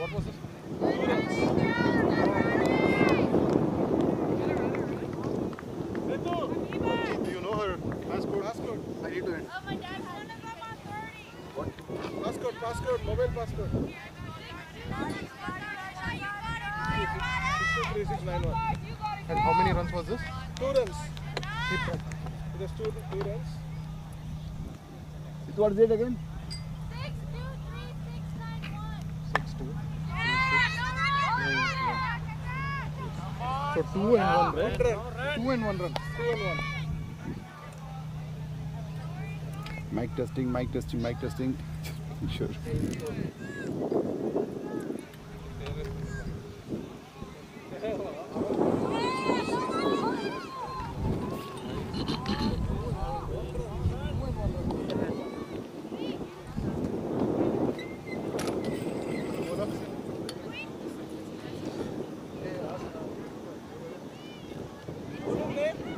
What was it? Do you know her passcode? I need to end. Oh, my dad has it. What? Passcode, mobile passcode. 623691. And how many runs was this? 2 runs. It was two runs. What is it again? 6-2-3-6-9-1. 6-2. So 2 and 1 run. 2 and 1 run. 2 and 1. Mic testing, mic testing, mic testing. Sure.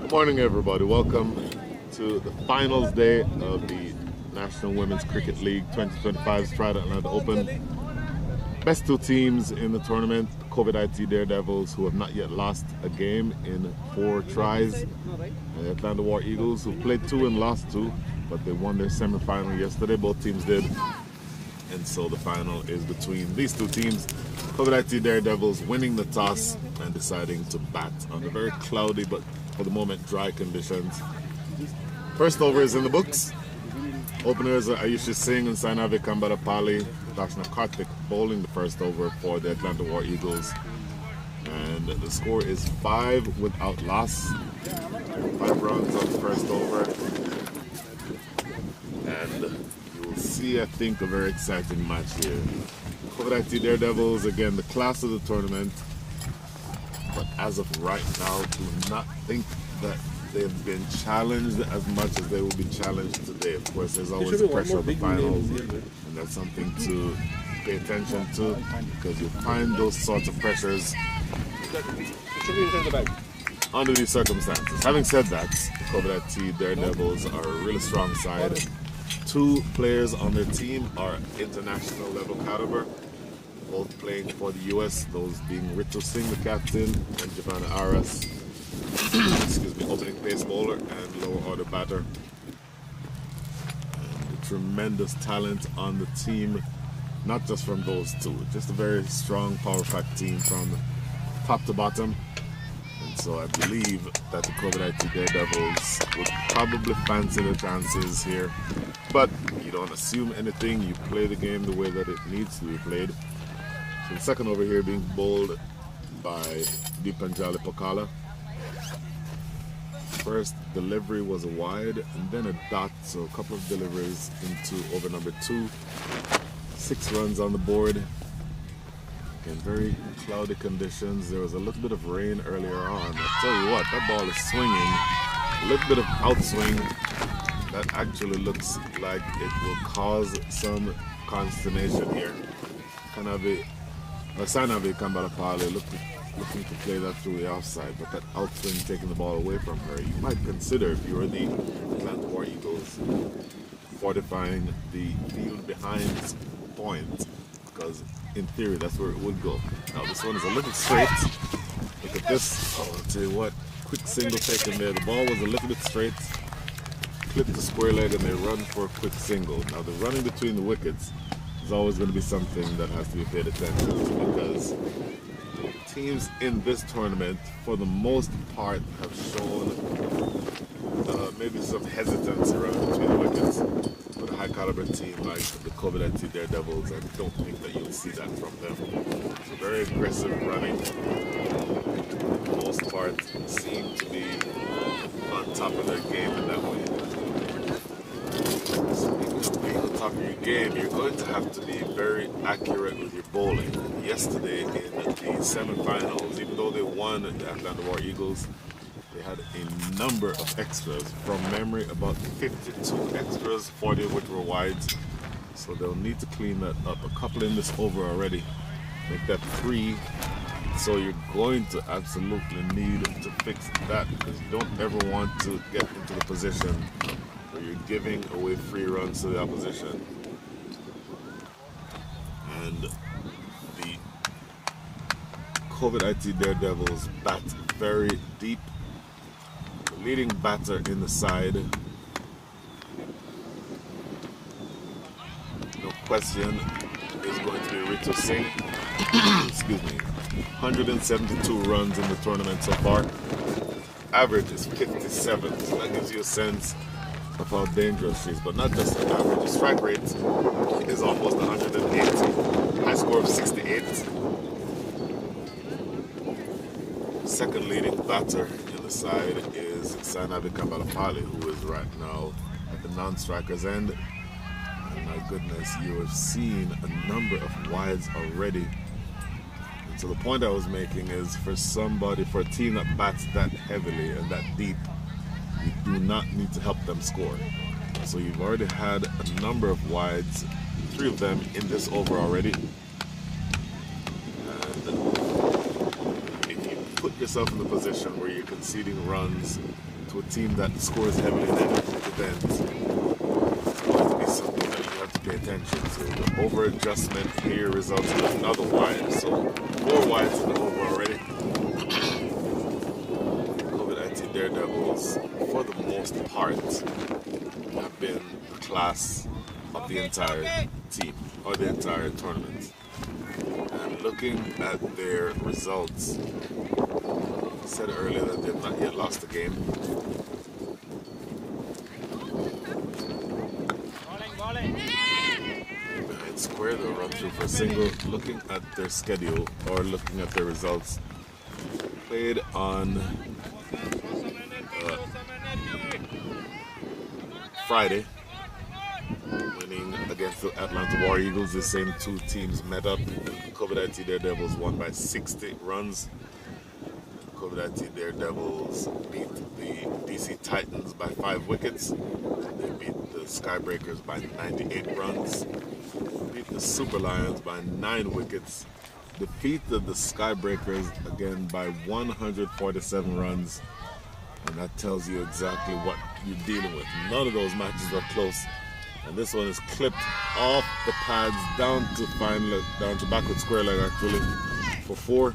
Good morning, everybody. Welcome to the finals day of the National Women's Cricket League 2025 Stride Atlanta Open. Best two teams in the tournament, the CovetIT Daredevils, who have not yet lost a game in 4 tries, and the Atlanta War Eagles, who played 2 and lost 2, but they won their semi-final yesterday. Both teams did. And so the final is between these two teams. CovetIT Daredevils winning the toss and deciding to bat under very cloudy but for the moment dry conditions. First over is in the books. Openers are Ayushi Singh and Sainavi Kambarapalli. Darshana Karthik bowling the first over for the Atlanta War Eagles. And the score is 5 without loss. 5 runs on the first over. And you'll see, I think, a very exciting match here. CovetIT Daredevils, again, the class of the tournament. But as of right now, do not think that they've been challenged as much as they will be challenged today. Of course, there's always the pressure of the finals, and that's something to pay attention to, because you find those sorts of pressures under these circumstances. Having said that, the CovetIT Daredevils are a really strong side. 2 players on their team are international level caliber, both playing for the US, those being Ritu Singh, the captain, and Javana Aras, excuse me, opening pace bowler and lower order batter. And the tremendous talent on the team, not just from those 2, just a very strong power pack team from top to bottom. And so I believe that the CovetIT Daredevils would probably fancy the chances here. But you don't assume anything, you play the game the way that it needs to be played. So the second over here being bowled by Deepanjali Pokala. First delivery was a wide and then a dot, so a couple of deliveries into over number 2. 6 runs on the board. Again, very cloudy conditions. There was a little bit of rain earlier on. I tell you what, that ball is swinging. A little bit of outswing. That actually looks like it will cause some consternation here. Sainavi Kambarapalli looking to play that through the offside, but that outswing taking the ball away from her. You might consider, if you were the Atlanta War Eagles, fortifying the field behind point, because in theory that's where it would go. Now this one is a little straight. Look at this. Oh, I'll tell you what, quick single taken there. The ball was a little bit straight. Clip the square leg and they run for a quick single. Now the running between the wickets is always going to be something that has to be paid attention to, because teams in this tournament, for the most part, have shown maybe some hesitance running between the wickets. With a high caliber team like the CovetIT Daredevils, I don't think that you'll see that from them. So very aggressive running. For the most part, seem to be on top of their game in that way. Speaking of being on top of your game, you're going to have to be very accurate with your bowling. Yesterday in the semi-finals, even though they won the Atlanta War Eagles, they had a number of extras. From memory, about 52 extras, 40 of which were wides. So they'll need to clean that up. A couple in this over already. Make that 3. So you're going to absolutely need to fix that, because you don't ever want to get into the position where you're giving away free runs to the opposition. And the CovetIT Daredevils bat very deep. The leading batter in the side, no question, is going to be Rito Singh. Excuse me. 172 runs in the tournament so far. Average is 57, so that gives you a sense of how dangerous she is. But not just the average, the strike rate is almost 180. High score of 68. Second leading batter in the side is Sanavi Kabalapali, who is right now at the non-striker's end. And my goodness, you have seen a number of wides already. And so the point I was making is for a team that bats that heavily and that deep, you do not need to help them score. So you've already had a number of wides, 3 of them in this over already. And if you put yourself in the position where you're conceding runs to a team that scores heavily in any event, it's going to be something that you have to pay attention to. The over adjustment here results in another wide. So 4 wides in the over already. CovetIT Daredevils, for the most part, have been the class of the entire team, or the entire tournament. And looking at their results, I said earlier that they've not yet lost a game. Behind square, they'll run through for a single. Looking at their schedule, or looking at their results, played on Friday, winning against the Atlanta War Eagles. The same 2 teams met up. CovetIT Daredevils won by 60 runs. CovetIT Daredevils beat the DC Titans by 5 wickets. They beat the Skybreakers by 98 runs. Beat the Super Lions by 9 wickets. Defeated the Skybreakers again by 147 runs. And that tells you exactly what you're dealing with. None of those matches are close. And this one is clipped off the pads down to backward square leg actually for 4.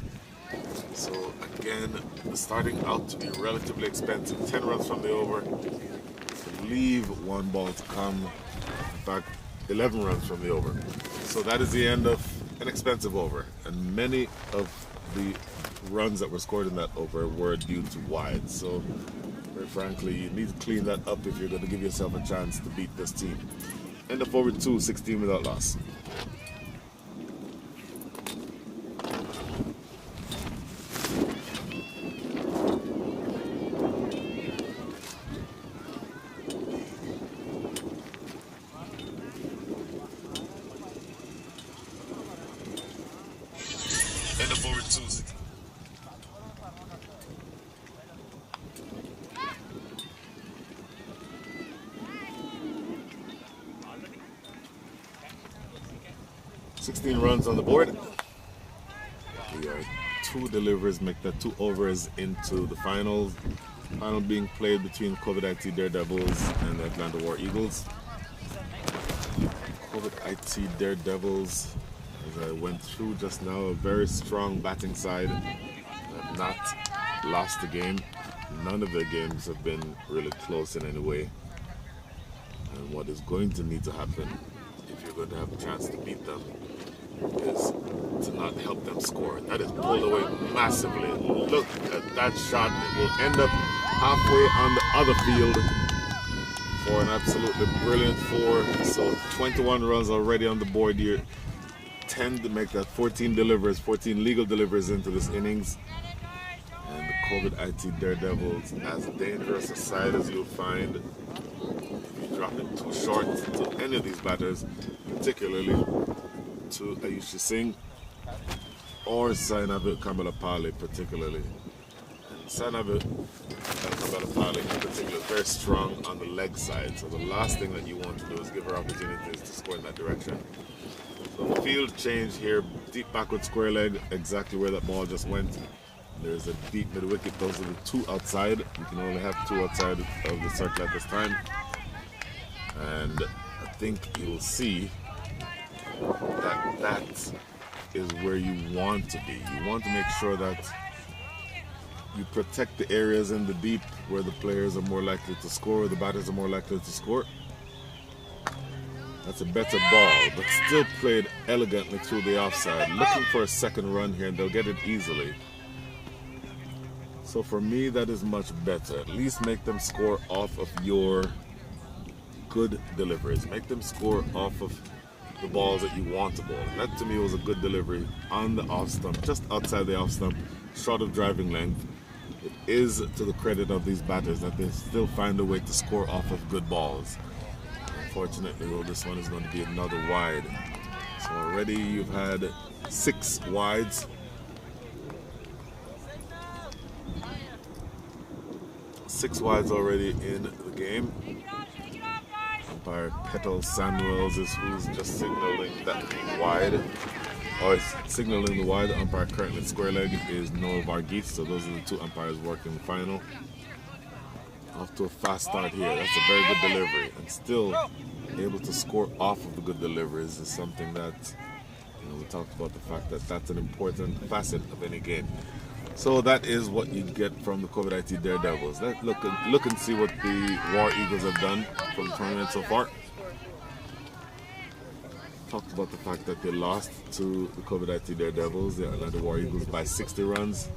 So again, starting out to be relatively expensive. 10 runs from the over. Leave 1 ball to come. In fact, 11 runs from the over. So that is the end of an expensive over. And many of the runs that were scored in that over were due to wides. So very frankly, you need to clean that up if you're going to give yourself a chance to beat this team. End of over 2, 16 without loss. End of over 2, 16. Runs on the board. We are 2 deliveries, make that 2 overs into the finals. Final being played between CovetIT Daredevils and the Atlanta War Eagles. CovetIT Daredevils, as I went through just now, a very strong batting side. Have not lost a game. None of their games have been really close in any way. And what is going to need to happen if you're going to have a chance to beat them is to not help them score. That is pulled away massively. Look at that shot. It will end up halfway on the other field for an absolutely brilliant 4. So 21 runs already on the board here. 10 to make that 14 deliveries, 14 legal deliveries into this innings. And the CovetIT Daredevils, as dangerous a side as you'll find if you drop it too short to any of these batters, particularly to Ayushi Singh or Sainavi Kamalapali particularly. And Sainavi Kamalapali in particular is very strong on the leg side, so the last thing that you want to do is give her opportunities to score in that direction. So the field change here, deep backward square leg, exactly where that ball just went. There's a deep mid wicket, those are the 2 outside. You can only have 2 outside of the circle at this time. And I think you'll see that is where you want to be. You want to make sure that you protect the areas in the deep where the players are more likely to score, the batters are more likely to score. That's a better ball, but still played elegantly through the offside. Looking for a second run here, and they'll get it easily. So for me, that is much better. At least make them score off of your good deliveries. Make them score off of the balls that you want to bowl. That to me was a good delivery on the off stump, just outside the off stump, short of driving length. It is to the credit of these batters that they still find a way to score off of good balls. Unfortunately, well, this one is going to be another wide. So already you've had 6 wides. 6 wides already in the game. Umpire Petal Samuels is who's just signaling that wide. Or is signaling the wide. The umpire currently square leg is Noah Varghese. So those are the 2 umpires working the final. Off to a fast start here. That's a very good delivery. And still able to score off of the good deliveries is something that, we talked about the fact that that's an important facet of any game. So that is what you get from the CovetIT Daredevils. Let's look and see what the War Eagles have done from the tournament so far. Talked about the fact that they lost to the CovetIT Daredevils, the Atlanta War Eagles, by 60 runs.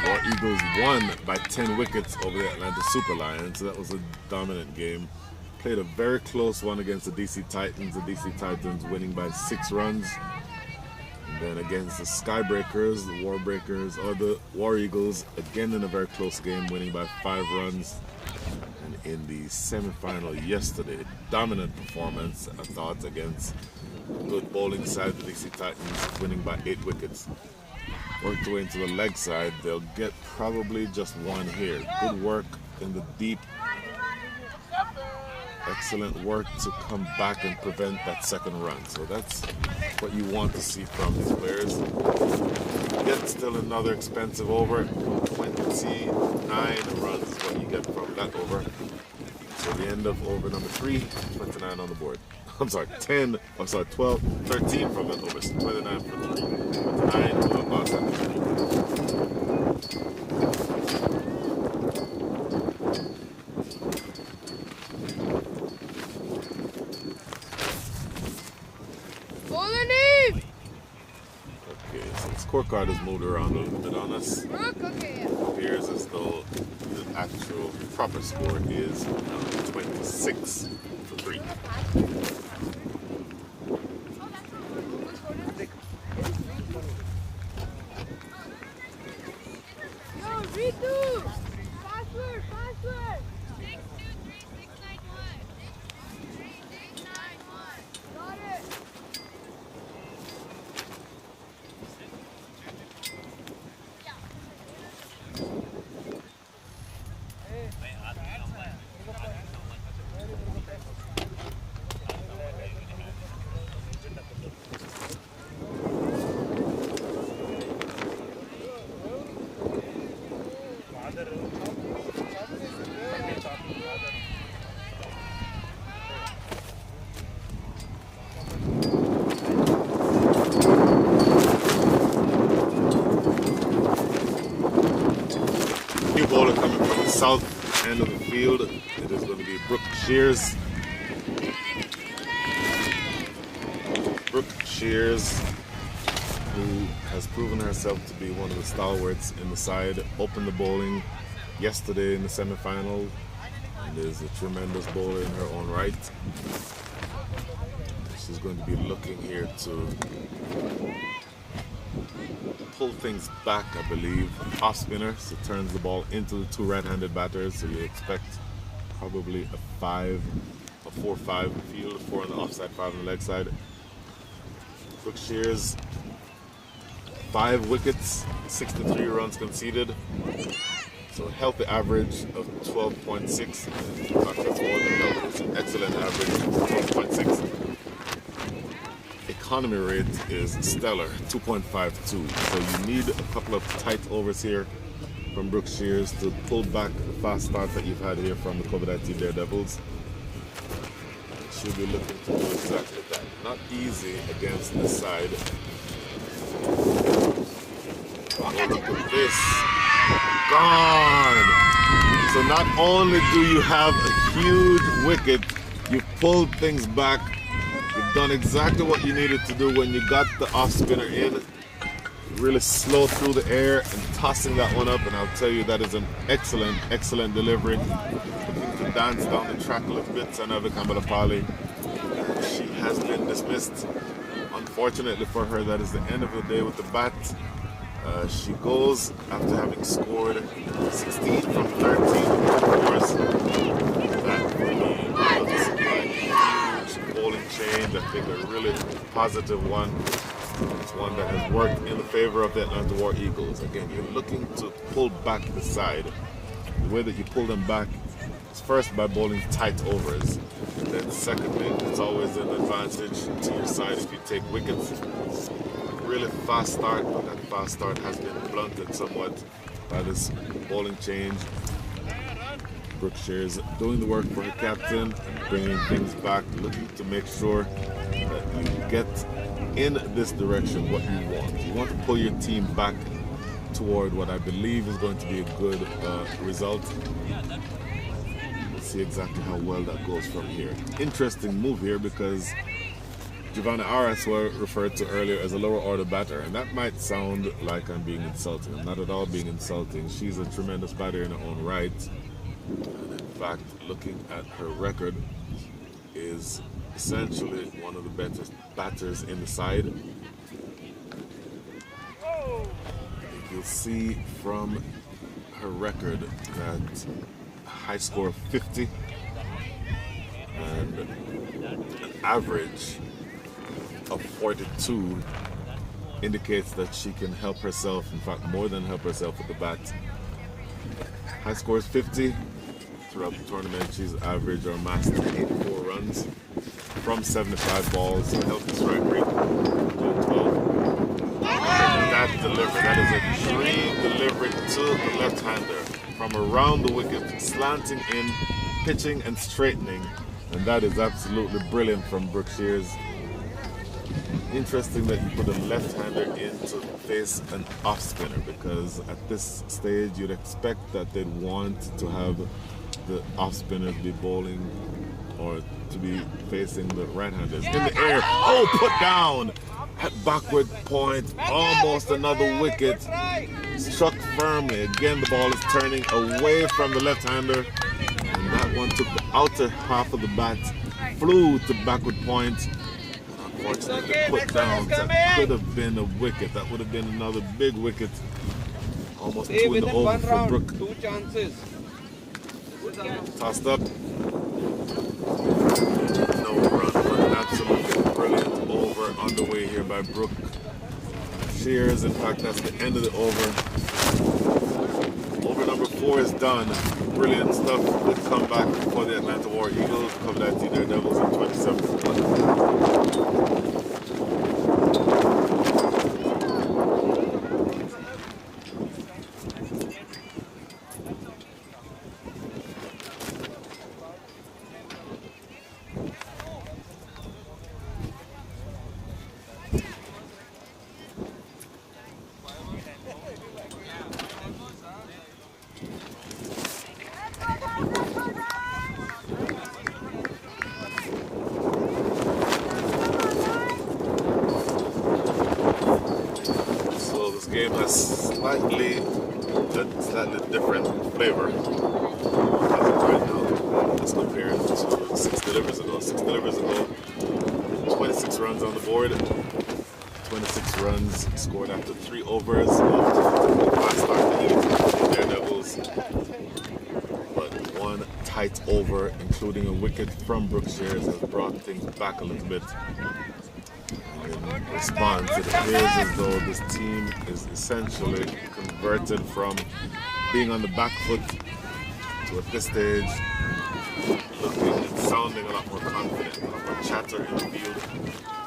War Eagles won by 10 wickets over the Atlanta Super Lions, so that was a dominant game. Played a very close one against the DC Titans. The DC Titans winning by 6 runs. And then against the Skybreakers, the Warbreakers, or the War Eagles, again in a very close game, winning by 5 runs. And in the semi-final yesterday, dominant performance, I thought, against good bowling side, the DC Titans, winning by 8 wickets. Worked their way into the leg side. They'll get probably just 1 here. Good work in the deep. Excellent work to come back and prevent that second run. So that's what you want to see from these players. Yet still another expensive over. 29 runs is what you get from that over. So the end of over number 3, 29 on the board. I'm sorry, 13 from that over. 29 for 3. 29 to the box at the 3. Scorecard has moved around a little bit on us. It appears as though the actual proper score is 26 for 3. Bowler coming from the south end of the field. It is going to be Brooke Shears. Brooke Shears, who has proven herself to be one of the stalwarts in the side, opened the bowling yesterday in the semi-final and is a tremendous bowler in her own right. She's going to be looking here to pull things back, I believe. Off spinner, so turns the ball into the 2 right-handed batters. So you expect probably a 4-5 field, 4 on the offside, 5 on the leg side. Brooke Shears, 5 wickets, 63 runs conceded. So a healthy average of 12.6. That's more than healthy. It's an excellent average of 12.6. Economy rate is stellar, 2.52. So you need a couple of tight overs here from Brooke Shears to pull back the fast start that you've had here from the CovetIT Daredevils. she'll be looking to do exactly that. Not easy against this side. Oh, look at this. Gone! So not only do you have a huge wicket, you've pulled things back. You've done exactly what you needed to do when you got the off spinner in. Really slow through the air and tossing that one up, and I'll tell you that is an excellent, excellent delivery. Looking to dance down the track a little bit, Sanava Kambalapali. She has been dismissed. Unfortunately for her, that is the end of the day with the bat. She goes after having scored 16 from 13 overs. That for me was a huge bowling change. I think a really positive one. It's one that has worked in the favor of the Atlanta War Eagles. Again, you're looking to pull back the side. The way that you pull them back is first by bowling tight overs. And then secondly, it's always an advantage to your side if you take wickets. Really fast start, but that fast start has been blunted somewhat by this bowling change. Brooke Shears doing the work for her captain and bringing things back, looking to make sure that you get in this direction what you want. You want to pull your team back toward what I believe is going to be a good result. We'll see exactly how well that goes from here. Interesting move here because Giovanna Aras was referred to earlier as a lower order batter, and that might sound like I'm being insulting. I'm not at all being insulting. She's a tremendous batter in her own right. And in fact, looking at her record, is essentially one of the best batters in the side. I think you'll see from her record that a high score of 50 and an average of 42 indicates that she can help herself, in fact more than help herself with the bat. High score is 50. Throughout the tournament, she's averaged or amassed 84 runs from 75 balls, so healthy strike rate 12. That delivery, that is a dream delivery to the left-hander from around the wicket, slanting in, pitching and straightening, and that is absolutely brilliant from Brooke Shears. Interesting that you put a left-hander in to face an off-spinner, because at this stage you'd expect that they'd want to have the off-spinners be bowling or to be facing the right-handers. In the air, oh, put down at backward point, almost another wicket. Struck firmly. Again, the ball is turning away from the left-hander, and that one took the outer half of the bat, flew to backward point. Unfortunately, put down. That could have been a wicket. That would have been another big wicket. Almost two in the over for Brooke. 2 chances. Tossed up. No run, but absolutely brilliant over underway here by Brooke Shears. In fact, that's the end of the over. Over number 4 is done. Brilliant stuff. Good comeback for the Atlanta War Eagles. CovetIT Daredevils in 27-1. Game has slightly different flavor as of right now as compared to 6 deliveries ago. 6 deliveries ago, 26 runs on the board, 26 runs scored after 3 overs. Last start the Daredevils, but one tight over, including a wicket from Brooke Shears, has brought things back a little bit. In response, it appears as though this team is essentially converted from being on the back foot to, at this stage, looking and sounding a lot more confident, a lot more chatter in the field.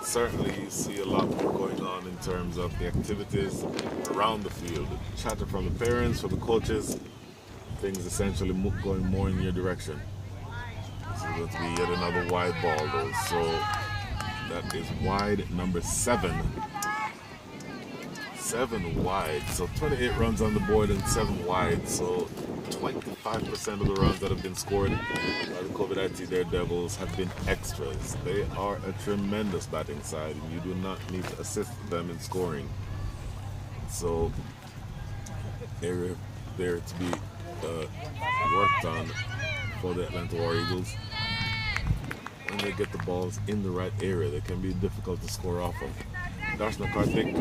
Certainly you see a lot more going on in terms of the activities around the field. Chatter from the parents, from the coaches, things essentially going more in your direction. This is going to be yet another wide ball though. So that is wide number 7. 7 wide. So 28 runs on the board and 7 wide. So 25% of the runs that have been scored by the CovetIT Daredevils have been extras. They are a tremendous batting side, and you do not need to assist them in scoring. So they're there to be worked on for the Atlanta War Eagles. When they get the balls in the right area, they can be difficult to score off of. Darshna Karthik,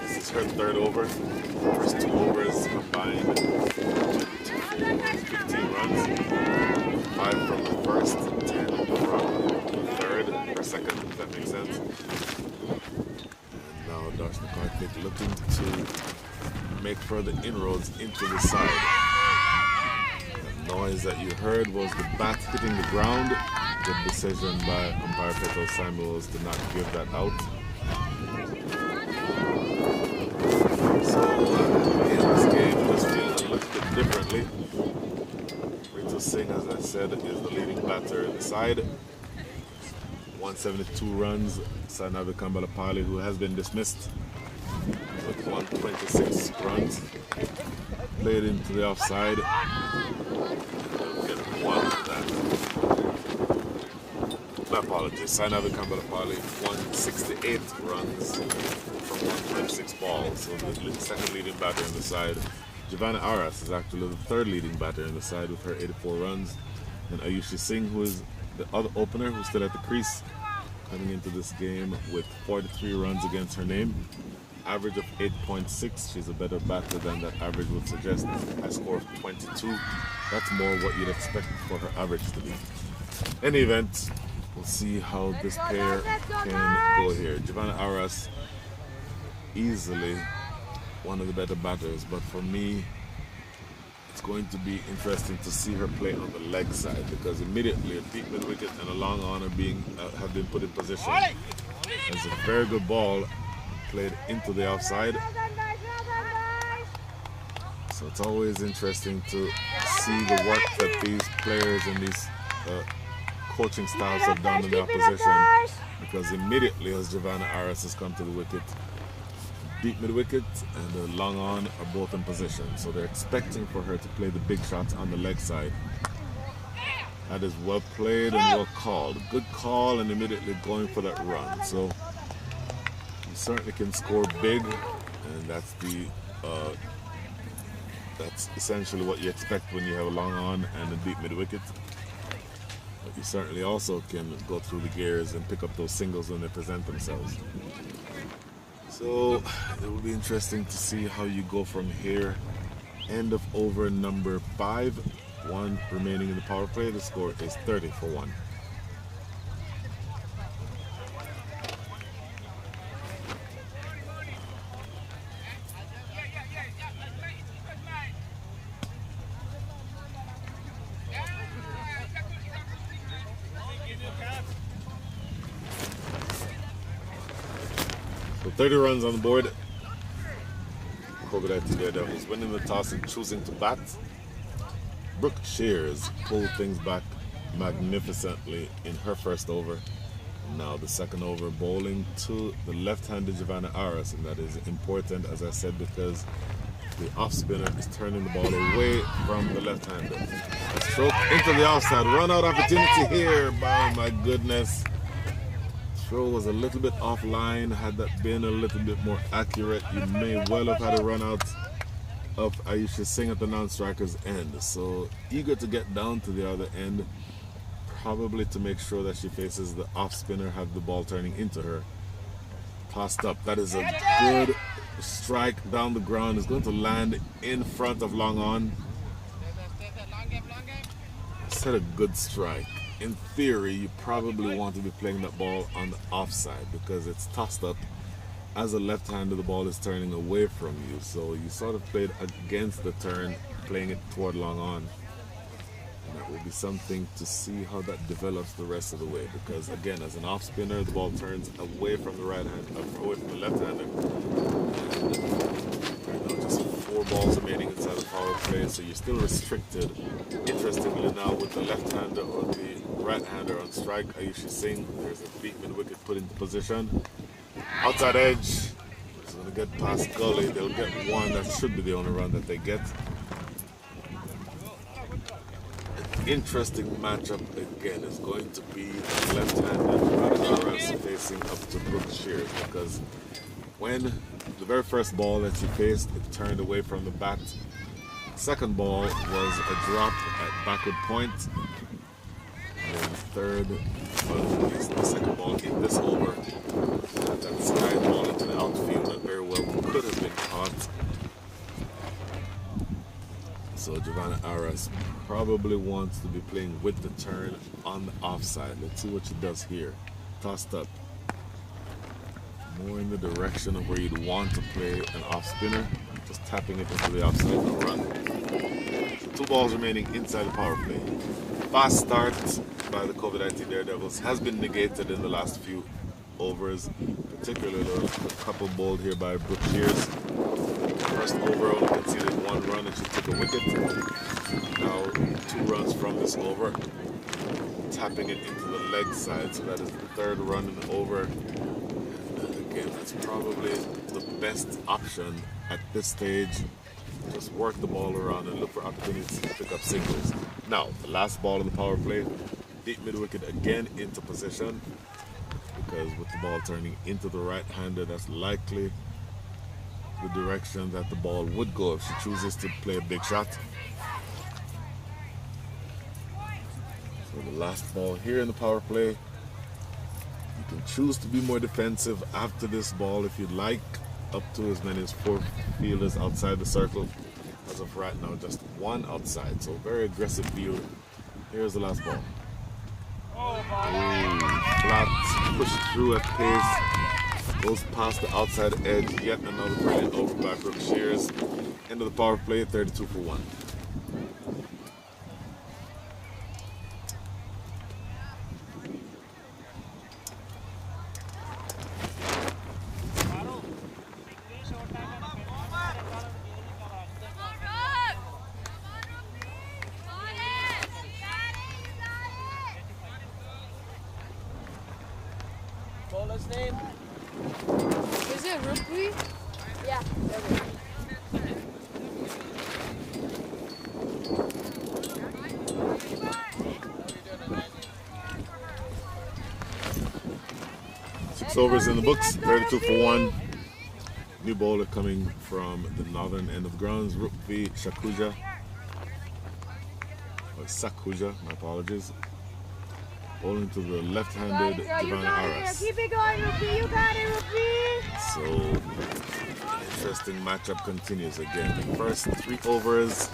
this is her 3rd over. First 2 overs combined 15 runs. 5 from the first, 10 from the third, or second, if that makes sense. And now Darshna Karthik looking to make further inroads into the side. The noise that you heard was the bat hitting the ground. Good decision by umpire Peto Samuels to not give that out. So in this game, just feeling a little bit differently. Ritu Singh, as I said, is the leading batter in the side. 172 runs. Sanavi Kambalapali, who has been dismissed, with 126 runs. Played into the offside. Get 1 of that. My apologies. Sanavi Kambalapali, 168 runs from 126 balls. So the second leading batter in the side. Giovanna Aras is actually the 3rd leading batter in the side with her 84 runs. And Ayushi Singh, who is the other opener, who's still at the crease, coming into this game with 43 runs against her name. Average of 8.6. She's a better batter than that average would suggest. A score of 22. That's more what you'd expect for her average to be. In any event, we'll see how this pair can go here. Giovanna Aras, easily one of the better batters, but for me, it's going to be interesting to see her play on the leg side, because immediately a deep mid wicket and a long on have been put in position. It's a very good ball played into the offside. So it's always interesting to see the work that these players and these coaching styles have done in the opposition, because immediately as Giovanna Aras has come to the wicket, deep mid wicket and the long on are both in position. So they're expecting for her to play the big shots on the leg side. That is well played and well called. Good call, and immediately going for that run. So you certainly can score big, and that's essentially what you expect when you have a long on and a deep mid wicket. But you certainly also can go through the gears and pick up those singles when they present themselves. So it will be interesting to see how you go from here. End of over number 5. 1 remaining in the power play. The score is 30 for 1. So 30 runs on the board. CovetIT Daredevils winning the toss and choosing to bat. Brooke Shears pulled things back magnificently in her first over. Now the second over, bowling to the left-handed Giovanna Aras, and that is important, as I said, because the off spinner is turning the ball away from the left-hander. A stroke into the offside, run out opportunity here. Oh my goodness. Throw was a little bit offline. Had that been a little bit more accurate, you may well have had a run out of Ayushi Singh at the non-striker's end. So eager to get down to the other end, probably to make sure that she faces the off spinner, have the ball turning into her. Tossed up. That is a good strike down the ground. It's going to land in front of long on. Set a good strike. In theory, you probably want to be playing that ball on the offside because it's tossed up. As a left-hander, the ball is turning away from you, so you sort of played against the turn, playing it toward long on. And that will be something to see how that develops the rest of the way, because again, as an off spinner, the ball turns away from the right hand, away from the left-hander. Right now, just 4 balls remaining inside the power play, so you're still restricted. Interestingly, now with the left-hander or the right-hander on strike, Ayushi Singh. There's a deep mid-wicket put into position. Outside edge. It's going to get past Gully. They'll get one. That should be the only run that they get. An interesting matchup again is going to be the left-handed RS facing up to Brooks Shears, because when the very first ball that she faced, it turned away from the bat. Second ball was a drop at backward point. And third was the second ball in this over. That sky ball into the outfield that very well could have been caught. So Giovanna Aras probably wants to be playing with the turn on the offside. Let's see what she does here. Tossed up. More in the direction of where you'd want to play an off spinner. Just tapping it into the offside for a run. So 2 balls remaining inside the power play. Fast start by the CovetIT Daredevils has been negated in the last few overs, particularly a couple bowled here by Brooke Shears. First over only conceded 1 run and she took a wicket. Now 2 runs from this over, tapping it into the leg side, so that is the 3rd run in the over. And again, that's probably the best option at this stage. Just work the ball around and look for opportunities to pick up singles. Now, the last ball in the power play, deep mid-wicket again into position, because with the ball turning into the right-hander, that's likely the direction that the ball would go if she chooses to play a big shot. So the last ball here in the power play, you can choose to be more defensive after this ball if you'd like, up to as many as 4 fielders outside the circle. As of right now, just 1 outside, so very aggressive view. Here's the last ball. Flat, pushed through at pace, goes past the outside edge. Yet another brilliant over by Brooke Shears. End of the power play, 32 for 1. Bowler's name? Is it Rupri? Yeah. 6 overs in the books, 32 for 1. New bowler coming from the northern end of the grounds, Rupvi Shakuja. Or Sakuja, my apologies. Bowling to the left-handed Giovanna Aras. Keep it going, Rupi. You got it, Rupi. So, an interesting matchup continues again. The first 3 overs,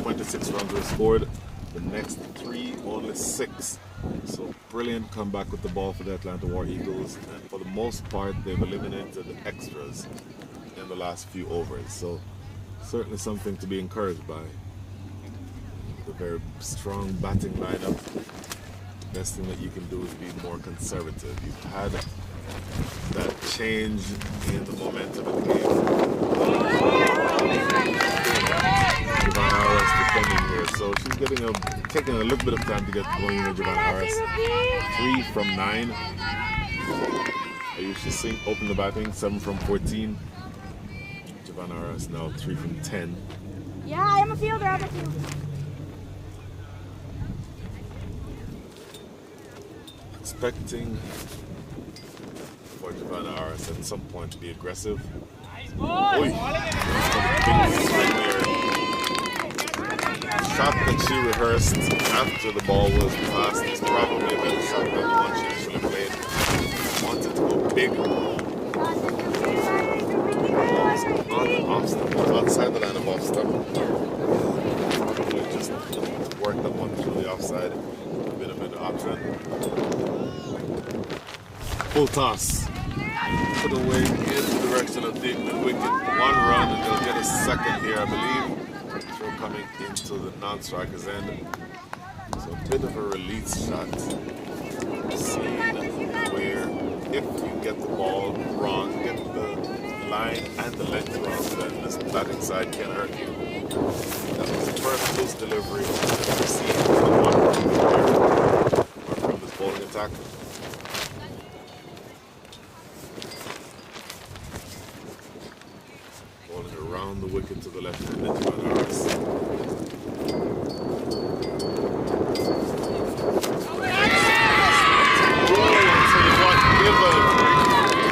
26 runs were scored. The next 3, only 6. So, brilliant comeback with the ball for the Atlanta War Eagles. And for the most part, they've eliminated the extras in the last few overs. So, certainly something to be encouraged by. The very strong batting lineup. Best thing that you can do is be more conservative. You've had that change in the momentum of the game. Giovanna Aras defending here, so she's taking a little bit of time to get going with Giovanna Aras. 3 from 9. Ayushi Singh opened the batting, 7 from 14. Giovanna Aras now 3 from 10. Yeah, I'm a fielder. I'm a fielder. Expecting for Giovanna Aras at some point to be aggressive. Oy. Shot that she rehearsed after the ball was passed is probably a better shot than the one she actually played. Wanted to go big. Balls on the off stump, outside the line of off stump. Probably just work that one through the offside. A bit of an option. Full toss. Put away in the direction of the wicket. 1 run and they'll get a second here, I believe. Throw coming into the non-striker's end. So a bit of a release shot. Seen where if you get the ball wrong, get the line and the length wrong, then this batting side can hurt you. That was the first loose delivery that we've seen from the one. swing attack. Rolling around the wicket to the left-handed Javanas.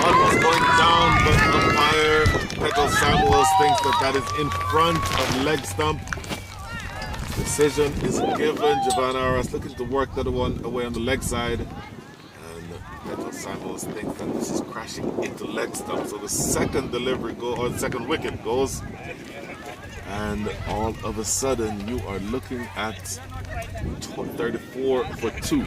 Almost going down, but umpire Petal Samuels thinks that is in front of leg stump. Decision is given. Giovanna Aras looking to work the other one away on the leg side. And Petal Samuels thinks that this is crashing into leg stump. So the second delivery or the second wicket goes. And all of a sudden you are looking at 34 for 2.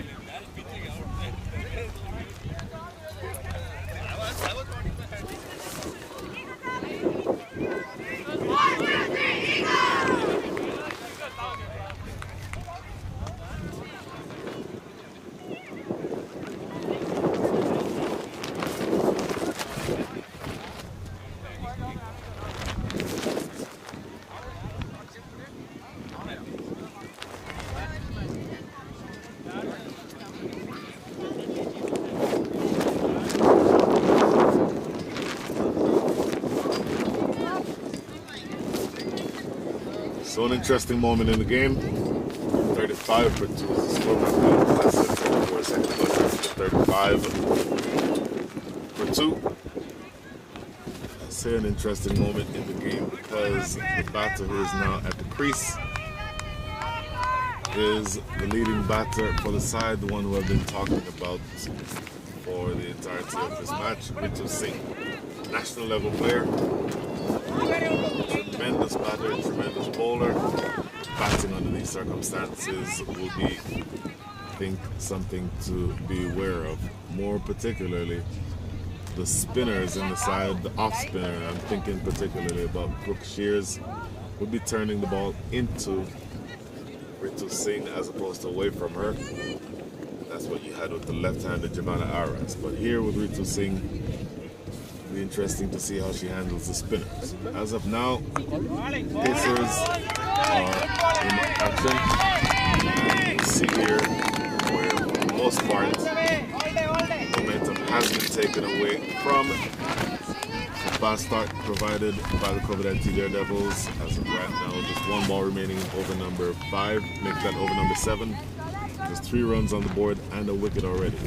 So an interesting moment in the game. 35 for 2 is the score. That's it, 34 seconds ago. 35 for 2. I say an interesting moment in the game because the batter who is now at the crease is the leading batter for the side, the one who I've been talking about for the entirety of this match, Ritu Singh. National level player. Tremendous batter, tremendous bowler. Batting under these circumstances will be, I think, something to be aware of. More particularly, the spinners in the side, the off spinner. I'm thinking particularly about Brooke Shears would be turning the ball into Ritu Singh as opposed to away from her. That's what you had with the left-handed Giovanna Aras. But here with Ritu Singh, it'll be interesting to see how she handles the spinners. As of now, Pacers are in action. You see here where, for the most part, momentum has been taken away from the fast start provided by the CovetIT Daredevils. As of right now, just one ball remaining in over number 5. Make that over number 7. There's 3 runs on the board and a wicket already.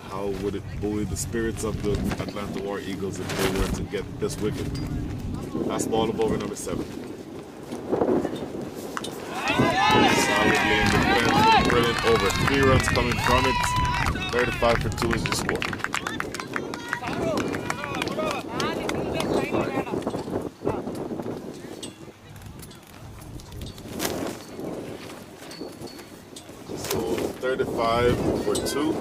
How would it buoy the spirits of the Atlanta War Eagles if they were to get this wicket? Last ball of over number 7. Solidly in defense, brilliant over. 3 runs coming from it. 35 for 2 is the score. So 35 for 2.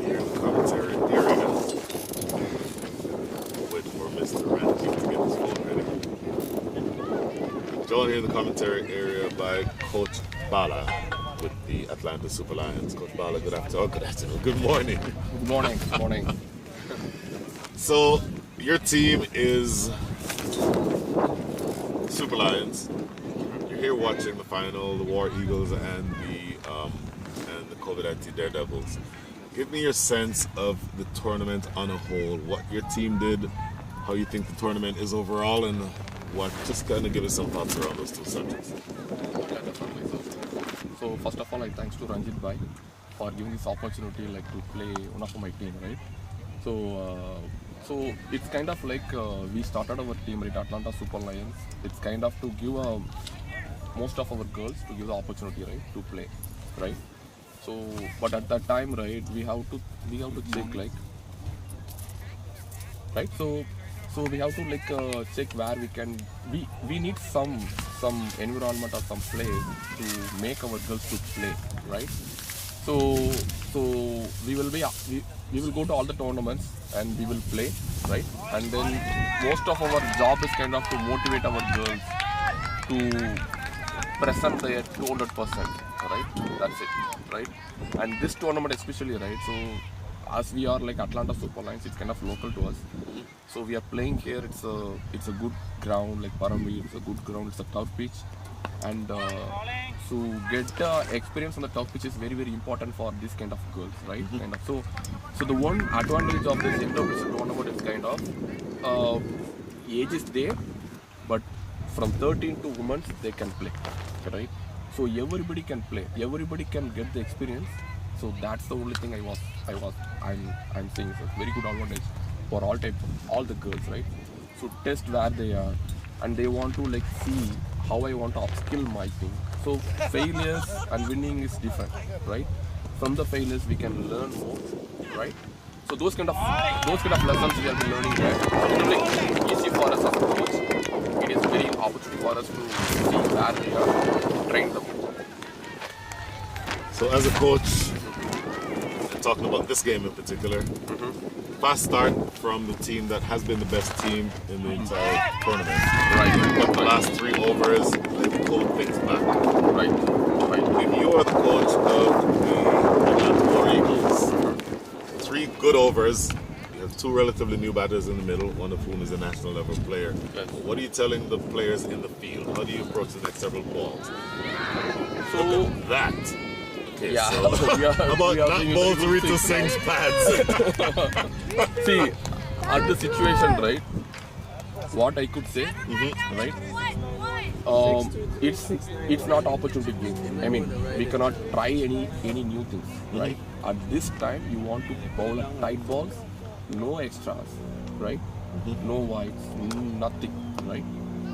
Here in the commentary area. Wait for Mr. Ranji to get his phone ready. Joined here in the commentary area by Coach Bala with the Atlanta Super Lions. Coach Bala, good afternoon, good morning. Good morning. Good morning. So your team is Super Lions. You're here watching the final, the War Eagles and the CovetIT Daredevils. Give me your sense of the tournament on a whole, what your team did, how you think the tournament is overall, and what, just kind of give us some thoughts around those two subjects. So first of all, I thanks to Ranjit Bhai for giving this opportunity to play one of my team, right? So it's kind of like we started our team, right, Atlanta Super Lions. It's kind of to give most of our girls to give the opportunity, right, to play, right? So, but at that time, right, we have to check right. So we have to check where we can. We need some environment or some place to make our girls to play, right? So we will go to all the tournaments and we will play, right? And then most of our job is kind of to motivate our girls to present their 200%, right? That's it, right? And this tournament especially, right? So as we are like Atlanta Super Lions, it's kind of local to us. So we are playing here. It's a good ground, like Paramveer. It's a good ground. It's a tough pitch. and so get experience on the turf, which is very very important for this kind of girls, right? Kind of. So the one advantage of this NWCL tournament is kind of age is there, but from 13 to women they can play, right? So everybody can play, everybody can get the experience. So that's the only thing I'm saying is a very good advantage for all the girls, right? So test where they are, and they want to like see how I want to upskill my thing. So failures and winning is different, right? From the failures we can learn more, right? So those kind of lessons we have been learning there. It is like easy for us as a coach. It is very opportunity for us to see where we are trained them. So as a coach, talking about this game in particular, fast start from the team that has been the best team in the entire tournament. Right. But the last 3 overs, they've pulled things back. Right. If you are the coach of the Eagles, 3 good overs, you have 2 relatively new batters in the middle, one of whom is a national level player. Yes. What are you telling the players in the field? How do you approach the next several balls? So look at that. Okay, yeah, so how about not balls to reach the Singh's pads? See, at the situation, right? What I could say, right? It's not opportunity game. I mean, we cannot try any new things, right? At this time, you want to bowl at tight balls, no extras, right? No wides, nothing, right?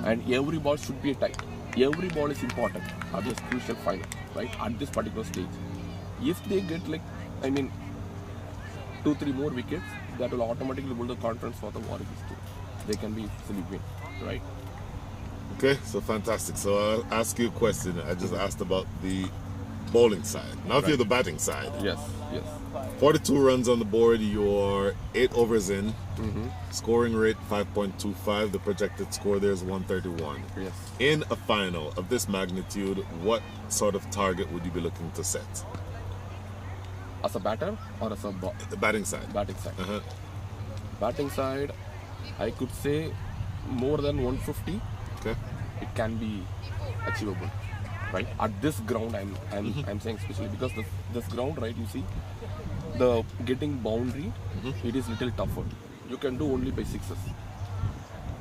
And every ball should be tight. Every ball is important at this crucial final, right? At this particular stage. If they get 2-3 more wickets, that will automatically build the confidence for the Warriors too. They can be easily win, right? Okay, so fantastic. So I'll ask you a question. I just asked about the bowling side. Now if you're the batting side. Yes. 42 runs on the board, you're 8 overs in. Scoring rate 5.25. The projected score there is 131. Yes. In a final of this magnitude, what sort of target would you be looking to set? As a batter or as a The batting side. batting side? Batting side, I could say more than 150. Okay. It can be achievable, right? At this ground, I'm saying especially because this ground, right? You see, the getting boundary, it is little tougher. You can do only by sixes.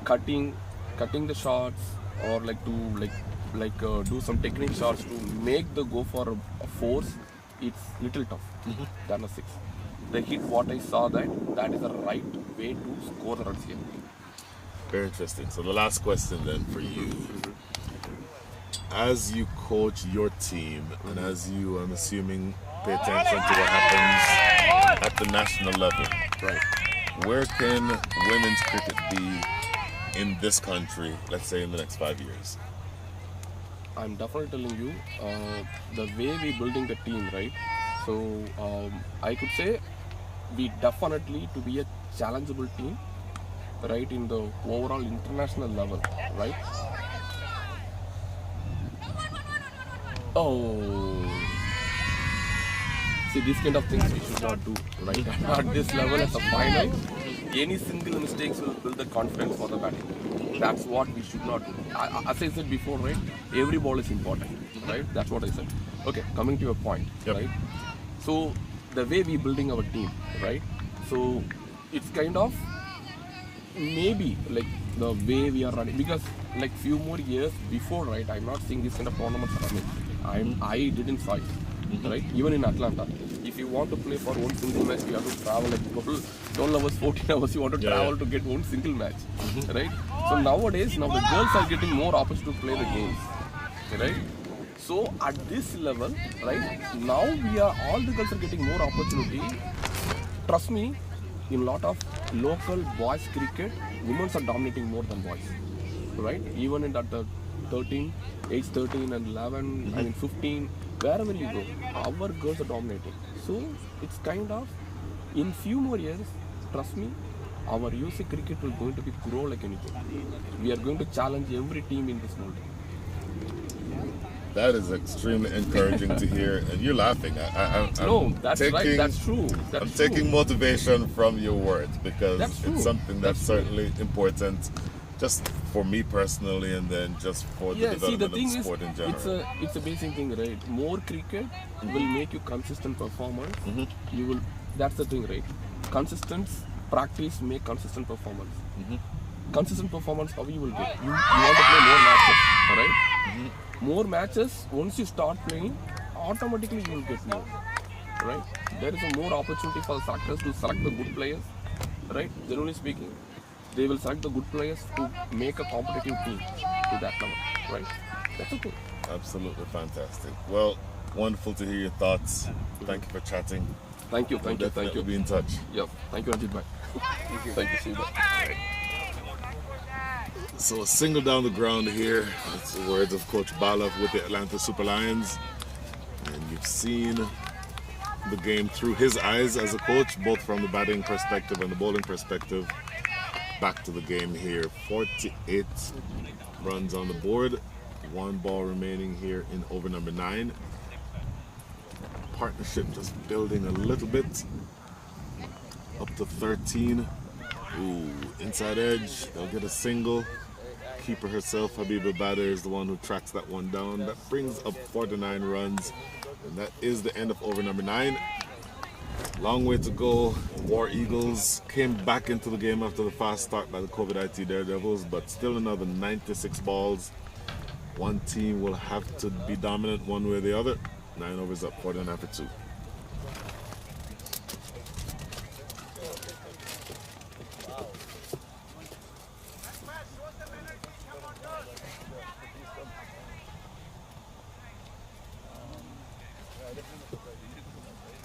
Cutting the shots or do some technique shots to make the go for a force. It's little tough than a 6. The hit, what I saw that is the right way to score the runs here. Very interesting. So the last question then for you. As you coach your team and as you, I'm assuming, pay attention to what happens at the national level, Right. where can women's cricket be in this country, let's say in the next 5 years? I'm definitely telling you, the way we building the team, right? So I could say we definitely to be a challengeable team, right, in the overall international level, right? Oh, see, these kind of things we should not do, right? At this level, at the final, any single mistakes will build the confidence for the batting. That's what we should not do. As I said before, right? Every ball is important, right? That's what I said. Okay, coming to your point, right? So the way we building our team, right? So it's kind of maybe like the way we are running, because like few more years before, right? I'm not seeing this kind of tournaments running. I didn't saw it, right? Even in Atlanta, if you want to play for one single match, you have to travel like 12 hours, 14 hours. You want to travel to get one single match, right? So nowadays, now the girls are getting more opportunity to play the games, right? So at this level, right? Now all the girls are getting more opportunity. Trust me, in a lot of local boys cricket, women are dominating more than boys, right? Even in that the age 13 and 11, I mean 15, wherever you go, our girls are dominating. So it's kind of, in few more years, trust me, our USA cricket will going to be grow like anything. We are going to challenge every team in this world. That is extremely encouraging to hear, and you're laughing. No, that's right. That's true. I'm taking motivation from your words because it's something that's certainly important Just for me personally, and then just for the Yeah, see, the development thing of the is, sport in general. it's a basic thing, right? More cricket will make you consistent performance. You will. That's the thing, right? Consistent practice make consistent performance. Consistent performance, how you will get? You want to play more matches, right? More matches. Once you start playing, automatically you will get more, right? There is a more opportunity for the selectors to select the good players, right? Generally speaking, they will select the good players to make a competitive team to that level, right? That's okay. Absolutely fantastic. Well, wonderful to hear your thoughts. Thank you for chatting. Thank you, thank you, thank Definitely you. be in touch. Yeah, thank you, Ranjit bhai. Thank you, see you. Bye. So a single down the ground here. That's the words of Coach Bala with the Atlanta Super Lions. And you've seen the game through his eyes as a coach, both from the batting perspective and the bowling perspective. Back to the game here. 48 runs on the board. 1 ball remaining here in over number 9. Partnership just building a little bit. Up to 13. Ooh, inside edge. They'll get a single. Keeper herself, Habiba Bader, is the one who tracks that one down. That brings up 49 runs. And that is the end of over number 9. Long way to go. War Eagles came back into the game after the fast start by the CovetIT Daredevils, but still another 96 balls. One team will have to be dominant one way or the other. 9 overs up, 49 for 2.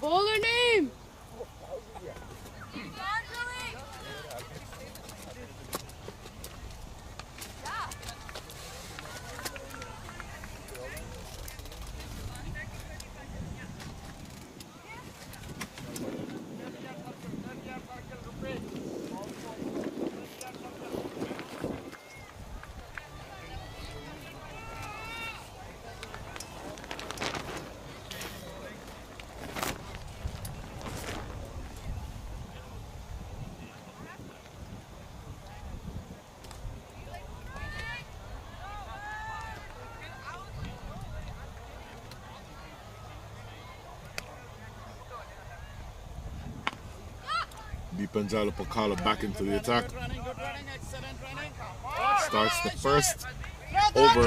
Bowler name. Dipanjala Pakala back into the attack. Starts the first over. A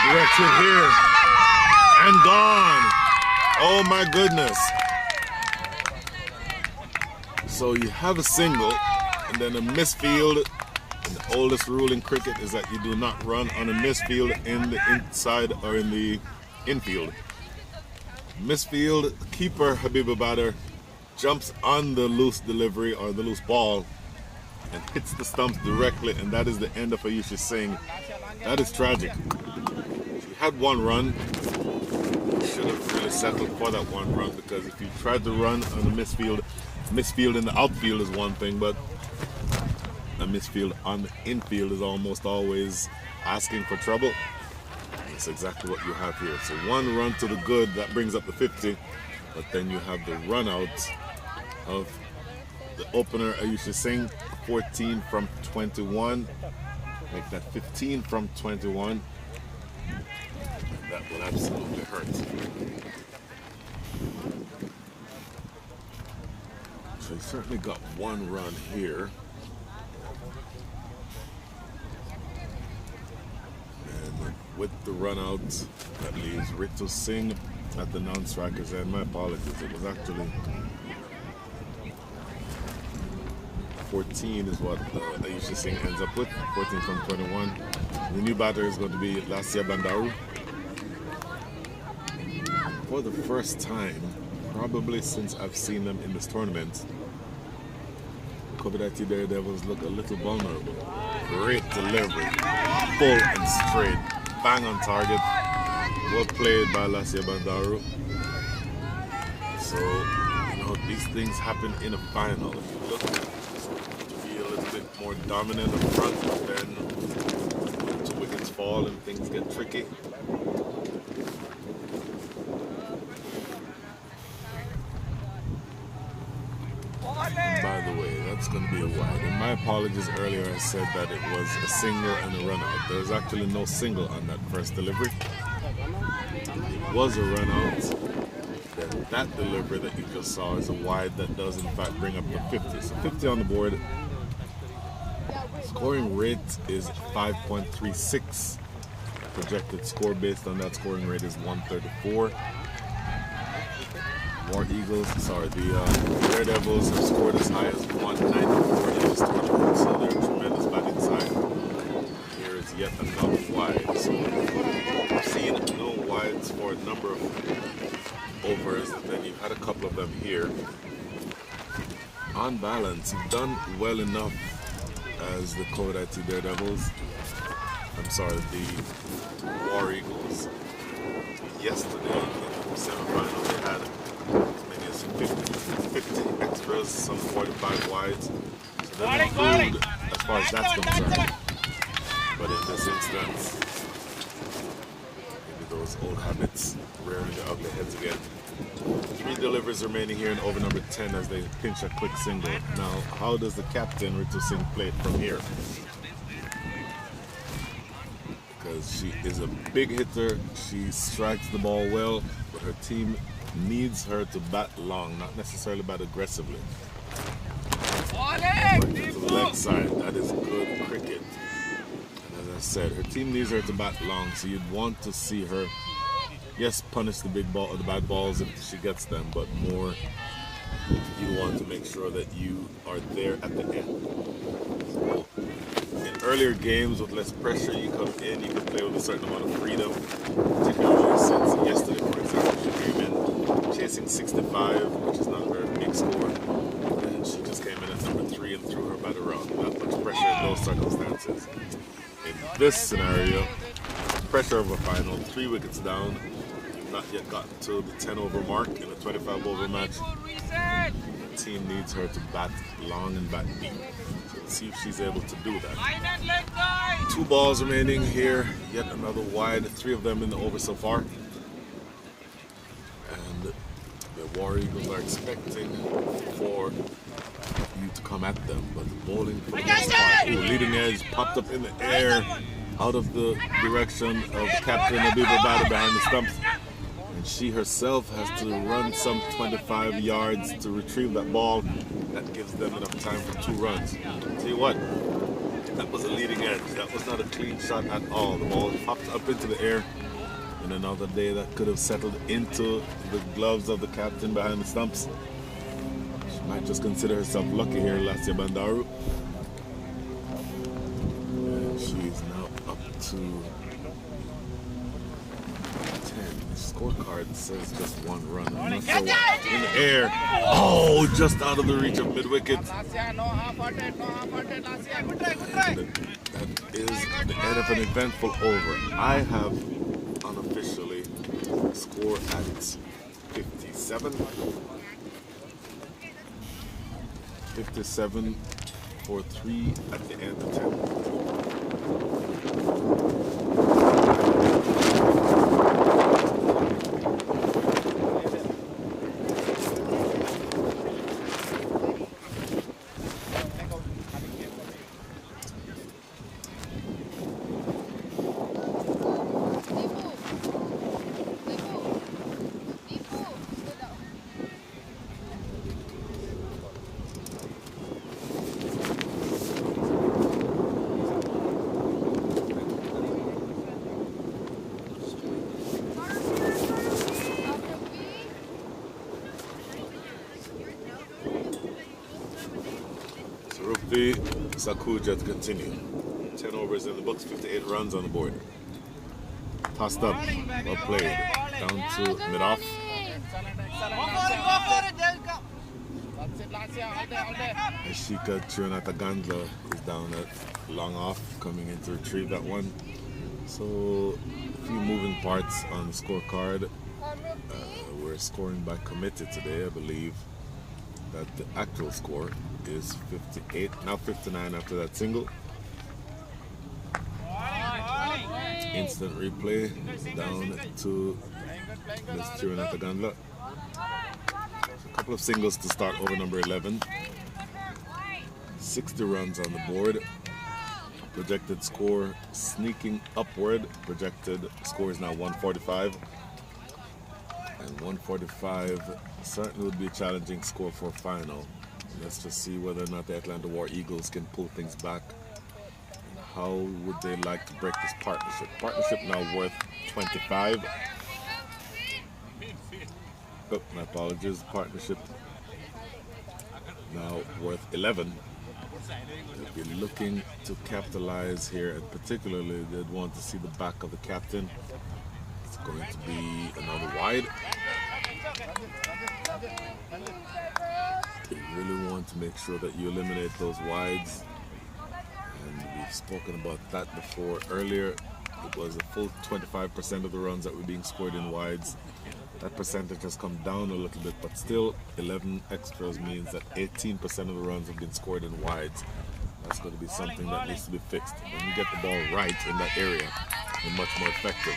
direct hit here. And gone. Oh my goodness. So you have a single and then a misfield. And the oldest rule in cricket is that you do not run on a misfield in the inside or in the infield. Misfield, keeper Habiba Bader jumps on the loose delivery or the loose ball and hits the stumps directly, and that is the end of Ayushi Singh. That is tragic. She had 1 run. Should have really settled for that 1 run, because if you tried to run on a misfield in the outfield is one thing, but a misfield on the infield is almost always asking for trouble. That's exactly what you have here. So 1 run to the good, that brings up the 50, but then you have the run out of the opener Ayushi Singh, 14 from 21. Make that 15 from 21. That will absolutely hurt. So he certainly got 1 run here. And with the run out, that leaves Ritu Singh at the non-strikers end. My apologies, it was actually 14 is what Ayushi Singh ends up with, 14 from 21. The new batter is going to be Lasya Bandaru. For the first time, probably since I've seen them in this tournament, CovetIT Daredevils look a little vulnerable. Great delivery, full and straight, bang on target. Well played by Lasya Bandaru. So, you know, these things happen in a final. If you look to be a little bit more dominant up front, but then 2 wickets fall and things get tricky. And by the way, it's going to be a wide. And my apologies earlier, I said that it was a single and a run out. There's actually no single on that first delivery. It was a run out. Then that delivery that you just saw is a wide that does in fact bring up to 50. So 50 on the board. Scoring rate is 5.36. Projected score based on that scoring rate is 134. The Daredevils have scored as high as 194 in this tournament, so they're tremendous batting side. Here is yet another wide. So we've seen no wides for a number of overs, and then you've had a couple of them here. On balance, you've done well enough as the CovetIT Daredevils. The War Eagles. Yesterday in the semifinal, they had as many as 50 extras, some 45 wides. So they're not good as far as that's concerned. But in this instance, maybe those old habits rearing their ugly heads again. 3 deliveries remaining here in over number 10 as they pinch a quick single. Now, how does the captain, Ritu Singh, play it from here? Because she is a big hitter, she strikes the ball well, but her team needs her to bat long, not necessarily bat aggressively. But to the leg side, that is good cricket. And as I said, her team needs her to bat long, so you'd want to see her, yes, punish the big ball or the bad balls if she gets them, but more you want to make sure that you are there at the end. So, in earlier games with less pressure, you come in, you can play with a certain amount of freedom, particularly since yesterday, for example, she came in chasing 65, which is not a very big score, and she just came in at number 3 and threw her bat around. Not much pressure in those circumstances. In this scenario, pressure of a final, 3 wickets down, you've not yet gotten to the 10 over mark in a 25 over match. The team needs her to bat long and bat deep. See if she's able to do that. 2 balls remaining here, yet another wide, 3 of them in the over so far. And the War Eagles are expecting for you to come at them, but the bowling for the most part, leading edge popped up in the air, out of the direction of the captain Abiba Bada behind the stumps. And she herself has to run some 25 yards to retrieve that ball. That gives them enough time for 2 runs. Tell you what, that was a leading edge. That was not a clean shot at all. The ball popped up into the air. And another day that could have settled into the gloves of the captain behind the stumps. She might just consider herself lucky here, Lasya Bandaru. And she's now up to 10. The scorecard says just 1 run. I'm not sure what. In the air. Oh, just out of the reach of mid-wicket. That is the end of an eventful over. I have unofficially score at 57. 57 for 3 at the end of 10. The Sakuja to continue. 10 overs in the books, 58 runs on the board. Tossed up, well played. Down to mid-off. Ashika Trinatagandla is down at long off, coming in to retrieve that one. So, a few moving parts on the scorecard. We're scoring by committee today, I believe. That the actual score is 58, now 59 after that single. Instant replay down to Ms. Tirunatagandla. A couple of singles to start over number 11. 60 runs on the board. Projected score sneaking upward. Projected score is now 145. And 145 certainly would be a challenging score for a final. Let's just see whether or not the Atlanta War Eagles can pull things back. And how would they like to break this partnership? Partnership now worth 25. Oh, my apologies. Partnership now worth 11. They'll be looking to capitalize here, and particularly they'd want to see the back of the captain. It's going to be another wide. You really want to make sure that you eliminate those wides, and we've spoken about that before earlier. It was a full 25% of the runs that were being scored in wides. That percentage has come down a little bit, but still 11 extras means that 18% of the runs have been scored in wides. That's going to be something that needs to be fixed. When you get the ball right in that area, you're much more effective.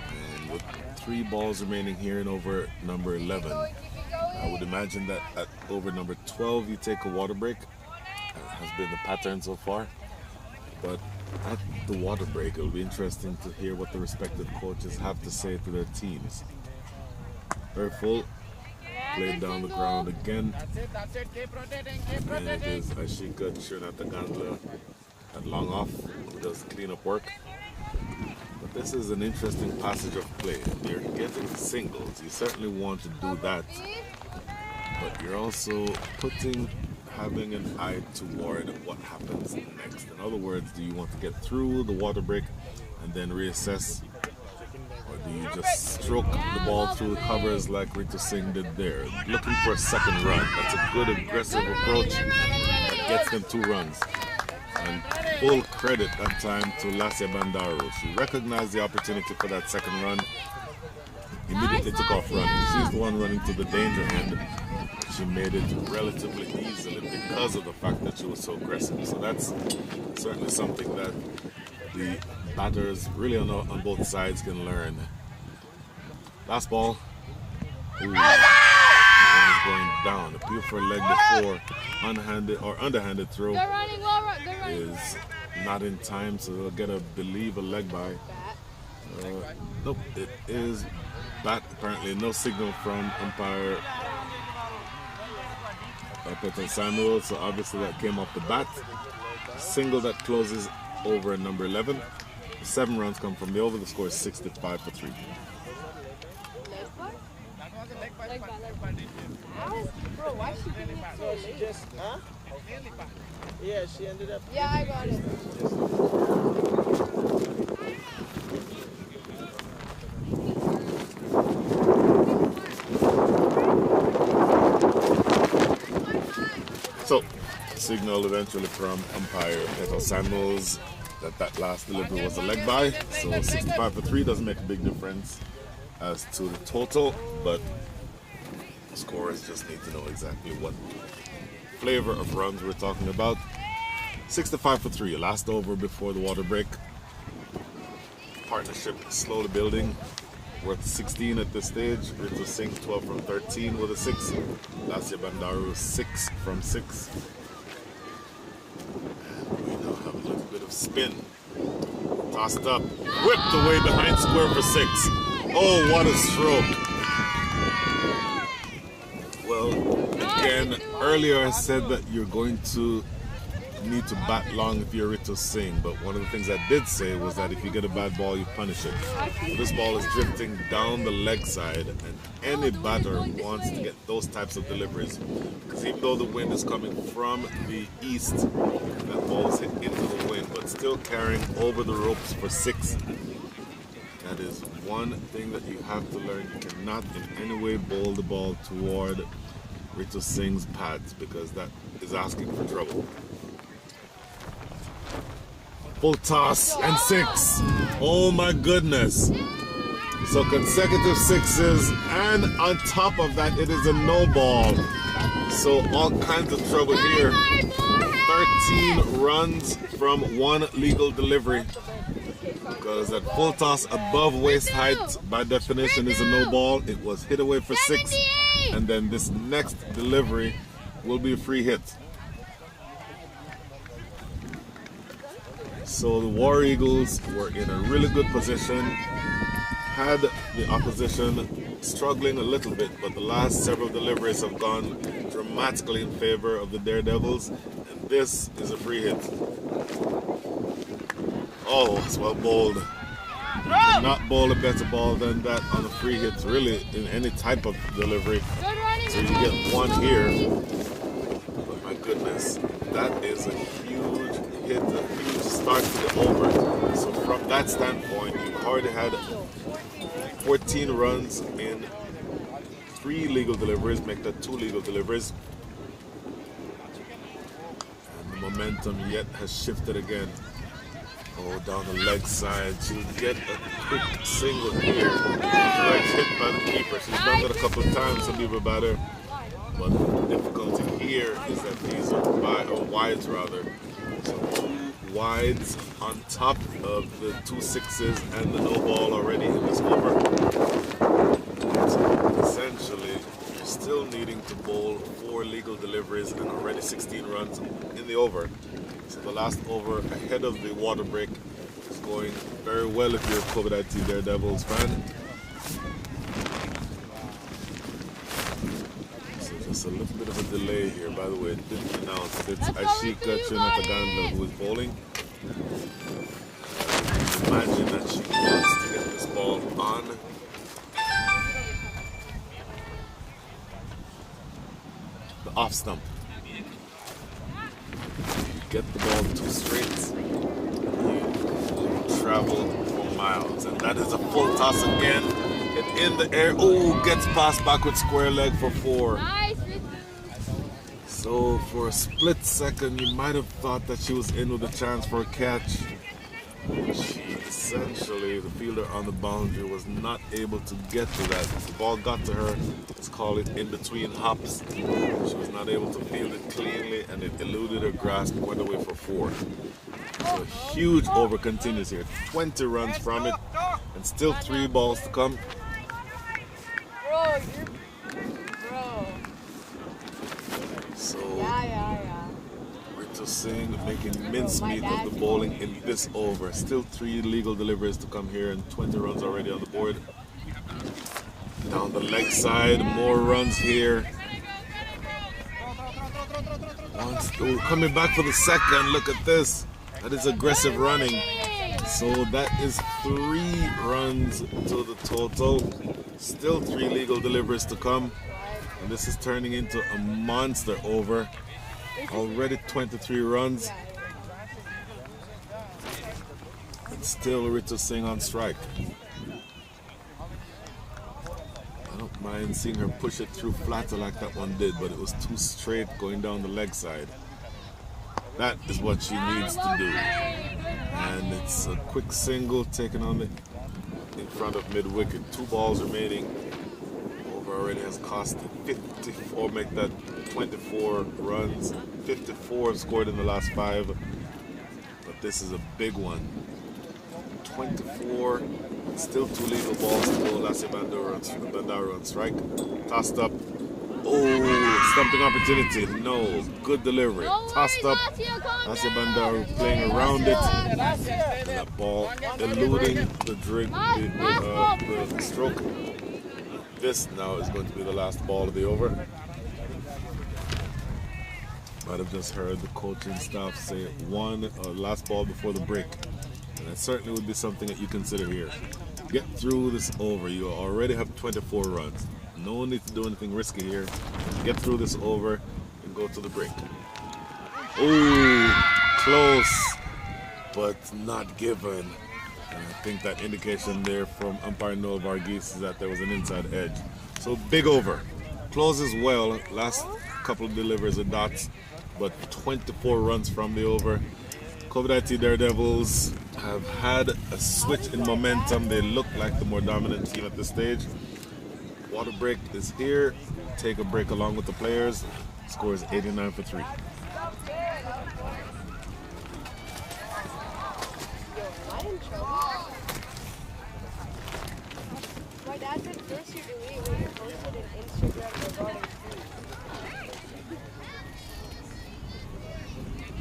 And with 3 balls remaining here in over number 11, I would imagine that at over number 12 you take a water break. That has been the pattern so far. But at the water break, it'll be interesting to hear what the respective coaches have to say to their teams. Very full. Played down the ground again. And it is Ashika Chernatagandla at long off who does the cleanup work. But this is an interesting passage of play. You're getting singles. You certainly want to do that. But you're also having an eye toward what happens next. In other words, do you want to get through the water break and then reassess? Or do you just stroke the ball through the covers like Ritu Singh did there? Looking for a second run. That's a good aggressive approach that gets them 2 runs. And full credit that time to Lasya Bandaru. She recognized the opportunity for that second run. Immediately took off running. She's the one running to the danger end. She made it relatively easily because of the fact that she was so aggressive. So that's certainly something that the batters really on both sides can learn. Last ball. Ooh. That one is going down. Appeal for a leg before unhanded or underhanded throw is not in time, so they'll get a leg by. Nope, it is bat. Apparently no signal from umpire Peter Samuel, so obviously that came off the bat. Single that closes over number 11. 7 runs come from the over. The score is 65 for 3. Bro, why she giving it so late? Just, huh? Yeah, she ended up. Yeah, I got it. So, signal eventually from umpire Peter Samuels that last delivery was a leg by. So 65 for 3 doesn't make a big difference as to the total, but scorers just need to know exactly what flavor of runs we're talking about. 65 for 3, last over before the water break. Partnership slowly building. Worth 16 at this stage. Ritu Singh 12 from 13 with a 6. Lasya Bandaru 6 from 6. And we now have a little bit of spin. Tossed up, whipped away behind square for 6. Oh, what a stroke. Well, again, earlier I said that you're going to need to bat long if you're Ritu Singh, but one of the things I did say was that if you get a bad ball, you punish it. So this ball is drifting down the leg side, and any batter wants to get those types of deliveries, because even though the wind is coming from the east, that ball is hit into the wind, but still carrying over the ropes for 6. That is one thing that you have to learn. You cannot in any way bowl the ball toward Ritu Singh's pads, because that is asking for trouble. Full toss and 6. Oh my goodness. So consecutive 6s, and on top of that it is a no ball. So all kinds of trouble here. 13 runs from 1 legal delivery, because that full toss above waist height by definition is a no ball. It was hit away for 6, and then this next delivery will be a free hit. So the War Eagles were in a really good position, had the opposition struggling a little bit, but the last several deliveries have gone dramatically in favor of the Daredevils, and this is a free hit. Oh, it's well bowled. You cannot bowl a better ball than that on a free hit, really, in any type of delivery. So you get one here, but my goodness, that is a huge hit, a huge start to the over. So from that standpoint, you've already had 14 runs in 3 legal deliveries, make that 2 legal deliveries. And the momentum yet has shifted again. Oh, down the leg side. She'll get a quick single here. Right hit by the keeper. She's done that a couple of times to leave a batter. But the difficulty here is that these are wides rather. So 2 wides on top of the 2 sixes and the no ball already in this over. So essentially, you're still needing to bowl 4 legal deliveries and already 16 runs in the over. So the last over ahead of the water break is going very well if you're a CovetIT Daredevils fan. So just a little bit of a delay here. By the way, it didn't announce. It's Ashika Chinataganda who is bowling. Imagine that she wants to get this ball on. The off stump. Get the ball too straight, you travel for miles. And that is a full toss again. And in the air, oh, gets past backward square leg for 4. So for a split second, you might have thought that she was in with a chance for a catch. She essentially, the fielder on the boundary, was not able to get to that. The ball got to her, let's call it in between hops. She was not able to field it cleanly, and it eluded her grasp, went away for 4. So a huge over continues here. 20 runs from it, and still 3 balls to come. Bro, bro. So Yeah. Rito Singh making mincemeat of the bowling in this over. Still 3 legal deliveries to come here, and 20 runs already on the board. Down the leg side, more runs here. Coming back for the second, look at this. That is aggressive running. So that is 3 runs to the total. Still 3 legal deliveries to come. And this is turning into a monster over. Already 23 runs. And still Rito Singh on strike. I don't mind seeing her push it through flatter like that one did, but it was too straight going down the leg side. That is what she needs to do. And it's a quick single taken on the in front of mid-wicket. 2 balls remaining. Over already has costed 54, make that 24 runs. 54 scored in the last 5. But this is a big one. 24, still 2 legal balls to go. Lassie Bandaru on strike. Tossed up. Oh, stumping opportunity. No, good delivery. Tossed up. Lassie Bandaru playing around it. And that ball eluding the stroke. This now is going to be the last ball of the over. Might have just heard the coaching staff say last ball before the break. And that certainly would be something that you consider here. Get through this over. You already have 24 runs. No need to do anything risky here. Get through this over and go to the break. Oh, close, but not given. And I think that indication there from umpire Noel Varghese is that there was an inside edge. So big over. Closes well. Last couple of deliveries of dots, but 24 runs from the over. CovetIT Daredevils have had a switch in momentum. They look like the more dominant team at this stage. Water break is here. Take a break along with the players. Score is 89 for 3. My dad said first you delete what you posted on Instagram regarding food.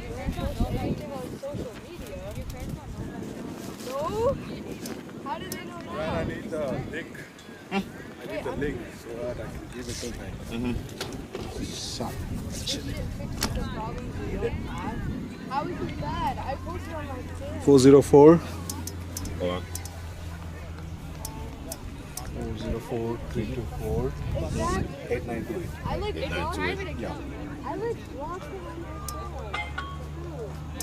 You don't post anything on social media. Son. The problems we don't have. How is it bad? I posted on my page. 404. Hold on. 404 324 Exactly. 892. I like It's a private account. I like blocked it on my phone.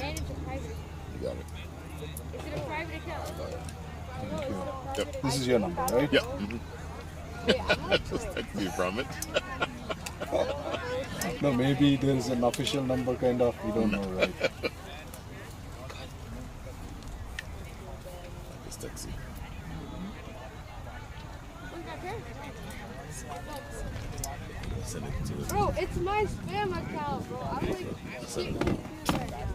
And it's a private. You got it. Is it a private account? Yep. This is your number, right? Yep. Wait, I'm like, Just text me from it. No, maybe there is an official number kind of. We don't know, right? Just text you. Send it to it. bro, it's my spam account, bro. I'm like, shit confused right now.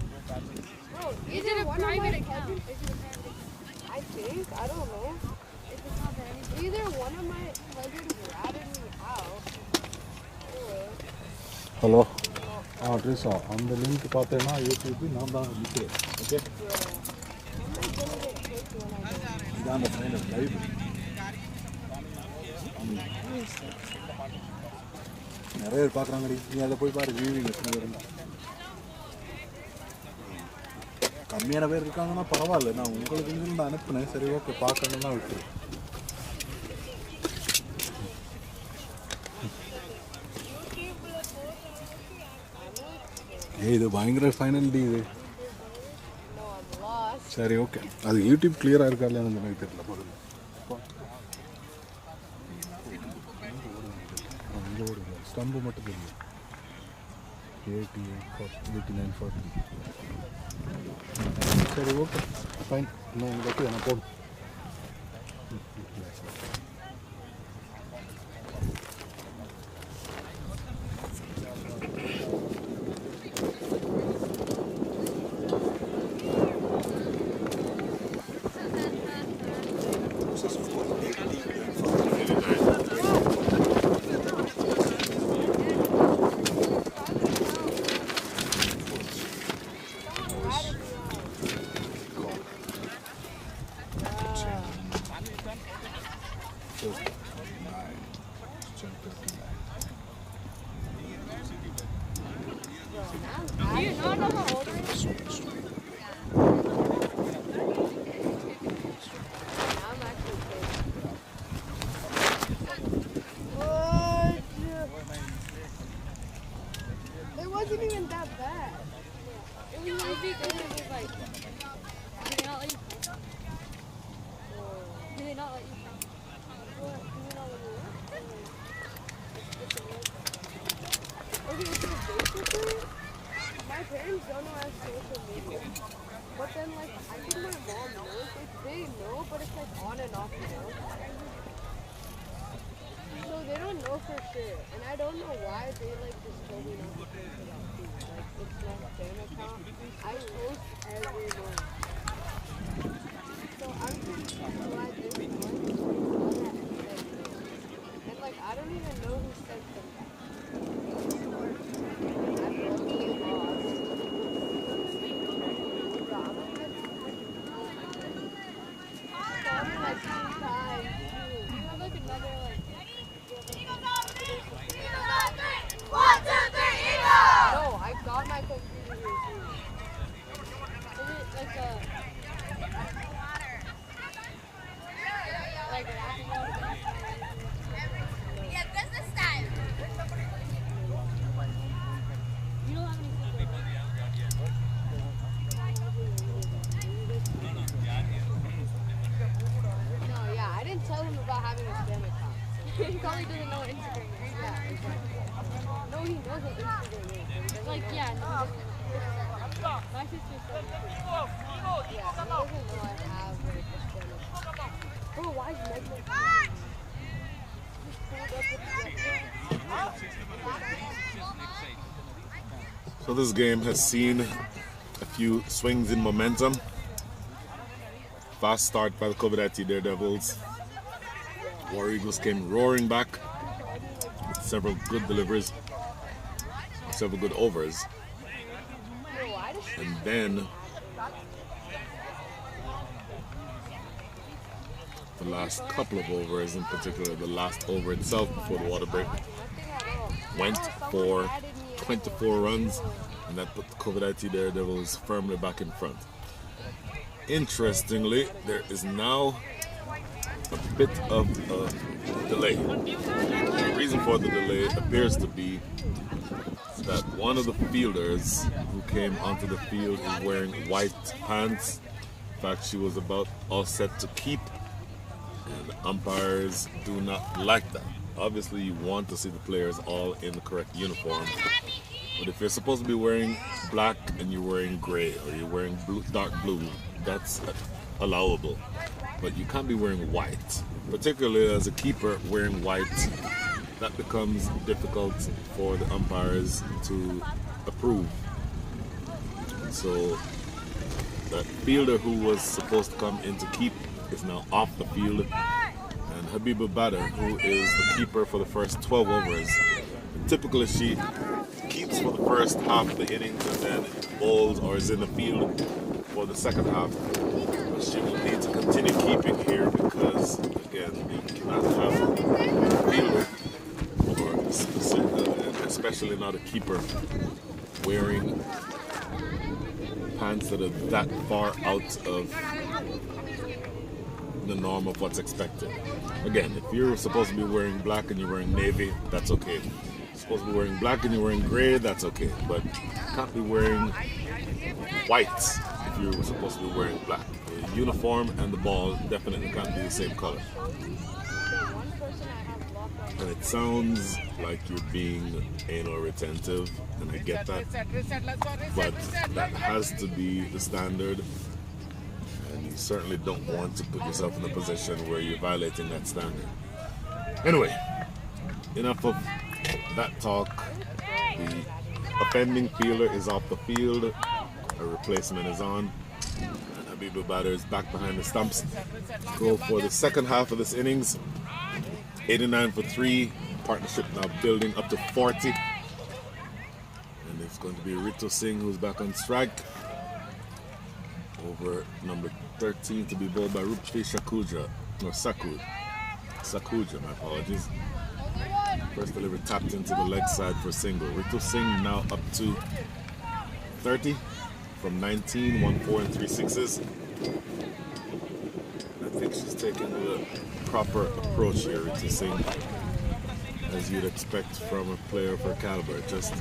Bro, Is it a one of my private account? cousins- Is it a private account? I think, I don't know. If it's not that anything. Either one of my cousins ratted me out. Or hello Treesa அந்த link பார்த்தேன்னா YouTube நான் தான் நிற்கிறேன் okay I'm not gonna get clicked when I go. இதான் அந்த final live நிறைய பேர் பார்க்குறாங்கடி நீ அதை போய் பாரு வியூவிங் எத்தனை பேர் இருந்தா கம்மியான பேர் இருக்காங்கன்னா பரவாயில்ல நான் உங்களுக்கு நான் அனுப்புனேன் சரி ஓகே பார்க்கணுன்னா விட்டுரு இது பயங்கர ஃபைனல் டி இது No, I'm lost. சரி ஓகே அது யூடியூப் கிளியராக இருக்கா இல்லையா எனக்கு தெரியல முதல்ல இங்கே ஓடுங்க ஸ்டம்பு மட்டும் தெரியும் 8940 சரி ஓகே ஃபைன் இன்னும் உங்களுக்கு நான் போடும் Do you not know how old it is? Now I'm actually pissed. What? It wasn't even that bad. It was really big. It was like, did they not let you play? Did they not let you play? What? Do you know what it is? Okay, so basically, my parents don't know how social media. But then, like, I think my mom knows. Like, they know, but it's like on and off, you know? So they don't know for sure. And I don't know why they, like, just told me not to post it out too. Like, it's not a fan account. I post every morning. So I'm just glad this one. And, like, I don't even know who sent them that. I'm really lost. Bro, I'm gonna get like 2 times. Do you have like another like? No, I got my computer here too. Is it like a? Like an Apple Watch? You don't have any secrets. No, yeah, I didn't tell him about having a spam account. He probably doesn't know what Instagram is. Yeah, exactly. No, he knows what Instagram is. but he doesn't Like, know- yeah, no. My sister said Yeah, he doesn't know I have like, a spam account. Bro, why is Meg just pulled up with So this game has seen a few swings in momentum. Fast start by the CovetIT Daredevils. War Eagles came roaring back with several good deliveries, several good overs. And then the last couple of overs, in particular the last over itself before the water break, went for 24 runs, and that put the CovetIT Daredevils firmly back in front. Interestingly, there is now a bit of a delay. The reason for the delay appears to be that one of the fielders who came onto the field is wearing white pants. In fact, she was about all set to keep, and umpires do not like that. Obviously, you want to see the players all in the correct uniform, but if you're supposed to be wearing black and you're wearing gray, or you're wearing blue, dark blue, that's allowable. But you can't be wearing white, particularly as a keeper wearing white. That becomes difficult for the umpires to approve. So that fielder who was supposed to come in to keep is now off the field, and Habiba Badr, who is the keeper for the first 12 overs, typically she keeps for the first half of the innings and then bowls or is in the field for the second half. But she will need to continue keeping here because, again, you cannot have a fielder, or especially not a keeper, wearing pants that are that far out of the norm of what's expected. Again, if you're supposed to be wearing black and you're wearing navy, that's okay. If you're supposed to be wearing black and you're wearing gray, that's okay. But you can't be wearing white if you're supposed to be wearing black. The uniform and the ball definitely can't be the same color. And it sounds like you're being anal retentive, and I get that, but that has to be the standard, and you certainly don't want to put yourself in a position where you're violating that standard. Anyway, enough of that talk. The offending fielder is off the field, a replacement is on, and Habiba Badr is back behind the stumps. Go for the second half of this innings. 89 for 3, partnership now building up to 40. And it's going to be Ritu Singh who's back on strike. Over number 13 to be bowled by Rupti Sakuja, my apologies. First delivery tapped into the leg side for single. Ritu Singh now up to 30 from 19, 1-4 and 3 sixes. I think she's taking the proper approach here to Singh, as you'd expect from a player of her caliber. Just, it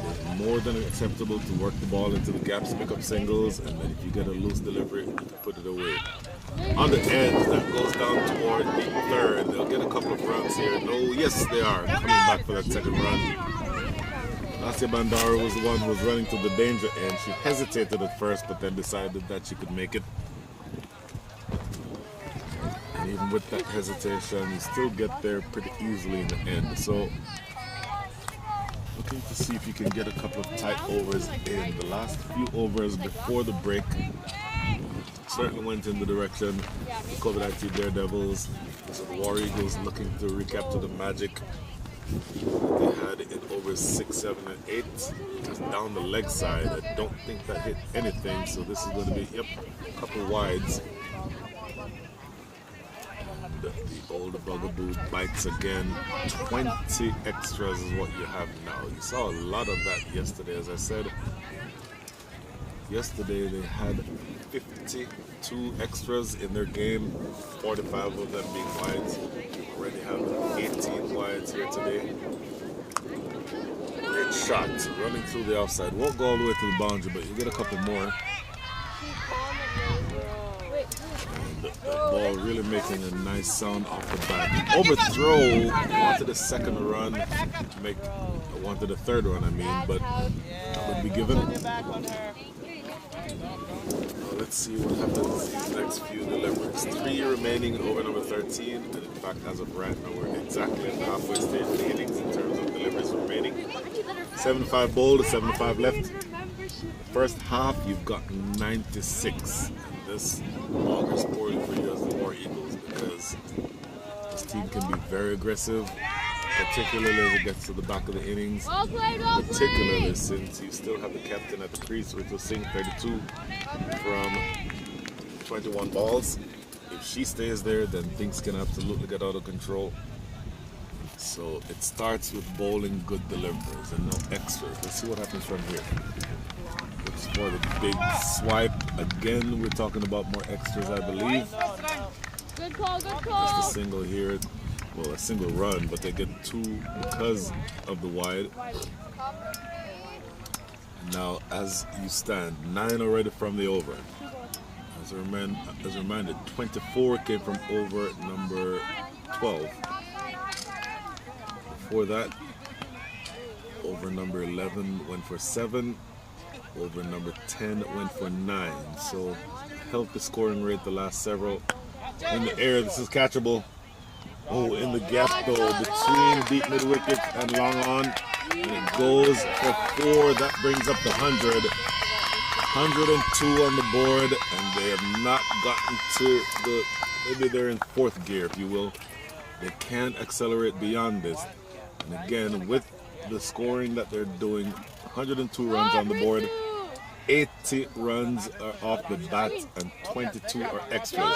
is more than acceptable to work the ball into the gaps, pick up singles, and then if you get a loose delivery, you can put it away. On the edge, that goes down toward the third. They'll get a couple of runs here. No, yes, they are coming back for that second run. Asya Bandara was the one who was running to the danger end. She hesitated at first, but then decided that she could make it. Even with that hesitation, you still get there pretty easily in the end. So, looking to see if you can get a couple of tight overs in. The last few overs before the break certainly went in the direction of the CovetIT Daredevils. So the War Eagles looking to recapture the magic they had in overs 6, 7, and 8. Just down the leg side. I don't think that hit anything, so this is going to be, a couple wides. The older bugaboo bites again. 20 extras is what you have now. You saw a lot of that yesterday. As I said, yesterday they had 52 extras in their game, 45 of them being wides. We already have 18 wides here today. Great shot, running through the offside. Won't go all the way to the boundary, but you get a couple more. The ball really making a nice sound off the bat. Overthrow, wanted a second run, wanted a third run, but that would be given. Let's see what happens these next few deliveries. 3 remaining in over number 13, and in fact, as of right now, we're exactly at the halfway stage of the innings in terms of deliveries remaining. 75 bowled, 75 left. First half, you've got 96. This augurs poorly for you as the War Eagles, because this team can be very aggressive, particularly as it gets to the back of the innings. Particularly since you still have the captain at the crease, which was Singh 32 from 21 balls. If she stays there, then things can absolutely get out of control. So it starts with bowling good deliveries and no extras. Let's see what happens from here. Looks for the big swipe. Again, we're talking about more extras, I believe. Good call, good Just call. a single here. Well, a single run, but they get two because of the wide. Now, as you stand, 9 already from the over. As a reminder, 24 came from over number 12. Before that, over number 11 went for 7. Over number 10 went for 9. So, healthy scoring rate the last several. In the air, this is catchable. Oh, in the gap though, between deep mid wicket and long on. And it goes for 4. That brings up the 100. 102 on the board, and they have not gotten to the, maybe they're in 4th gear, if you will. They can't accelerate beyond this. And again, with the scoring that they're doing, 102 runs on the board, 80 runs are off the bat, and 22 are extras.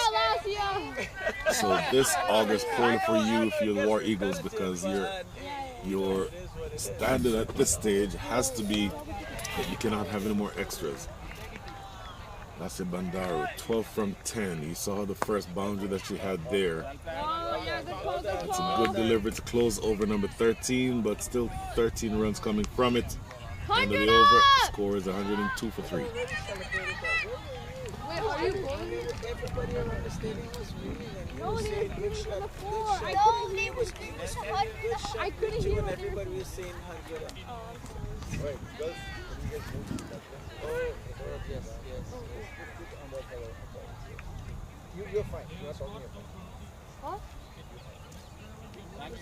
So this augurs poorly for you if you're the War Eagles, because your standard at this stage has to be that you cannot have any more extras. That's a Bandaru, 12 from 10. You saw the first boundary that she had there. That's a good delivery to close over number 13, but still 13 runs coming from it. End of the over, score is 102 for 3. Wait, are you going? Everybody around the stadium was winning, and he No, was they saying were good winning shot, the good four. shot, I No, they was giving us 100. good shot. I couldn't good hear job, what they were everybody was saying 100. Right, girls, you guys know that one? Oh, yes, yes. Put on that color. You're fine. You're not talking about. Huh? Wait,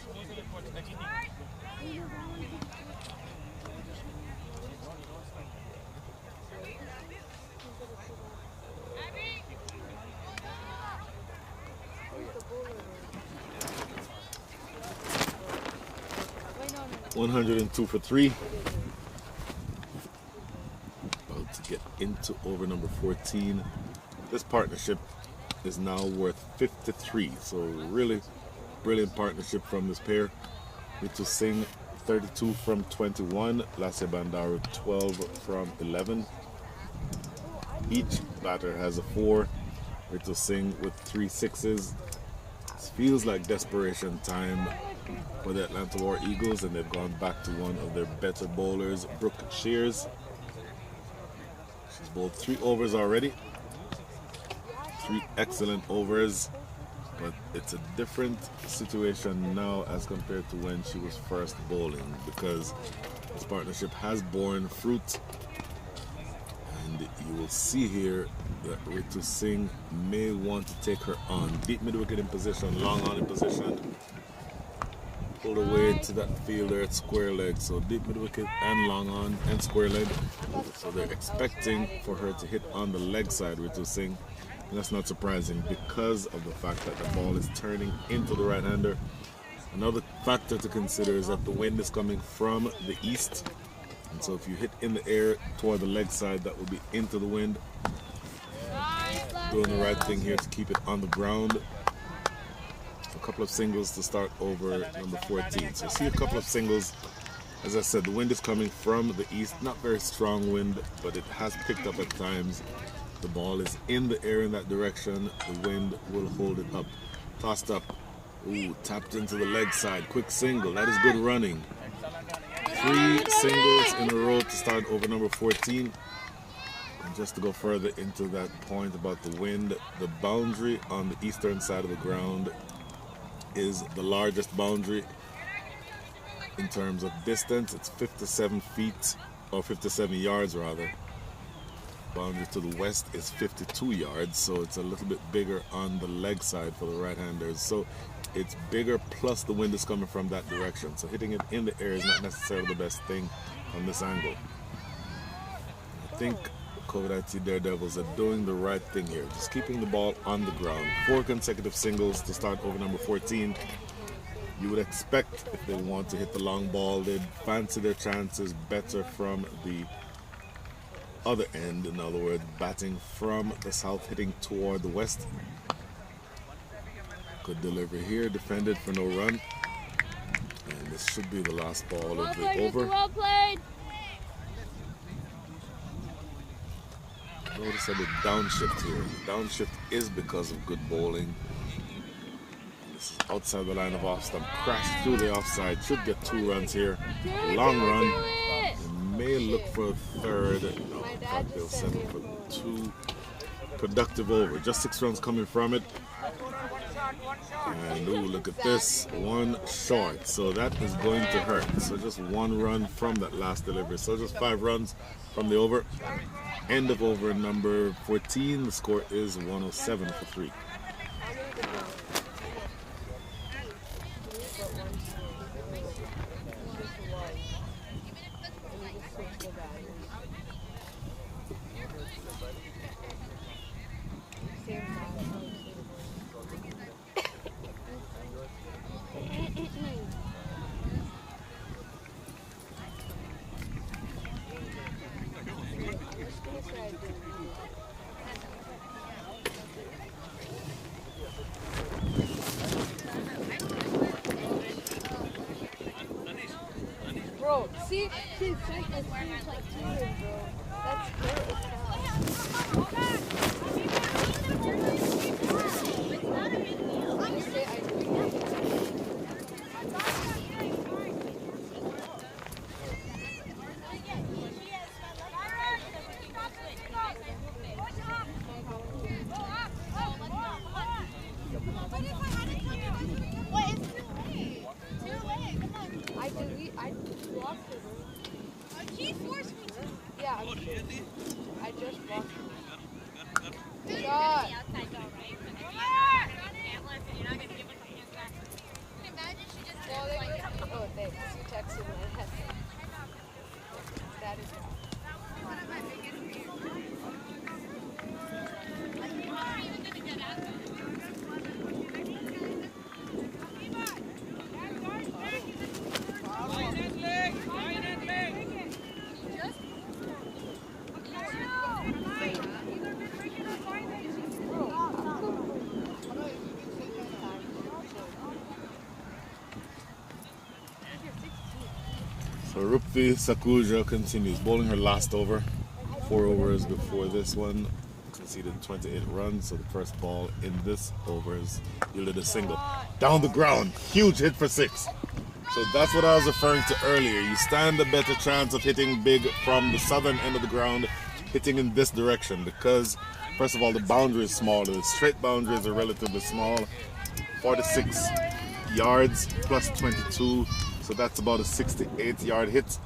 no. 102 for 3. About to get into over number 14. This partnership is now worth 53. So really brilliant partnership from this pair. Ritu Singh 32 from 21. Lasya Bandaru 12 from 11. Each batter has a 4. Ritu Singh with 3 6s. This feels like desperation time for the Atlanta War Eagles, and they've gone back to one of their better bowlers, Brooke Shears. She's bowled 3 overs already. 3 excellent overs, but it's a different situation now as compared to when she was first bowling, because this partnership has borne fruit. And you will see here that Ritu Singh may want to take her on. Deep mid wicket in position, long on in position. Pulled away to that fielder at square leg. So deep mid wicket and long on and square leg. So they're expecting for her to hit on the leg side, Ritu Singh. And that's not surprising because of the fact that the ball is turning into the right-hander. Another factor to consider is that the wind is coming from the east. And so if you hit in the air toward the leg side, that will be into the wind. Doing the right thing here to keep it on the ground. A couple of singles to start over number 14. So see a couple of singles. As I said, the wind is coming from the east. Not very strong wind, but it has picked up at times. The ball is in the air in that direction. The wind will hold it up. Tossed up. Ooh, tapped into the leg side. Quick single. That is good running. 3 singles in a row to start over number 14. And just to go further into that point about the wind, the boundary on the eastern side of the ground is the largest boundary in terms of distance. It's 57 feet, or 57 yards rather. Boundary to the west is 52 yards, so it's a little bit bigger on the leg side for the right-handers. So it's bigger, plus the wind is coming from that direction. So hitting it in the air is not necessarily the best thing from this angle. I think CovetIT Daredevils are doing the right thing here, just keeping the ball on the ground. 4 consecutive singles to start over number 14. You would expect if they want to hit the long ball, they'd fancy their chances better from the other end. In other words, batting from the south, hitting toward the west. Good delivery here, defended for no run. This should be the last ball Well of the played, over. Mr. Well played. Notice a bit downshift here. Downshift is because of good bowling. This is outside the line of off stump. Crash through the offside. Should get 2 runs here. Long run. May look for a third. No, in fact, they'll settle for 2. Productive over. Just 6 runs coming from it. And ooh, look at this. 1 short. So that is going to hurt. So just 1 run from that last delivery. So just 5 runs from the over. End of over number 14. The score is 107 for 3. Bro, see, she's like a huge like team, bro. That's good. I blocked her, bro. He forced me to. Yeah, I'm sure. I just blocked her. Good shot. Oh, thanks. You texted my head. That is So Rupvi Sakuja continues bowling her last over. 4 overs before this one. Conceded 28 runs, so the first ball in this overs yielded a single. Down the ground, huge hit for 6. So that's what I was referring to earlier. You stand a better chance of hitting big from the southern end of the ground, hitting in this direction, because first of all the boundary is small. The straight boundaries are relatively small. 46 yards plus 22. So that's about a 68-yard hit.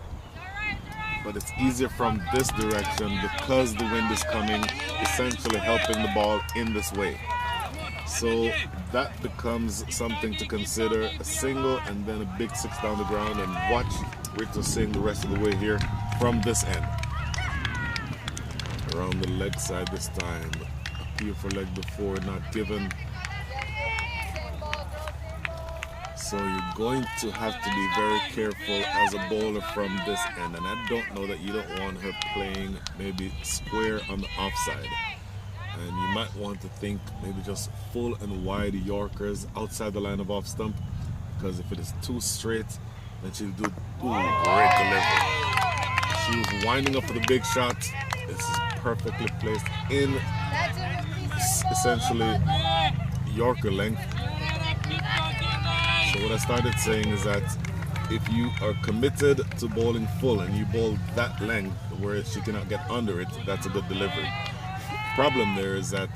But it's easier from this direction because the wind is coming, essentially helping the ball in this way. So that becomes something to consider. A single and then a big 6 down the ground, and watch Rito Singh the rest of the way here from this end. Around the leg side this time. Appeal for leg before, not given. So you're going to have to be very careful as a bowler from this end. And I don't know that you don't want her playing maybe square on the offside. And you might want to think maybe just full and wide Yorkers outside the line of off stump. Because if it is too straight, then she'll do great delivery. She was winding up for the big shot. This is perfectly placed in essentially Yorker length. So what I started saying is that if you are committed to bowling full and you bowl that length where she cannot get under it, that's a good delivery. Problem there is that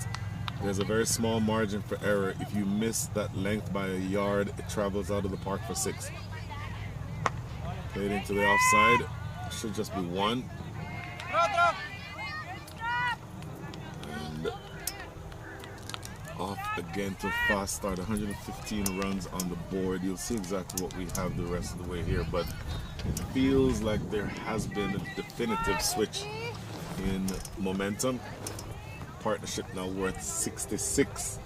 there's a very small margin for error. If you miss that length by a yard, it travels out of the park for 6. Played into the offside. Should just be 1. And off again to a fast start. 115 runs on the board. You'll see exactly what we have the rest of the way here, but it feels like there has been a definitive switch in momentum. Partnership now worth 66.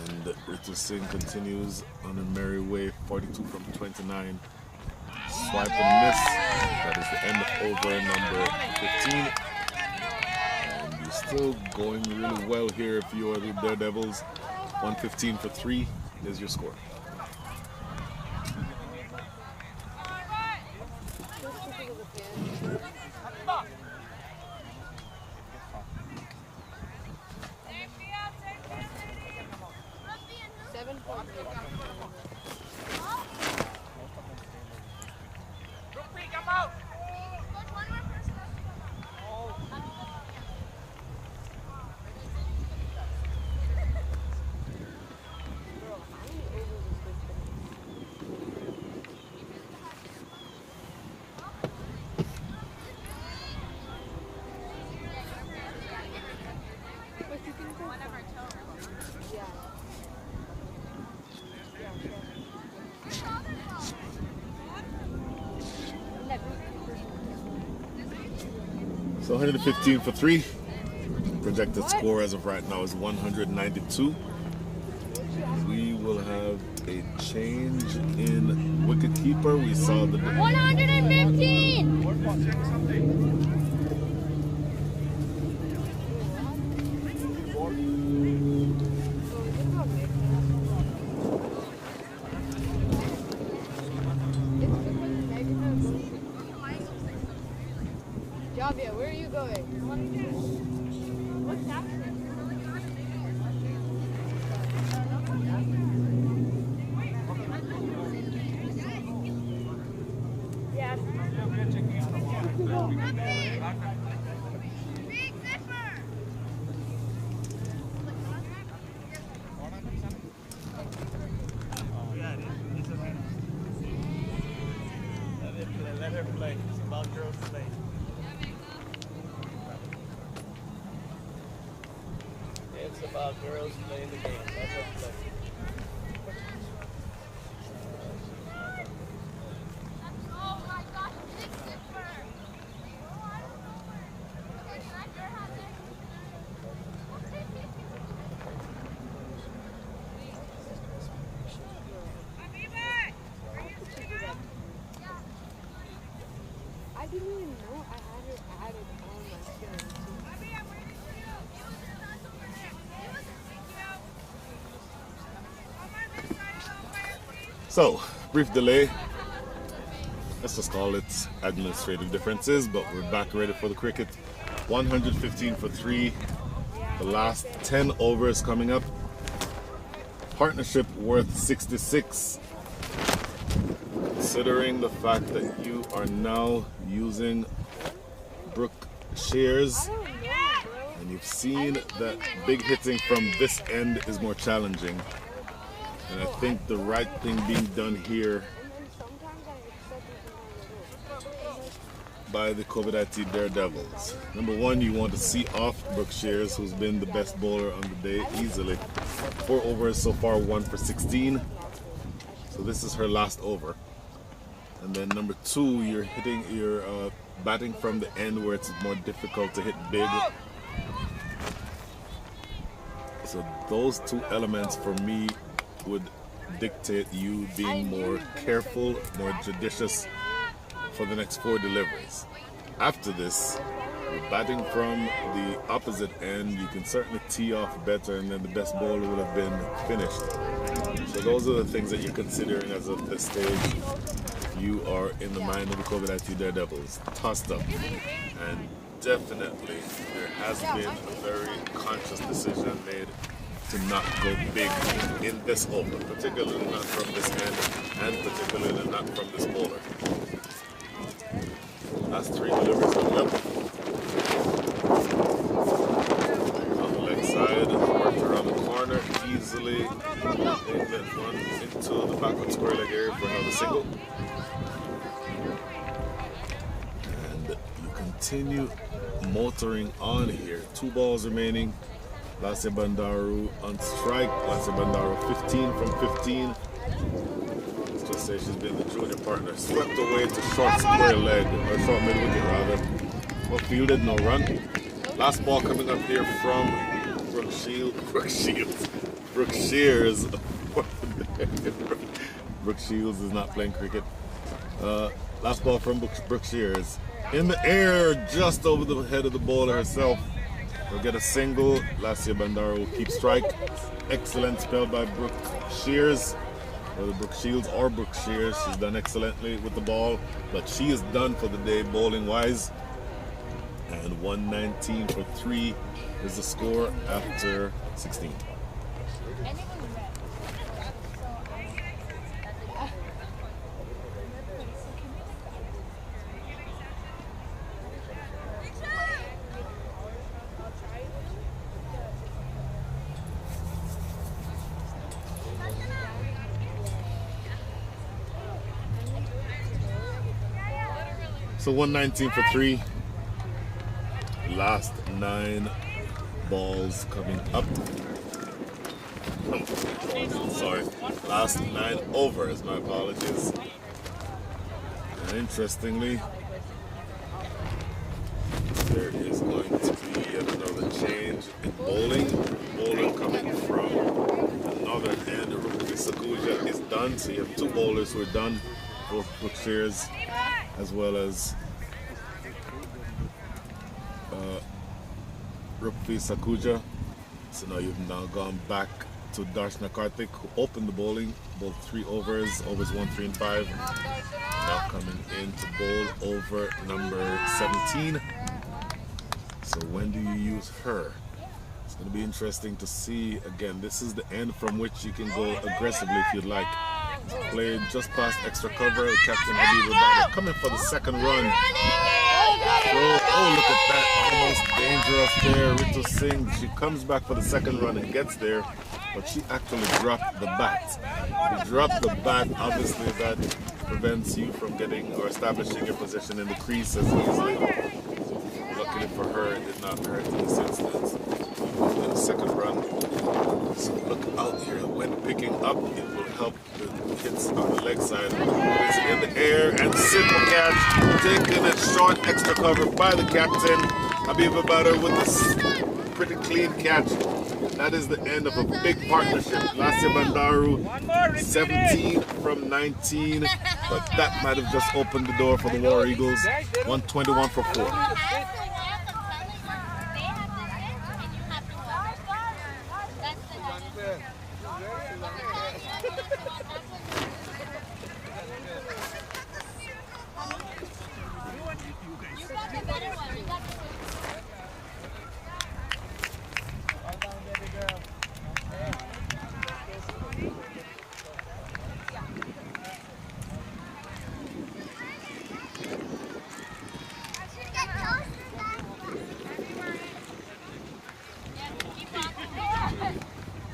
And Ritu Singh continues on a merry way. 42 from 29. Swipe and miss. That is the end of over number 15. And you're still going really well here if you are the Daredevils. 115 for 3 is your score. So 115 for 3. Projected score as of right now is 192. We will have a change in wicketkeeper. We saw the 115! Javia, where are you going? What's happening? Yes. Let her play. It's about girls play. It's about girls playing the game. Let her play. I didn't even know I had her added on my phone. So, brief delay. Let's just call it administrative differences, but we're back ready for the cricket. 115 for 3. The last 10 overs coming up. Partnership worth 66. Considering the fact that you are now using Brooke Shears, and you've seen that big hitting from this end is more challenging. And I think the right thing being done here by the CovetIT Daredevils. Number one, you want to see off Brooke Shears, who's been the best bowler on the day easily. 4 overs so far, 1 for 16. So this is her last over. And then number two, you're batting from the end where it's more difficult to hit big. So those two elements for me would dictate you being more careful, more judicious for the next 4 deliveries. After this, you're batting from the opposite end. You can certainly tee off better, and then the best bowler will have been finished. So those are the things that you're considering as of this stage. You are in the mind of the CovetIT Daredevils, tossed up, and definitely there has been a very conscious decision made to not go big in this over, particularly not from this end, and particularly not from this bowler. Last 3 deliveries coming up. On the leg side, worked around the corner easily. They let one into the backward square leg area for another single. And you continue motoring on here. 2 balls remaining. Lassie Bandaru on strike. Lassie Bandaru 15 from 15. Let's just say she's been the junior partner. Swept away to short square leg, or short mid wicket rather. Well fielded, no run. Last ball coming up here from Brooke Shears. Brooke Shields is not playing cricket. Last ball from Brooke Shears. In the air, just over the head of the bowler herself. We'll get a single. Lassie Bandaru will keep strike. Excellent spell by Brooke Shears. whether Brooke Shields or Brooke Shears. She's done excellently with the ball, but she is done for the day bowling wise. And 119 for 3 is the score after 16. So 119 for 3. Last 9 balls coming up. Sorry. Last 9 overs, my apologies. And interestingly, there is going to be yet another change in bowling. Bowling coming from another end. Rupati Sakuja is done. So you have 2 bowlers who are done. Both Brooke Shears as well as Rupati Sakuja. So now you've now gone back to Darshana Karthik, who opened the bowling, bowled 3 overs, overs 1, 3, and 5. Now coming in to bowl over number 17. So when do you use her? It's going to be interesting to see. Again, this is the end from which you can go aggressively if you'd like. Played just past extra cover. Captain Habib Abada coming for the second run. Oh, look at that. Almost dangerous there. Ritu Singh, she comes back for the second run and gets there, but she actually dropped the bat. If you drop the bat, obviously that prevents you from getting or establishing your position in the crease as easily. Luckily for her, it did not hurt in this instance. In the second run. So look out here. When picking up, it will help the hits on the leg side. It's in the air and simple catch. Taken at short extra cover by the captain. Habib Abada with this pretty clean catch. That is the end of a big partnership. Lasya Bandaru, 17 from 19. But that might have just opened the door for the War Eagles. 121 for 4.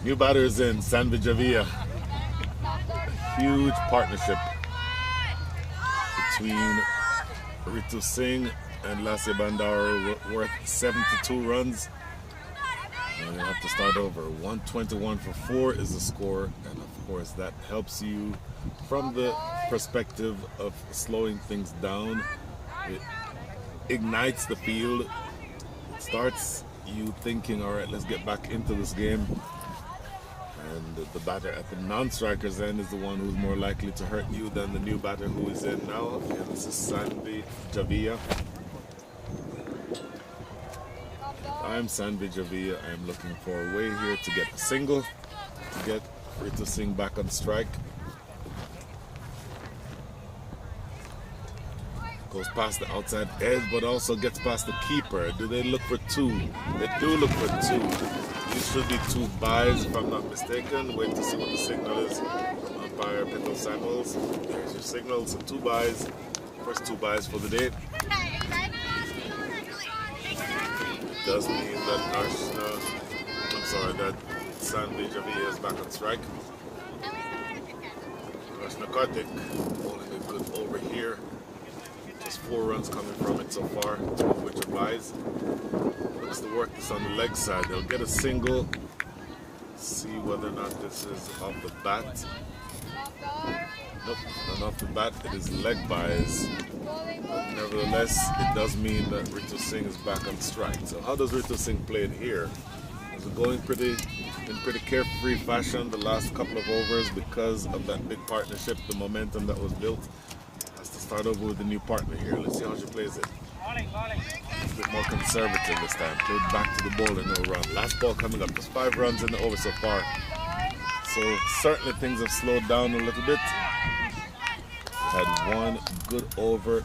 New batters in Sanvi Javia. Huge partnership between Ritu Singh and Lasya Bandara, worth 72 runs. And you have to start over. 121 for 4 is the score, and of course that helps you from the perspective of slowing things down. It ignites the field. It starts you thinking, all right, let's get back into this game. And the batter at the non-striker's end is the one who's more likely to hurt you than the new batter who is in now. And this is Sanvi Javia. I'm Sanvi Javia. I'm looking for a way here to get a single, to get Ritu Singh back on strike. Goes past the outside edge, but also gets past the keeper. Do they look for 2? They do look for 2. These should be 2 byes, if I'm not mistaken. Wait to see what the signal is from umpire Petal Samuels. There's your signal. So 2 byes. First 2 byes for the day. It does mean that that Sanvi Javia is back on strike. Darshana Karthik holding a good over here. Just 4 runs coming from it so far, 2 of which are byes. Looks to work this on the leg side. They'll get a single. See whether or not this is off the bat. Nope, not off the bat. It is leg byes. But nevertheless, it does mean that Ritu Singh is back on strike. So how does Ritu Singh play it here? Is it going in pretty carefree fashion the last couple of overs because of that big partnership, the momentum that was built? Has to start over with a new partner here. Let's see how she plays it. A bit more conservative this time. Played back to the ball and no run. Last ball coming up. Just 5 runs in the over so far. So certainly things have slowed down a little bit. Had one good over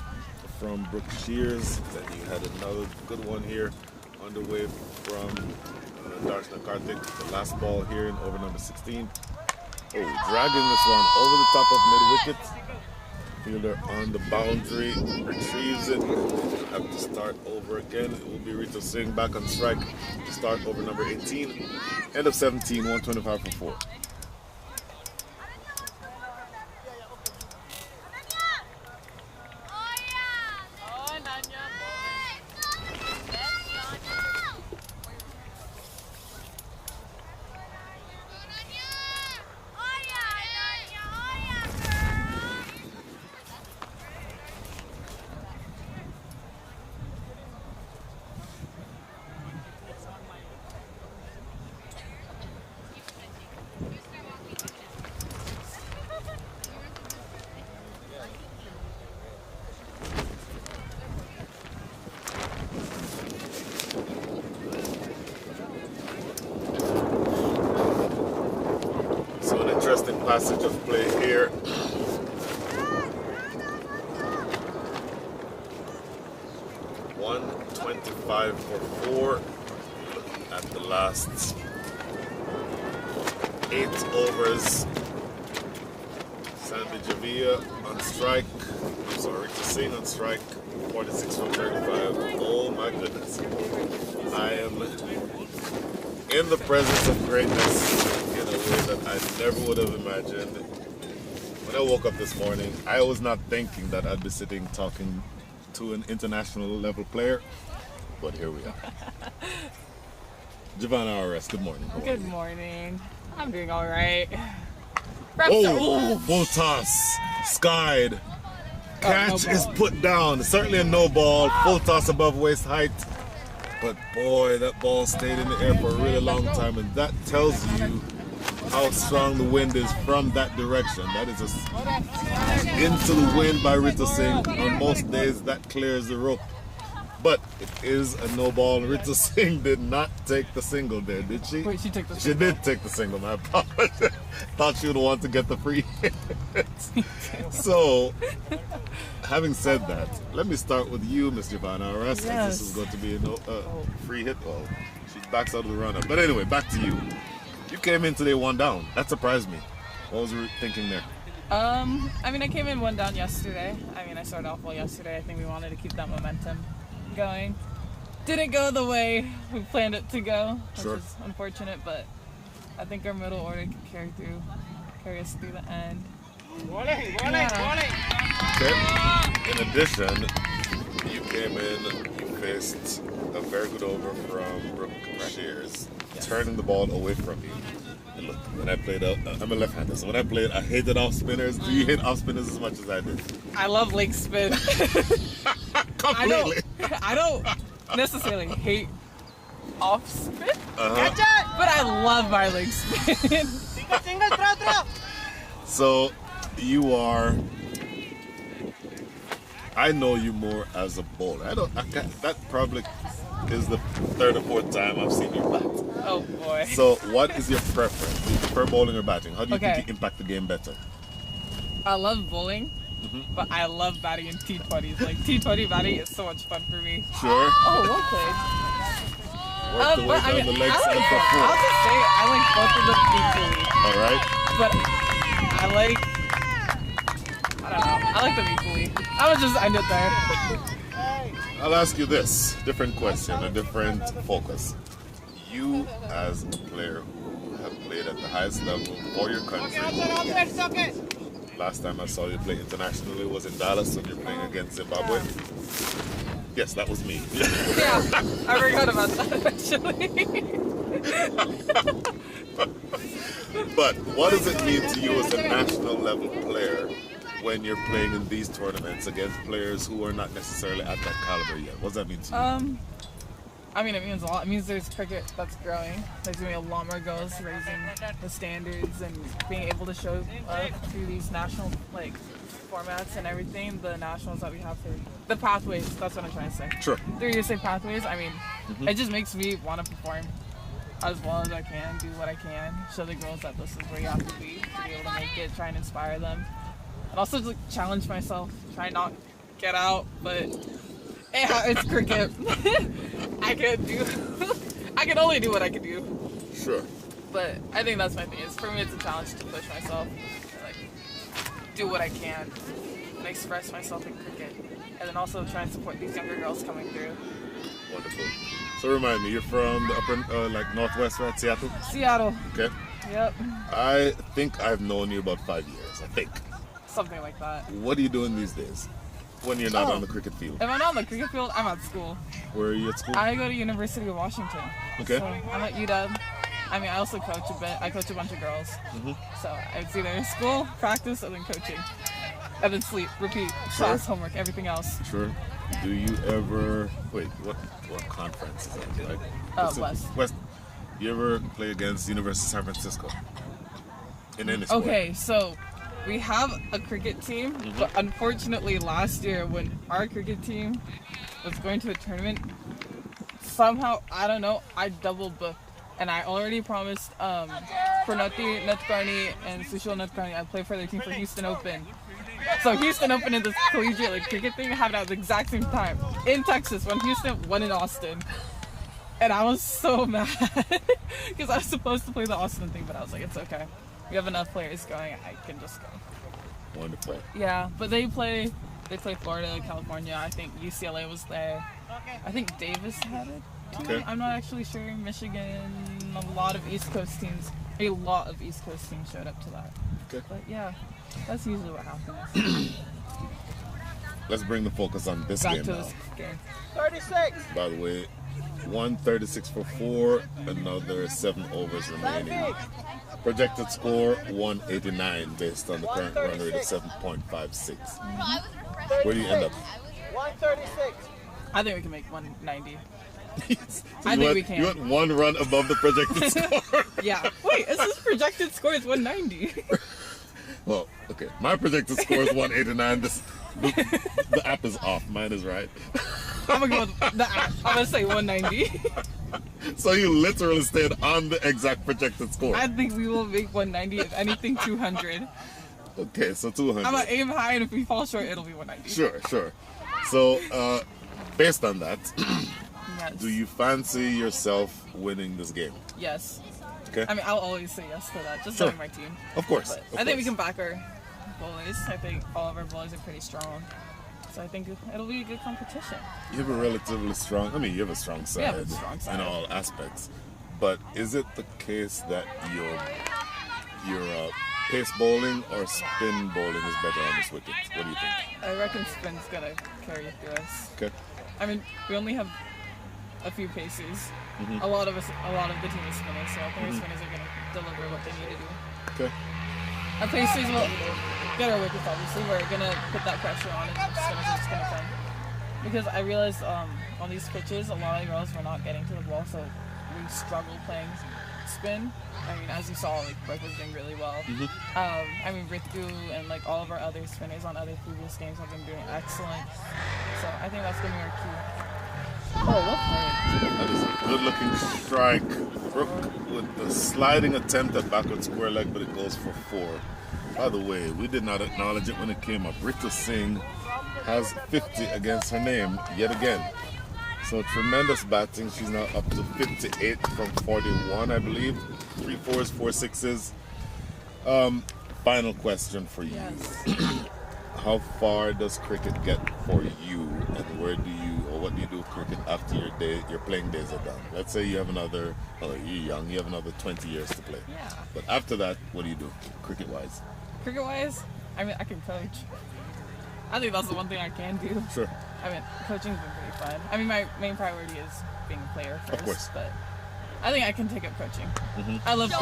from Brooke Shears. Then you had another good one here on the way from Darshna Karthik. The last ball here in over number 16. Oh, dragging this one over the top of mid-wicket. Fielder on the boundary, retrieves it. Have to start over again. It will be Rita Singh back on strike to start over number 18. End of 17, 125 for 4. Interesting passage of play here. 125 for 4. Looking at the last 8 overs. Sandy Javia on strike. I'm sorry, Rita Singh on strike. 46 for 35. Oh my goodness. I am in the presence of greatness in a way that I never would have imagined. When I woke up this morning, I was not thinking that I'd be sitting talking to an international level player, but here we are. Giovanna RS, good morning. Good morning. I'm doing all right. Oh, full toss, skied. Catch is put down. Certainly a no ball. Full toss above waist height. But boy, that ball stayed in the air for a really long time, and that tells you how strong the wind is from that direction. That is into the wind by Rita Singh. On most days, that clears the rope. But it is a no ball. Rita Singh did not take the single there, did she? Wait, she took the single. She did take the single, my apologies. Thought she would want to get the free hit. So, having said that, let me start with you, Miss Giovanna RS. Yes. This is going to be a free hit. Well, she backs out of the runner. But anyway, back to you. You came in today 1 down. That surprised me. What was you thinking there? I mean, I came in 1 down yesterday. I mean, I started off well yesterday. I think we wanted to keep that momentum going. Didn't go the way we planned it to go, which is unfortunate, but I think our middle order can carry us through the end. Okay. In addition, you came in, you faced a very good over from Brooke Shears, turning the ball away from you. And look, when I played, I'm a left-hander, so when I played, I hated off spinners. Do you hate off spinners as much as I did? I love leg spin. Completely. I don't necessarily hate off spin, but I love my leg spin. So you are. I know you more as a bowler. That probably is the 3rd or 4th time I've seen you bat. Oh boy. So what is your preference? Do you prefer bowling or batting? How do you think you impact the game better? I love bowling, but I love batting in T20s. Like T20 batting is so much fun for me. Sure. Oh, well played. Work the way down the legs and for 4. I'll just say it, I like both of them equally. All right. But I don't know. I like them equally. I would just end it there. I'll ask you this, different question, a different focus. You as a player who have played at the highest level for your country. Last time I saw you play internationally was in Dallas when you're playing against Zimbabwe. Yes, that was me. Yeah, I forgot about that actually. But what does it mean to you as a national level player when you're playing in these tournaments against players who are not necessarily at that caliber yet? What does that mean to you? I mean, it means a lot. It means there's cricket that's growing. There's going to be a lot more girls raising the standards and being able to show through these national formats and everything, the nationals that we have for the pathways. That's what I'm trying to say. Sure. Through USA pathways, I mean, it just makes me want to perform. as well as I can, do what I can, show the girls that this is where you have to be able to make it, try and inspire them. And also just challenge myself, try not get out, but it's cricket. I can only do what I can do. Sure. But I think that's my thing. For me, it's a challenge to push myself, to, like, do what I can, and express myself in cricket, and then also try and support these younger girls coming through. Wonderful. So remind me, you're from the upper, like northwest, right? Seattle? Seattle. Okay. Yep. I think I've known you about 5 years, I think. Something like that. What are you doing these days when you're not on the cricket field? If I'm not on the cricket field, I'm at school. Where are you at school? I go to University of Washington. Okay. So I'm at UW. I mean, I also coach a bit. I coach a bunch of girls. So it's either school, practice, and then coaching. And then sleep, repeat, class, homework, everything else. Sure. Do you ever... Wait, what conference is that? Like, West. You ever play against University of San Francisco? In any sport? Okay, so we have a cricket team, but unfortunately last year when our cricket team was going to a tournament, somehow, I don't know, I double booked. And I already promised Pranati Natkarni and Sushil Natkarni I'd play for their team for Houston Open. So Houston Open and this collegiate like, cricket thing happened at the exact same time in Texas when Houston won in Austin. And I was so mad because I was supposed to play the Austin thing, but I was like, it's okay. We have enough players going, I can just go. Wonderful. Yeah, but they play Florida, California. I think UCLA was there. I think Davis had it. Okay. I'm not actually sure. Michigan, a lot of East Coast teams showed up to that. Okay. But yeah, that's usually what happens. Let's bring the focus on this Back game to now. this game. 36. By the way, 136 for 4, another 7 overs remaining. Projected score 189 based on the current run rate of 7.56. Where do you end up? 136. I think we can make 190. So I think we can. You want one run above the projected score? Yeah. Wait, is this projected score is 190? Well, okay. My projected score is 189. The app is off. Mine is right. I'm gonna go with the app. I'm gonna say 190. So you literally stayed on the exact projected score. I think we will make 190. If anything, 200. Okay, so 200. I'm gonna aim high, and if we fall short, it'll be 190. Sure. So, based on that, Yes. do you fancy yourself winning this game? Yes. Okay. I mean, I'll always say yes to that. Just Sure. knowing my team. Of course. But I think we can back our bowlers. I think all of our bowlers are pretty strong. So I think it'll be a good competition. You have a relatively strong, you have a strong side, have a strong side. in all aspects. But is it the case that your pace bowling or spin bowling is better on this wicket? What do you think? I reckon spin's gonna carry through us. Okay. I mean, we only have a few paces. A lot of the team is spinners, so I think our spinners are gonna deliver what they need to do. Okay. Our paces will get our wickets, obviously. We're gonna put that pressure on, and the spinners are just gonna come. Because I realized on these pitches, a lot of girls were not getting to the ball, so we struggle playing spin. I mean, as you saw, like Brooke was doing really well. I mean, Ritu and like all of our other spinners on other previous games have been doing excellent. So I think that's gonna be our key. Oh, what play? That is a good looking strike. Brooke with the sliding attempt at backward square leg, but it goes for 4. By the way, we did not acknowledge it when it came up. Ritu Singh has 50 against her name yet again. So tremendous batting. She's now up to 58 from 41, I believe. 3 4s, 4 6s. Final question for you. Yes. How far does cricket get for you, and what do you do with cricket after your playing days are done? Let's say you have another, you're young, you have another 20 years to play. Yeah. But after that, what do you do, cricket-wise? Cricket-wise, I mean, I can coach. I think that's the one thing I can do. Sure. I mean, coaching's been pretty fun. I mean, my main priority is being a player first. Of course. But I think I can take up coaching. I love kids.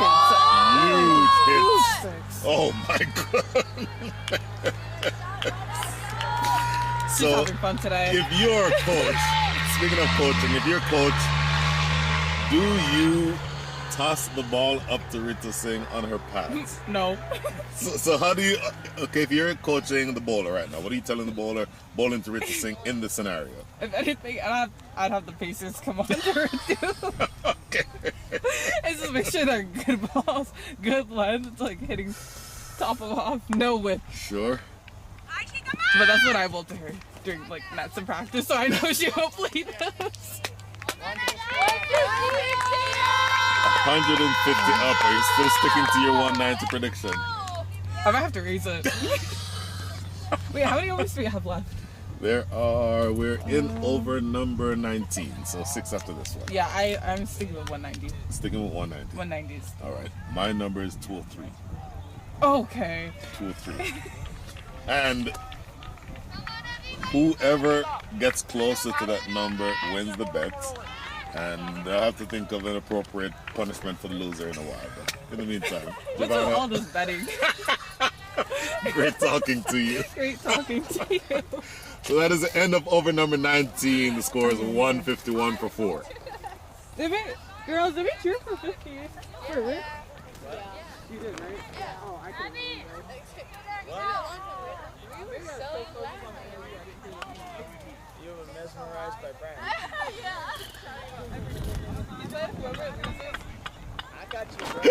Huge hits. Six. Oh my God. She's So, having fun today. if you're a coach, speaking of coaching, if you're a coach, do you toss the ball up to Ritu Singh on her pads? No. So how do you, if you're coaching the bowler right now, what are you telling the bowler bowling to Ritu Singh in this scenario? If anything, I'd have the Pacers come on to her too. It's just make sure they're good balls, good length. It's like hitting top of off, no whip. Sure. But that's what I told to her during like nets and practice, so I know she hopefully knows. 150 up. Are you still sticking to your 190 prediction? I might have to raise it. Wait, how many overs do we have left? We're in over number 19, so 6 after this one. Yeah, I'm sticking with 190. Sticking with 190. 190s. All right. My number is 203. Okay. 203. And whoever gets closer to that number wins the bet. And I'll have to think of an appropriate punishment for the loser in a while. But in the meantime, What's with all this betting? great talking to you. Great talking to you. So that is the end of over number 19. The score is 151 for 4. Girls, did we cheer for 50? For Rick? Yeah. You did, right? Yeah. Oh, I couldn't remember. You were mesmerized by Brian. I got you, bro.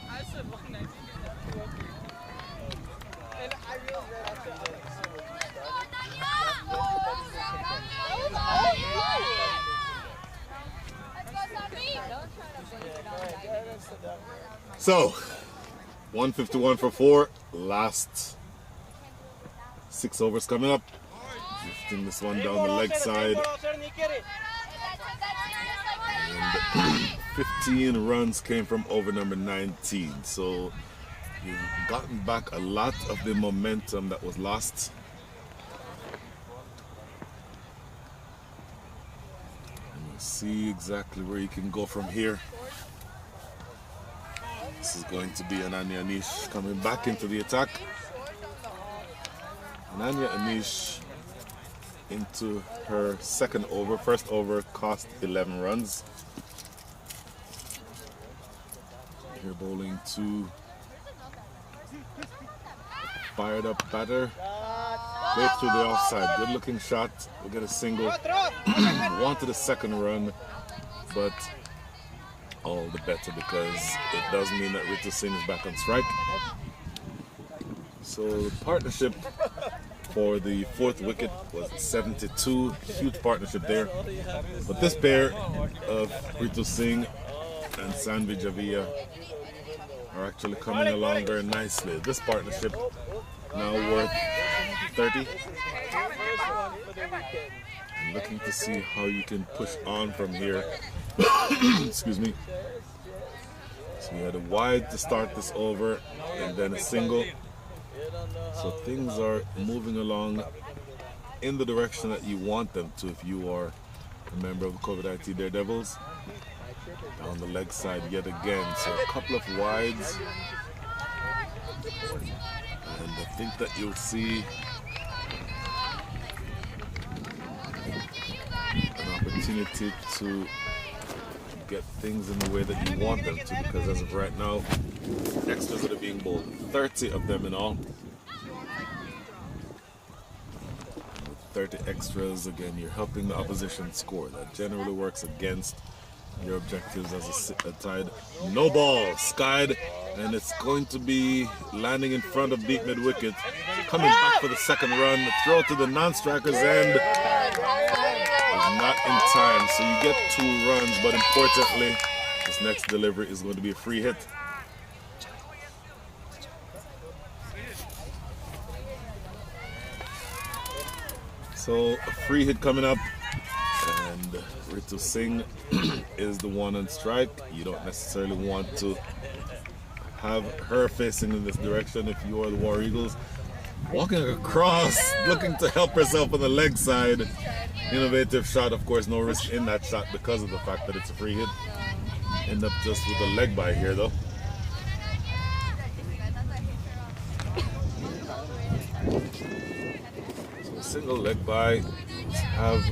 I said 190. And I realized that after you didn't see what you started. So, 151 for 4. Last 6 overs coming up. Lifting this one down the leg side. And 15 runs came from over number 19. So, you've gotten back a lot of the momentum that was lost. And you'll see exactly where you can go from here. This is going to be Ananya Anish coming back into the attack. Ananya Anish into her second over. First over cost 11 runs. Here bowling to fired up batter. Way through the offside. Good looking shot. We'll get a single. Wanted a second run, but all the better because it does mean that Ritu Singh is back on strike. So the partnership for the 4th wicket was 72. Huge partnership there. But this pair of Ritu Singh and Sanvi Javia are actually coming along very nicely. This partnership now worth 30. I'm looking to see how you can push on from here. Excuse me. So we had a wide to start this over and then a single. So things are moving along in the direction that you want them to if you are a member of the CovetIT Daredevils. Down the leg side yet again. So a couple of wides. And I think that you'll see an opportunity to get things in the way that you want them to, because as of right now, extras that are being bowled, 30 of them in all. With 30 extras, again, you're helping the opposition score. That generally works against your objectives as a tide. No ball, skied, and it's going to be landing in front of deep mid wicket. Coming back for the second run, the throw to the non-striker's end. Not in time, so you get 2 runs, but importantly, this next delivery is going to be a free hit. So a free hit coming up, and Ritu Singh is the one on strike. You don't necessarily want to have her facing in this direction if you are the War Eagles. Walking across, looking to help herself on the leg side. Innovative shot, of course, no risk in that shot because of the fact that it's a free hit. End up just with a leg by here though. So a single leg by, have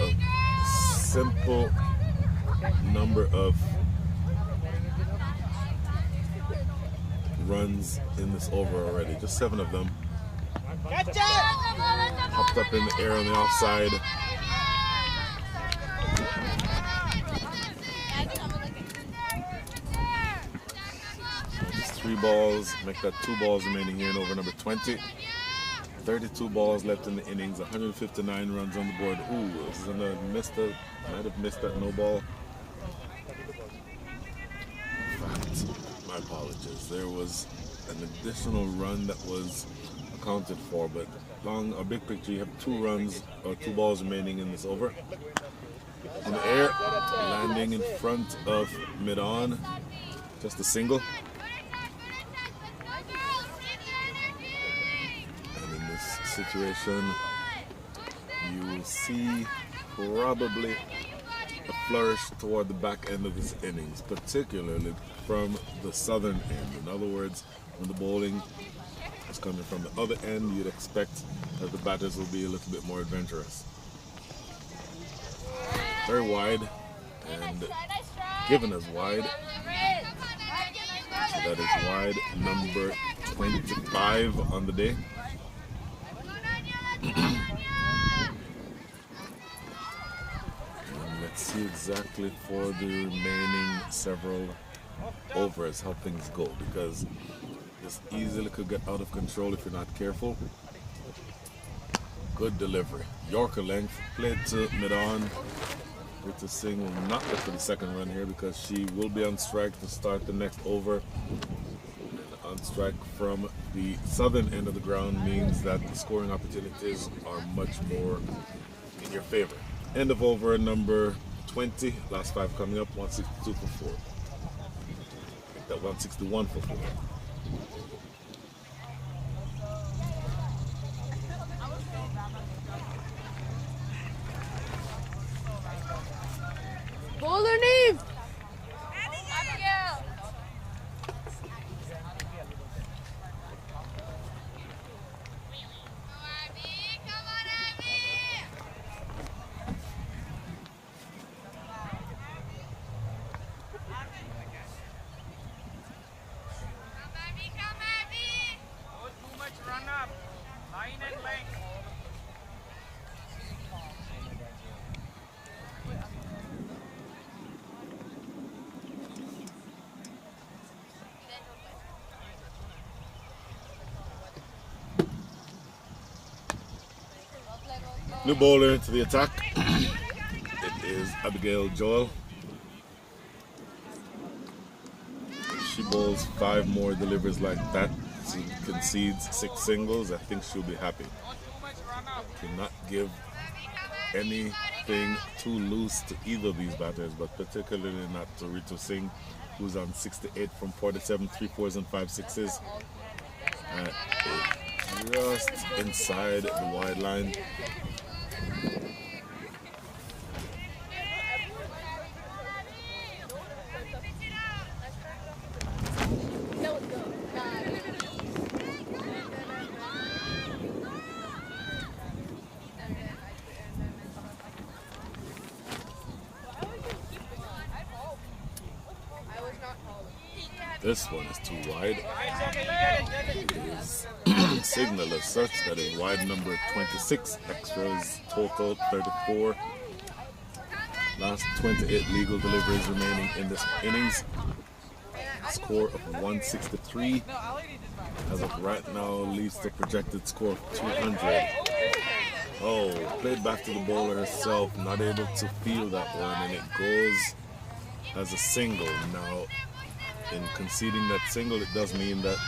a simple number of runs in this over already, just 7 of them. Popped up in the air on the offside. Just 3 balls, make that 2 balls remaining here in over number 20. 32 balls left in the innings, 159 runs on the board. Ooh, this is gonna might have missed that no ball. In fact, my apologies. There was an additional run that was accounted for, but long or big picture, you have 2 runs or 2 balls remaining in this over. In the air, landing in front of mid-on, just a single. And in this situation, you will see probably a flourish toward the back end of this innings, particularly from the southern end. In other words, when the bowling is coming from the other end, you'd expect that the batters will be a little bit more adventurous. Very wide, and given as wide, so that is wide number 25 on the day. And let's see exactly for the remaining several overs how things go, because this easily could get out of control if you're not careful. Good delivery. Yorker length, played to mid-on. Rita Singh will not get to the second run here because she will be on strike to start the next over. And on strike from the southern end of the ground means that the scoring opportunities are much more in your favor. End of over number 20, last 5 coming up, 162 for 4. Make that 161 for 4. Bowler name! New bowler to the attack. It is Abigail Joel. She bowls 5 more deliveries like that. She concedes 6 singles. I think she'll be happy. Cannot give anything too loose to either of these batters, but particularly not to Ritu Singh, who's on 68 from 47, 3 4s and 5 6s. Just inside the wide line. This one is too wide. It is signal as such that is wide number 26. Extras total 34. Last 28 legal deliveries remaining in this innings. Score of 163. As of right now, leads the projected score of 200. Oh, played back to the bowler herself, not able to feel that one, and it goes as a single. Now, in conceding that single, it does mean that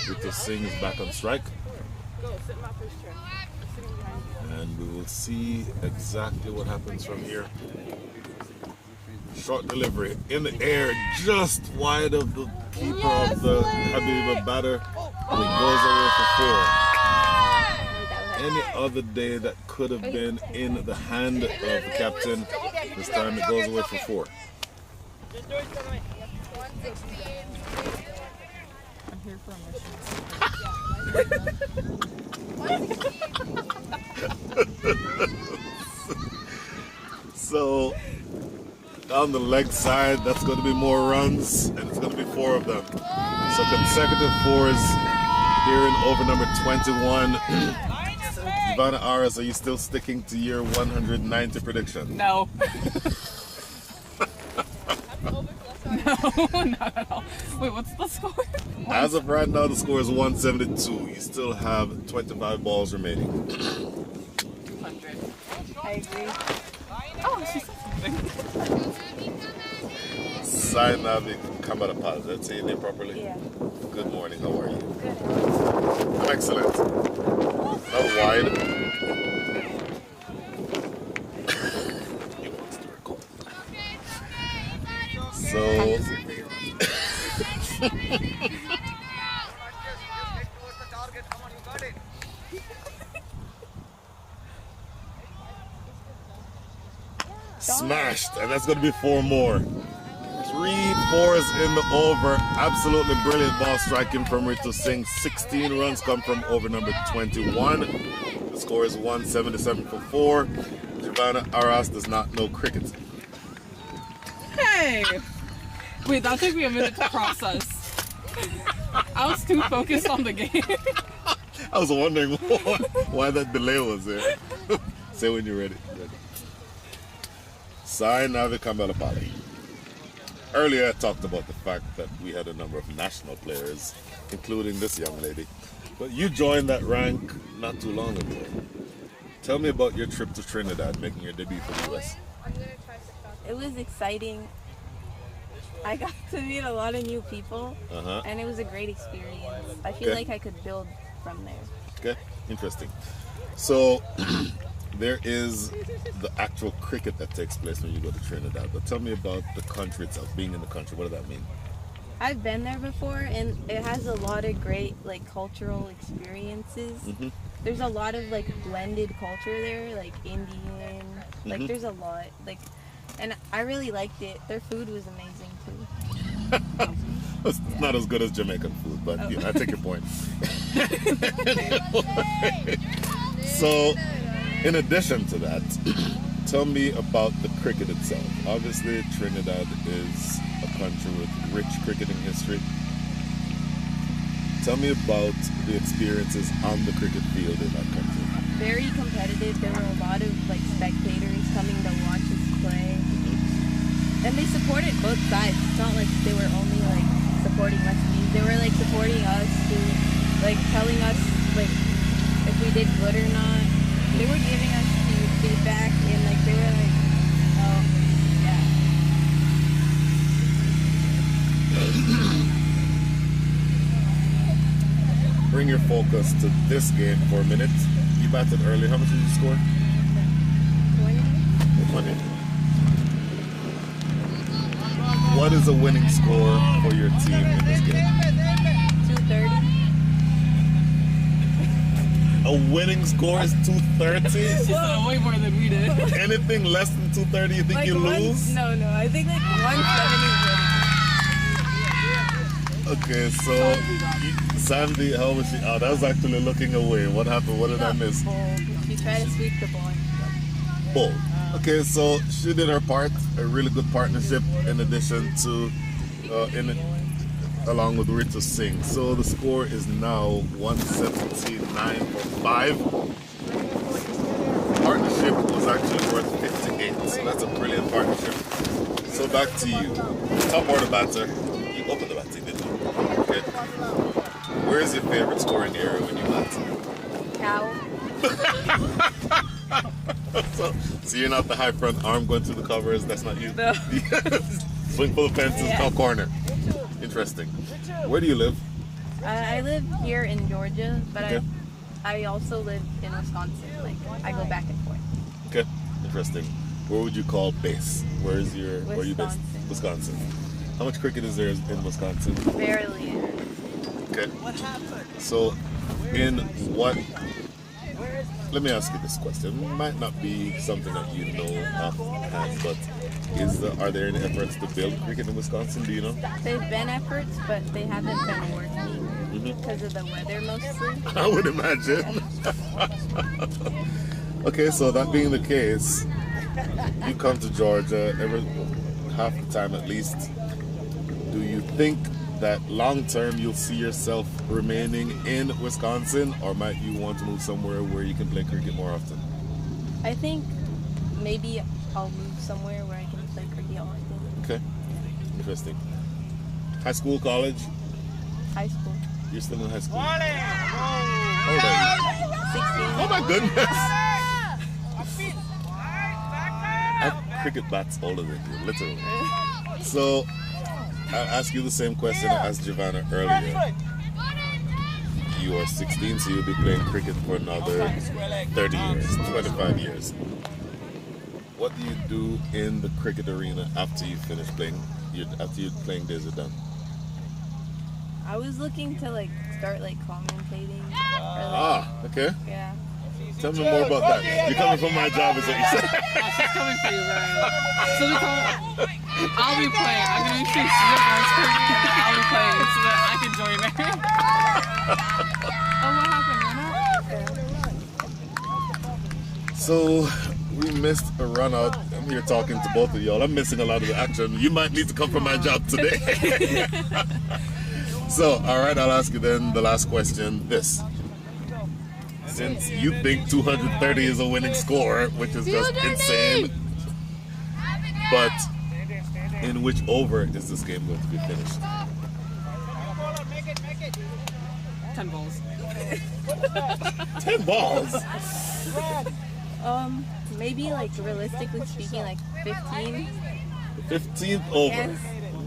Ritu Singh is back on strike. And we will see exactly what happens from here. Short delivery in the air, just wide of the keeper of the Habiba batter. And it goes away for 4. Any other day that could have been in the hand of the captain, this time it goes away for 4. I'm here for So, on the leg side, that's going to be more runs, and it's going to be 4 of them. So consecutive 4s here in over number 21. Ivana Aras, are you still sticking to your 190 prediction? No. No, not at all. Wait, what's the score? As of right now, the score is 172. You still have 25 balls remaining. 100. I agree. Oh, she said something. Sainavi Kamarapal, did I say your name properly? Yeah. Good morning, how are you? Good. I'm excellent. Not wide. You want to record. So, smashed, and that's going to be 4 more. 3 4s in the over. Absolutely brilliant ball striking from Ritu Singh. 16 runs come from over number 21. The score is 177 for 4. Giovanna Aras does not know cricket. Hey! Wait, that took me a minute to process. I was too focused on the game. I was wondering why that delay was there. Say when you're ready. Sai Navi Kamalapali. Earlier I talked about the fact that we had a number of national players, including this young lady. But you joined that rank not too long ago. Tell me about your trip to Trinidad, making your debut for the US. It was exciting. I got to meet a lot of new people, and it was a great experience. I feel like I could build from there. Okay, interesting. So, there is the actual cricket that takes place when you go to Trinidad. But tell me about the country itself, being in the country. What does that mean? I've been there before, and it has a lot of great cultural experiences. There's a lot of blended culture there, like Indian. There's a lot and I really liked it. Their food was amazing too. It's not as good as Jamaican food, but yeah, I take your point. So, in addition to that, tell me about the cricket itself. Obviously, Trinidad is a country with rich cricketing history. Tell me about the experiences on the cricket field in that country. Very competitive. There were a lot of spectators coming to watch us play. And they supported both sides. It's not like they were only supporting West Indies. They were supporting us too, telling us if we did good or not. They were giving us feedback, and they were oh yeah. Bring your focus to this game for a minute. You batted early. How much did you score? 20. What is a winning score for your team in this game? 230. A winning score is 230? She said way more than we did. Anything less than 230, you think you lose? No, I think 170 is winning. Okay, so Sandy, how was she? Oh, that was actually looking away. What happened? What did I miss? She tried to sweep the ball. Bull. Okay, so she did her part. A really good partnership in addition to, along with Ritu Singh. So the score is now 179 for 5. Partnership was actually worth 58. So that's a brilliant partnership. So back to you. Top order batter. You opened the batting, didn't you? Okay. Where is your favorite scoring area when you bat? Cow. So you're not the high front arm going through the covers. That's not you. No. Swing for the fences, top corner. Interesting. Where do you live? I live here in Georgia, but Okay. I also live in Wisconsin. I go back and forth. Okay, interesting. Where would you call base? Where are you based? Wisconsin. How much cricket is there in Wisconsin? Barely. Okay. So, let me ask you this question. It might not be something that you know offhand, but are there any efforts to build cricket in Wisconsin? Do you know? There's been efforts, but they haven't been working because of the weather mostly. I would imagine. Okay, so that being the case, you come to Georgia half the time at least. Do you think that long term you'll see yourself remaining in Wisconsin, or might you want to move somewhere where you can play cricket more often? I think maybe I'll move somewhere where I can play cricket often. Okay, interesting. High school, college? High school. You're still in high school. How old are you? 16. Oh my goodness! I have cricket bats older than you, literally. So, I'll ask you the same question I asked Giovanna earlier. You are 16, so you'll be playing cricket for another 30 years, 25 years. What do you do in the cricket arena after you finish playing, after your playing days are done? I was looking to like start like commentating. Okay. Yeah. Tell me more about that. You're coming for my job, is what you said. She's coming for you, man. So I'll be playing. I'm gonna make sure you're on screen. I'll be playing so that I can join her. Oh, what happened? So we missed a run out. I'm here talking to both of y'all. I'm missing a lot of the action. You might need to come for my job today. So, all right, I'll ask you then the last question. This. Since you think 230 is a winning score, which is just insane, but in which over is this game going to be finished? 10 balls. 10 balls? Maybe like realistically speaking, like 15. 15th over. Yes.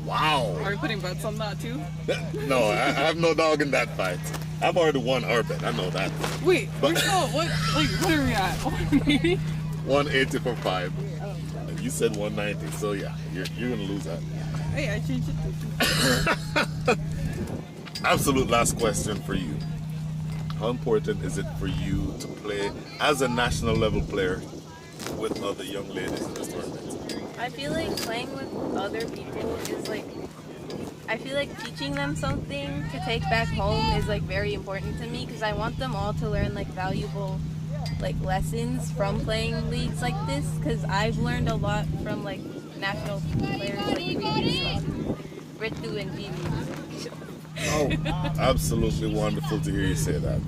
Wow. Are we putting bets on that too? No, I have no dog in that fight. I've already won our bet. I know that. Wait, But- we're still, what are we at? 180 for 5. And you said 190, so yeah, you're gonna lose that. Hey, I changed it to Absolute last question for you. How important is it for you to play as a national level player with other young ladies in this tournament? I feel like playing with other people is like, I feel like teaching them something to take back home is like very important to me because I want them all to learn like valuable like lessons from playing leagues like this because I've learned a lot from like national players like previous Ritu and Vivi. Oh, absolutely wonderful to hear you say that.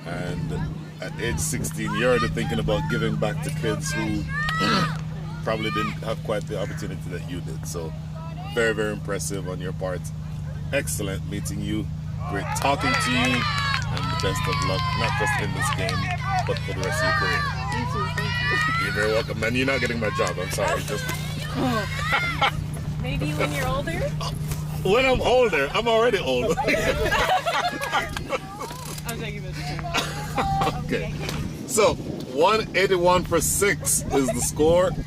And at age 16, you're already thinking about giving back to kids who probably didn't have quite the opportunity that you did. So very, very impressive on your part. Excellent meeting you. Great talking to you. And the best of luck, not just in this game, but for the rest of your career. You too, thank you. You're very welcome, man. You're not getting my job. I'm sorry. Just Maybe when you're older? when I'm older, I'm already old. I'm taking this. Okay. So 181 for 6 is the score. And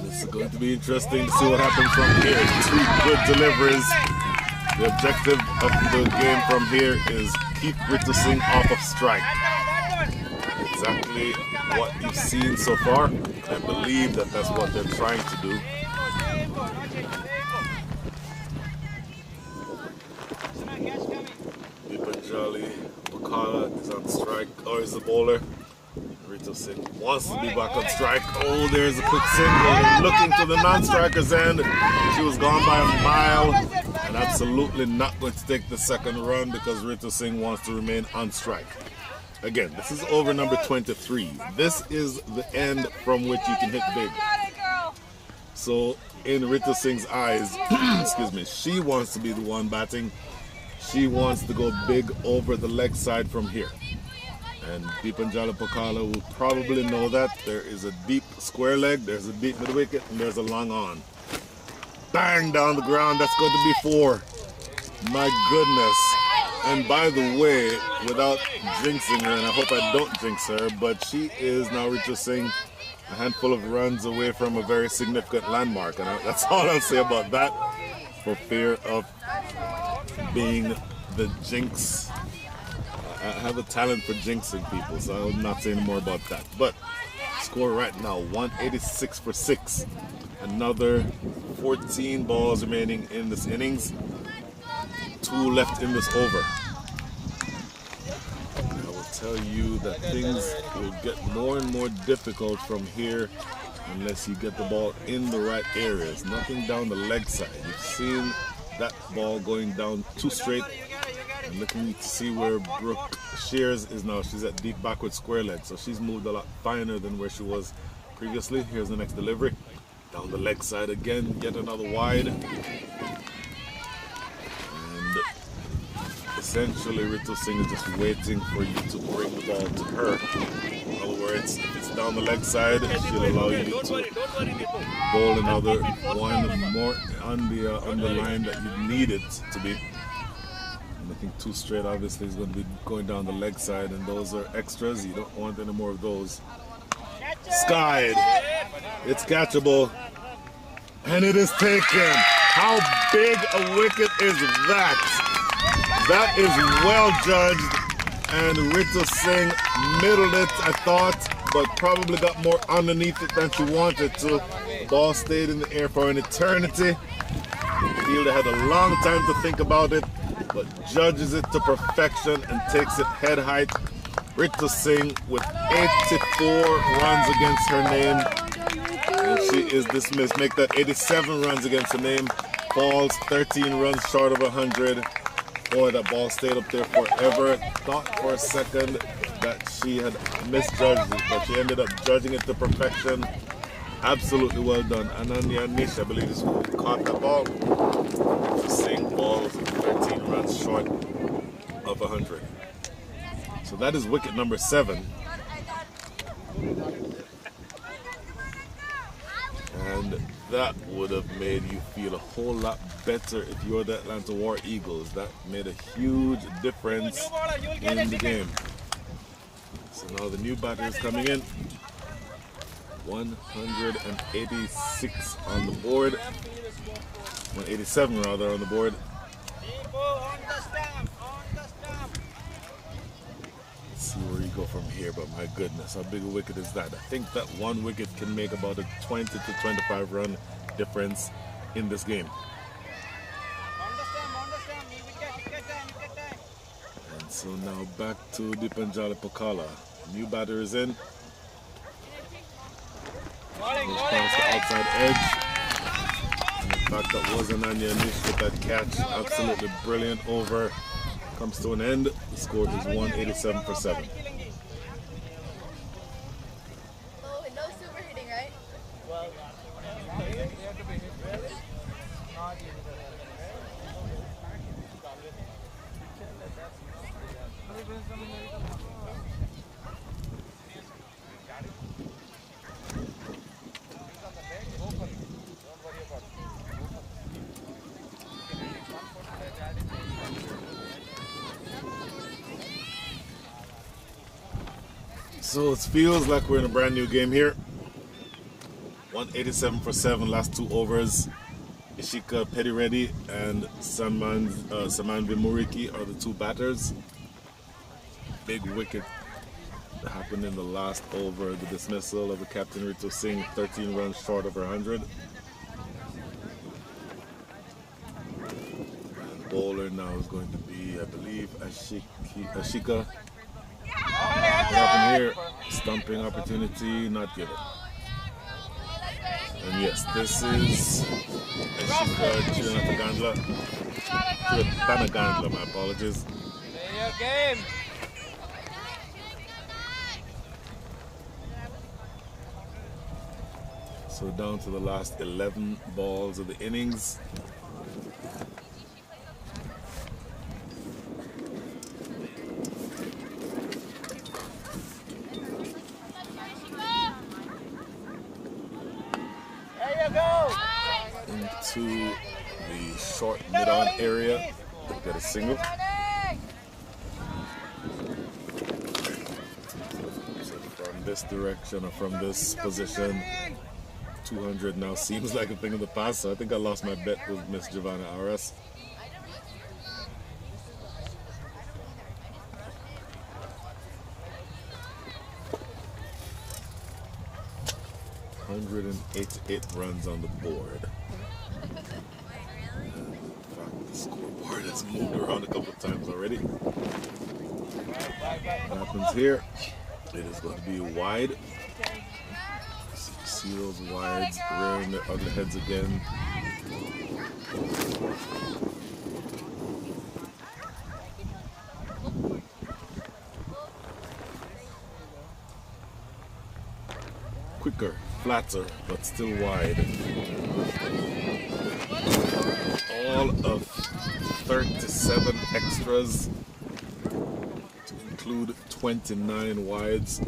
this is going to be interesting to see what happens from here. 2 good deliveries. The objective of the game from here is keep Ritu Singh off of strike. Exactly what you've seen so far. I believe that that's what they're trying to do. Dipanjali Pakala is on strike, or is the bowler. Ritu Singh wants to be back on strike. Oh, there's a quick single. Looking to the non-striker's end. She was gone by a mile. And absolutely not going to take the second run because Ritu Singh wants to remain on strike. Again, this is over number 23. This is the end from which you can hit big. So in Ritu Singh's eyes, excuse me, she wants to be the one batting. She wants to go big over the leg side from here. And Dipanjali Pakala will probably know that. There is a deep square leg, there's a deep mid wicket, and there's a long on. Bang down the ground, that's going to be 4. My goodness. And by the way, without jinxing her, and I hope I don't jinx her, but she is now Ritu Singh a handful of runs away from a very significant landmark. And that's all I'll say about that, for fear of being the jinx. I have a talent for jinxing people, so I will not say any more about that. But score right now, 186 for 6. Another 14 balls remaining in this innings. 2 left in this over. I will tell you that things will get more and more difficult from here unless you get the ball in the right areas. Nothing down the leg side. You've seen that ball going down too straight. And looking to see where Brooke Shears is now. She's at deep backward square leg, so she's moved a lot finer than where she was previously. Here's the next delivery. Down the leg side again, yet another wide. And essentially Ritu Singh is just waiting for you to bring the ball to her. In other words, if it's down the leg side, she'll allow you to bowl another one more on the line that you need it to be. Looking too straight, obviously, is going to be going down the leg side, and those are extras. You don't want any more of those. Skied. It's catchable. And it is taken. How big a wicket is that? That is well judged. And Ritu Singh middled it, I thought, but probably got more underneath it than she wanted to. The ball stayed in the air for an eternity. The fielder had a long time to think about it, but judges it to perfection and takes it head height. Ritu Singh with 84 runs against her name, and she is dismissed. Make that 87 runs against her name. Falls 13 runs short of 100. Boy, that ball stayed up there forever. Thought for a second that she had misjudged it, but she ended up judging it to perfection. Absolutely well done. Ananya Nish, I believe, is who caught that ball. Ritu Singh balls 13 runs short of 100. So that is wicket number 7. And that would have made you feel a whole lot better if you're the Atlanta War Eagles. That made a huge difference in the game. So now the new batter is coming in. 186 on the board. 187 rather on the board. Let's see where you go from here, but my goodness, how big a wicket is that? I think that one wicket can make about a 20 to 25 run difference in this game. And so now back to Dipanjali Pakala. New batter is in. Past the outside edge. And in fact, that was Ananya Nish with that catch. Absolutely brilliant over. Comes to an end. The score is 187 for 7. Oh, no super hitting, right? So it feels like we're in a brand new game here. 187 for 7, last 2 overs. Ishika Pedireddy and Samanvi Muriki are the 2 batters. Big wicket happened in the last over, the dismissal of the captain Ritu Singh, 13 runs short of 100. And bowler now is going to be, I believe, Ashika. What happened here? Stumping opportunity, not given. And yes, this is Ashika Chiranatagandla, my apologies. So down to the last 11 balls of the innings. Into the short mid-on area, get a single. So from this direction or from this position, 200 now seems like a thing of the past. So I think I lost my bet with Miss Giovanna RS. $188 runs on the board. In fact, the scoreboard has moved around a couple of times already. What happens here? It is going to be wide. See those wides rearing their ugly heads again. Quicker, flatter, but still wide. All of 37 extras to include 29 wides.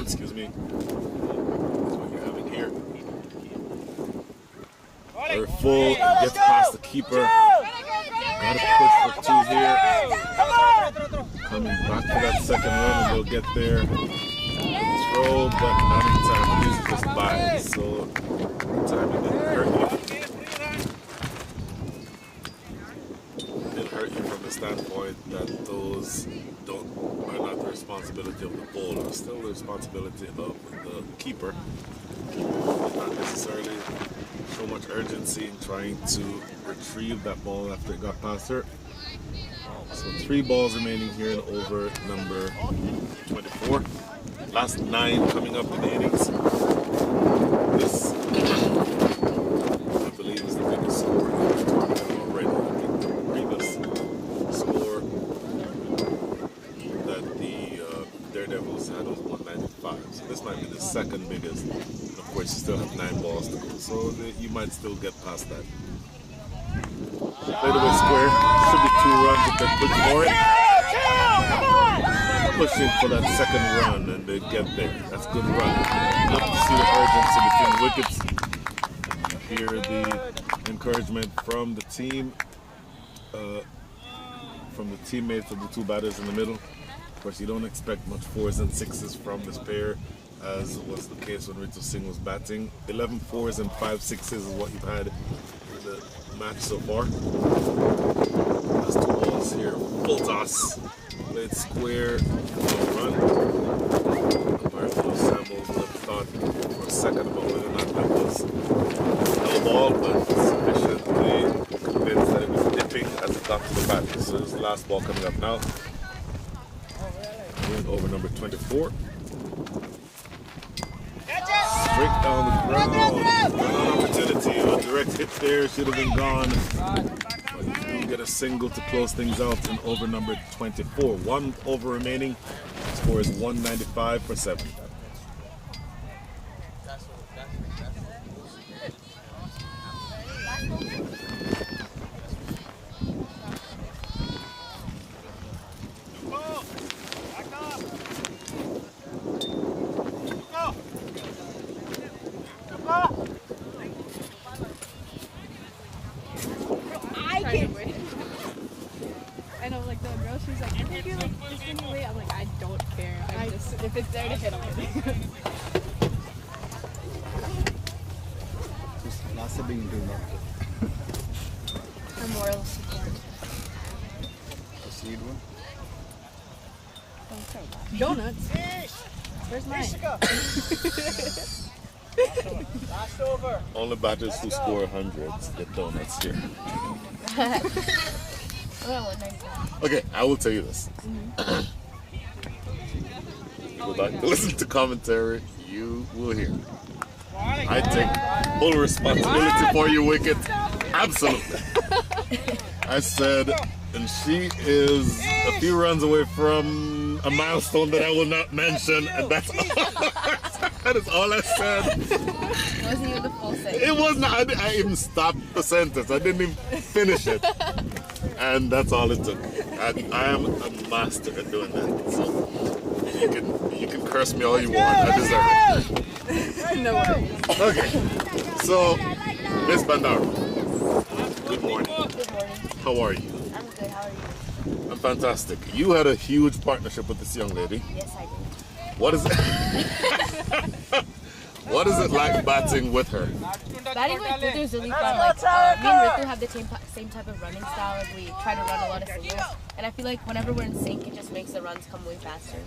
Excuse me. That's what you're having here. Very full, gets past the keeper. Gotta push for 2 here. Coming back for that second run and they'll get there. Throw, but not in time. It is just by, so timing didn't hurt you. It didn't hurt you from the standpoint that those are not the responsibility of the bowler, still the responsibility of the keeper. Not necessarily so much urgency in trying to retrieve that ball after it got past her. So 3 balls remaining here in over number 24. Last 9 coming up in the innings. This, I believe, is the biggest score in the tournament already. I think the previous score that the Daredevils had was 195. So this might be the second biggest. And of course, you still have 9 balls to go. So you might still get past that. Played away square. Should be 2 runs if they push for it. Pushing for that second run and they get there. That's good run. Love to see the urgency between wickets. Hear the encouragement from the team, from the teammates of the 2 batters in the middle. Of course, you don't expect much 4s and 6s from this pair, as was the case when Ritu Singh was batting. 11 4s and 5 6s is what you've had in the match so far. That's 2 balls here. Full toss. Played square, run. Umpire Samuels would have thought for a second about whether or not that was no ball, but sufficiently convinced that it was dipping as it got to the bat. So this is the last ball coming up now. Going over number 24. Straight down the ground. An opportunity. A direct hit there should have been gone. Get a single to close things out in over number 24. 1 over remaining. Score is 195 for 7. I know, like the girl, she's like, can you do like this anyway? I'm like, I don't care. I just, if it's there to hit, I'm hitting. Nasa being doing that. For moral support. The seed one. Don't say that. Donuts. Where's mine? Last over. Only batters who score hundreds get donuts here. Okay, I will tell you this. You go back to listen to commentary, you will hear. I take full responsibility for your wicket. Absolutely. I said, and she is a few runs away from a milestone that I will not mention, and that's all. That is all I said. It wasn't even the full sentence. It was not. I even stopped the sentence. I didn't even finish it. And that's all it took. I am a master at doing that. So you can curse me all you want. I deserve it. No worries. Okay. So, Miss Bandara. Good morning. Good morning. How are you? I'm good. How are you? I'm fantastic. You had a huge partnership with this young lady. Yes, I did. What is it? What is it like batting with her? Batting with Ritu is really fun. Like, me and Ritu have the same type of running style. Like, we try to run a lot of singles. And I feel like whenever we're in sync, it just makes the runs come way faster.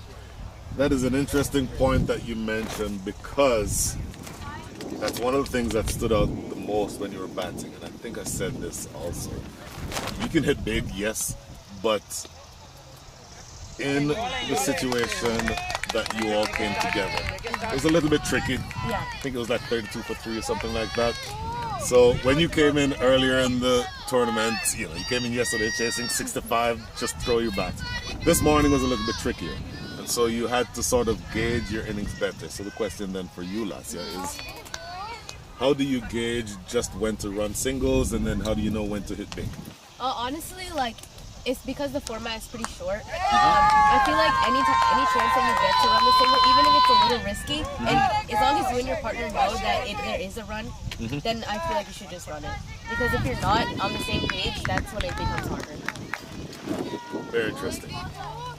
That is an interesting point that you mentioned, because that's one of the things that stood out the most when you were batting. And I think I said this also. You can hit big, yes, but in the situation that you all came together. It was a little bit tricky. Yeah. I think it was like 32 for 3 or something like that. So when you came in earlier in the tournament, you came in yesterday chasing 65, just throw your bat. This morning was a little bit trickier. And so you had to sort of gauge your innings better. So the question then for you, Lassia, is how do you gauge just when to run singles and then how do you know when to hit big? Honestly, like, it's because the format is pretty short. I feel like any chance that you get to run the single, even if it's a little risky, and as long as you and your partner know that there is a run, then I feel like you should just run it. Because if you're not on the same page, that's when it becomes harder. Very interesting.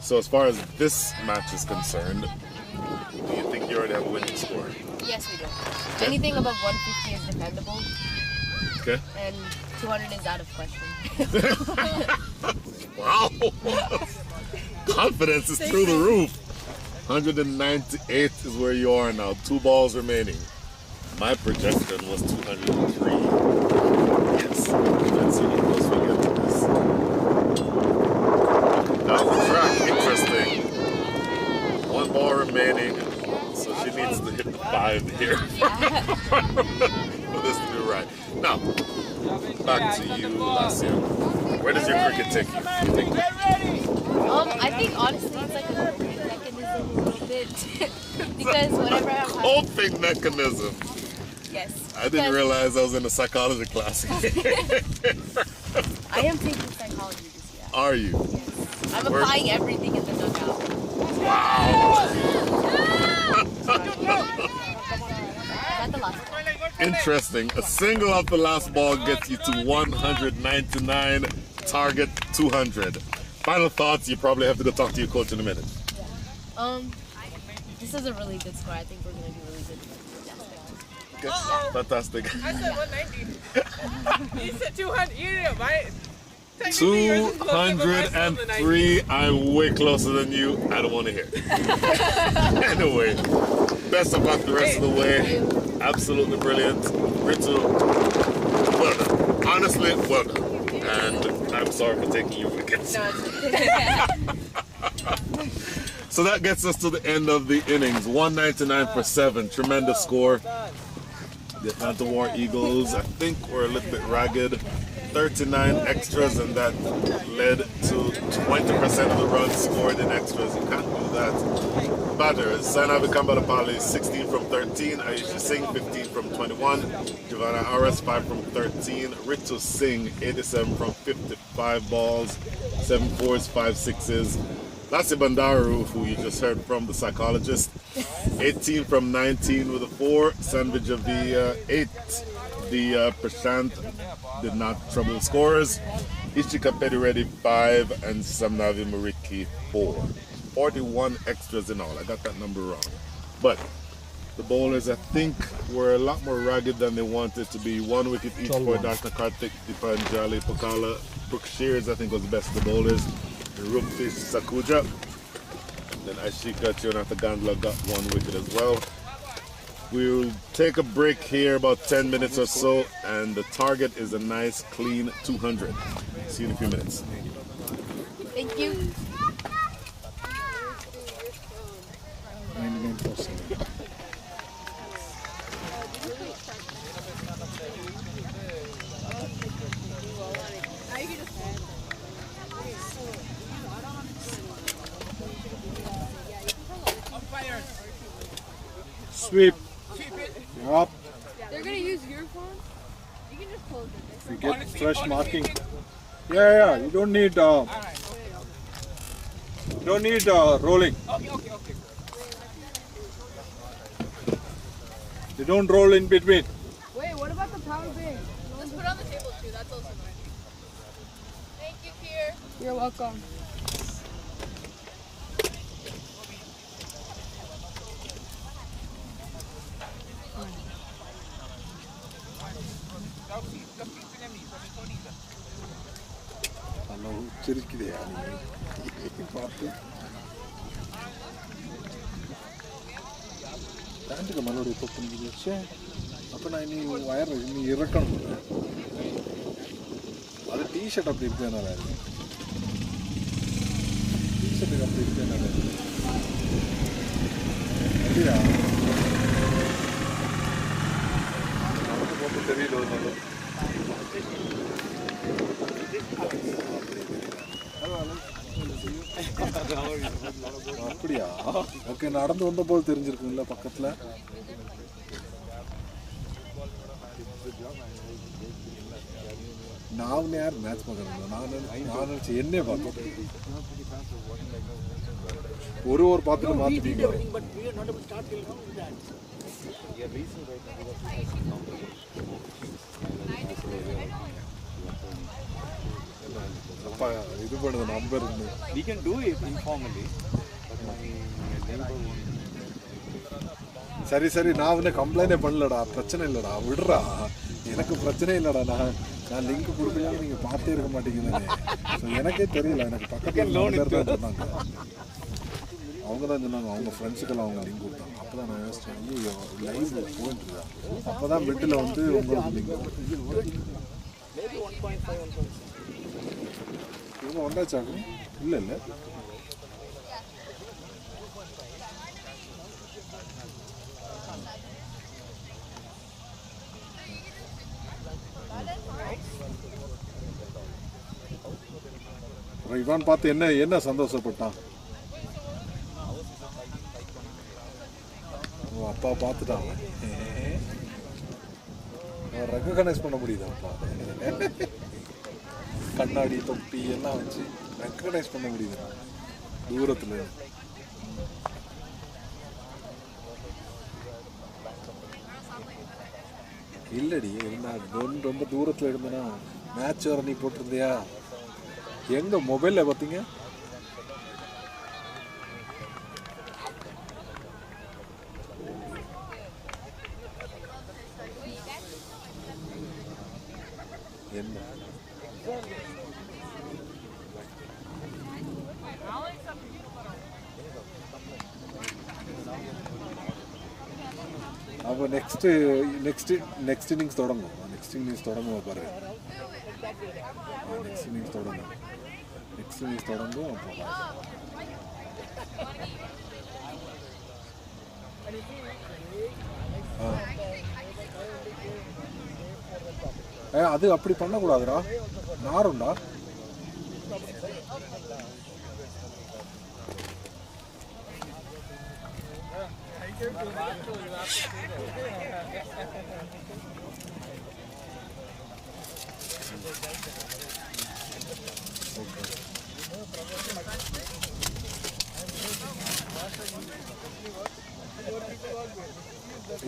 So as far as this match is concerned, do you think you already have a winning score? Yes, we do. Anything above 150 is dependable. Okay. And 200 is out of question. Wow! Confidence is through the roof. 198 is where you are now. 2 balls remaining. My projection was 203. Yes. Let's see how close we get to this. Down the track. Interesting. 1 ball remaining. So she needs to hit the 5 here for this to be right. Now, back to you, Lassia. Where does your cricket take you? I think honestly it's like a coping mechanism a little bit. Because whenever I'm Coping mechanism. Yes. I didn't realize I was in a psychology class. I am taking psychology this year. Are you? Yes. I'm applying everything in the dugout. Wow. Is that the last one? Interesting. A single off the last ball gets you to 199, target 200. Final thoughts, you probably have to go talk to your coach in a minute. This is a really good score. I think we're going to do really good. Okay. Fantastic. I said 190. You said 200. You didn't buy it. 203. I'm way closer than you. I don't want to hear. Anyway, best of luck the rest of the way. Absolutely brilliant. Ritu, well done. Honestly, well done. And I'm sorry for taking you wickets. So that gets us to the end of the innings. 199 for 7. Tremendous score. The Atlanta War Eagles, I think, were a little bit ragged. 39 extras, and that led to 20% of the runs scored in extras. You can't do that. Batters, Sanavi Kambalapali, 16 from 13. Aisha Singh, 15 from 21. Giovanna Aras, 5 from 13. Ritu Singh, 87 from 55 balls. 7 fours, 5 sixes. Lassi Bandaru, who you just heard from, the psychologist, 18 from 19 with a 4. Sanvijavia, 8. The Prashant did not trouble the scorers. Ishika Pediredi, 5, and Samnavi Mariki, 4. 41 extras in all. I got that number wrong. But the bowlers, I think, were a lot more ragged than they wanted to be. 1 wicket each for Dashna Karthik, Dipanjali, Pokala. Brooke Shears, I think, was the best of the bowlers. Rupfish Sakuja. Then Ashika Chionatha Gandla got 1 wicket as well. We'll take a break here, about 10 minutes or so, and the target is a nice, clean 200. See you in a few minutes. Thank you. 99%. Sweep. Yup. They're gonna use your phone? You can just close it. If you get fresh marking. Yeah. You don't need rolling. Okay. You don't roll in between. Wait, what about the power bank? Just put it on the table too. That's also nice. Thank you, Kier. You're welcome. ചിരിക്കിതയാ പാട്ട് ಪ್ಯಾಂಟಿಗೆ ಮನೋಡಿ ಇಪ್ಪತ್ತು ಛೇ ಅಪ್ಪ ನಾ ನೀವು wire ನೀವು ಇರಕಣು ಅದು T shirt அப்படி ಇರ್ತೇನಲ್ಲ tea ಶರ್ಟಿಗೆ அப்படி ಇರ್ತೇನಲ್ಲ அப்படியா? நமக்கு மட்டும் தெரியல ஒரு நாள். அப்படியா? ஓகே, நடந்து வந்த போது தெரிஞ்சிருக்குங்களா பக்கத்தில்? நான் யார் மேட்ச் பார்க்குறேன்? நான் நினச்சி என்னே பார்த்தேன். ஒரு பார்த்துட்டு மாற்றிட்டீங்க. அப்பா இது பண்ணுது number. We can do it informally, but my neighbor won't. சரி சரி, நான் வந்து கம்ப்ளைண்டே பண்ணலடா, பிரச்சனை இல்லைடா, விடுறா, எனக்கு பிரச்சனை இல்லைடா. நான் லிங்க் கொடுக்கலாம், நீங்கள் பார்த்தே இருக்க மாட்டீங்கன்னு. ஸோ எனக்கே தெரியல, எனக்கு பக்கத்தில் லோன் தான் சொன்னாங்க. அவங்க தான் சொன்னாங்க, அவங்க ஃப்ரெண்ட்ஸுக்கெல்லாம் அவங்க லிங்க் கொடுத்தாங்க. அப்போ தான் நான் யோசிச்சேன், ஐயோ லைவ் போயிட்டு இருக்கா. அப்போ தான் பெட்டில் வந்து உங்களுக்கு லிங்க் இவங்க ஒன்றாச்சாங்க. இல்லை இல்லை, இவான் பார்த்து என்ன சந்தோஷப்பட்டான். அப்பா பார்த்துட்டான், ரெக்கக்னைஸ் பண்ண முடியுது. அப்பா கண்ணாடி தொப்பி எல்லாம் வச்சு ரெக்கக்னைஸ் பண்ண முடியுது தூரத்தில். இல்லடி இருந்தா ரொம்ப தூரத்தில் இருந்தேன்னா மேட்ச் வர நீ போட்டிருந்தியா? எங்க மொபைலில் பார்த்தீங்க? என்ன அப்போ நெக்ஸ்ட் இன்னிங்ஸ் தொடங்கும். நெக்ஸ்ட் இன்னிங்ஸ் தொடங்கும் பாரு. நெக்ஸ்ட் இன்னிங்ஸ் தொடங்கும். அப்போ அது அப்படி பண்ணக்கூடாதுடா, நாருண்டா.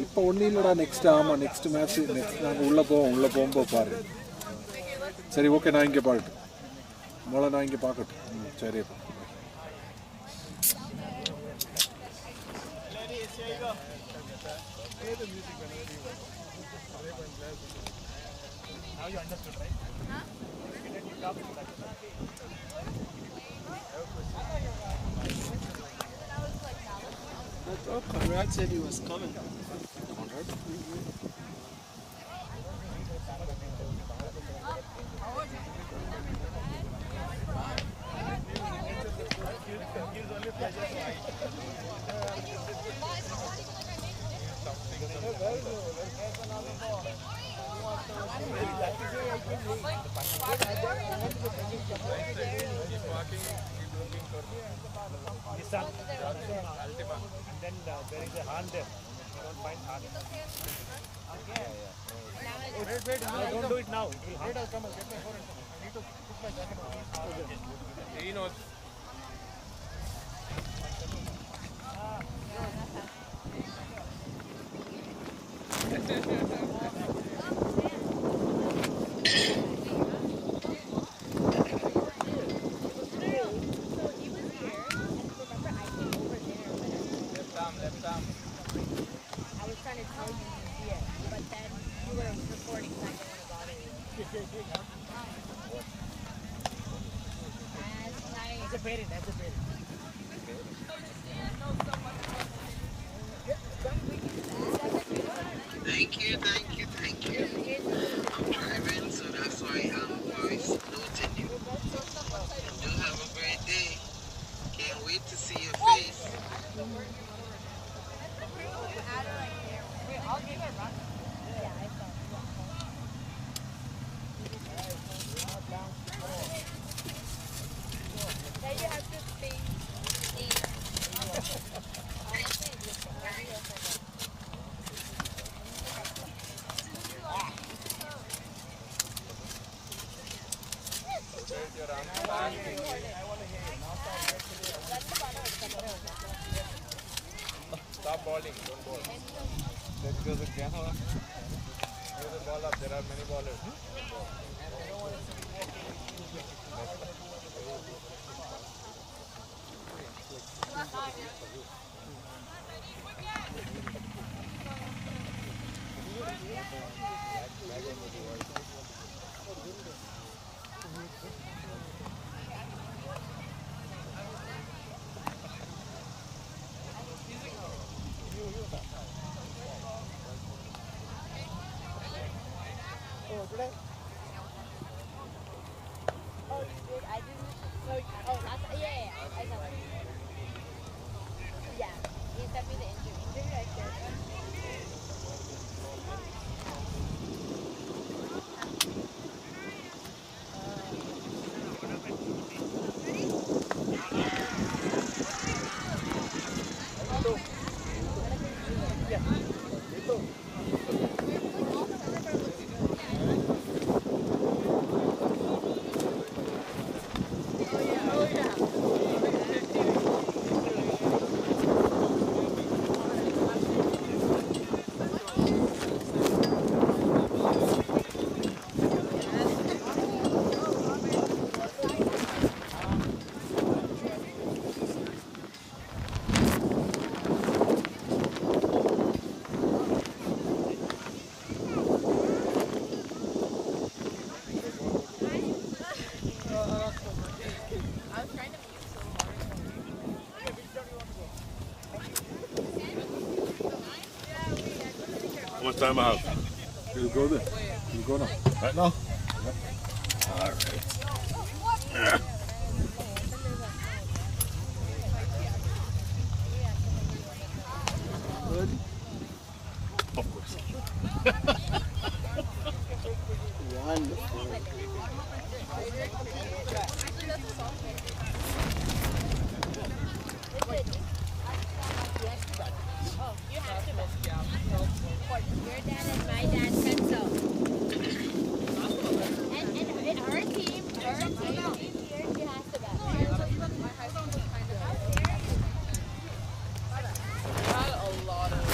இப்போ ஒன்றும் இல்லைடா, நெக்ஸ்ட். ஆமாம், நெக்ஸ்ட் மேட்ச் நாங்கள் உள்ளே போகும்போது பாரு. சரி ஓகே, நான் இங்கே பார்க்கட்டும். மொழ நான் இங்கே பார்க்கட்டும். சரிப்பா. I thought Conrad said he was coming. Conrad? And then there is a hand there. You don't find hand. Okay. Wait. No, don't do it now. It will hurt. Come on, get my phone. I need to put my jacket on. He knows. That's a parent. Thank you. I'm driving, so that's why I'm voice noting you. Do have a great day. Can't wait to see your face. Stop balling, don't ball. There goes the camera. Throw the ball up, there are many ballers. How much time I have? We'll go there. We'll go now. Right now? All right. Of course. Wonderful. Your dad and my dad said so. And her team here, she has to bet. A lot of.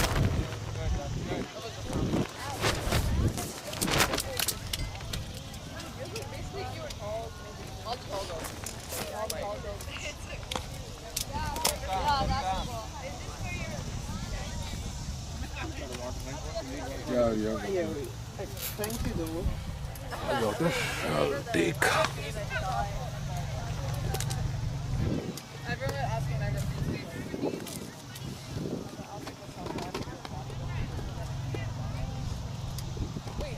Yeah. Thank you, though. I'll take. Everyone asking my Wait,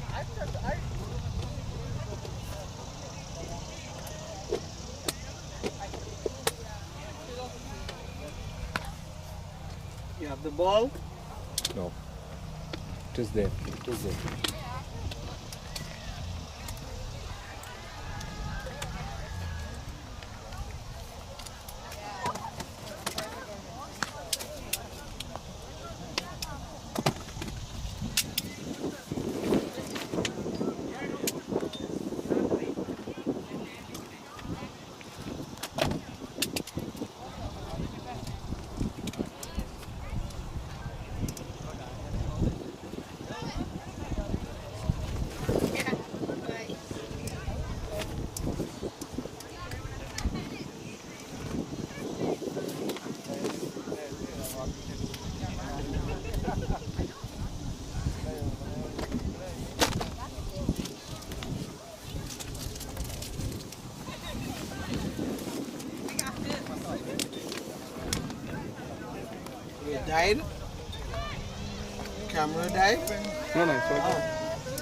You have the ball? No. It is there. It is there. Died? Camera died? No, it's okay.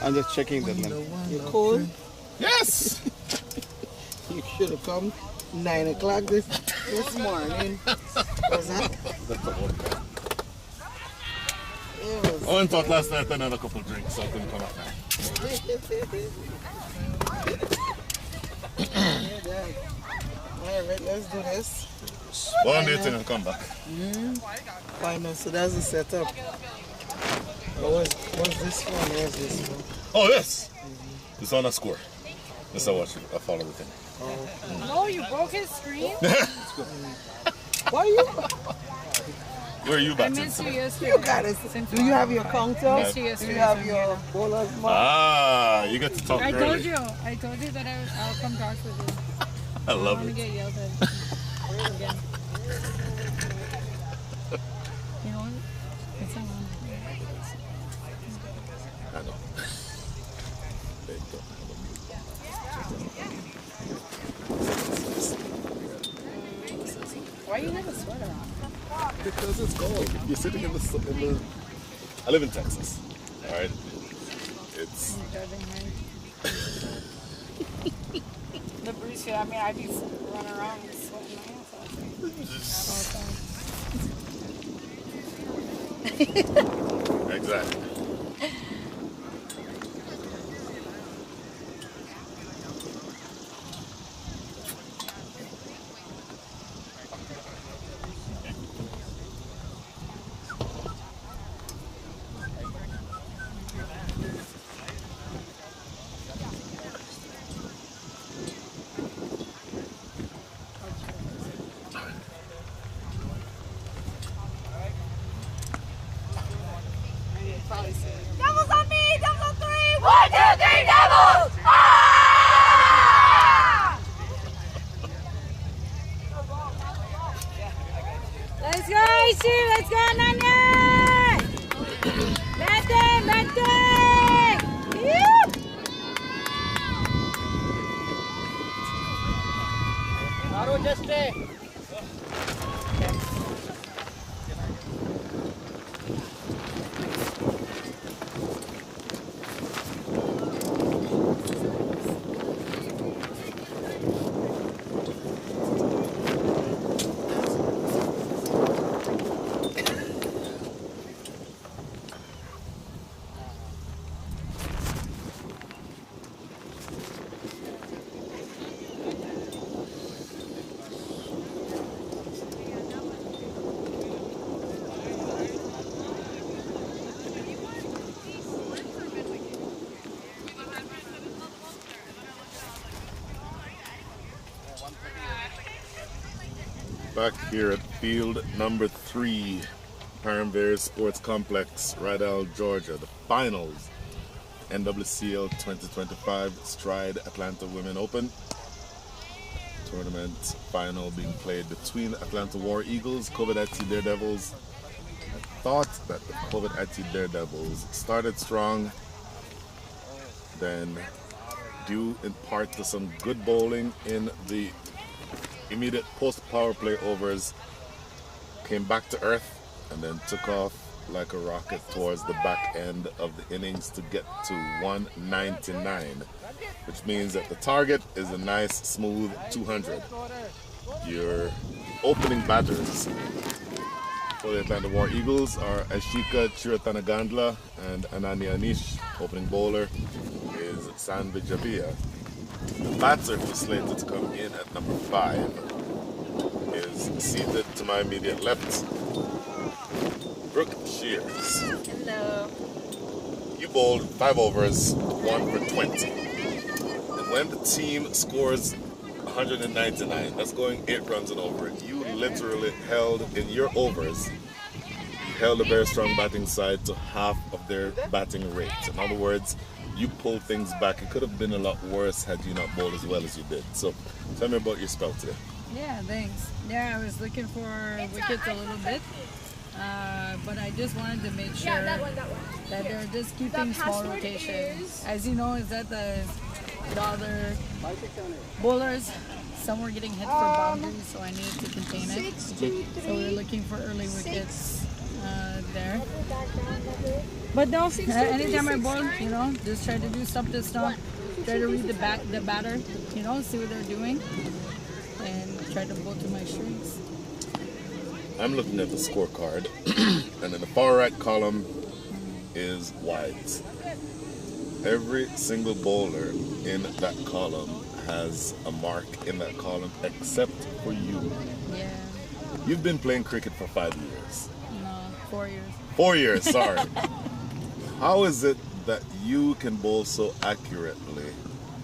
I'm just checking that one. You cold? Yes! You should have come 9 o'clock this morning. Was that? That's the one. I went out last night and had a couple drinks, so I couldn't come out now. Alright, let's do this. One day thing and come back. Final, so that's the setup. What's this one? What's this one? Oh, yes! It's on a score. Just I watch it. I follow the thing. No, you broke his screen? Why you? Where are you I back missed to? you yesterday. You got it. Do you have your counter? Missed you Do yesterday. you have so your bowler's mark? Ah, you get to talk I early. told you that I'll come talk with you. I love want to it. get yelled at again. You know what? It's not on. I know. Why you have a sweater on? Because it's cold. You're sitting in the. I live in Texas. All right. It's. The breeze here, I mean, I'd be running around and sweating my ass off. Exactly. Devils on me! Devils on 3! 1, 2, 3, Devils! Ah! Let's go, Ishi! Let's go, Nanya! Batting! Batting! Maru, just stay. Back here at field number 3, Paramvere Sports Complex, Rydell, Georgia. The finals, NWCL 2025 Stride Atlanta Women Open. Tournament final being played between Atlanta War Eagles, CovetIT Daredevils. I thought that the CovetIT Daredevils started strong, then due in part to some good bowling in the immediate post-power play overs, came back to earth and then took off like a rocket towards the back end of the innings to get to 199, which means that the target is a nice smooth 200. Your opening batters for the Atlanta War Eagles are Ashika Chiratanagandla and Anani Anish. Opening bowler is Sanvi Javia. The batter who's slated to come in at number 5 is seated to my immediate left, Brooke Shears. Hello. You bowled 5 overs, 1 for 20. And when the team scores 199, that's going 8 runs and over, you literally held, in your overs, you held a very strong batting side to half of their batting rate. In other words, you pulled things back. It could have been a lot worse had you not bowled as well as you did. So tell me about your spell today. Yeah, thanks. Yeah, I was looking for wickets a little bit, but I just wanted to make sure that they're just keeping small rotations. As you know, is that the other bowlers, some were getting hit for boundaries, so I needed to contain it. So we were looking for early wickets there. But no, anytime I bowl, just try to do something strong. Try to read the batter, see what they're doing, and try to bowl to my strengths. I'm looking at the scorecard, and in the far right column, is wides. Every single bowler in that column has a mark in that column except for you. Yeah. You've been playing cricket for 5 years. No, 4 years. 4 years, sorry. How is it that you can bowl so accurately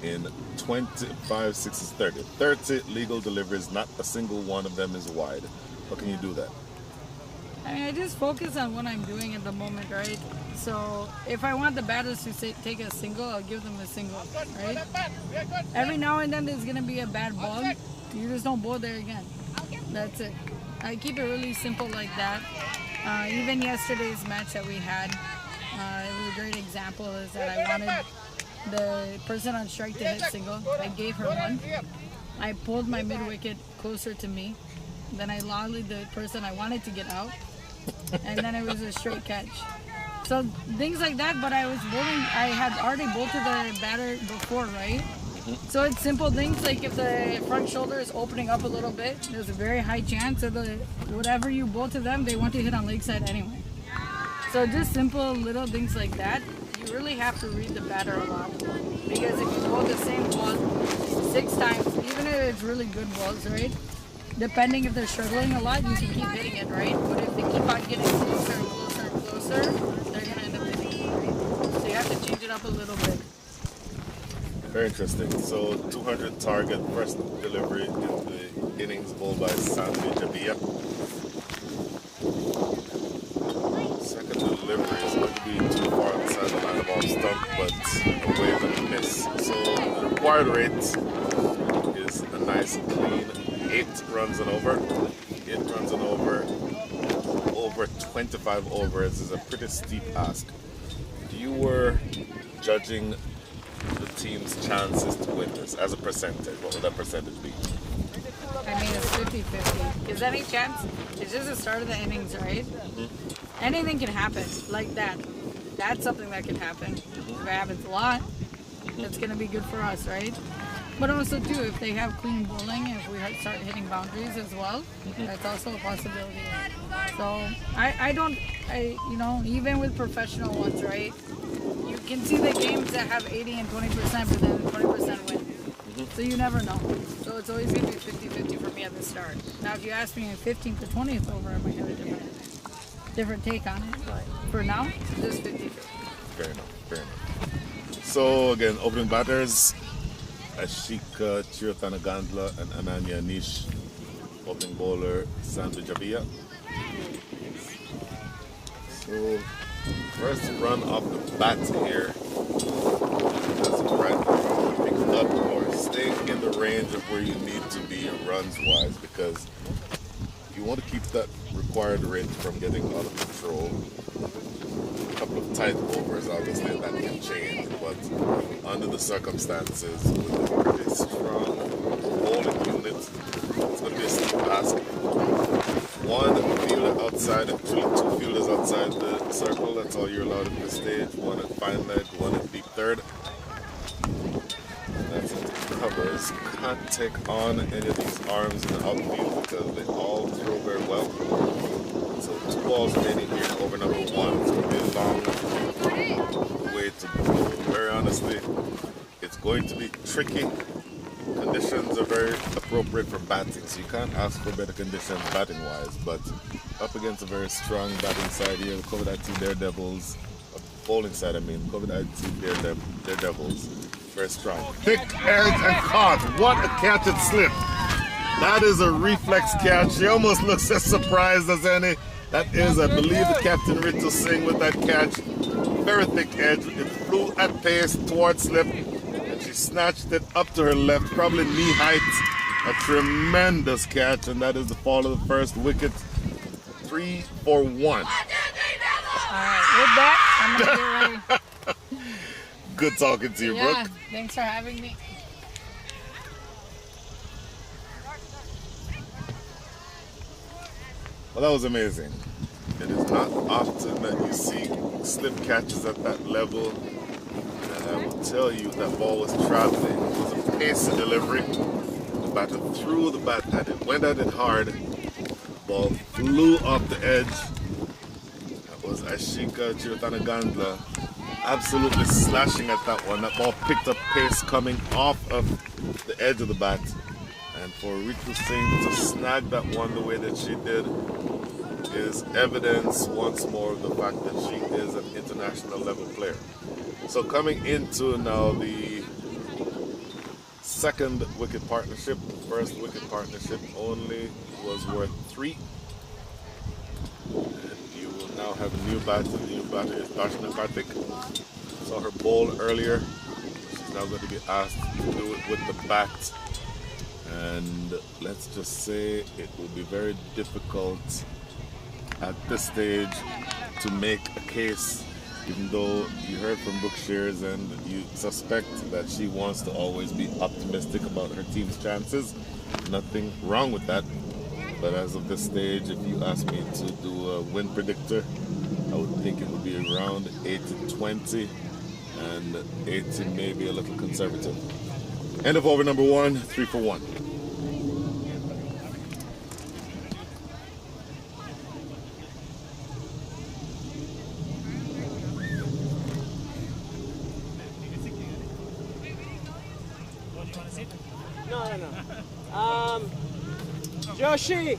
in 25, 6, 30? 30 legal deliveries, not a single one of them is wide. How can you do that? I mean, I just focus on what I'm doing at the moment, right? So if I want the batters to take a single, I'll give them a single, right? Every now and then there's going to be a bad ball. You just don't bowl there again. That's it. I keep it really simple like that. Even yesterday's match that we had, it was a great example is that I wanted the person on strike to hit single. I gave her one. I pulled my mid-wicket closer to me. Then I lollied the person I wanted to get out. And then it was a straight catch. So things like that, but I was bowling, I had already bowled to the batter before, right? So it's simple things like if the front shoulder is opening up a little bit, there's a very high chance that whatever you bowl to them, they want to hit on leg side anyway. So just simple little things like that. You really have to read the batter a lot. Because if you bowl the same ball 6 times, even if it's really good balls, right? Depending if they're struggling a lot, you can keep hitting it, right? But if they keep on getting closer and closer and closer, they're going to end up hitting it, right? So you have to change it up a little bit. Very interesting. So 200 target, first delivery in the innings bowled by Sandy Jabia. Second delivery is going to be too far outside the line of off stump, but away with a miss. So the required rate is a nice clean 8 runs and over. 8 runs and over 25 overs is a pretty steep ask. If you were judging the team's chances to win this as a percentage, what would that percentage be? I mean, it's 50-50. Is any chance? It's just the start of the innings, right? Anything can happen like that. That's something that can happen. If it happens a lot, it's going to be good for us, right? But also too, if they have clean bowling, if we start hitting boundaries as well, that's also a possibility. So you know, even with professional ones, right? You can see the games that have 80 and 20%, but then 20% win. So you never know. So it's always going to be 50-50 for me at the start. Now, if you ask me a 15th to 20th over, I might have a different take on it. But for now, just 50-50. Fair enough. Fair enough. So again, opening batters. Ashika Chiratanagandla and Ananya Nish. Opening bowler Sandra Jabia. So first run off the bat here. That's right. Picking up or staying in the range of where you need to be runs wise, because you want to keep that required range from getting out of control. A couple of tight overs, obviously, that can change, but under the circumstances, with a pretty strong bowling unit, it's going to be a steep ask. One fielder outside, actually 2 fielders outside the circle, that's all you're allowed at this stage. One at fine leg, one at deep third. That's it. Covers can't take on any of these arms in the outfield because they all throw very well. So 2 balls remaining here over number 1. It's going to be a long way to go. Very honestly, it's going to be tricky. Conditions are very appropriate for batting, so you can't ask for better conditions batting-wise. But up against a very strong batting side here, the CovetIT Daredevils, bowling side I mean, CovetIT Daredevils, very strong. Thick edge and caught. What a catch and slip. That is a reflex catch. She almost looks as surprised as any. That is, I believe, the Captain Ritu Singh with that catch. Very thick edge. It flew at pace towards slip, and she snatched it up to her left, probably knee height. A tremendous catch, and that is the fall of the first wicket. 3 for 1. All right, with that, I'm going to get ready. Good talking to you, Brooke. Thanks for having me. Well, that was amazing. It is not often that you see slip catches at that level. And I will tell you, that ball was traveling. It was a pacey delivery. The batter threw the bat at it, went at it hard. The ball flew off the edge. That was Ashika Chiratana-Gandla absolutely slashing at that one. That ball picked up pace coming off of the edge of the bat. And for Ritu Singh to snag that one the way that she did is evidence once more of the fact that she is an international level player. So coming into now the second wicket partnership, first wicket partnership only was worth 3. And you will now have a new batter. The new batter is Darshana Karthik. Saw her bowl earlier. She's now going to be asked to do it with the bat. And let's just say it will be very difficult at this stage to make a case, even though you heard from Brooke Shears and you suspect that she wants to always be optimistic about her team's chances. Nothing wrong with that. But as of this stage, if you ask me to do a win predictor, I would think it would be around 80-20, and 80 maybe a little conservative. End of over number 1, 3 for 1. No. Joshi!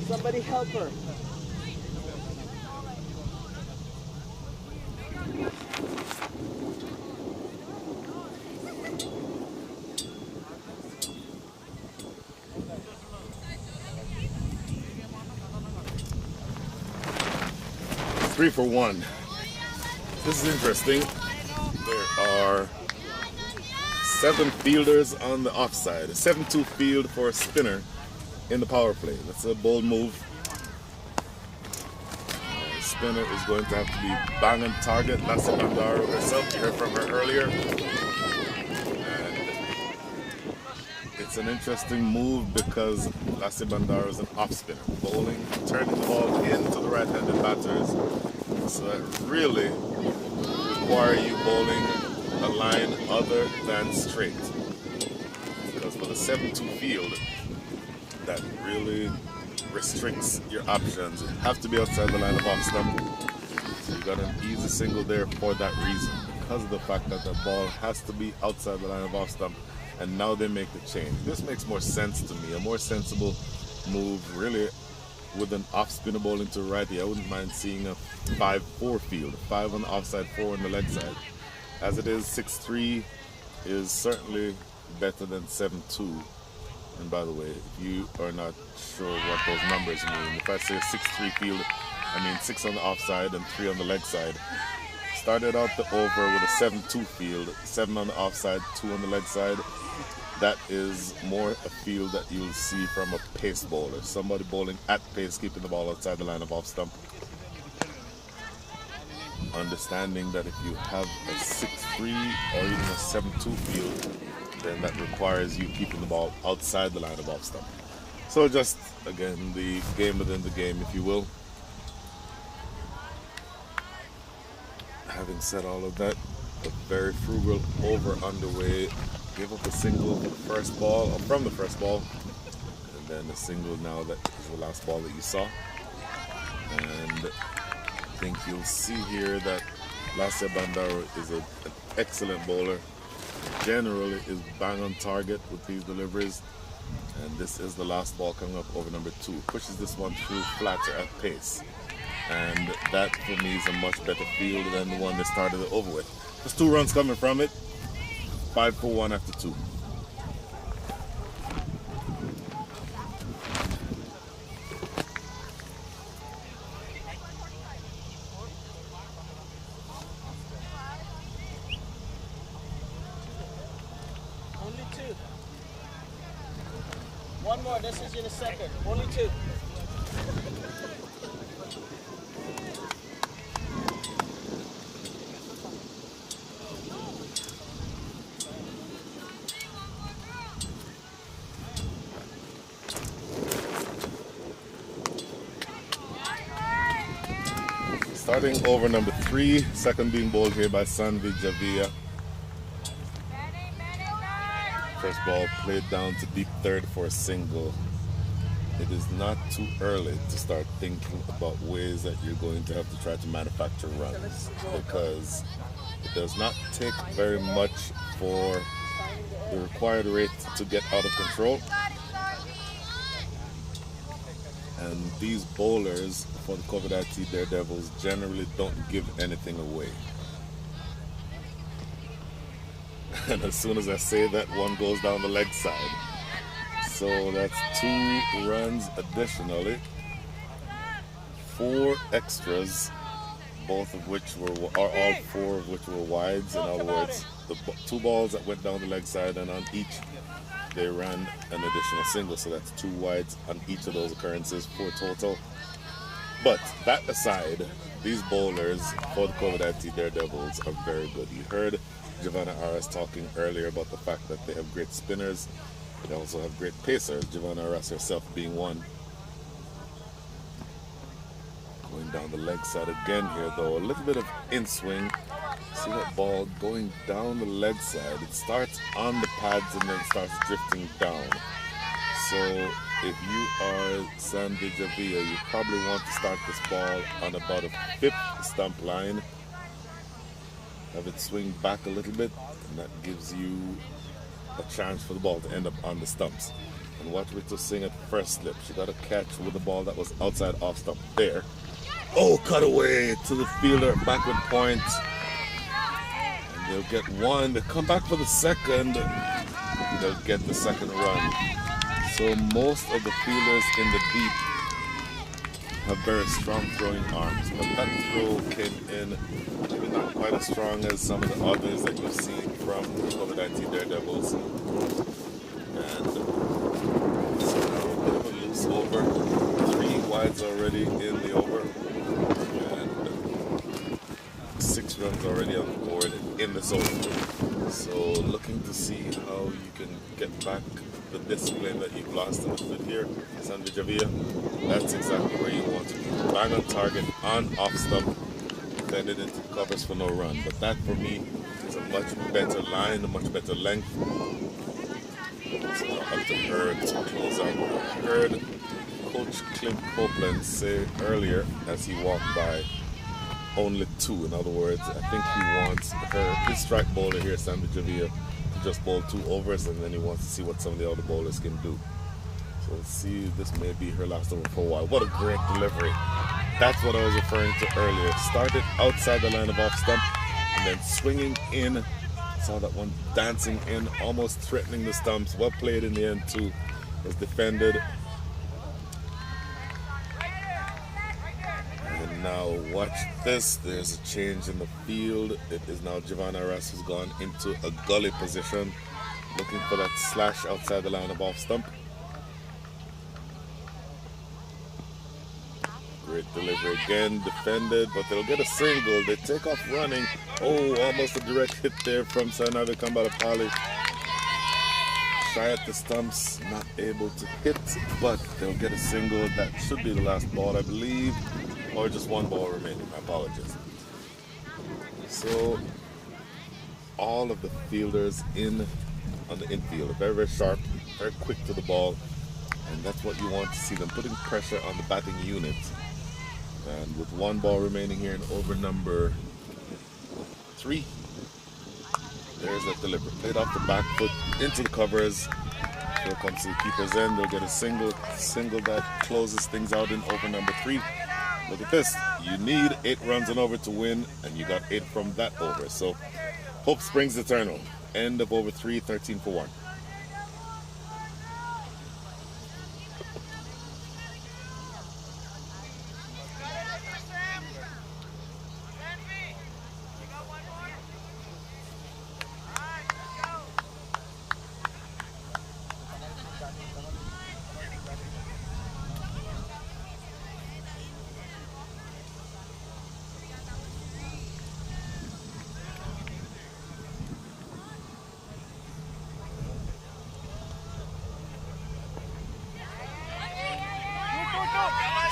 Somebody help her. Three for 1. This is interesting. There are 7 fielders on the offside. A 7-2 field for a spinner in the power play. That's a bold move. Spinner is going to have to be bang on target. Lassie Bandaro herself, you heard from her earlier. And it's an interesting move because Lassie Bandaro is an off spinner, bowling, turning the ball into the right-handed batters. So that really require you bowling a line other than straight. Because with a 7-2 field, that really restricts your options. You have to be outside the line of off stump. So you got an easy single there for that reason. Because of the fact that the ball has to be outside the line of off stump. And now they make the change. This makes more sense to me. A more sensible move, really, with an off spinner bowling to righty. I wouldn't mind seeing a 5-4 field. 5 on the offside, 4 on the leg side. As it is, 6-3 is certainly better than 7-2. And by the way, if you are not sure what those numbers mean, if I say 6-3 field, I mean 6 on the offside and 3 on the leg side. Started out the over with a 7-2 field, 7 on the offside, 2 on the leg side. That is more a field that you'll see from a pace bowler. Somebody bowling at pace, keeping the ball outside the line of off stump. Understanding that if you have a 6-3 or even a 7-2 field, then that requires you keeping the ball outside the line of off stump. So just, again, the game within the game, if you will. Having said all of that, a very frugal over underway. Give up a single first ball, or from the first ball, and then a single now that is the last ball that you saw. And I think you'll see here that Lassie Bandaro is an excellent bowler. Generally is bang on target with these deliveries. And this is the last ball coming up over number 2. Pushes this one through flatter at pace. And that for me is a much better field than the one they started it over with. There's 2 runs coming from it. 5 for 1 after 2. Only 2. One more, this is in a second. Only 2. Starting over number 3, second being bowled here by Sanvi Javia. First ball played down to deep third for a single. it is not too early to start thinking about ways that you're going to have to try to manufacture runs, because it does not take very much for the required rate to get out of control. And these bowlers for the CovetIT Daredevils generally don't give anything away. And as soon as I say that, one goes down the leg side. So that's 2 runs additionally, 4 extras, both of which were, or all 4 of which were wides. In other words, the 2 balls that went down the leg side, and on each they ran an additional single. So that's 2 wides on each of those occurrences, 4 total. But that aside, these bowlers for the CovetIT Daredevils are very good. You heard Giovanna Arras talking earlier about the fact that they have great spinners. They also have great pacers, Giovanna Arras herself being one. Going down the leg side again here though, a little bit of in-swing. See that ball going down the leg side. It starts on the pads and then starts drifting down. So if you are Sandy Javia, you probably want to start this ball on about a 5th stump line. Have it swing back a little bit, and that gives you a chance for the ball to end up on the stumps. And watch Rito Singh at first slip. She got a catch with the ball that was outside off stump there. Oh, cut away to the fielder, backward point. And they'll get 1. They come back for the second. They'll get the second run. So most of the fielders in the deep have very strong throwing arms, but that throw came in maybe not quite as strong as some of the others that you've seen from the CovetIT Daredevils. And so now a bit of a loose over. 3 wides already in the over, and 6 runs already on the board in this over. So looking to see how you can get back the discipline that you've lost in the foot here, Sandy Javia. That's exactly where you want to be. Bang on target, on off stump, bend it into the covers for no run. But that for me is a much better line, a much better length. So now up to Hurd to close out. Heard Coach Clint Copeland say earlier as he walked by, only 2. In other words, I think he wants his strike bowler here, Sandy Javia, to just bowl 2 overs, and then he wants to see what some of the other bowlers can do. So let's see, this may be her last over for a while. What a great delivery. That's what I was referring to earlier. Started outside the line of off stump and then swinging in. Saw that one dancing in, almost threatening the stumps. Well played in the end too. Was defended. And now watch this. There's a change in the field. It is now Giovanna Arras who's gone into a gully position, looking for that slash outside the line of off stump. Great delivery again, defended, but they'll get a single. They take off running. Oh, almost a direct hit there from Sanavi Kambalapali. Shy at the stumps, not able to hit, but they'll get a single. That should be the last ball, I believe, or just 1 ball remaining. My apologies. So all of the fielders on the infield are very, very sharp, very quick to the ball, and that's what you want to see them putting pressure on the batting unit. And with 1 ball remaining here in over number 3, there's that delivery. Played off the back foot into the covers. Here comes to the keeper's end. They'll get a single that closes things out in over number 3. Look at this. You need 8 runs and over to win, and you got 8 from that over. So hope springs eternal. End of over 3, 13 for 1.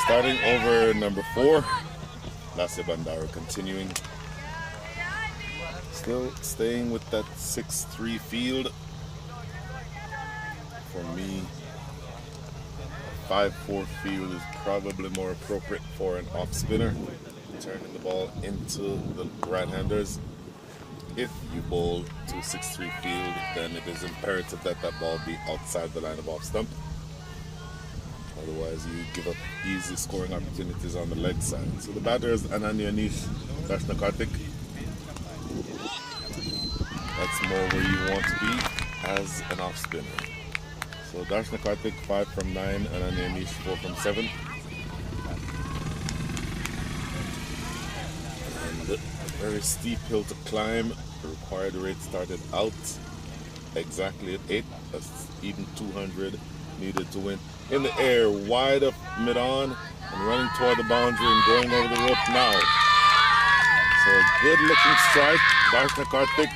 Starting over number 4, Lasse Bandara continuing. Still staying with that 6-3 field. For me, 5-4 field is probably more appropriate for an off spinner, turning the ball into the right-handers. If you bowl to 6-3 field, then it is imperative that that ball be outside the line of off stump. Otherwise, you give up easy scoring opportunities on the leg side. So the batter is Ananya Anish Darshana Karthik. That's more where you want to be as an off spinner. So Darshana Karthik 5 from 9, Ananya Anish 4 from 7. And a very steep hill to climb. The required rate started out exactly at 8. That's even 200 needed to win. In the air, wide up mid-on, and running toward the boundary and going over the rope now. So a good looking strike. Darshana Karthik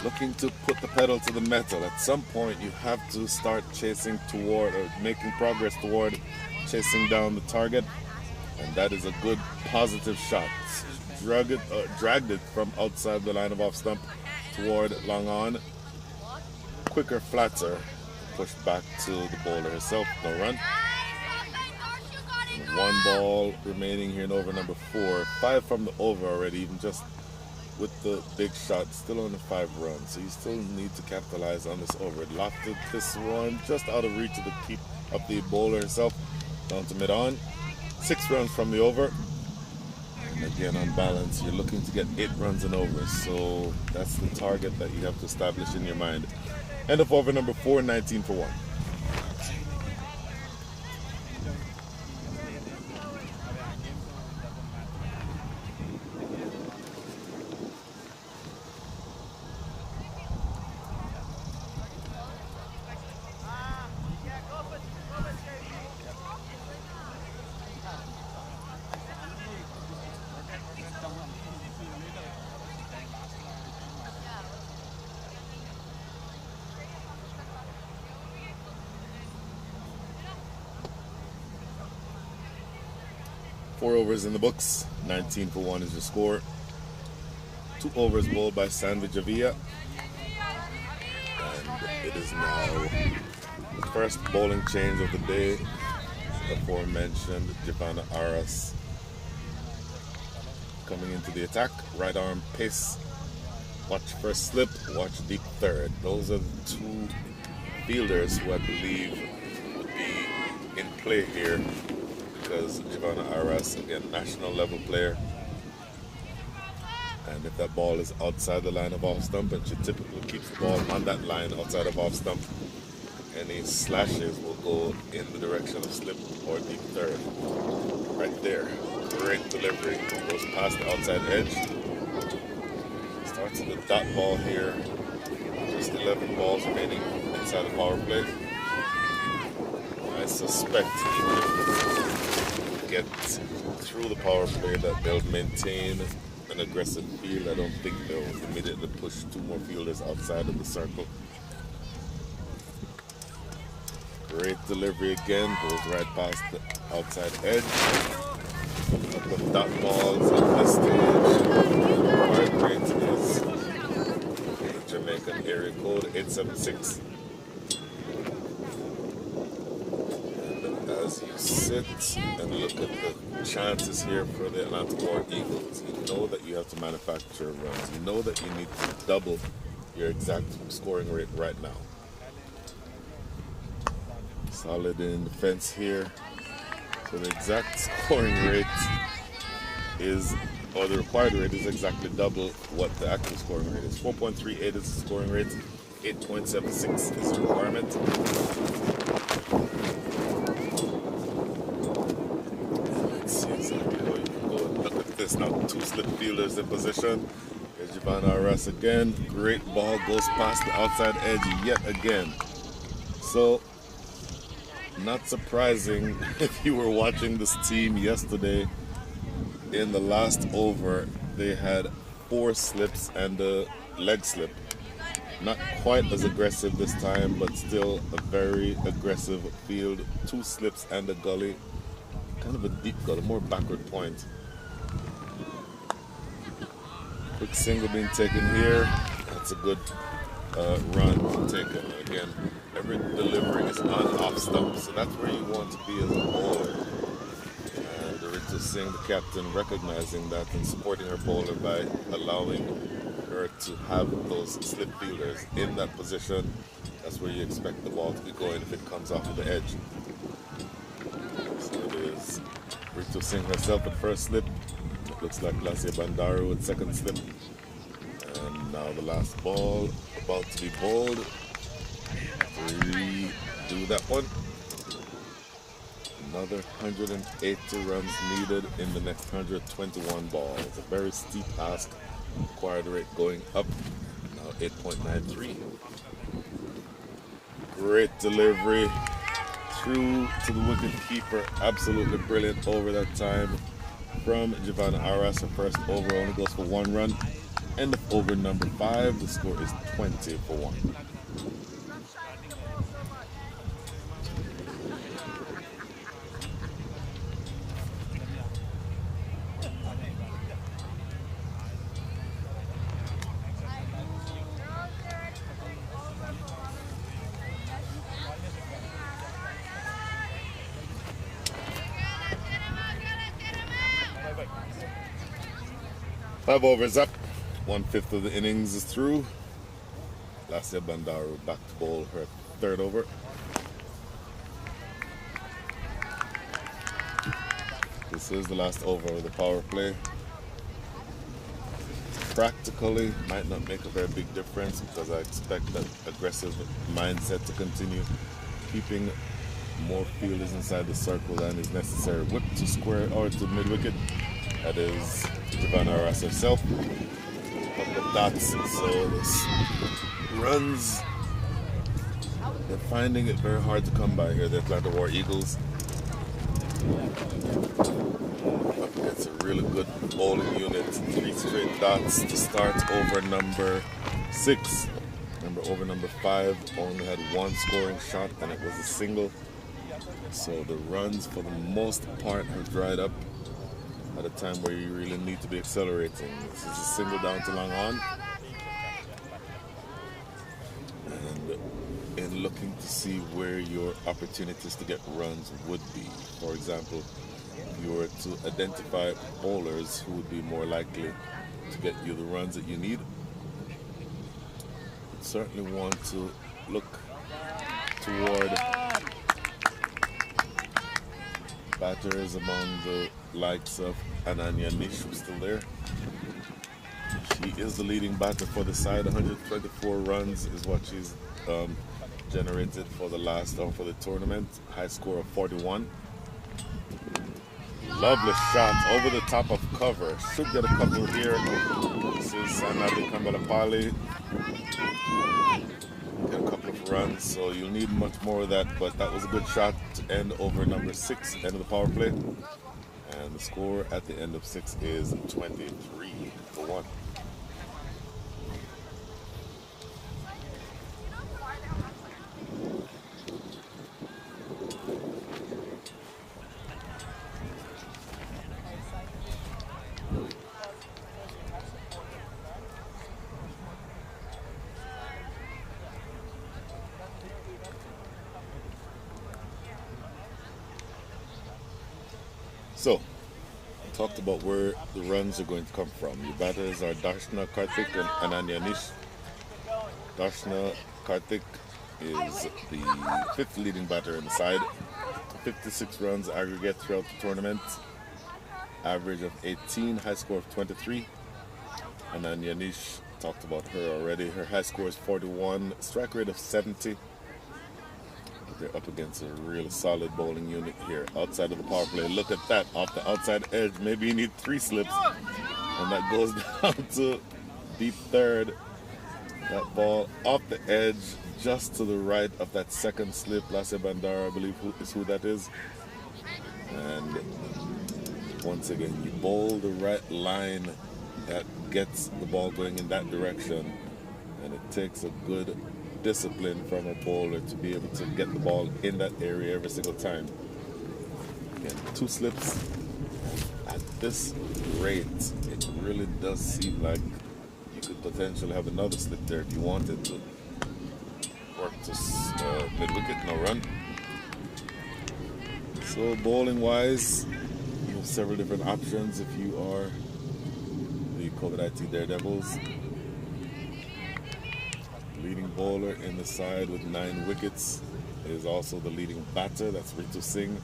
looking to put the pedal to the metal. At some point you have to start chasing toward, or making progress toward chasing down the target. And that is a good positive shot. Dragged it from outside the line of off stump toward long on. Quicker, flatter. Pushed back to the bowler herself, no run. And 1 ball remaining here in over number 4. 5 from the over already, even just with the big shot, still on the 5 runs. So you still need to capitalize on this over. Lofted this one just out of reach of the keep of the bowler herself, down to mid-on. 6 runs from the over. And again, on balance, you're looking to get 8 runs and over. So that's the target that you have to establish in your mind. End of over number 4, 19 for 1. Four overs in the books, 19 for 1 is your score. 2 overs bowled by Sanvi Javia. And it is now the first bowling change of the day. The aforementioned Giovanna Aras coming into the attack. Right arm pace. Watch first slip, watch deep third. Those are the 2 fielders who I believe would be in play here. Because Giovanna Aras, again, national level player. And if that ball is outside the line of off stump, and she typically keeps the ball on that line outside of off stump, any slashes will go in the direction of slip or deep third. Right there. Great delivery. Goes past the outside edge. Starts with a dot ball here. Just 11 balls remaining inside the power play. I suspect even if they get through the power play that they'll maintain an aggressive field. I don't think they'll immediately push 2 more fielders outside of the circle. Great delivery again, goes right past the outside edge. A couple of dot balls at this stage. Heart rate is the Jamaican area code 876. As you sit and look at the chances here for the Atlanta War Eagles, you know that you have to manufacture runs. You know that you need to double your exact scoring rate right now. Solid in defense here. So the exact scoring rate is, or the required rate is exactly double what the actual scoring rate is. 4.38 is the scoring rate. 8.76 is the requirement. This now 2 slip fielders in position. Here's Giovanna Aras again. Great ball, goes past the outside edge yet again. So, not surprising if you were watching this team yesterday. In the last over, they had 4 slips and a leg slip. Not quite as aggressive this time, but still a very aggressive field. 2 slips and a gully. Kind of a deep gully, more backward point. Quick single being taken here. That's a good run taken. Again, every delivery is on off stump, so that's where you want to be as a bowler. And Ritu Singh, the captain, recognizing that and supporting her bowler by allowing her to have those slip fielders in that position. That's where you expect the ball to be going if it comes off of the edge. So it is Ritu Singh herself at first slip. It looks like Lasya Bandaru with second slip. And now the last ball about to be bowled. Redo that one. Another 180 runs needed in the next 121 balls. A very steep ask. Acquired rate going up. Now 8.93. Great delivery. Through to the wicket keeper. Absolutely brilliant over that time from Giovanna Arras. Her first over only goes for 1 run. End of over number 5. The score is 20 for 1. 5 overs up, 1/5 of the innings is through. Lasya Bandaru back to bowl her third over. This is the last over of the power play. Practically might not make a very big difference because I expect that aggressive mindset to continue, keeping more fielders inside the circle than is necessary. Whip to square or to mid wicket. That is Giovanna Arras herself. A couple of dots, so this runs. They're finding it very hard to come by here, the Atlanta War Eagles. Up against a really good bowling unit. 3 straight dots to start over number 6. Over number 5 only had 1 scoring shot and it was a single. So the runs for the most part have dried up at a time where you really need to be accelerating. This is a single down to long on. And in looking to see where your opportunities to get runs would be. For example, if you were to identify bowlers who would be more likely to get you the runs that you need, you certainly want to look toward batters among the likes of Ananya Nish, who's still there. She is the leading batter for the side. 124 runs is what she's generated for the for the tournament. High score of 41. Lovely shot over the top of cover. Should get a couple here. This is Sanadi Kambalapali. Get a couple of runs, so you'll need much more of that, but that was a good shot to end over number 6, end of the power play. And the score at the end of 6 is 23 for 1. So, talked about where the runs are going to come from. Your batters are Darshana Karthik and Ananya Nish. Darshana Karthik is the 5th leading batter in the side. 56 runs aggregate throughout the tournament. Average of 18, high score of 23. Ananya Nish, talked about her already. Her high score is 41, strike rate of 70. They're up against a really solid bowling unit here outside of the power play. Look at that, off the outside edge. Maybe you need 3 slips, and that goes down to deep third. That ball off the edge, just to the right of that second slip. Lasya Bandara, I believe, is who that is. And once again, you bowl the right line that gets the ball going in that direction, and it takes a good discipline from a bowler to be able to get the ball in that area every single time. Again, 2 slips. At this rate, it really does seem like you could potentially have another slip there if you wanted to. work to mid-wicket, no run. So bowling wise, you have several different options if you are the CovetIT Daredevils. Leading bowler in the side with 9 wickets is also the leading batter, that's Ritu Singh.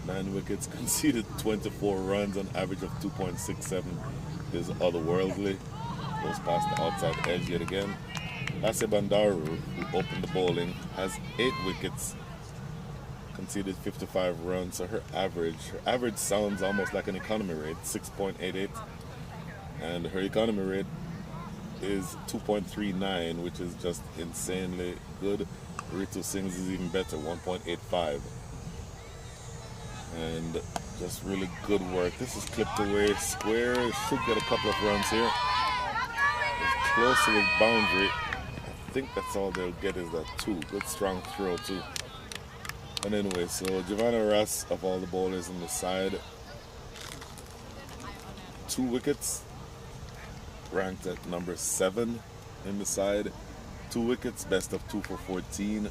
9 wickets, conceded 24 runs, on average of 2.67 is otherworldly. Goes past the outside edge yet again. Lase Bandaru, who opened the bowling, has 8 wickets, conceded 55 runs. So her average sounds almost like an economy rate, 6.88, and her economy rate is 2.39, which is just insanely good. Ritu Singh's is even better, 1.85. And just really good work. This is clipped away square. Should get a couple of runs here. It's close to the boundary. I think that's all they'll get is that 2. Good strong throw too. And anyway, so Giovanna Ras, of all the bowlers on the side, 2 wickets, ranked at number 7 in the side. 2 wickets, best of 2 for 14.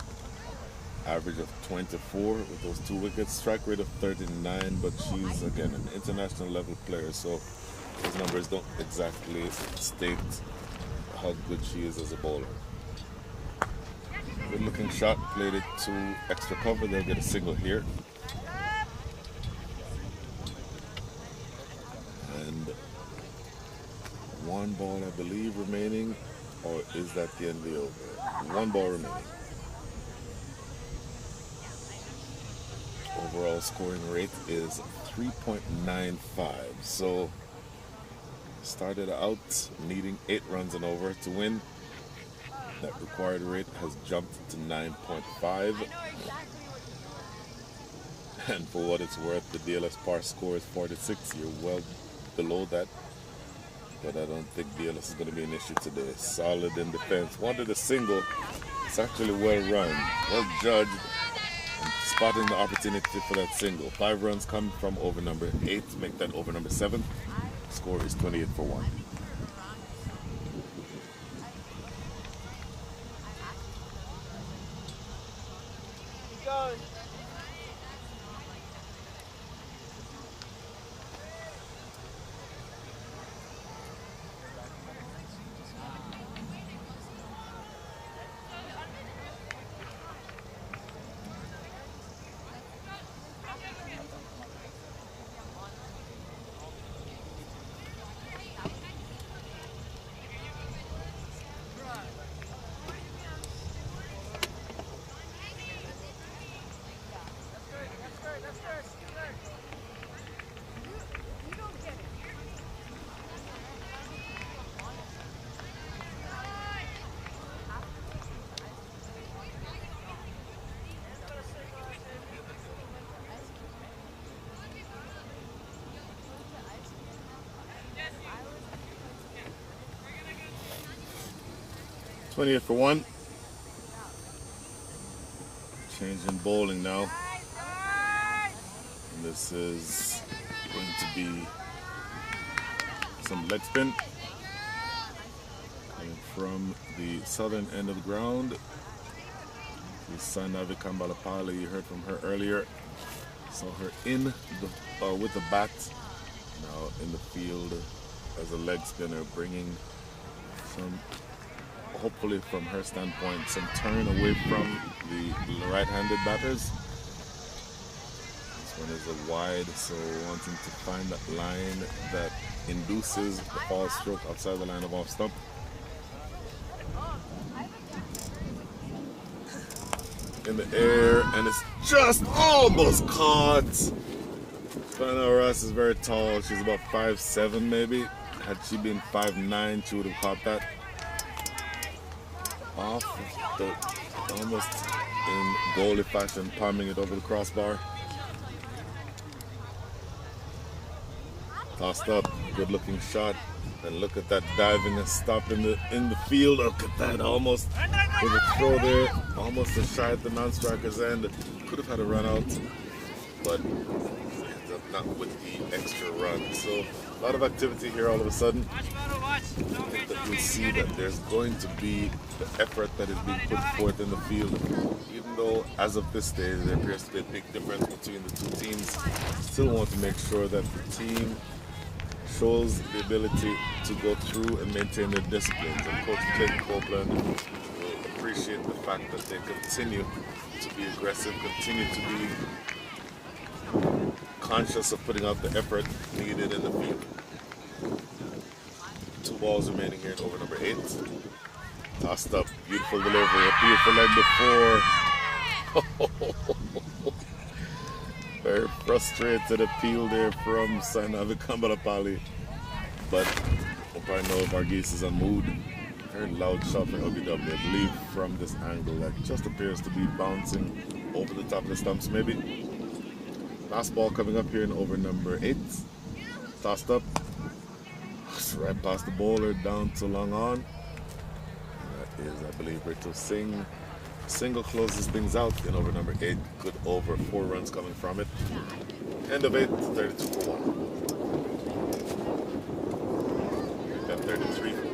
Average of 24 with those 2 wickets, strike rate of 39, but she's again an international level player, so those numbers don't exactly state how good she is as a bowler. Good looking shot, played it to extra cover, they'll get a single here. And 1 ball I believe remaining, or is that the end of the over? 1 ball remaining. Overall scoring rate is 3.95. So started out needing 8 runs and over to win. That required rate has jumped to 9.5. And for what it's worth, the DLS par score is 46. You're well below that. But I don't think DLS is going to be an issue today. Solid in defense. Wanted a single. It's actually well run, well judged. Spotting the opportunity for that single. 5 runs come from over number 8 to make that over number 7. Score is 28 for 1. $28 for 1. Change in bowling now. And this is going to be some leg spin coming from the southern end of the ground. This is Sanavi Kambalapali, you heard from her earlier. Saw her in the with the bat, now in the field as a leg spinner, bringing some, hopefully from her standpoint, some turn away from the right-handed batters. This one is a wide, so wanting to find that line that induces the fall stroke outside the line of off stump. In the air, and it's just almost caught. Fana Ross is very tall. She's about 5'7" maybe. Had she been 5'9", she would have caught that. Off the, almost in goalie fashion, palming it over the crossbar. Tossed up, good looking shot. And look at that diving and stop in the field. Look at that, almost with a throw there, almost a shot at the non-striker's end. Could have had a run out. but ends up not with the extra run. So a lot of activity here all of a sudden. I think that you'll see that there's going to be the effort that is being put forth in the field. Even though as of this day there appears to be a big difference between the two teams, still want to make sure that the team shows the ability to go through and maintain their disciplines. And Coach Clayton Copeland will appreciate the fact that they continue to be aggressive, continue to be conscious of putting out the effort needed in the field. 2 balls remaining here in over number 8. Tossed up, beautiful delivery, appeal for leg before. Very frustrated appeal there from Sainavi Kambalapali. But we'll probably know Varghese is on mood. Very loud shot from LBW, I believe, from this angle that just appears to be bouncing over the top of the stumps maybe. Last ball coming up here in over number 8. Tossed up. Right past the bowler, down to long on. That is, I believe, Rito Singh. Single closes things out in over number 8. Good over, 4 runs coming from it. End of 8, 32 for 1. Got 33 for 1.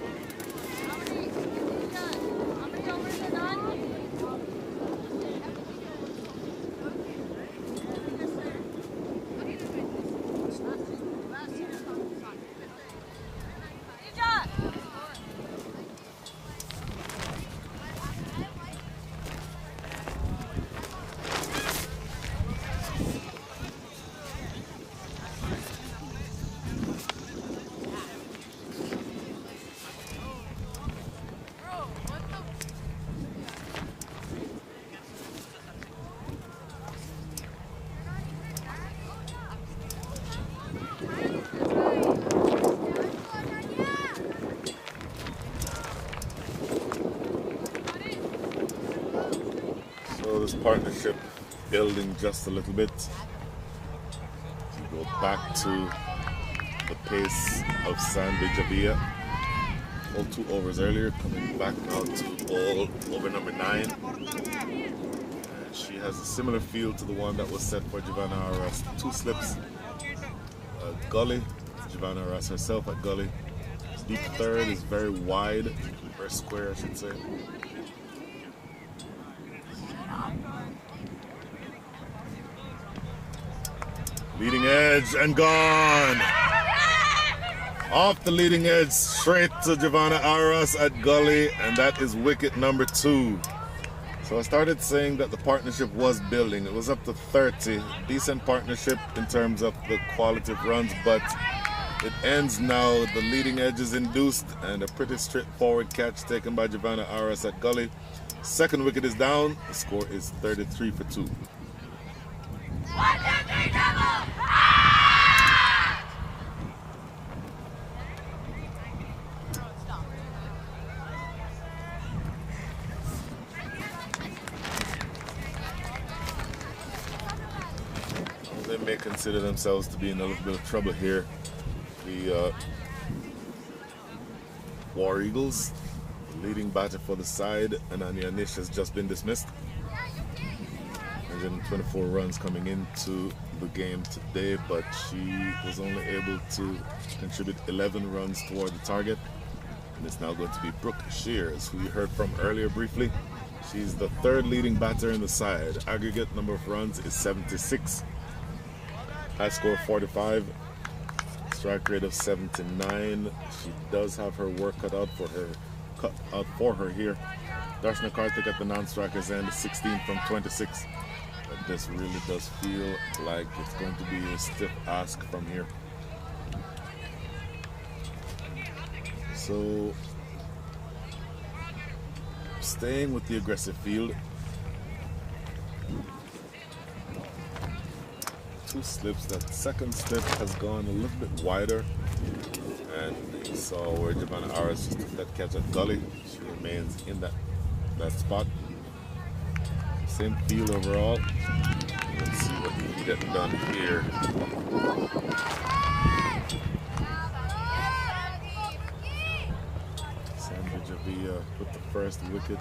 This partnership building just a little bit. You go back to the pace of Sanvi Javia. All 2 overs earlier, coming back now to ball over number 9. And she has a similar feel to the one that was set for Giovanna Arras. 2 slips at gully. Giovanna Arras herself at gully. Deep third is very wide, very square, I should say. Leading edge and gone. Off the leading edge, straight to Giovanna Arras at gully, and that is wicket number 2. So I started saying that the partnership was building. It was up to 30. Decent partnership in terms of the quality of runs, but it ends now. The leading edge is induced, and a pretty straightforward catch taken by Giovanna Arras at gully. Second wicket is down. The score is 33 for 2. They may consider themselves to be in a little bit of trouble here. The War Eagles, the leading batter for the side, Ananya Nish, has just been dismissed. 124 runs coming into the game today, but she was only able to contribute 11 runs toward the target. And it's now going to be Brooke Shears, who you heard from earlier briefly. She's the 3rd leading batter in the side. Aggregate number of runs is 76. High score 45. Strike rate of 79. She does have her work cut out for her here. Darshana Karthik at the non-strikers end, 16 from 26. But this really does feel like it's going to be a stiff ask from here. So, staying with the aggressive field. 2 slips. That second slip has gone a little bit wider. And you saw where Giovanna Arras just took that catch at gully. She remains in that spot. Same feel overall. Let's see what we can get done here. Sandra Javia with the first wicket.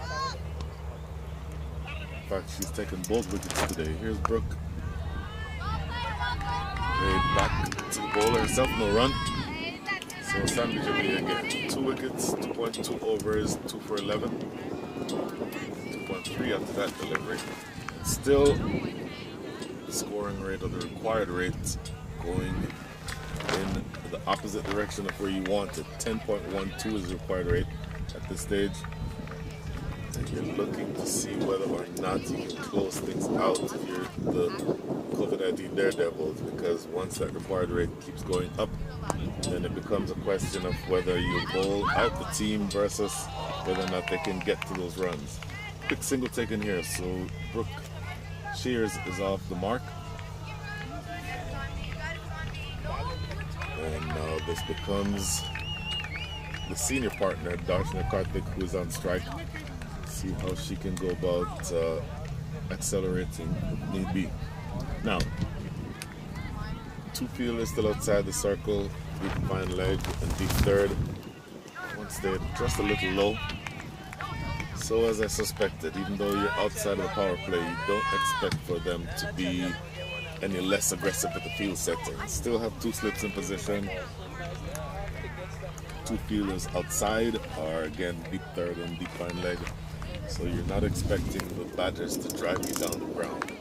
In fact, she's taken both wickets today. Here's Brooke. bowler herself, no run. So Sandy Jamie again, 2 wickets, 2.2 overs, 2 for 11. 2.3 after that delivery. Still, the scoring rate or the required rate going in the opposite direction of where you want it. 10.12 is the required rate at this stage. And you're looking to see whether or not you can close things out if you're the CovetIT Daredevils, because once that required rate keeps going up, then it becomes a question of whether you bowl out the team versus whether or not they can get to those runs. Quick single taken here, so Brooke Shears is off the mark. And now this becomes the senior partner, Darshana Karthik, who is on strike. See how she can go about accelerating if need be. Now, 2 fielders still outside the circle, deep fine leg and deep third. One stayed just a little low. So as I suspected, even though you're outside of the power play, you don't expect for them to be any less aggressive with the field setting. Still have 2 slips in position. 2 fielders outside are again deep third and deep fine leg. So you're not expecting the batters to drive you down the ground.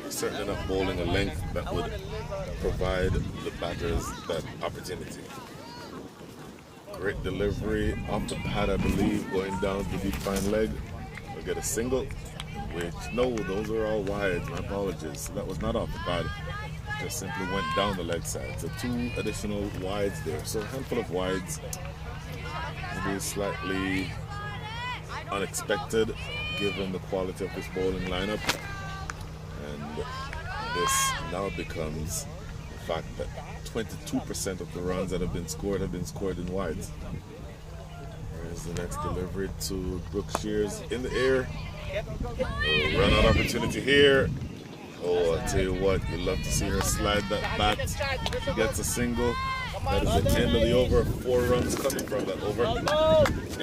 You're certainly not bowling a length that would provide the batters that opportunity. Great delivery off the pad, I believe, going down to deep fine leg. We'll get a single, which, no, those are all wide. My apologies. That was not off the pad. Just simply went down the leg side. So 2 additional wides there. So a handful of wides. Maybe slightly unexpected given the quality of this bowling lineup. And this now becomes the fact that 22% of the runs that have been scored in wides. There's the next delivery to Brooke Shears in the air. Oh, run out opportunity here. Oh, I tell you what, you love to see her slide that bat. She gets a single. That is the end of the over. 4 runs coming from that over.